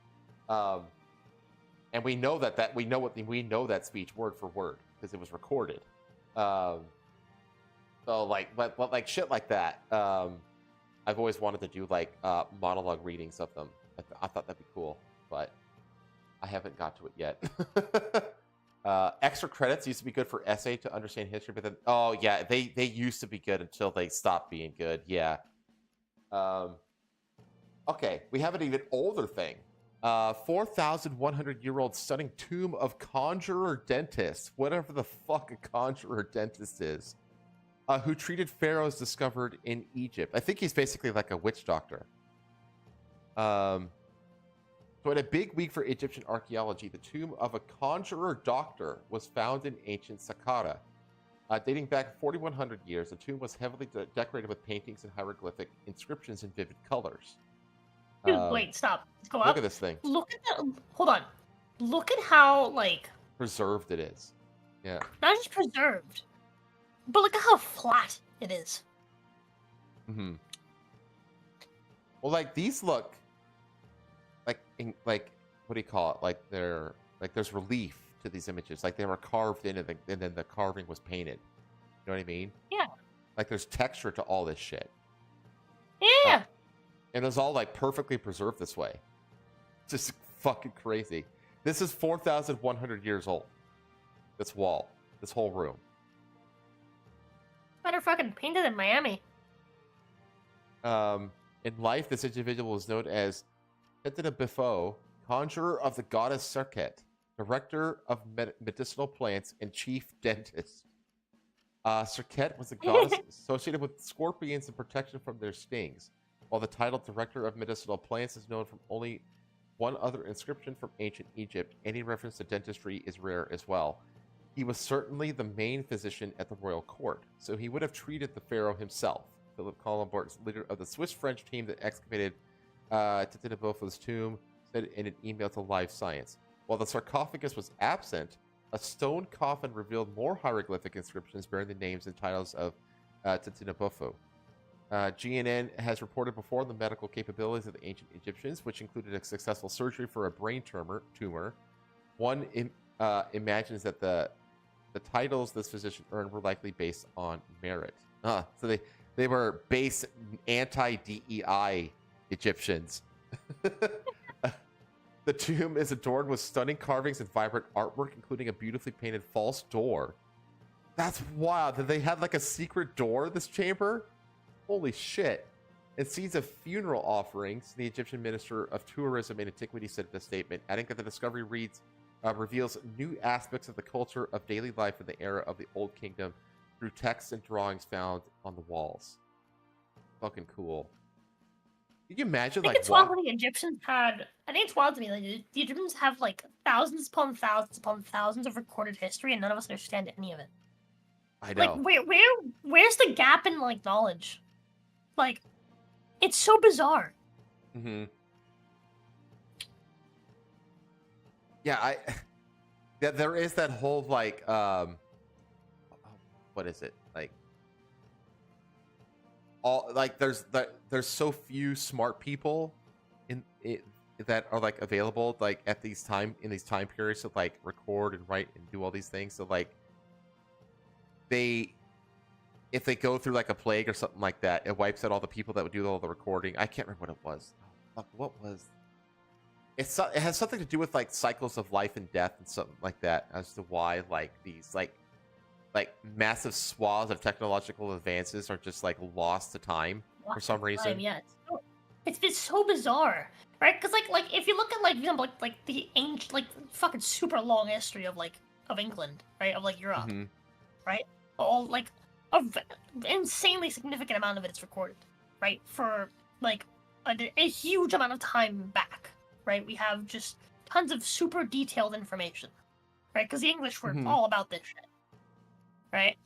And we know we know that speech word for word because it was recorded. So like, but like shit like that. I've always wanted to do like monologue readings of them. I thought that'd be cool, but I haven't got to it yet. Extra credits used to be good for essay to understand history, but then they used to be good until they stopped being good. Yeah. Okay, we have an even older thing. 4,100-year-old stunning tomb of conjurer dentist, whatever the fuck a conjurer dentist is, who treated pharaohs discovered in Egypt. I think he's basically like a witch doctor. So in a big week for Egyptian archaeology, the tomb of a conjurer doctor was found in ancient Saqqara. Dating back 4,100 years, the tomb was heavily decorated with paintings and hieroglyphic inscriptions in vivid colors. Dude, wait, stop. Let's go up. Look at this thing. Look at that. Hold on. Look at how, like... preserved it is. Yeah. Not just preserved, but look at how flat it is. Mm-hmm. Well, like, these look... like, what do you call it? Like, they're... like, there's relief to these images. Like, they were carved in and then the carving was painted. You know what I mean? Yeah. Like, there's texture to all this shit. Yeah. And it's all like perfectly preserved this way. Just fucking crazy. This is 4,100 years old. This wall, this whole room. Better fucking painted in Miami. In life, this individual was known as Tetina Bifo, conjurer of the goddess Serket, director of medicinal plants, and chief dentist. Serket was a goddess associated with scorpions and protection from their stings. While the title Director of Medicinal Plants is known from only one other inscription from ancient Egypt, any reference to dentistry is rare as well. He was certainly the main physician at the royal court, so he would have treated the pharaoh himself. Philip Colombort's leader of the Swiss-French team that excavated Tetina Bifo's tomb said in an email to Live Science. While the sarcophagus was absent, a stone coffin revealed more hieroglyphic inscriptions bearing the names and titles of Tetina Bifo. GNN has reported before the medical capabilities of the ancient Egyptians, which included a successful surgery for a brain tumor. One imagines that the titles this physician earned were likely based on merit. So they were base anti-DEI Egyptians. The tomb is adorned with stunning carvings and vibrant artwork, including a beautifully painted false door. That's wild. That they had like a secret door in this chamber? Holy shit. and scenes of funeral offerings, the Egyptian Minister of Tourism and Antiquity said in a statement, adding that the discovery reveals new aspects of the culture of daily life in the era of the Old Kingdom through texts and drawings found on the walls. Fucking cool. Can you imagine, I think it's wild when the Egyptians had. I think it's wild to me. Like, the Egyptians have like thousands upon thousands of recorded history, and none of us understand any of it. I know. Like, where's the gap in like knowledge? Like, it's so bizarre. Mm-hmm. Yeah, there is that whole like what is it like? All like there's so few smart people in it that are like available like at these time periods to like record and write and do all these things. So like if they go through like a plague or something like that, it wipes out all the people that would do all the recording. I can't remember what it was. Fuck, what was? It has something to do with like cycles of life and death and something like that as to why like these like massive swaths of technological advances are just like lost to time for some reason. Yeah, it's so bizarre, right? Because like if you look at like for example like the ancient like fucking super long history of like of England, right, of like Europe, right, all like an insanely significant amount of it is recorded, right, for like a huge amount of time back, right? We have just tons of super detailed information, right? Because the English were all about this shit. Right,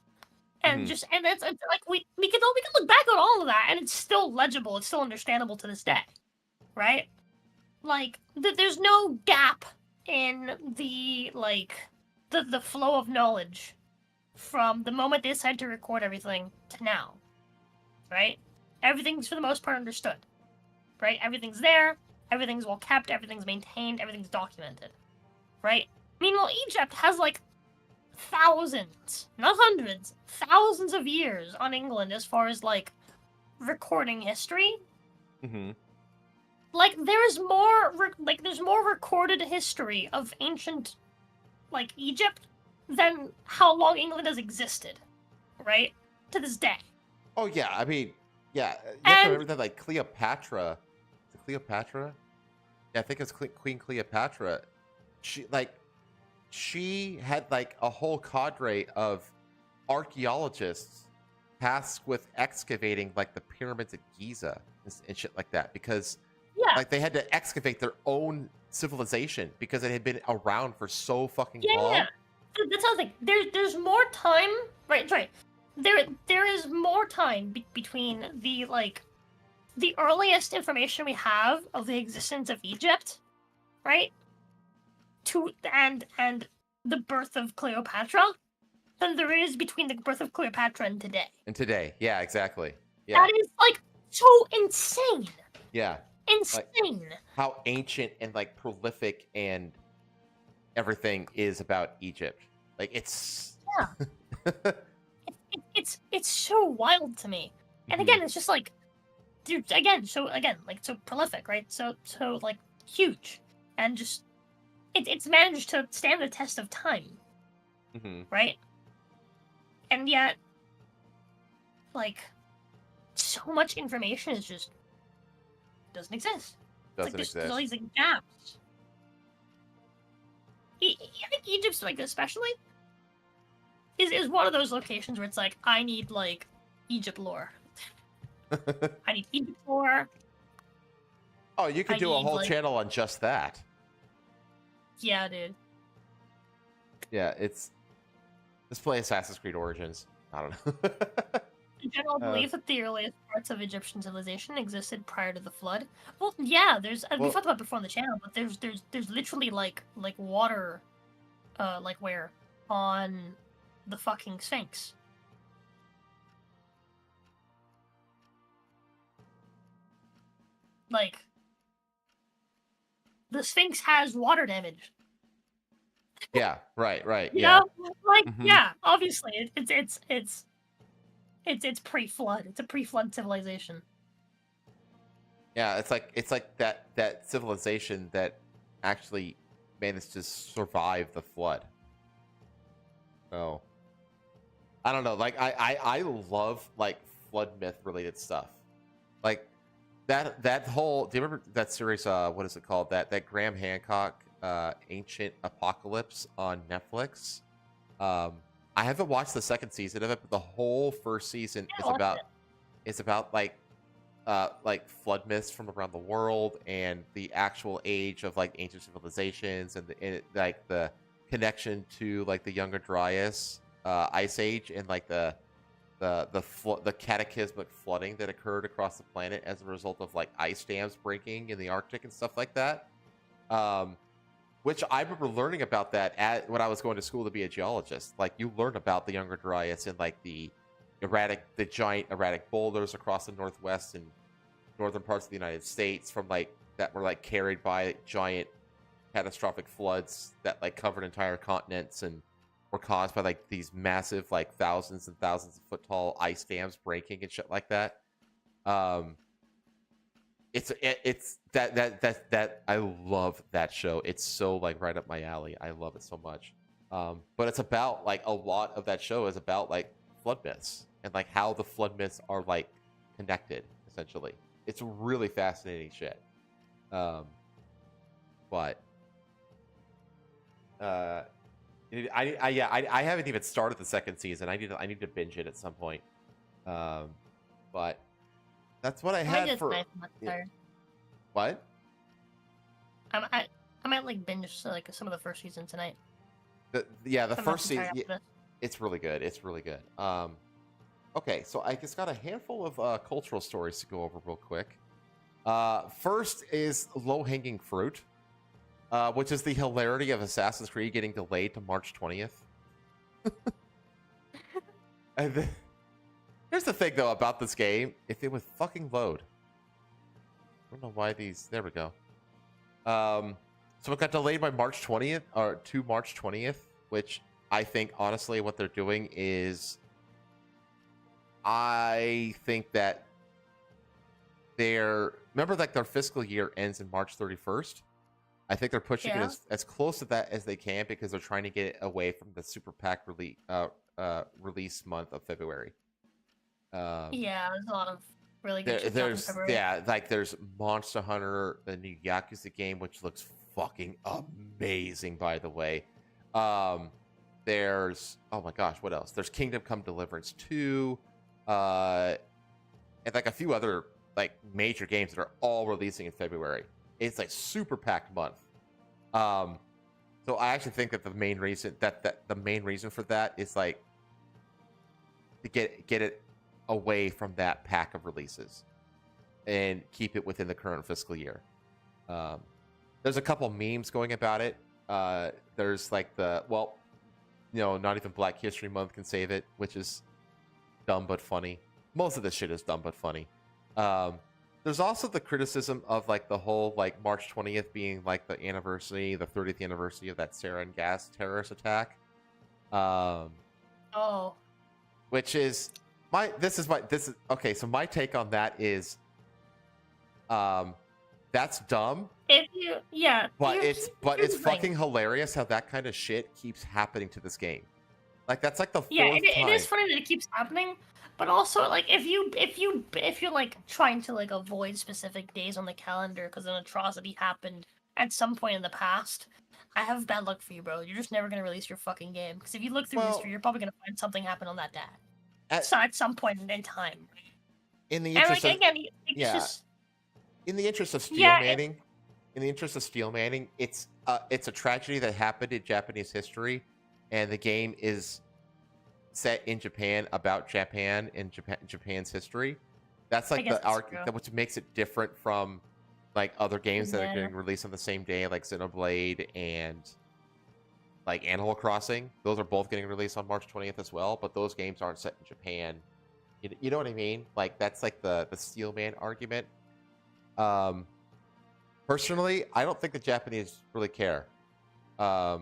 and it's like we can look back on all of that, and it's still legible. It's still understandable to this day, right? Like there's no gap in the like the flow of knowledge from the moment they decided to record everything to now, right? Everything's for the most part understood, right? Everything's there, everything's well kept, everything's maintained, everything's documented, right? Meanwhile, Egypt has like thousands, not hundreds, thousands of years on England as far as like recording history. Like there's more recorded history of ancient like Egypt than how long England has existed, right, to this day. Oh yeah, I mean, yeah, you have to remember that like Cleopatra. Yeah, I think it's Queen Cleopatra. She had like a whole cadre of archaeologists tasked with excavating like the pyramids at Giza and shit like that because like they had to excavate their own civilization because it had been around for so fucking long. Yeah, that's how I think. There's more time, right. There is more time between the like the earliest information we have of the existence of Egypt, right, to and the birth of Cleopatra than there is between the birth of Cleopatra and today. Yeah, exactly. Yeah. That is like so insane. Yeah. Insane. Like, how ancient and like prolific and everything is about Egypt. Like it's it's so wild to me. And again, it's just like dude, so prolific, right? So like huge and just it's managed to stand the test of time, right? And yet, like, so much information is just doesn't exist. There's all these like, gaps. I think Egypt's like especially is one of those locations where it's like I need like Egypt lore. I need Egypt lore. Oh, you could do a whole channel on just that. Yeah, dude. Yeah, let's play Assassin's Creed Origins. I don't know. The general belief that the earliest parts of Egyptian civilization existed prior to the flood. Well, yeah, we talked about it before on the channel, but there's literally like water, like where on the fucking Sphinx. Like the Sphinx has water damage. Yeah, right. You Yeah, know? Like yeah, obviously it's pre-flood. It's a pre-flood civilization. yeah. It's like that civilization that actually managed to survive the flood. Oh, I don't know. Like I love like flood myth related stuff. Like that whole. Do you remember that series? What is it called? That Graham Hancock Ancient Apocalypse on Netflix. I haven't watched the second season of it, but the whole first season is about like flood myths from around the world and the actual age of like ancient civilizations and the connection to like the Younger Dryas ice age and like the cataclysmic flooding that occurred across the planet as a result of like ice dams breaking in the Arctic and stuff like that. Which I remember learning about that when I was going to school to be a geologist. Like you learn about the Younger Dryas and like the giant erratic boulders across the northwest and northern parts of the United States from like that were like carried by giant catastrophic floods that like covered entire continents and were caused by like these massive like thousands and thousands of foot tall ice dams breaking and shit like that. It's that I love that show. It's so like right up my alley. I love it so much. But it's about like a lot of that show is about like flood myths and like how the flood myths are like connected essentially. It's really fascinating shit. I haven't even started the second season. I need to binge it at some point. But that's what I had for. What? I might like binge like some of the first season tonight. The first season. It's really good. It's really good. Okay, so I just got a handful of cultural stories to go over real quick. First is low-hanging fruit, which is the hilarity of Assassin's Creed getting delayed to March 20th. And then, here's the thing, though, about this game. If it would fucking load. I don't know why these... There we go. So it got delayed by March 20th, or to March 20th, which I think, honestly, what they're doing is... I think that remember, like, their fiscal year ends in March 31st. I think they're pushing it as close to that as they can because they're trying to get it away from the Super PAC release month of February. There's a lot of really good shit in February. There's Monster Hunter, the new Yakuza game, which looks fucking amazing, by the way. There's, oh my gosh, what else? There's Kingdom Come Deliverance 2, and like a few other like major games that are all releasing in February. It's like super packed month. So I actually think that the main reason for that is like to get it away from that pack of releases and keep it within the current fiscal year. There's a couple memes going about it. There's like not even Black History Month can save it, which is dumb but funny. Most of this shit is dumb but funny. There's also the criticism of like the whole like March 20th being like the 30th anniversary of that sarin gas terrorist attack. Which is okay. So my take on that is, that's dumb. It's fucking hilarious how that kind of shit keeps happening to this game. Like that's like the fourth time. It is funny that it keeps happening. But also, like, if you're like trying to like avoid specific days on the calendar because an atrocity happened at some point in the past, I have bad luck for you, bro. You're just never gonna release your fucking game because if you look through history, you're probably gonna find something happen on that day. At some point in time. In the interest of steel manning, it's a tragedy that happened in Japanese history, and the game is set in Japan about Japan and Japan's history. That's like the arc, which makes it different from like other games that are getting released on the same day, like Xenoblade and like Animal Crossing. Those are both getting released on March 20th as well, but those games aren't set in Japan. You know what I mean? Like that's like the Steelman argument. Personally, I don't think the Japanese really care. But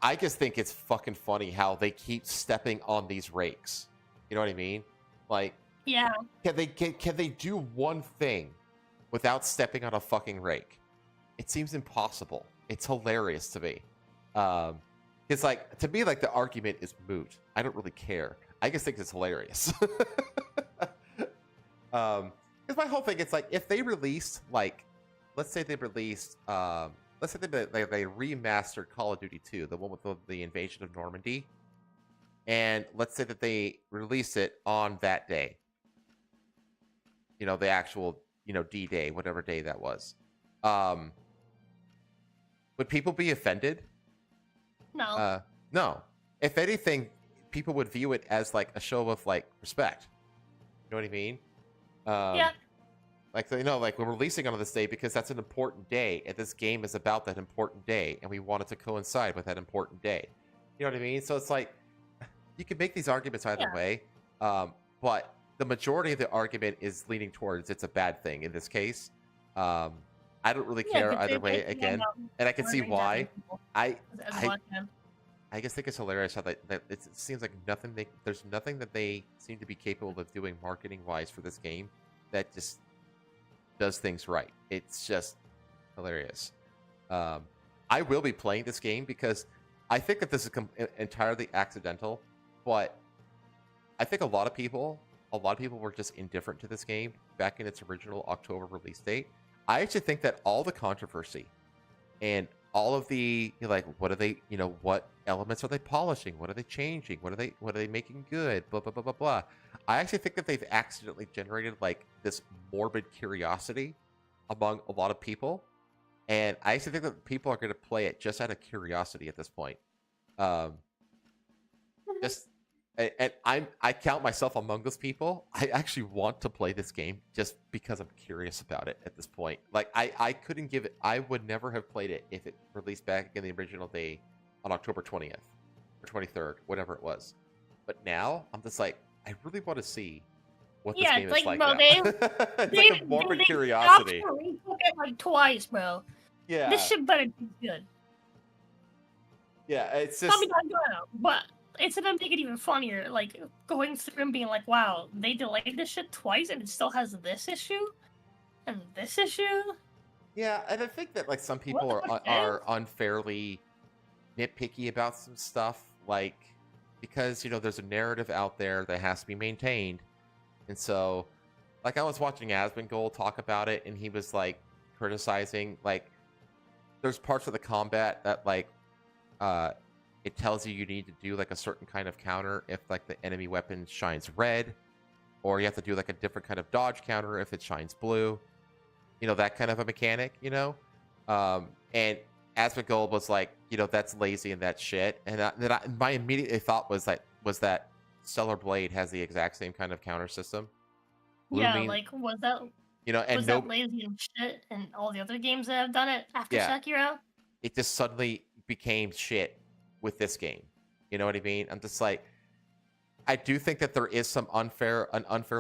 I just think it's fucking funny how they keep stepping on these rakes. You know what I mean? Like, can they do one thing without stepping on a fucking rake? It seems impossible. It's hilarious to me. It's like, to me, like the argument is moot. I don't really care. I just think it's hilarious. Because my whole thing, it's like if they released like, let's say they released, let's say they remastered Call of Duty 2, the one with the invasion of Normandy, and let's say that they release it on that day. You know, the actual, you know, D-Day, whatever day that was. Would people be offended? No. No. If anything, people would view it as like a show of like respect. You know what I mean? Yeah. Like, you know, like we're releasing on this day because that's an important day, and this game is about that important day, and we want it to coincide with that important day. You know what I mean? So it's like you can make these arguments either way, but the majority of the argument is leaning towards it's a bad thing in this case. I don't really care either way. Again, and I can see why. I just think it's hilarious how that it seems like there's nothing that they seem to be capable of doing marketing wise for this game that just does things right. It's just hilarious. I will be playing this game because I think that this is entirely accidental, but I think a lot of people were just indifferent to this game back in its original October release date. I actually think that all the controversy and all of the, you know, like, what are they, you know, what elements are they polishing? What are they changing? What are they making good? Blah, blah, blah, blah, blah. I actually think that they've accidentally generated like this morbid curiosity among a lot of people. And I actually think that people are going to play it just out of curiosity at this point. And I count myself among those people. I actually want to play this game just because I'm curious about it at this point. Like I couldn't give it. I would never have played it if it released back in the original day on October 20th or 23rd, whatever it was. But now I'm just like, I really want to see what this game is like. Bro, now. It's like a morbid curiosity. They took it like twice, bro. Yeah. This shit better be good. Yeah, it's just. Probably not good, but it's gonna make it even funnier. Like going through and being like, "Wow, they delayed this shit twice, and it still has this issue and this issue." Yeah, and I think that like some people are unfairly nitpicky about some stuff, like because you know there's a narrative out there that has to be maintained, and so like I was watching Asmongold talk about it, and he was like criticizing like there's parts of the combat that like it tells you need to do like a certain kind of counter if like the enemy weapon shines red, or you have to do like a different kind of dodge counter if it shines blue. You know, that kind of a mechanic, you know? And Asmongold was like, you know, that's lazy and that's shit. And my immediate thought was that Stellar Blade has the exact same kind of counter system. Like was that you know, and was that lazy and shit and all the other games that have done it after Sekiro? It just suddenly became shit with this game. You know what I mean? I'm just like, I do think that there is an unfair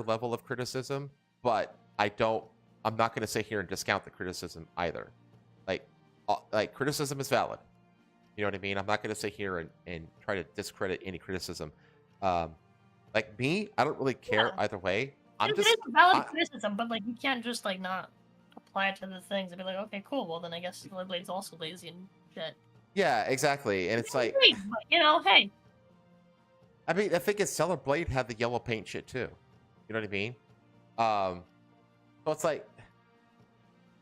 level of criticism, but I'm not going to sit here and discount the criticism either. Like criticism is valid. You know what I mean? I'm not going to sit here and try to discredit any criticism. Like me, I don't really care either way. It is a valid criticism, but like you can't just like not apply it to the things and be like, okay, cool. Well, then I guess Stellar Blade's also lazy and shit. Yeah, exactly. And it's like, but, you know, hey. I mean, I think Stellar Blade had the yellow paint shit too. You know what I mean? So it's like,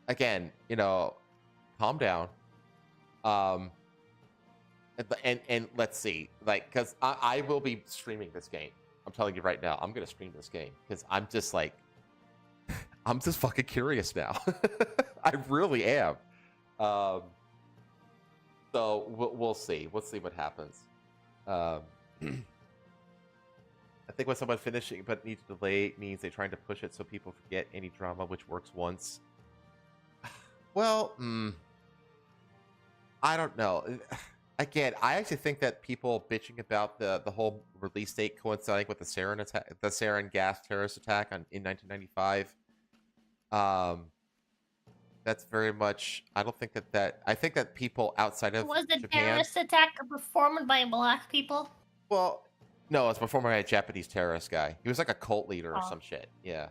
again, you know, calm down. And let's see, like, because I will be streaming this game. I'm telling you right now, I'm gonna stream this game because I'm just like, I'm just fucking curious now. I really am. So we'll see. We'll see what happens. I think when someone finishing but needs to delay means they're trying to push it so people forget any drama, which works once. Well, I don't know. Again, I actually think that people bitching about the whole release date coinciding with the sarin gas terrorist attack in 1995. That's very much. I don't think that. I think that people outside of was the Japan, terrorist attack performed by black people? Well, no, it was performed by a Japanese terrorist guy. He was like a cult leader or some shit. Yeah.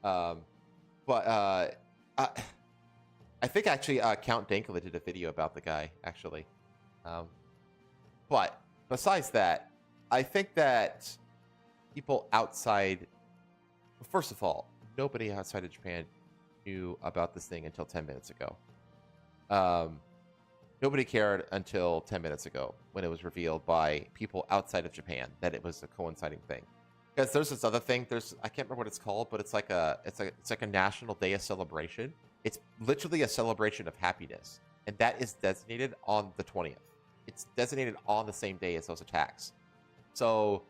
But I think actually Count Dankula did a video about the guy actually. But besides that, I think that people outside. First of all, nobody outside of Japan knew about this thing until 10 minutes ago. Nobody cared until 10 minutes ago when it was revealed by people outside of Japan that it was a coinciding thing. Because there's this other thing. I can't remember what it's called, but it's like a national day of celebration. It's literally a celebration of happiness, and that is designated on the 20th. It's designated on the same day as those attacks. So,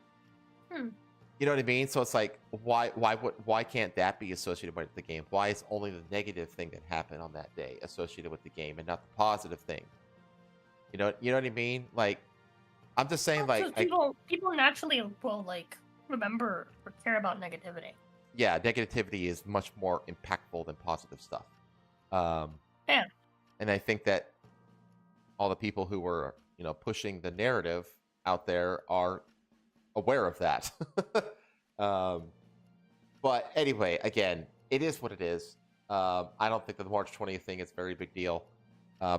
you know what I mean? So it's like, why can't that be associated with the game? Why is only the negative thing that happened on that day associated with the game and not the positive thing? You know what I mean? Like, I'm just saying, like, people naturally will like remember or care about negativity. Yeah, negativity is much more impactful than positive stuff. Yeah. And I think that all the people who were, pushing the narrative out there are aware of that. But anyway, again, it is what it is. I don't think that the March 20th thing is a very big deal.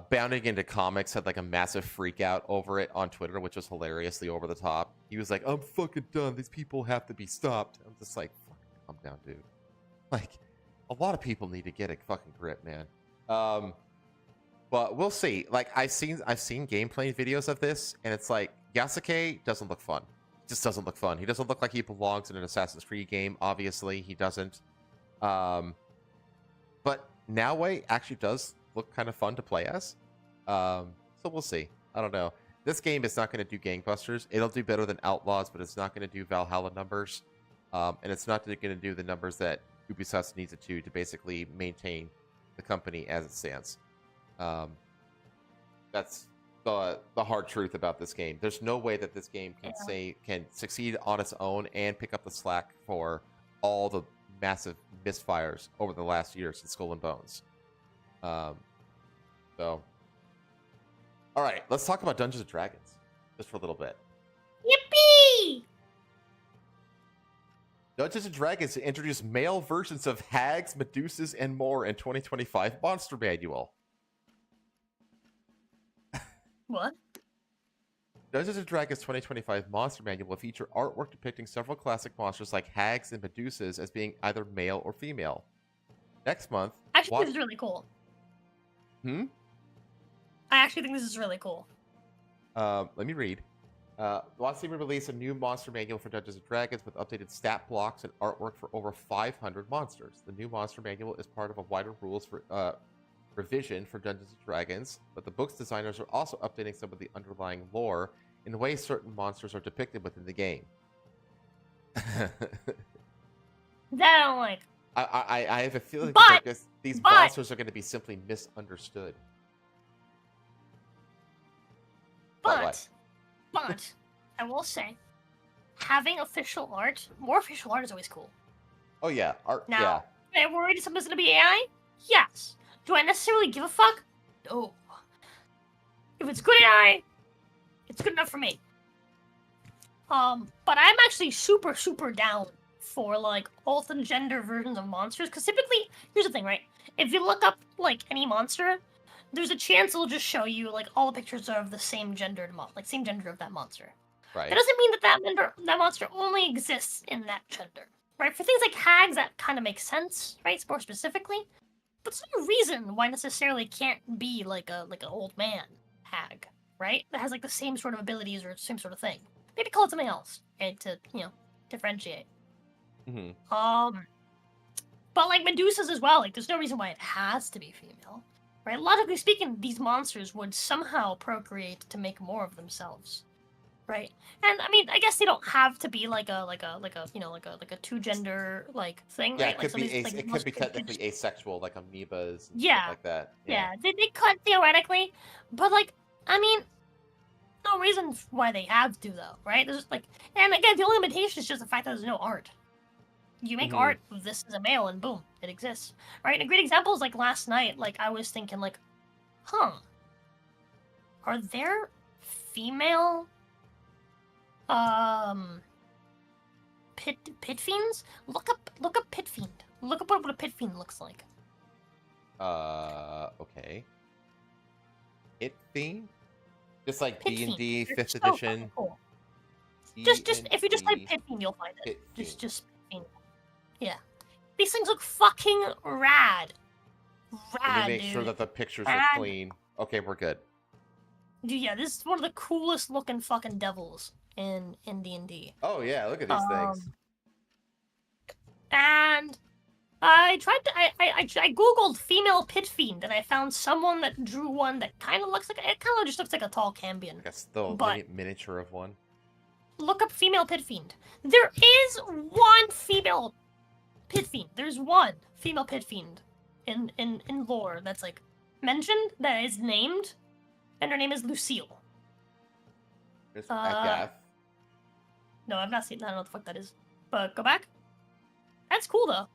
Bounding into Comics had like a massive freak out over it on Twitter, which was hilariously over the top. He was like, I'm fucking done. These people have to be stopped. I'm just like, fucking calm down, dude. Like, a lot of people need to get a fucking grip, man. But we'll see. Like, I've seen gameplay videos of this, and it's like, Yasuke doesn't look fun. Just doesn't look fun. He doesn't look like he belongs in an Assassin's Creed game. Obviously, he doesn't. But Naoe actually does look kind of fun to play as. So we'll see. I don't know. This game is not going to do gangbusters. It'll do better than Outlaws, but it's not going to do Valhalla numbers. And it's not going to do the numbers that Ubisoft needs it to basically maintain the company as it stands. That's the hard truth about this game. There's no way that this game can succeed on its own and pick up the slack for all the massive misfires over the last year since Skull and Bones. So, all right, let's talk about Dungeons and Dragons just for a little bit. Yippee! Dungeons and Dragons introduced male versions of hags, medusas, and more in 2025 Monster Manual. What? Dungeons and Dragons 2025 Monster Manual will feature artwork depicting several classic monsters like hags and medusas as being either male or female. Next month... Actually, this is really cool. I actually think this is really cool. Let me read. Watson will release a new monster manual for Dungeons & Dragons with updated stat blocks and artwork for over 500 monsters. The new monster manual is part of a wider rules for revision for Dungeons & Dragons, but the book's designers are also updating some of the underlying lore in the way certain monsters are depicted within the game. That I don't like. I have a feeling that these monsters are going to be simply misunderstood. But I will say, having official art, more official art is always cool. Oh yeah, art. Now, am I worried something's going to be AI? Yes. Do I necessarily give a fuck? No. If it's good AI, it's good enough for me. But I'm actually super down for like alternate gender versions of monsters, because typically, here's the thing, right? If you look up like any monster, there's a chance it'll just show you like all the pictures are of the same gendered same gender of that monster. Right. That doesn't mean that monster only exists in that gender, right? For things like hags, that kind of makes sense, right? More specifically, but there's no reason why necessarily can't be like an old man hag, right? That has like the same sort of abilities or same sort of thing. Maybe call it something else, and to differentiate. But like Medusas as well, like there's no reason why it has to be female, right? Logically speaking, these monsters would somehow procreate to make more of themselves, right? And I mean, I guess they don't have to be like a two gender like thing. Yeah, right? it could be technically asexual, like amoebas and yeah, stuff like that. Yeah, they could theoretically, but like I mean, no reason why they have to though, right? There's like, and again, the only limitation is just the fact that there's no art. You make art, this is a male, and boom, it exists, right? And a great example is like last night, like I was thinking like, are there female pit fiends? Look up pit fiend. Look up what a pit fiend looks like. Okay. Pit fiend? Just like Pit D&D Fiend. 5th So edition. cool. Just if you just type pit fiend, you'll find it. Just pit fiend. Yeah. These things look fucking rad. Let me make sure that the pictures are clean. Okay, we're good. Dude, yeah, this is one of the coolest looking fucking devils in D&D. Oh yeah, look at these things. And I tried to I googled female pit fiend and I found someone that drew one that kind of looks like just looks like a tall Cambion. Like a still miniature of one. Look up female pit fiend. There is one female pit fiend. There's one female pit fiend in lore that's like mentioned that is named, and her name is Lucille. There's Gath. No, I've not seen. I don't know what the fuck that is. But go back. That's cool though.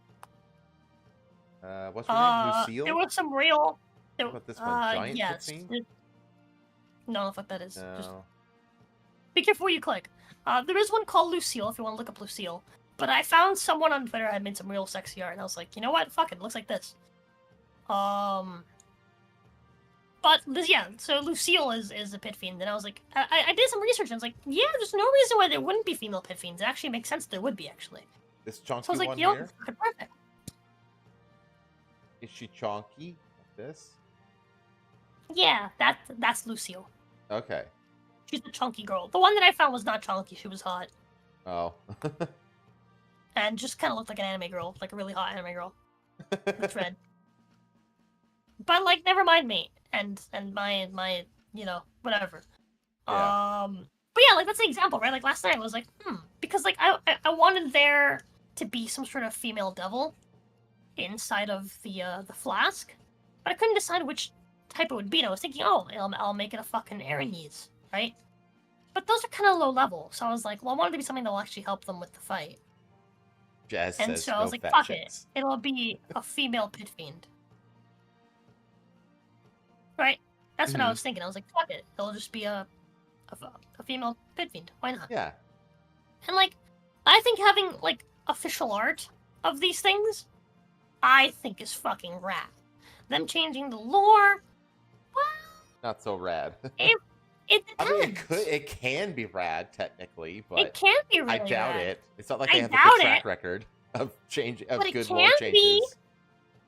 What's her name? Lucille? There was some real. What about this one? Giant yes. pit fiend? No, fuck that is. No. Just be careful where you click. There is one called Lucille if you want to look up Lucille. But I found someone on Twitter had made some real sexy art, and I was like, you know what? Fuck it, looks like this. But this, yeah, so Lucille is a pit fiend, and I was like, I did some research, and I was like, yeah, there's no reason why there wouldn't be female pit fiends. It actually makes sense there would be, actually. This chunky So I was like, one you know, here? perfect. Is she chunky? Like this? Yeah, that's Lucille. Okay. She's the chunky girl. The one that I found was not chunky, she was hot. Oh. And just kind of looked like an anime girl, like a really hot anime girl. With red. But, like, never mind me. And my you know, whatever. Yeah. But yeah, like, that's the example, right? Like, last night I was like, because, like, I wanted there to be some sort of female devil inside of the flask, but I couldn't decide which type it would be. And I was thinking, oh, I'll make it a fucking Aranese, right? But those are kind of low level, so I was like, well, I wanted to be something that will actually help them with the fight. Jazz And says so I no was like, fat fuck chicks. it. It'll be a female pit fiend. Right? That's what I was thinking. I was like, fuck it. It'll just be a female pit fiend. Why not? Yeah. And, like, I think having, like, official art of these things, I think is fucking rad. Them changing the lore, Not so rad. it I depends. mean, it can be rad technically, but It can be really I doubt rad. it. It's not like I they have a doubt good track it. record of change of But it good lore can changes. be.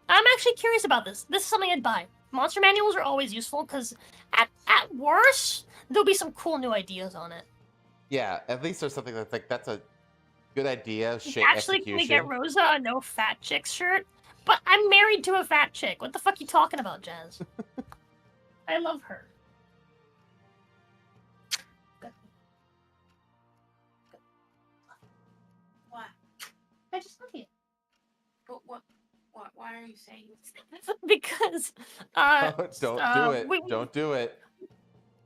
I'm actually curious about this. This is something I'd buy. Monster manuals are always useful because at worst, there'll be some cool new ideas on it. Yeah, at least there's something that's like that's a good idea. Shit Actually, execution. can we get Rosa a no fat chick shirt? But I'm married to a fat chick. What the fuck you talking about, Jazz? I love her. What? I just love you. But what? Why are you saying Because Don't do it. Don't do it.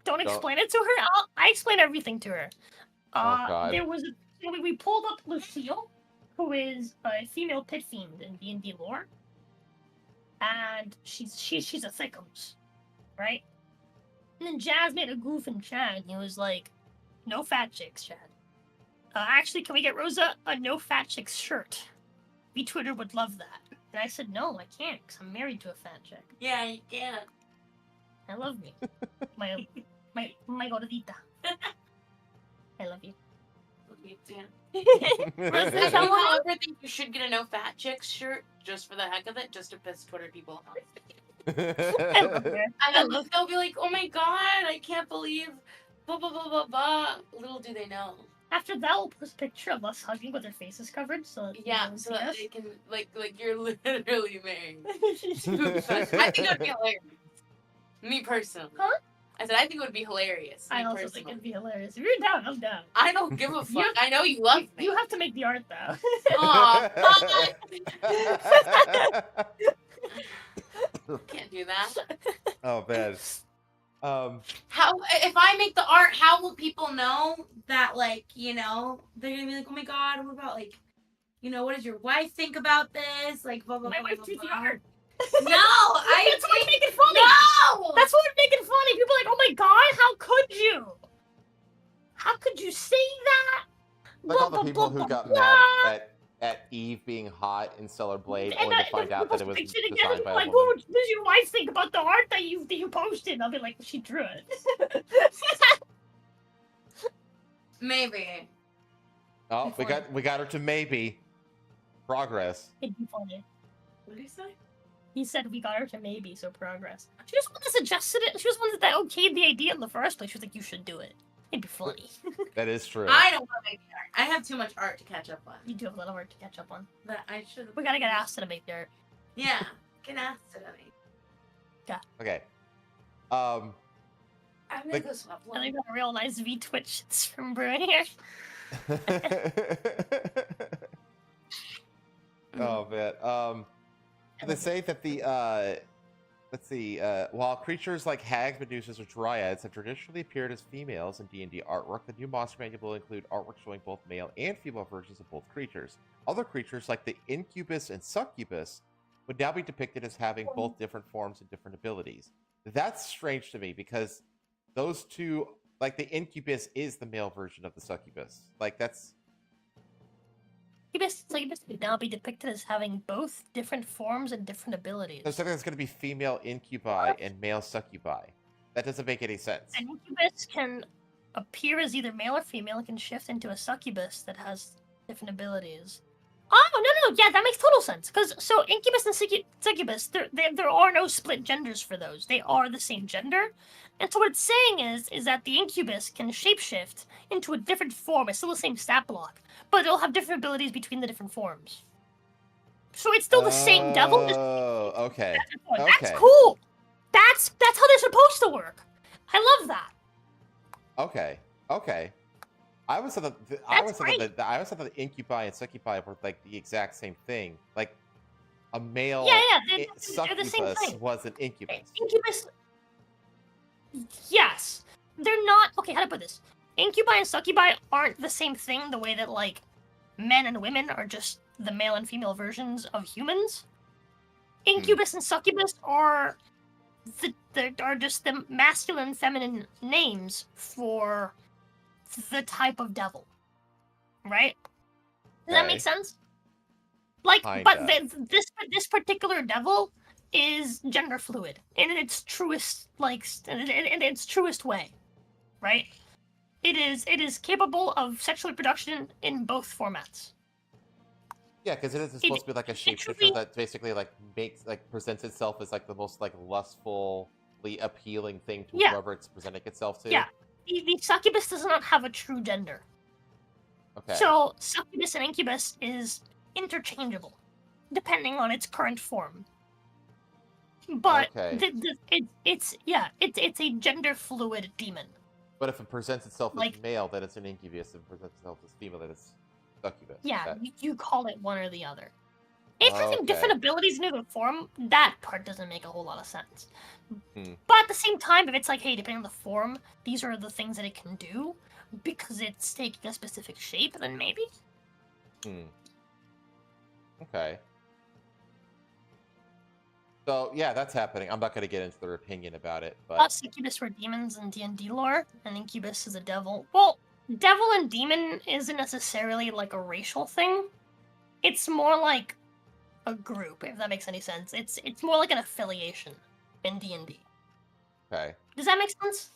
Don't explain it to her. I explain everything to her. God. There was we pulled up Lucille, who is a female pit fiend in D&D lore, and she's a thickums, right? And then Jazz made a goof in chat, and he was like, "No fat chicks, Chad. Actually, can we get Rosa a no fat chicks shirt? We Twitter would love that." And I said, "No, I can't, because I'm married to a fat chick. Yeah, you can. I love me, my gordita. I love you." Does someone ever think you should get a no fat chicks shirt just for the heck of it, just to piss Twitter people off? And then they'll be like, "Oh my god, I can't believe blah blah blah blah blah." Little do they know. After that, we'll post a picture of us hugging with our faces covered, so that Yeah, can so see that us. they can like you're literally married. I think it would be hilarious. Me personally. Huh? I said I think it would be hilarious. I me also personally. think it'd be hilarious. If you're down, I'm down. I don't give a fuck. I know you love me. You have to make the art though. Aw, can't do that. Oh man. How if I make the art, how will people know that, like, you know, they're gonna be like, "Oh my god, what about, like, you know, what does your wife think about this?" Like, blah blah My blah. wife blah, sees the blah. art. No, That's what would make it funny. No! That's what would make it funny. People are like, "Oh my god, how could you? How could you say that?" Like all the Blah, people blah, who got blah, mad at Eve being hot in Stellar Blade, And only to find out that it was it designed again, by a like, woman. what does your wife think about the art that you posted? I'll be like, she drew it. Maybe. Oh, we got her to maybe. Progress. It'd be funny. What did he say? He said we got her to maybe, so progress. She just wanted suggested it. She was one that okayed the idea in the first place. She was like, you should do it. It'd be funny. That is true. I don't want to make the art. I have too much art to catch up on. You do have a lot of art to catch up on. That I should. We gotta get Asta to make the art. Yeah, get Asta to make. Yeah. Okay. I'm gonna Like- go swap And I one. got a real nice V Twitch from brewing here. Oh man. They say that the let's see. While creatures like hags, medusas, or dryads have traditionally appeared as females in D&D artwork, the new monster manual will include artwork showing both male and female versions of both creatures. Other creatures like the incubus and succubus would now be depicted as having both different forms and different abilities. That's strange to me because those two, like the incubus is the male version of the succubus. Like that's Succubus would now be depicted as having both different forms and different abilities. there's something that's going to be female incubi and male succubi. That doesn't make any sense. An incubus can appear as either male or female and can shift into a succubus that has different abilities. Oh, no, yeah, that makes total sense. So incubus and succubus, there are no split genders for those. They are the same gender. And so what it's saying is that the incubus can shapeshift into a different form. It's still the same stat block, but it'll have different abilities between the different forms. So it's still the same devil. Oh, okay. That's cool. That's how they're supposed to work. I love that. Okay. I was thought that the incubi and succubi were like the exact same thing. Like a male they're the same succubus thing. was an incubus. Incubus. Yes, they're not. Okay, how to put this? Incubi and succubi aren't the same thing. The way that like men and women are just the male and female versions of humans. Incubus and succubus are just the masculine and feminine names for the type of devil, right? Does that make sense? Like, but this particular devil is gender fluid in its truest, in its truest way, right? It is capable of sexual reproduction in both formats. Yeah, because it is supposed to be like a shapeshifter that basically presents itself as like the most like lustfully appealing thing to whoever it's presenting itself to. Yeah, the succubus does not have a true gender. Okay. So succubus and incubus is interchangeable, depending on its current form. But it's a gender fluid demon. But if it presents itself as male, then it's an incubus. If it presents itself as female, then it's succubus. Yeah, you call it one or the other. If having different abilities in either form, that part doesn't make a whole lot of sense. But at the same time, if it's like, hey, depending on the form, these are the things that it can do, because it's taking a specific shape, then maybe? Okay. So, yeah, that's happening. I'm not going to get into their opinion about it, but... Succubus were demons in D&D lore, and incubus is a devil. Well, devil and demon isn't necessarily like a racial thing. It's more like a group, if that makes any sense. It's more like an affiliation in D&D. Okay. Does that make sense?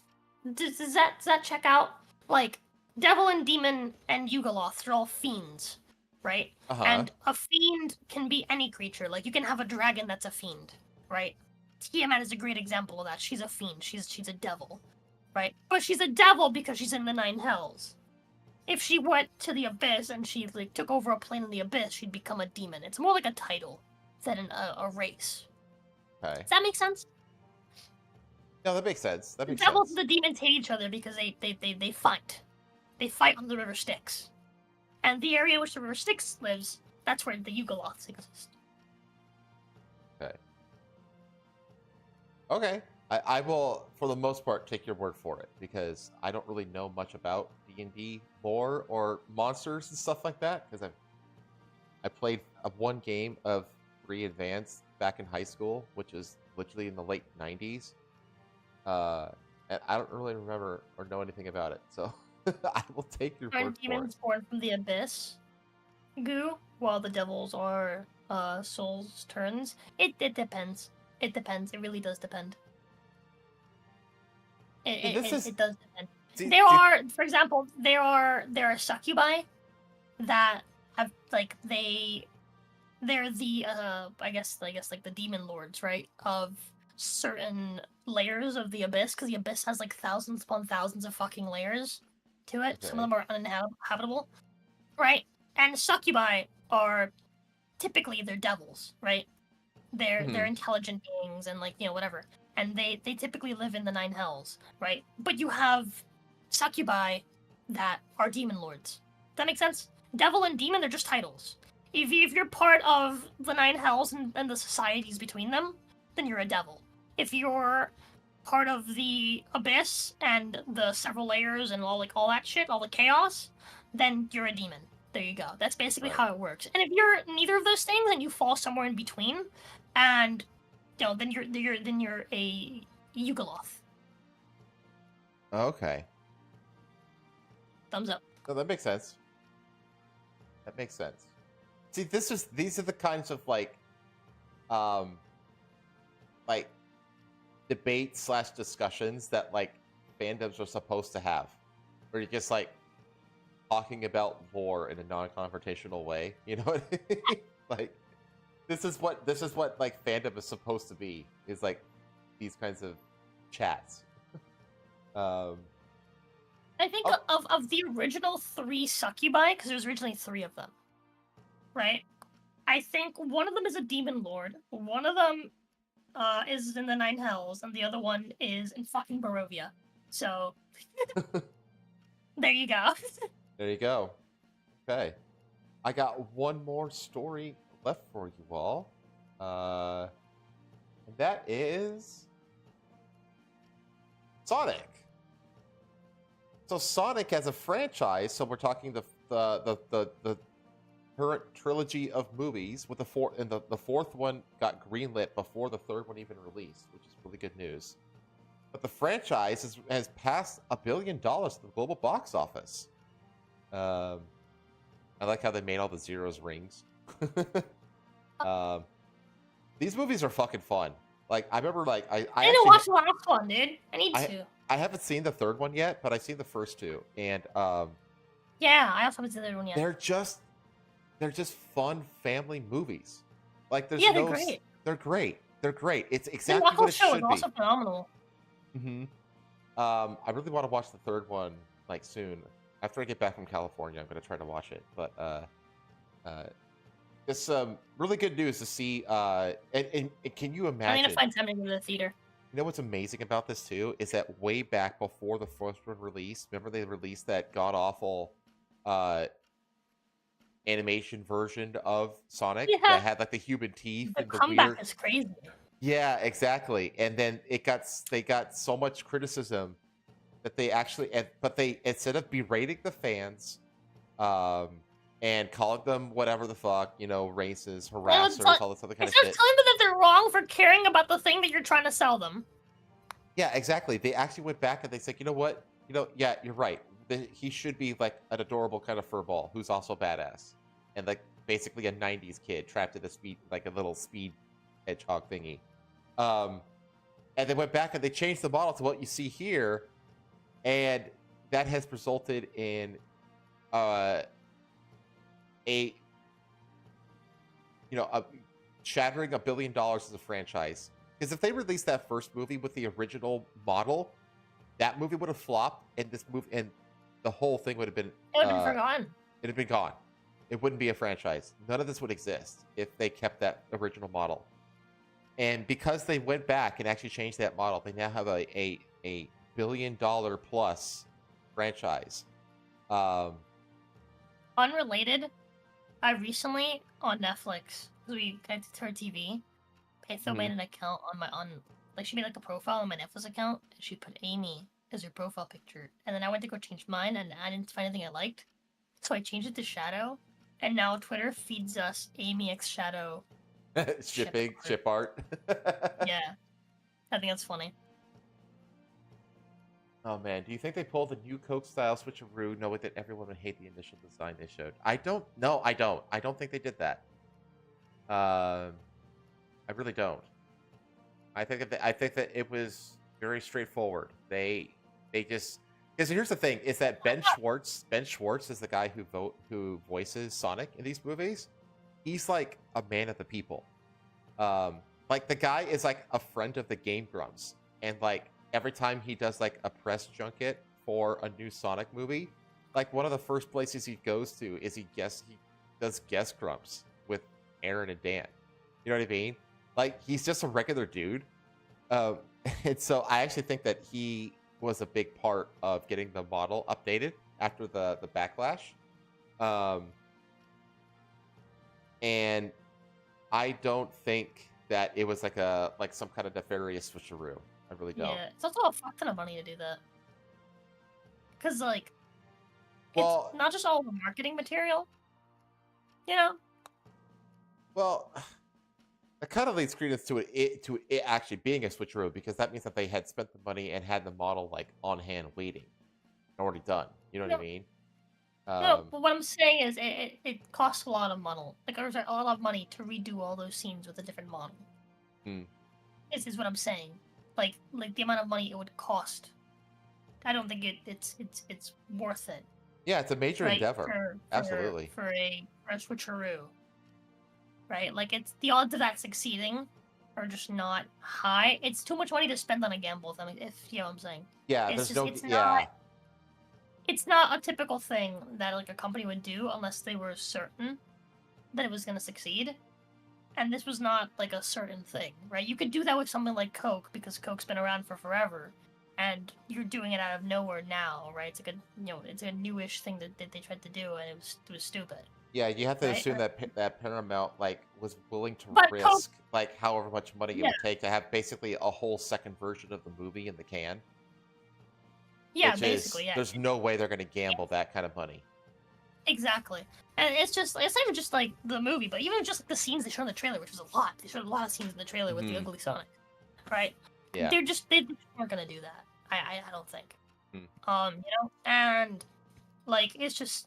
Does that check out? Like, devil and demon and Yugoloth are all fiends, right? And a fiend can be any creature. Like, you can have a dragon that's a fiend, right? Tiamat is a great example of that. She's a fiend. She's a devil, right? But she's a devil because she's in the Nine Hells. If she went to the Abyss and she like took over a plane in the Abyss, she'd become a demon. It's more like a title than a race. Okay. Does that make sense? No, that makes sense. That makes The devils sense. and the demons hate each other because they fight. They fight on the River Styx. And the area in which the River Styx lives, that's where the Yugoloths exist. Okay. Okay. I will, for the most part, take your word for it, because I don't really know much about D&D lore or monsters and stuff like that, because I played one game of 3 Advanced back in high school, which is literally in the late 90s. And I don't really remember or know anything about it, so I will take your word Aren't for it. demons born from the Abyss, Goo, while the devils are souls turns? It depends. It depends. It really does depend. It does depend. There are, for example, there are succubi that have like they they're the I guess like the demon lords, right? Of certain layers of the abyss, because the abyss has like thousands upon thousands of fucking layers to it. Okay. Some of them are uninhabitable, right? And succubi are typically they're devils, right? They're intelligent beings and like whatever, and they typically live in the 9 hells, right? But you have succubi that are demon lords. Does that make sense? Devil and demon, they're just titles. If you're part of the 9 hells and the societies between them, then you're a devil. If you're part of the abyss and the several layers and all that shit, all the chaos, then you're a demon. There you go. That's basically how it works. And if you're neither of those things, then you fall somewhere in between, and then you're a Yugoloth. Okay. Thumbs up. No, that makes sense. That makes sense. See, these are the kinds of like debate/discussions that like fandoms are supposed to have, where you're just like talking about lore in a non-confrontational way. You know what I mean? Like this is what like fandom is supposed to be, is like these kinds of chats. I think of the original 3 succubi, because there was originally 3 of them, right? I think one of them is a demon lord, one of them is in the 9 hells, and the other one is in fucking Barovia. So there you go. There you go. Okay. I got one more story left for you all. And that is Sonic. So Sonic as a franchise, so we're talking the current trilogy of movies, with the fourth one got greenlit before the third one even released, which is really good news. But the franchise has passed $1 billion in the global box office. I like how they made all the zeros rings. These movies are fucking fun. Like I remember, like I need to watch the last one, dude. I need to. I haven't seen the third one yet, but I've seen the first 2, and yeah, I also haven't seen the third one yet. They're just fun family movies. Like there's they're great. They're great. They're great. It's exactly what it should be. Also phenomenal. I really want to watch the third one like soon. After I get back from California, I'm gonna try to watch it. But it's really good news to see. And can you imagine? I need to find time to go to the theater. You know what's amazing about this too is that way back before the first one released, remember they released that god awful animation version of Sonic that had like the human teeth the and the comeback weird. Is crazy. Yeah, exactly. And then they got so much criticism that they instead of berating the fans, and calling them whatever the fuck, racists, harassers, all this other kind of shit. It's telling them that they're wrong for caring about the thing that you're trying to sell them. Yeah, exactly. They actually went back and they said, you know what? Yeah, you're right. He should be like an adorable kind of furball who's also badass. And like basically a 90s kid trapped in a little speed hedgehog thingy. And they went back and they changed the model to what you see here. And that has resulted in shattering $1 billion as a franchise. Because if they released that first movie with the original model, that movie would have flopped, and this movie and the whole thing would have been. It would have been forgotten. It'd have been gone. It wouldn't be a franchise. None of this would exist if they kept that original model. And because they went back and actually changed that model, they now have a $1 billion plus franchise. Unrelated, I recently on Netflix, because we connected to our TV, Petho made an account she made like a profile on my Netflix account, and she put Amy as her profile picture. And then I went to go change mine, and I didn't find anything I liked. So I changed it to Shadow, and now Twitter feeds us Amy X Shadow ship art. Yeah, I think that's funny. Oh man, do you think they pulled the new Coke style switcheroo, knowing that everyone would hate the initial design they showed? I don't. I don't think they did that. I really don't. I think that it was very straightforward. They just, because here's the thing: is that Ben Schwartz is the guy who voices Sonic in these movies. he's like a man of the people. Like the guy is like a friend of the Game Grumps, and like every time he does like a press junket for a new Sonic movie, like one of the first places he goes to is he does guest grumps with Aaron and Dan. You know what I mean? Like he's just a regular dude. And so I actually think that he was a big part of getting the model updated after the backlash. And I don't think that it was like some kind of nefarious switcheroo. I really don't. Yeah, it's also a fuck ton of money to do that. Because like, it's not just all the marketing material. You know. Well, that kind of leads credence to it actually being a switcheroo, because that means that they had spent the money and had the model like on hand waiting, already done. You know what I mean? No, but what I'm saying is it costs a lot of money. Like, a lot of money to redo all those scenes with a different model. This is what I'm saying. Like the amount of money it would cost. I don't think it's worth it. Yeah, it's a major endeavor. Absolutely. For a switcheroo. Right? Like, it's the odds of that succeeding are just not high. It's too much money to spend on a gamble, if you know what I'm saying. Yeah, it's not a typical thing that like a company would do unless they were certain that it was going to succeed. And this was not like a certain thing, right? You could do that with something like Coke, because Coke's been around for forever, and you're doing it out of nowhere now, right? It's like it's a newish thing that they tried to do, and it was stupid. Yeah, you have to assume that Paramount like was willing to risk Coke, like however much money it would take to have basically a whole second version of the movie in the can. Yeah, basically, yeah. There's no way they're going to gamble that kind of money. Exactly. And it's not even just like the movie, but even just like the scenes they showed in the trailer, which was a lot. They showed a lot of scenes in the trailer with the ugly Sonic, right? Yeah. They just weren't gonna do that. I don't think. And like it's just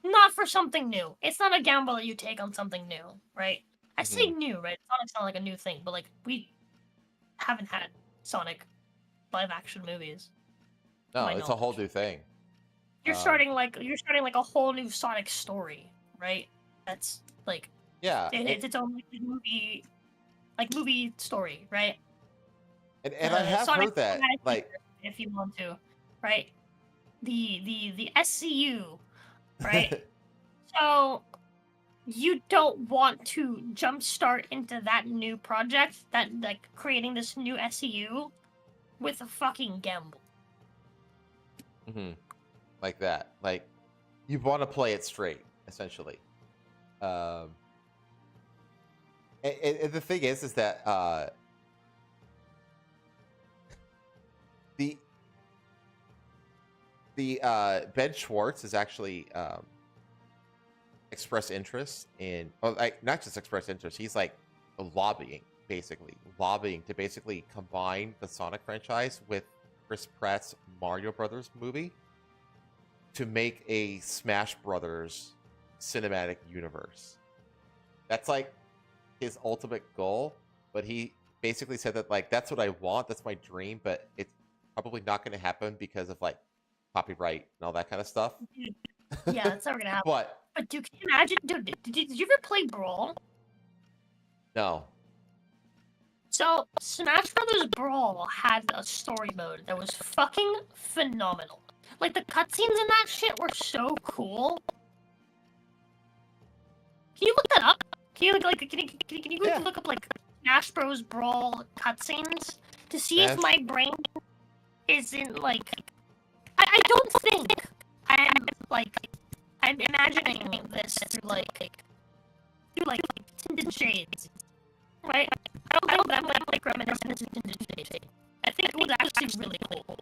not for something new. It's not a gamble that you take on something new, right? I say new, right? Sonic's not like a new thing, but like we haven't had Sonic live action movies. No, it's a whole new thing. You're starting like a whole new Sonic story, right? That's like it's its own movie story, right? And I have Sonic heard that, like, if you want to, right? The SCU, right? So you don't want to jumpstart into that new project, that like creating this new SCU with a fucking gamble. Like that. Like, you want to play it straight, essentially. And the thing is that the Ben Schwartz is actually expressed interest in, well, like, not just expressed interest. He's like lobbying to basically combine the Sonic franchise with Chris Pratt's Mario Brothers movie to make a Smash Brothers cinematic universe. That's like his ultimate goal, but he basically said that like that's what I want, that's my dream, but it's probably not going to happen because of like copyright and all that kind of stuff. Yeah, that's never gonna happen. But dude, can you imagine? Dude, did you ever play Brawl? No. So, Smash Brothers Brawl had a story mode that was fucking phenomenal. Like, the cutscenes in that shit were so cool. Can you look that up? Can you look up, like, Smash Bros. Brawl cutscenes? To see if my brain isn't, like... I don't think I'm imagining this through, like, tinted shades. Right? I don't think I'm like reminiscent of tinted shades. I think it was actually really cool.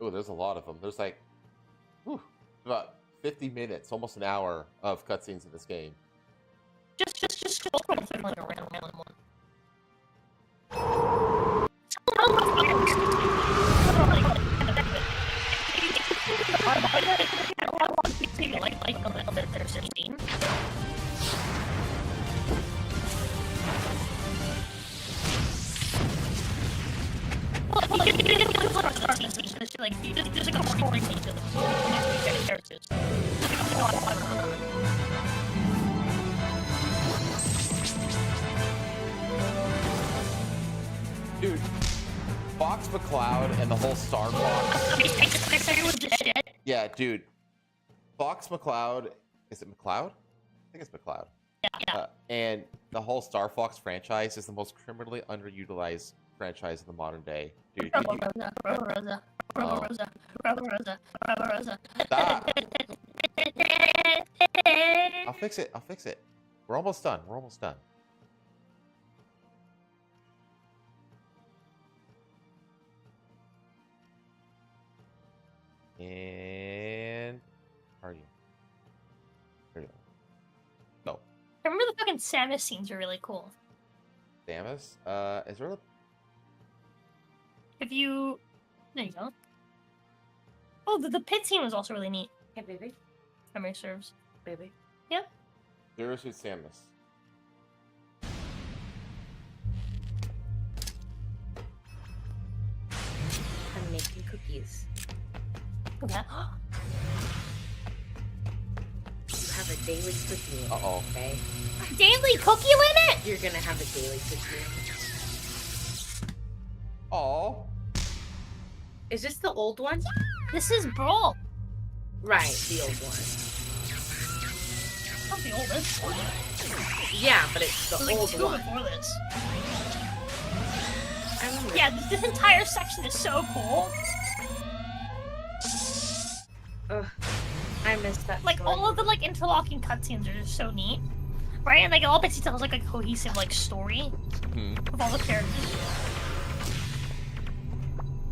Oh, there's a lot of them. There's like about 50 minutes, almost an hour of cutscenes in this game. Just scroll through like a random one. They're 16. There's like a story to the characters. McCloud and the whole Star Fox. Yeah, dude. Fox McCloud. Is it McCloud? I think it's McCloud. Yeah. And the whole Star Fox franchise is the most criminally underutilized franchise in the modern day. Dude. Stop. I'll fix it. I'll fix it. We're almost done. We're almost done. And how are you? There you go. No. I remember the fucking Samus scenes are really cool. Samus? Is there a... If you... There you go. Oh, the pit scene was also really neat. Hey, baby. Memory serves. Baby. Yep. Zero Suit Samus. I'm making cookies. Okay. You have a daily cookie limit, okay? Daily cookie limit? You're gonna have a daily cookie limit. Oh. Is this the old one? This is Brawl. Right, the old one. Not the oldest. Yeah, but it's the There's old two one. before this. I remember. Yeah, this entire section is so cool. Ugh, I missed that. Like all of the like interlocking cutscenes are just so neat, right? And like it all basically tells like a cohesive like story of all the characters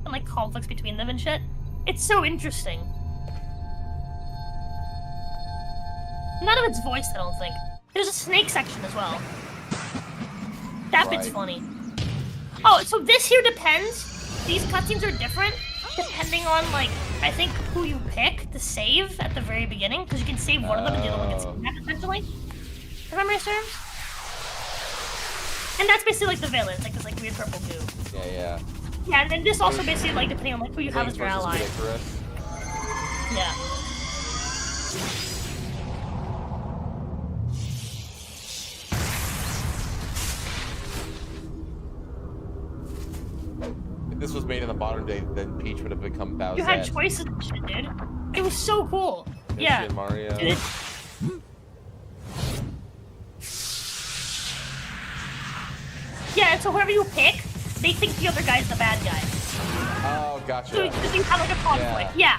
and like conflicts between them and shit. It's so interesting. None of it's voiced, I don't think. There's a snake section as well. That bit's funny. Oh, so this here depends. These cutscenes are different depending on like I think who you pick to save at the very beginning, because you can save one of them and the other one gets kidnapped essentially. If memory serves. And that's basically like the villains, like this like weird purple goo. Yeah. Yeah, and then this also basically like depending on like who you have as your ally. Yeah. If this was made in the modern day, then Peach would have become Bowser. You had choices and shit, dude. It was so cool. Yeah. And Mario. Dude, yeah, and so whoever you pick, they think the other guy's the bad guy. Oh, gotcha. So you have like a conflict. Yeah.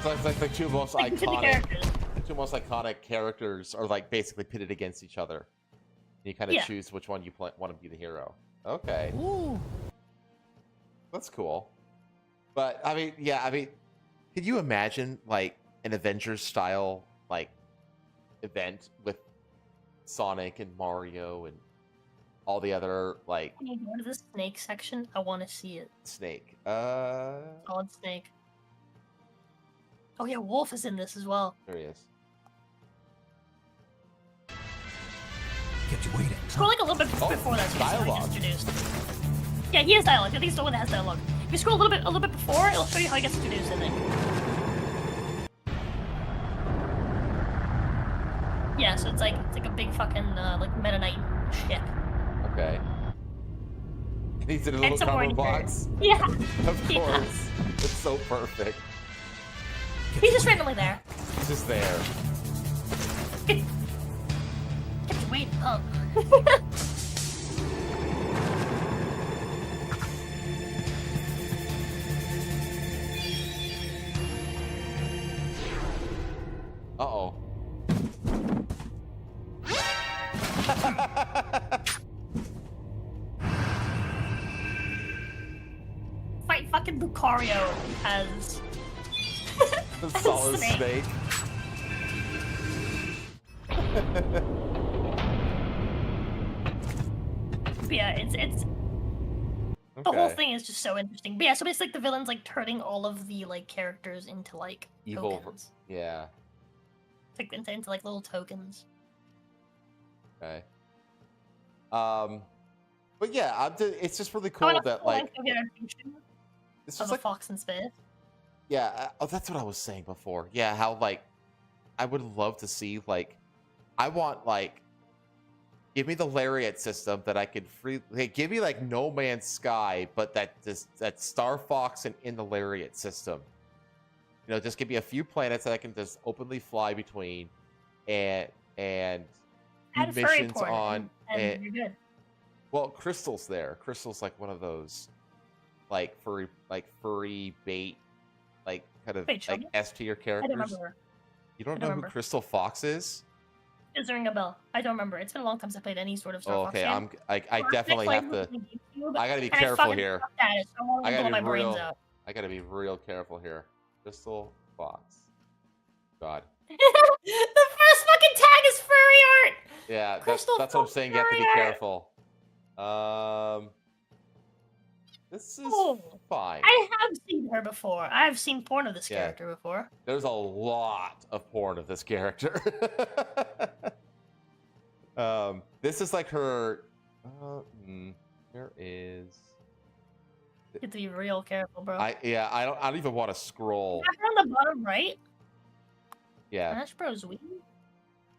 So it's like the two most iconic characters are like basically pitted against each other. And you kind of choose which one you want to be the hero. Okay. Ooh. That's cool. But I mean, could you imagine like an Avengers style like event with Sonic and Mario and all the other like? Can you go to the snake section? I want to see it. Snake. Solid Snake. Oh yeah, Wolf is in this as well. There he is. Kept you waiting. Scroll like a little bit before that, so dialogue. he gets introduced. Yeah, he has dialogue. I think he's the one that has dialogue. If you scroll a little bit before, it'll show you how he gets introduced, I think. Yeah, so it's like a big fucking like Meta Knight ship. Okay. He's in a little cardboard box. Yeah. Of course. It's so perfect. He's just randomly there. He's just there. Wait, oh. Uh-oh. Fight fucking Lucario as the solid snake. But yeah, it's the whole thing is just so interesting. But yeah, so it's like the villains like turning all of the like characters into like evil. Tokens. Yeah. Like into like little tokens. Okay. But yeah, it's just really cool that like it's just like Fox in space. Yeah, that's what I was saying before. Yeah, how like I would love to see like I want like Give me the lariat system that I could free. Hey, give me like No Man's Sky, but that Star Fox and in the lariat system. You know, just give me a few planets that I can just openly fly between, and do missions on. And you're good. Well, Crystal's there. Crystal's like one of those, like furry bait, like kind of Wait, like S tier characters. I don't remember her. You don't know who Crystal Fox is? Does ring a bell? I don't remember. It's been a long time since I played any sort of Star Fox game. I definitely have to. I gotta be careful here. I gotta be real. I gotta be real careful here. Crystal Fox. God. The first fucking tag is furry art. Yeah, that's what I'm saying. You have to be careful. This is fine. I have seen her before. I've seen porn of this character before. There's a lot of porn of this character. This is like her. There is. You have to be real careful, bro. I don't even want to scroll. On the bottom right. Yeah. Smash Bros. Wii.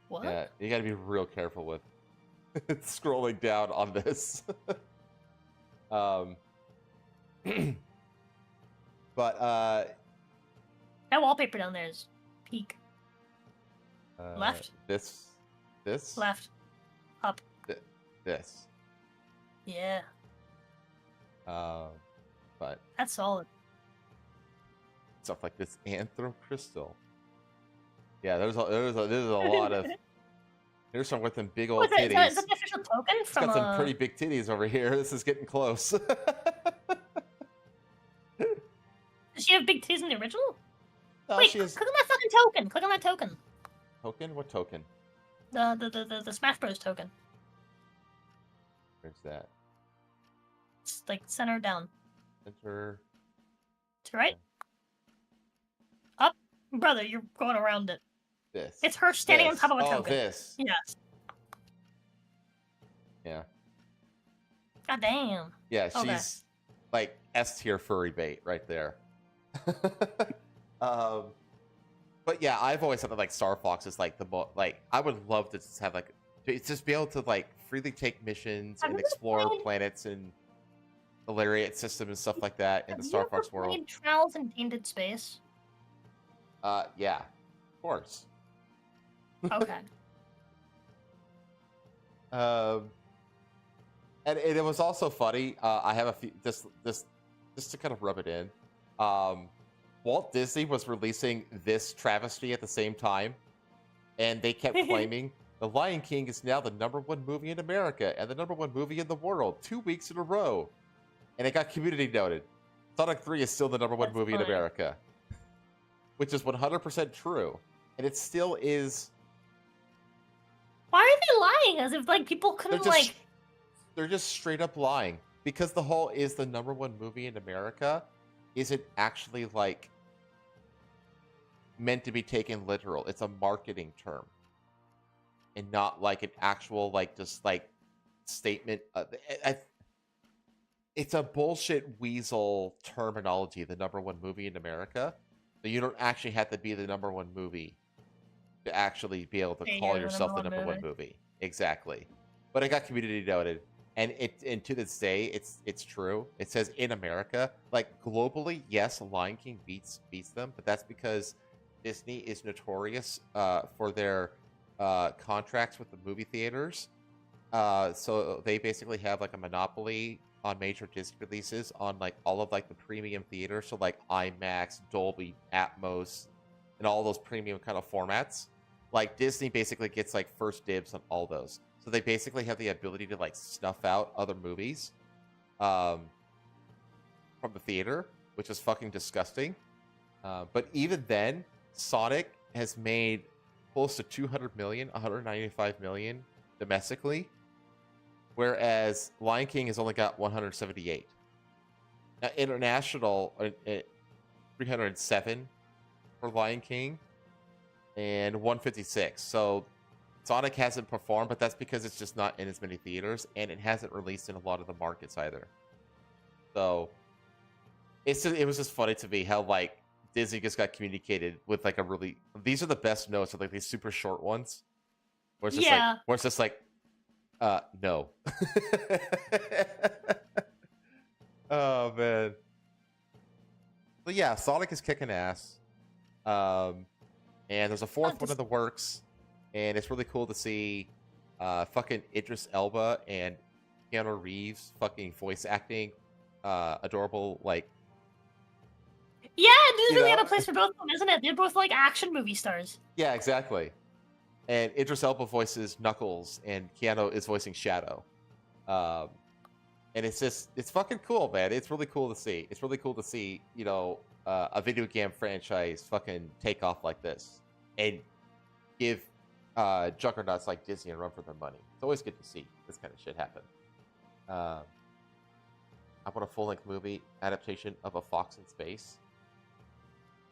What? Yeah, you got to be real careful with scrolling down on this. But that wallpaper down there is peak. Left. This. Left. Up. This. Yeah. But that's solid. Stuff like this Anthrop Crystal. Yeah, there's a lot of. Here's some with them big old titties. Is that the official token from? It's got some pretty big titties over here. This is getting close. Does she have big titties in the original? Wait, click on that fucking token. Click on that token. Token? What token? The Smash Bros token. Where's that? It's like center down. Center. To right. Up, brother. You're going around it. This. It's her standing on top of a token. Oh, this. Yes. Yeah. God damn. Yeah, she's like S tier furry bait right there. But yeah, I've always thought that like Star Fox is like like I would love to just have like just be able to like freely take missions and explore planets and the lariat system and stuff like that in the Star Fox world. Have you ever played Trials in Tainted Space? Yeah, of course. Okay. And it was also funny. I have a few just to kind of rub it in. Walt Disney was releasing this travesty at the same time, and they kept claiming The Lion King is now the #1 movie in America and the #1 movie in the world 2 weeks in a row, and it got community noted. Sonic 3 is still the #1 movie in America, which is 100% true, and it still is. Why are they lying? As if like people couldn't They're just straight up lying because the whole is the #1 movie in America isn't actually like meant to be taken literal. It's a marketing term and not like an actual like just like statement. It's a bullshit weasel terminology. The #1 movie in America, so you don't actually have to be the #1 movie to actually be able to call yourself the #1 movie. Exactly, but it got community noted. And to this day, it's true. It says in America, like globally, yes, Lion King beats them, but that's because Disney is notorious for their contracts with the movie theaters. So they basically have like a monopoly on major Disney releases on like all of like the premium theaters, so like IMAX, Dolby Atmos, and all those premium kind of formats. Like Disney basically gets like first dibs on all those. So they basically have the ability to like snuff out other movies from the theater, which is fucking disgusting. But even then, Sonic has made close to 200 million, 195 million domestically, whereas Lion King has only got 178. Now, international, 307 for Lion King and 156. So Sonic hasn't performed, but that's because it's just not in as many theaters, and it hasn't released in a lot of the markets either. So it was just funny to me how like Disney just got communicated with like a really. These are the best notes, are like these super short ones, where it's just like No. Oh man. But yeah, Sonic is kicking ass. And there's a fourth one in the works, and it's really cool to see fucking Idris Elba and Keanu Reeves fucking voice acting adorable, like. Yeah, there's really got a place for both of them, isn't it? They're both like action movie stars. Yeah, exactly. And Idris Elba voices Knuckles, and Keanu is voicing Shadow. And it's fucking cool, man. It's really cool to see. It's really cool to see, you know, a video game franchise fucking take off like this and give juggernauts like Disney a run for their money. It's always good to see this kind of shit happen. I want a full-length movie adaptation of A Fox in Space.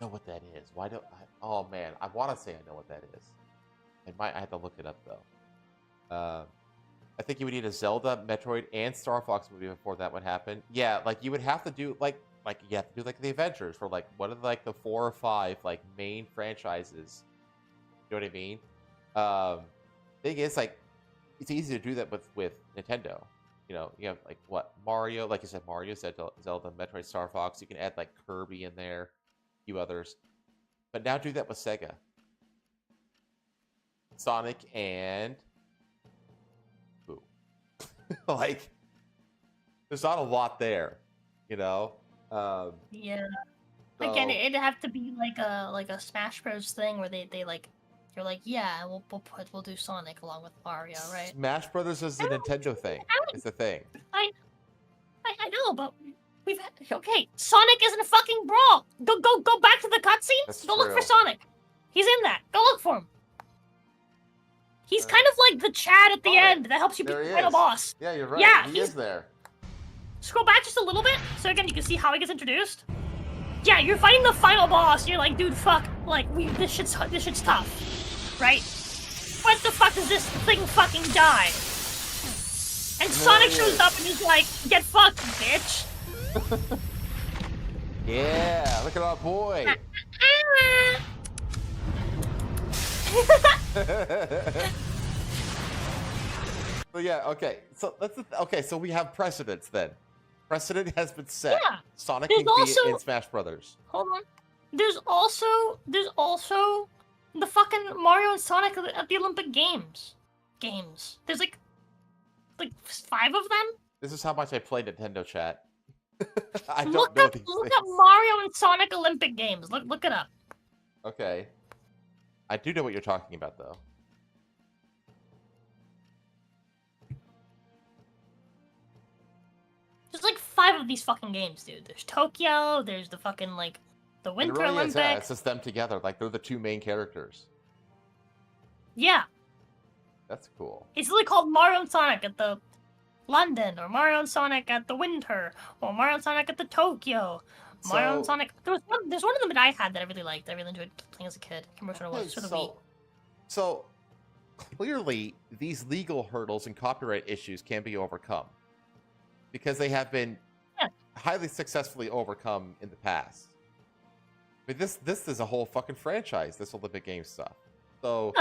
I know what that is. Why don't I? Oh man, I want to say I know what that is. I have to look it up though. I think you would need a Zelda, Metroid, and Star Fox movie before that would happen. Yeah, like you would have to do like you have to do like the Avengers for like one of like the 4 or 5 like main franchises. You know what I mean? Thing is, like, it's easy to do that with Nintendo. You know, you have like what Mario, like you said, Mario, Zelda, Metroid, Star Fox. You can add like Kirby in there, a few others, but now do that with Sega, Sonic, and like, there's not a lot there, you know. Yeah. So, Again, it'd have to be like a Smash Bros thing where they like, you're like, yeah, we'll do Sonic along with Mario, right? Smash Brothers is the Nintendo thing. It's the thing. I know, but we've had, okay. Sonic isn't a fucking brawl. Go back to the cutscenes. Go look for Sonic. He's in that. Go look for him. He's kind of like the Chad at the end that helps you beat the final boss. Yeah, you're right. Yeah, he is there. Scroll back just a little bit, so again you can see how he gets introduced. Yeah, you're fighting the final boss. And you're like, dude, fuck. Like, this shit's tough, right? When the fuck does this thing fucking die? And Sonic shows up and he's like, get fucked, bitch. Yeah, look at our boy. So yeah, okay. So that's okay. So we have precedents then. Precedent has been set. Yeah. Sonic There's can also, be in Smash Brothers. Hold on. There's also the fucking Mario and Sonic at the Olympic Games. There's like 5 of them. This is how much I play Nintendo chat. I don't look know up, these look things. up Mario and Sonic Olympic Games. Look it up. Okay. I do know what you're talking about though. There's like 5 of these fucking games, dude. There's Tokyo, there's the fucking like the It Winter really Olympics. is, yeah. It's just them together. Like they're the 2 main characters. Yeah. That's cool. It's really called Mario and Sonic at the London, or Mario and Sonic at the Winter, or Mario and Sonic at the Tokyo. Mario and Sonic. There's one of them that I had that I really liked. That I really enjoyed playing as a kid. I can't remember what it was. For the Wii. So clearly, these legal hurdles and copyright issues can be overcome because they have been highly successfully overcome in the past. I mean, this is a whole fucking franchise. This Olympic Games stuff. So.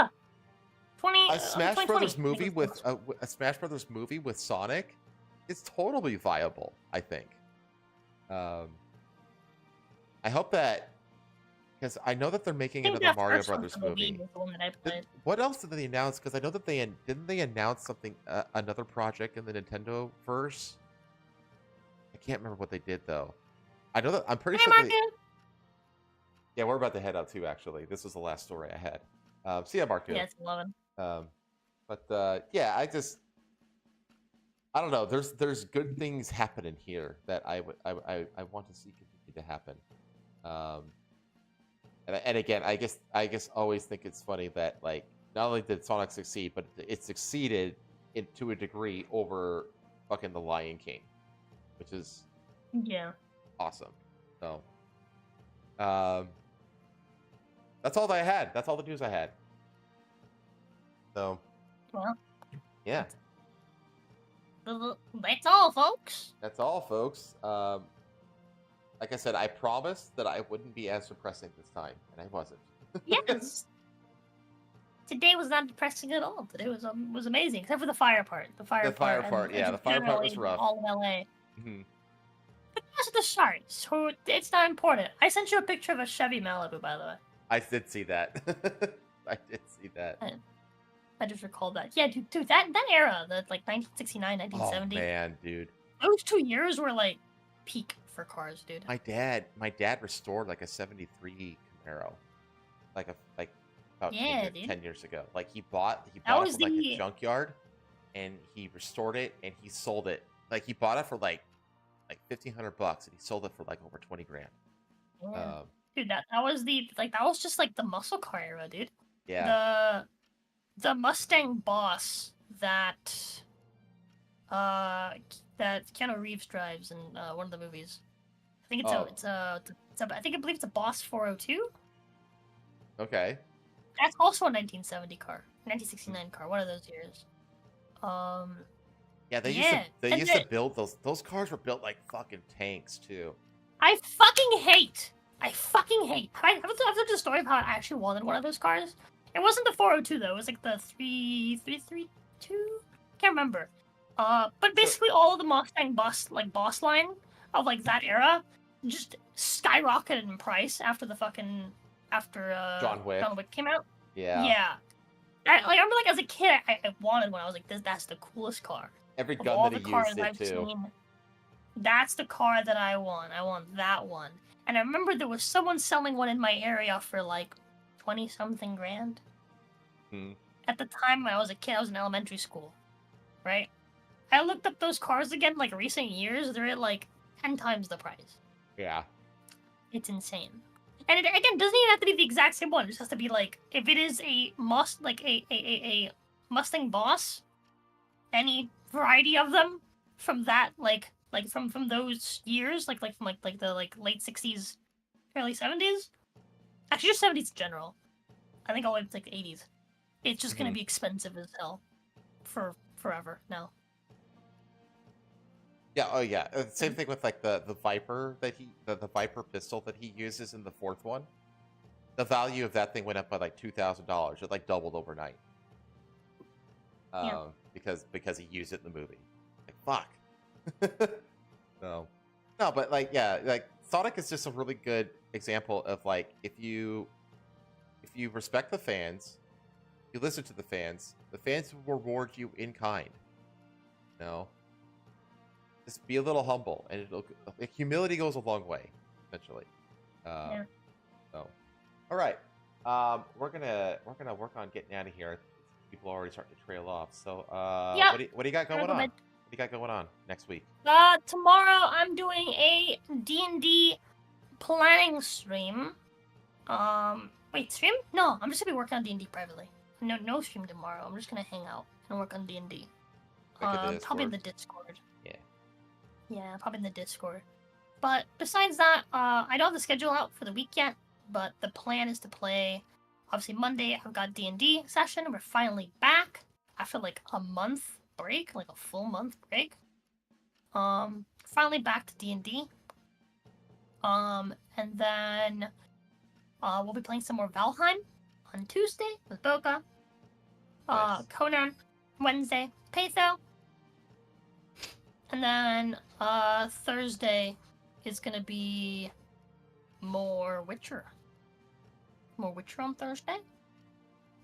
A Smash Brothers movie with a Smash Brothers movie with Sonic is totally viable, I think. I hope that, because I know that they're making another Mario Brothers movie. What else did they announce? Because I know that didn't they announce something, another project in the Nintendo verse. I can't remember what they did though. I know that I'm pretty sure. Yeah, we're about to head out too. Actually, this was the last story I had. See ya, Mark. Yeah, it's 11. Yeah, I don't know. There's good things happening here that I want to see continue to happen. And again, I guess always think it's funny that like not only did Sonic succeed, but it succeeded to a degree over fucking the Lion King, which is awesome. So that's all that I had. That's all the news I had. So, well, yeah. That's all, folks. That's all, folks. Like I said, I promised that I wouldn't be as depressing this time, and I wasn't. Yes. Today was not depressing at all. Today was amazing, except for the fire part. The fire part, yeah, the fire part was rough. All in LA. Mm-hmm. But that's the start, so it's not important. I sent you a picture of a Chevy Malibu, by the way. I did see that. I did see that. I just recalled that. Yeah, dude, that era, the like 1969, 1970. Oh man, dude. Those 2 years were like peak for cars, dude. My dad restored like a '73 Camaro, about 10 years ago. Like he bought it from like a junkyard, and he restored it and he sold it. Like he bought it for like $1,500, and he sold it for like over 20 grand. Yeah. Dude, that was just like the muscle car era, dude. Yeah. The Mustang Boss that Keanu Reeves drives in one of the movies. I think I believe it's a Boss 402. Okay. That's also a 1970 car, 1969 car, one of those years. Yeah, they used to build those cars were built like fucking tanks too. I fucking hate. I've told the story of how I actually wanted one of those cars. It wasn't the 402 though. It was like the 332. Can't remember. But basically all of the Mustang boss line of like that era just skyrocketed in price after John Wick came out. Yeah. Yeah. I remember like as a kid I wanted one. I was like, that's the coolest car. Every gun that he used it too. That's the car that I want. I want that one. And I remember there was someone selling one in my area for like 20-something grand. At the time I was a kid, I was in elementary school, right? I looked up those cars again, like recent years. They're at like 10 times the price. Yeah. It's insane. And it, again, doesn't even have to be the exact same one. It just has to be like, if it is a Mustang Boss, any variety of them from that, from those years, from the late 60s, early 70s. Actually, just 70s in general. I think all the way to like the 80s. It's just gonna be expensive as hell for forever now. Yeah. Oh yeah. Same thing with like the Viper the Viper pistol that he uses in the fourth one. The value of that thing went up by like $2,000. It like doubled overnight. Because he used it in the movie. Like fuck. No, but like yeah, like Sonic is just a really good example of like if you respect the fans, you listen to the fans will reward you in kind. No. Just be a little humble, and humility goes a long way, essentially. So, all right, we're gonna work on getting out of here. People are already starting to trail off. So, what do you got going on? What do you got going on next week? Tomorrow I'm doing a D&D planning stream. Wait, stream? No, I'm just gonna be working on D&D privately. No stream tomorrow. I'm just gonna hang out and work on D&D. Probably in the Discord. Yeah, probably in the Discord. But besides that, I don't have the schedule out for the week yet, but the plan is to play, obviously Monday I've got D&D session. We're finally back after like a month break, like a full month break. Finally back to D&D. And then we'll be playing some more Valheim on Tuesday with Boca. Nice. Conan Wednesday, Patho. And then Thursday is gonna be more Witcher. More Witcher on Thursday.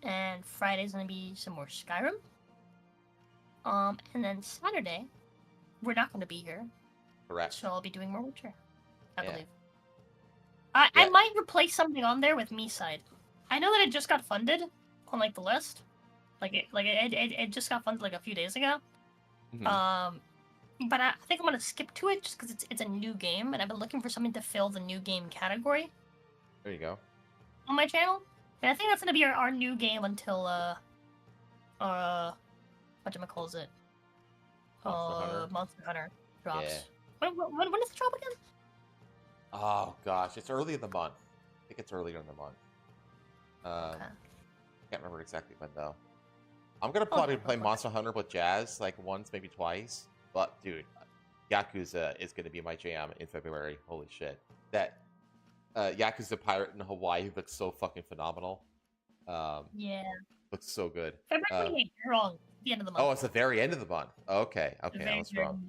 And Friday's gonna be some more Skyrim. And then Saturday, we're not gonna be here. Correct. So I'll be doing more Witcher, I believe. I might replace something on there with Me-Side. I know that it just got funded on like the list. It just got funded like a few days ago. But I think I'm gonna skip to it just because it's a new game, and I've been looking for something to fill the new game category. There you go. On my channel, and I think that's gonna be our new game until whatchamacalls it? Monster Hunter drops. Yeah. When does it drop again? Oh gosh, it's early in the month. I think it's earlier in the month. Can't remember exactly when though. I'm gonna probably play Monster Hunter with Jazz like once, maybe twice. But dude, Yakuza is gonna be my jam in February. Holy shit! That Yakuza pirate in Hawaii looks so fucking phenomenal. Yeah. Looks so good. February 28th, you're wrong. The end of the month. Oh, it's the very end of the month. Okay, I was wrong.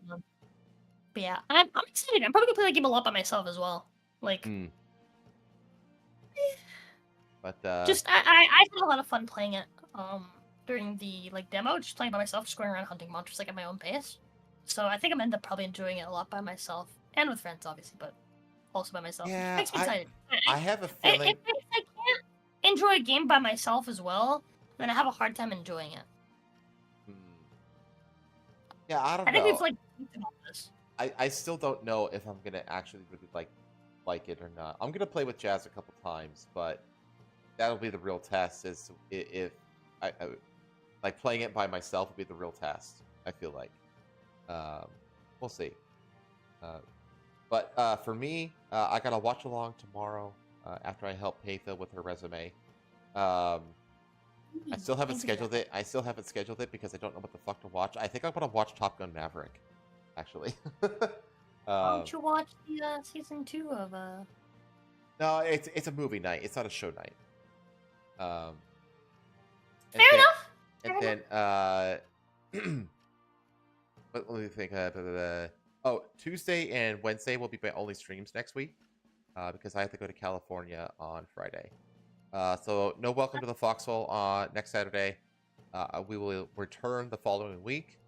But yeah, I'm excited. I'm probably gonna play the game a lot by myself as well. Like, but just I had a lot of fun playing it. During the demo, just playing by myself, just going around hunting monsters at my own pace. So I think I'm end up probably enjoying it a lot by myself and with friends, obviously, but also by myself. Yeah, It makes me excited. I have a feeling. If I can't enjoy a game by myself as well, then I have a hard time enjoying it. Yeah, I don't know. I think we've talked about this. I still don't know if I'm gonna actually really like it or not. I'm gonna play with Jazz a couple times, but that'll be the real test. Is if I like playing it by myself will be the real test. I feel like. We'll see. But for me, I gotta watch along tomorrow after I help Patha with her resume. I still haven't scheduled it. Because I don't know what the fuck to watch. I think I'm gonna watch Top Gun Maverick, actually. Why don't you watch the season 2 of No, it's a movie night. It's not a show night. Fair enough. And then let me think. Tuesday and Wednesday will be my only streams next week because I have to go to California on Friday. So no Welcome to the Foxhole on next Saturday. We will return the following week.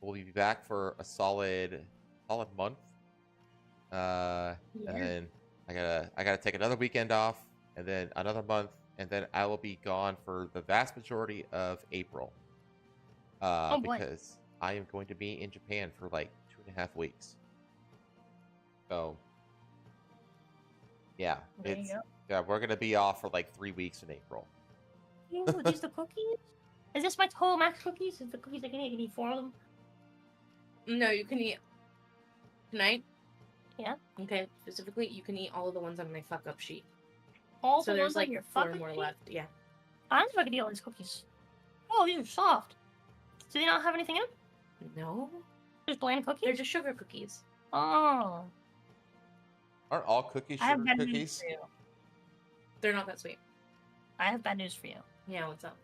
We'll be back for a solid month. And then I gotta take another weekend off, and then another month, and then I will be gone for the vast majority of April. Because I am going to be in Japan for like 2.5 weeks. So yeah, we're gonna be off for like 3 weeks in April. Ooh, these the cookies? Is this my total max cookies? Is the cookies I can eat? I can eat 4 of them? No, you can eat tonight. Yeah. Okay, specifically, you can eat all of the ones on my fuck up sheet. All so the there's ones on like your 4 fuck-up more sheet? left. Yeah. I don't know if I can eat all these cookies. Oh, these are soft. Do they not have anything in them? No. Just bland cookies? They're just sugar cookies. Oh. Aren't all cookies I have sugar bad news cookies? for you. They're not that sweet. I have bad news for you. Yeah, what's up?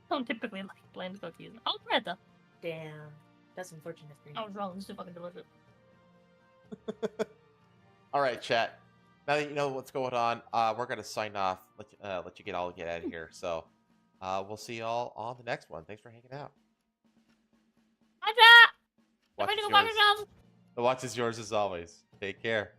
I don't typically like bland cookies. I'll try it though. Damn. That's unfortunate for you. I was wrong. This is fucking delicious. All right, chat. Now that you know what's going on, we're gonna sign off. Let you get out of here. So, we'll see y'all on the next one. Thanks for hanging out. Bye, chat. Watch I'm is ready to go yours. back to The watch is yours as always. Take care.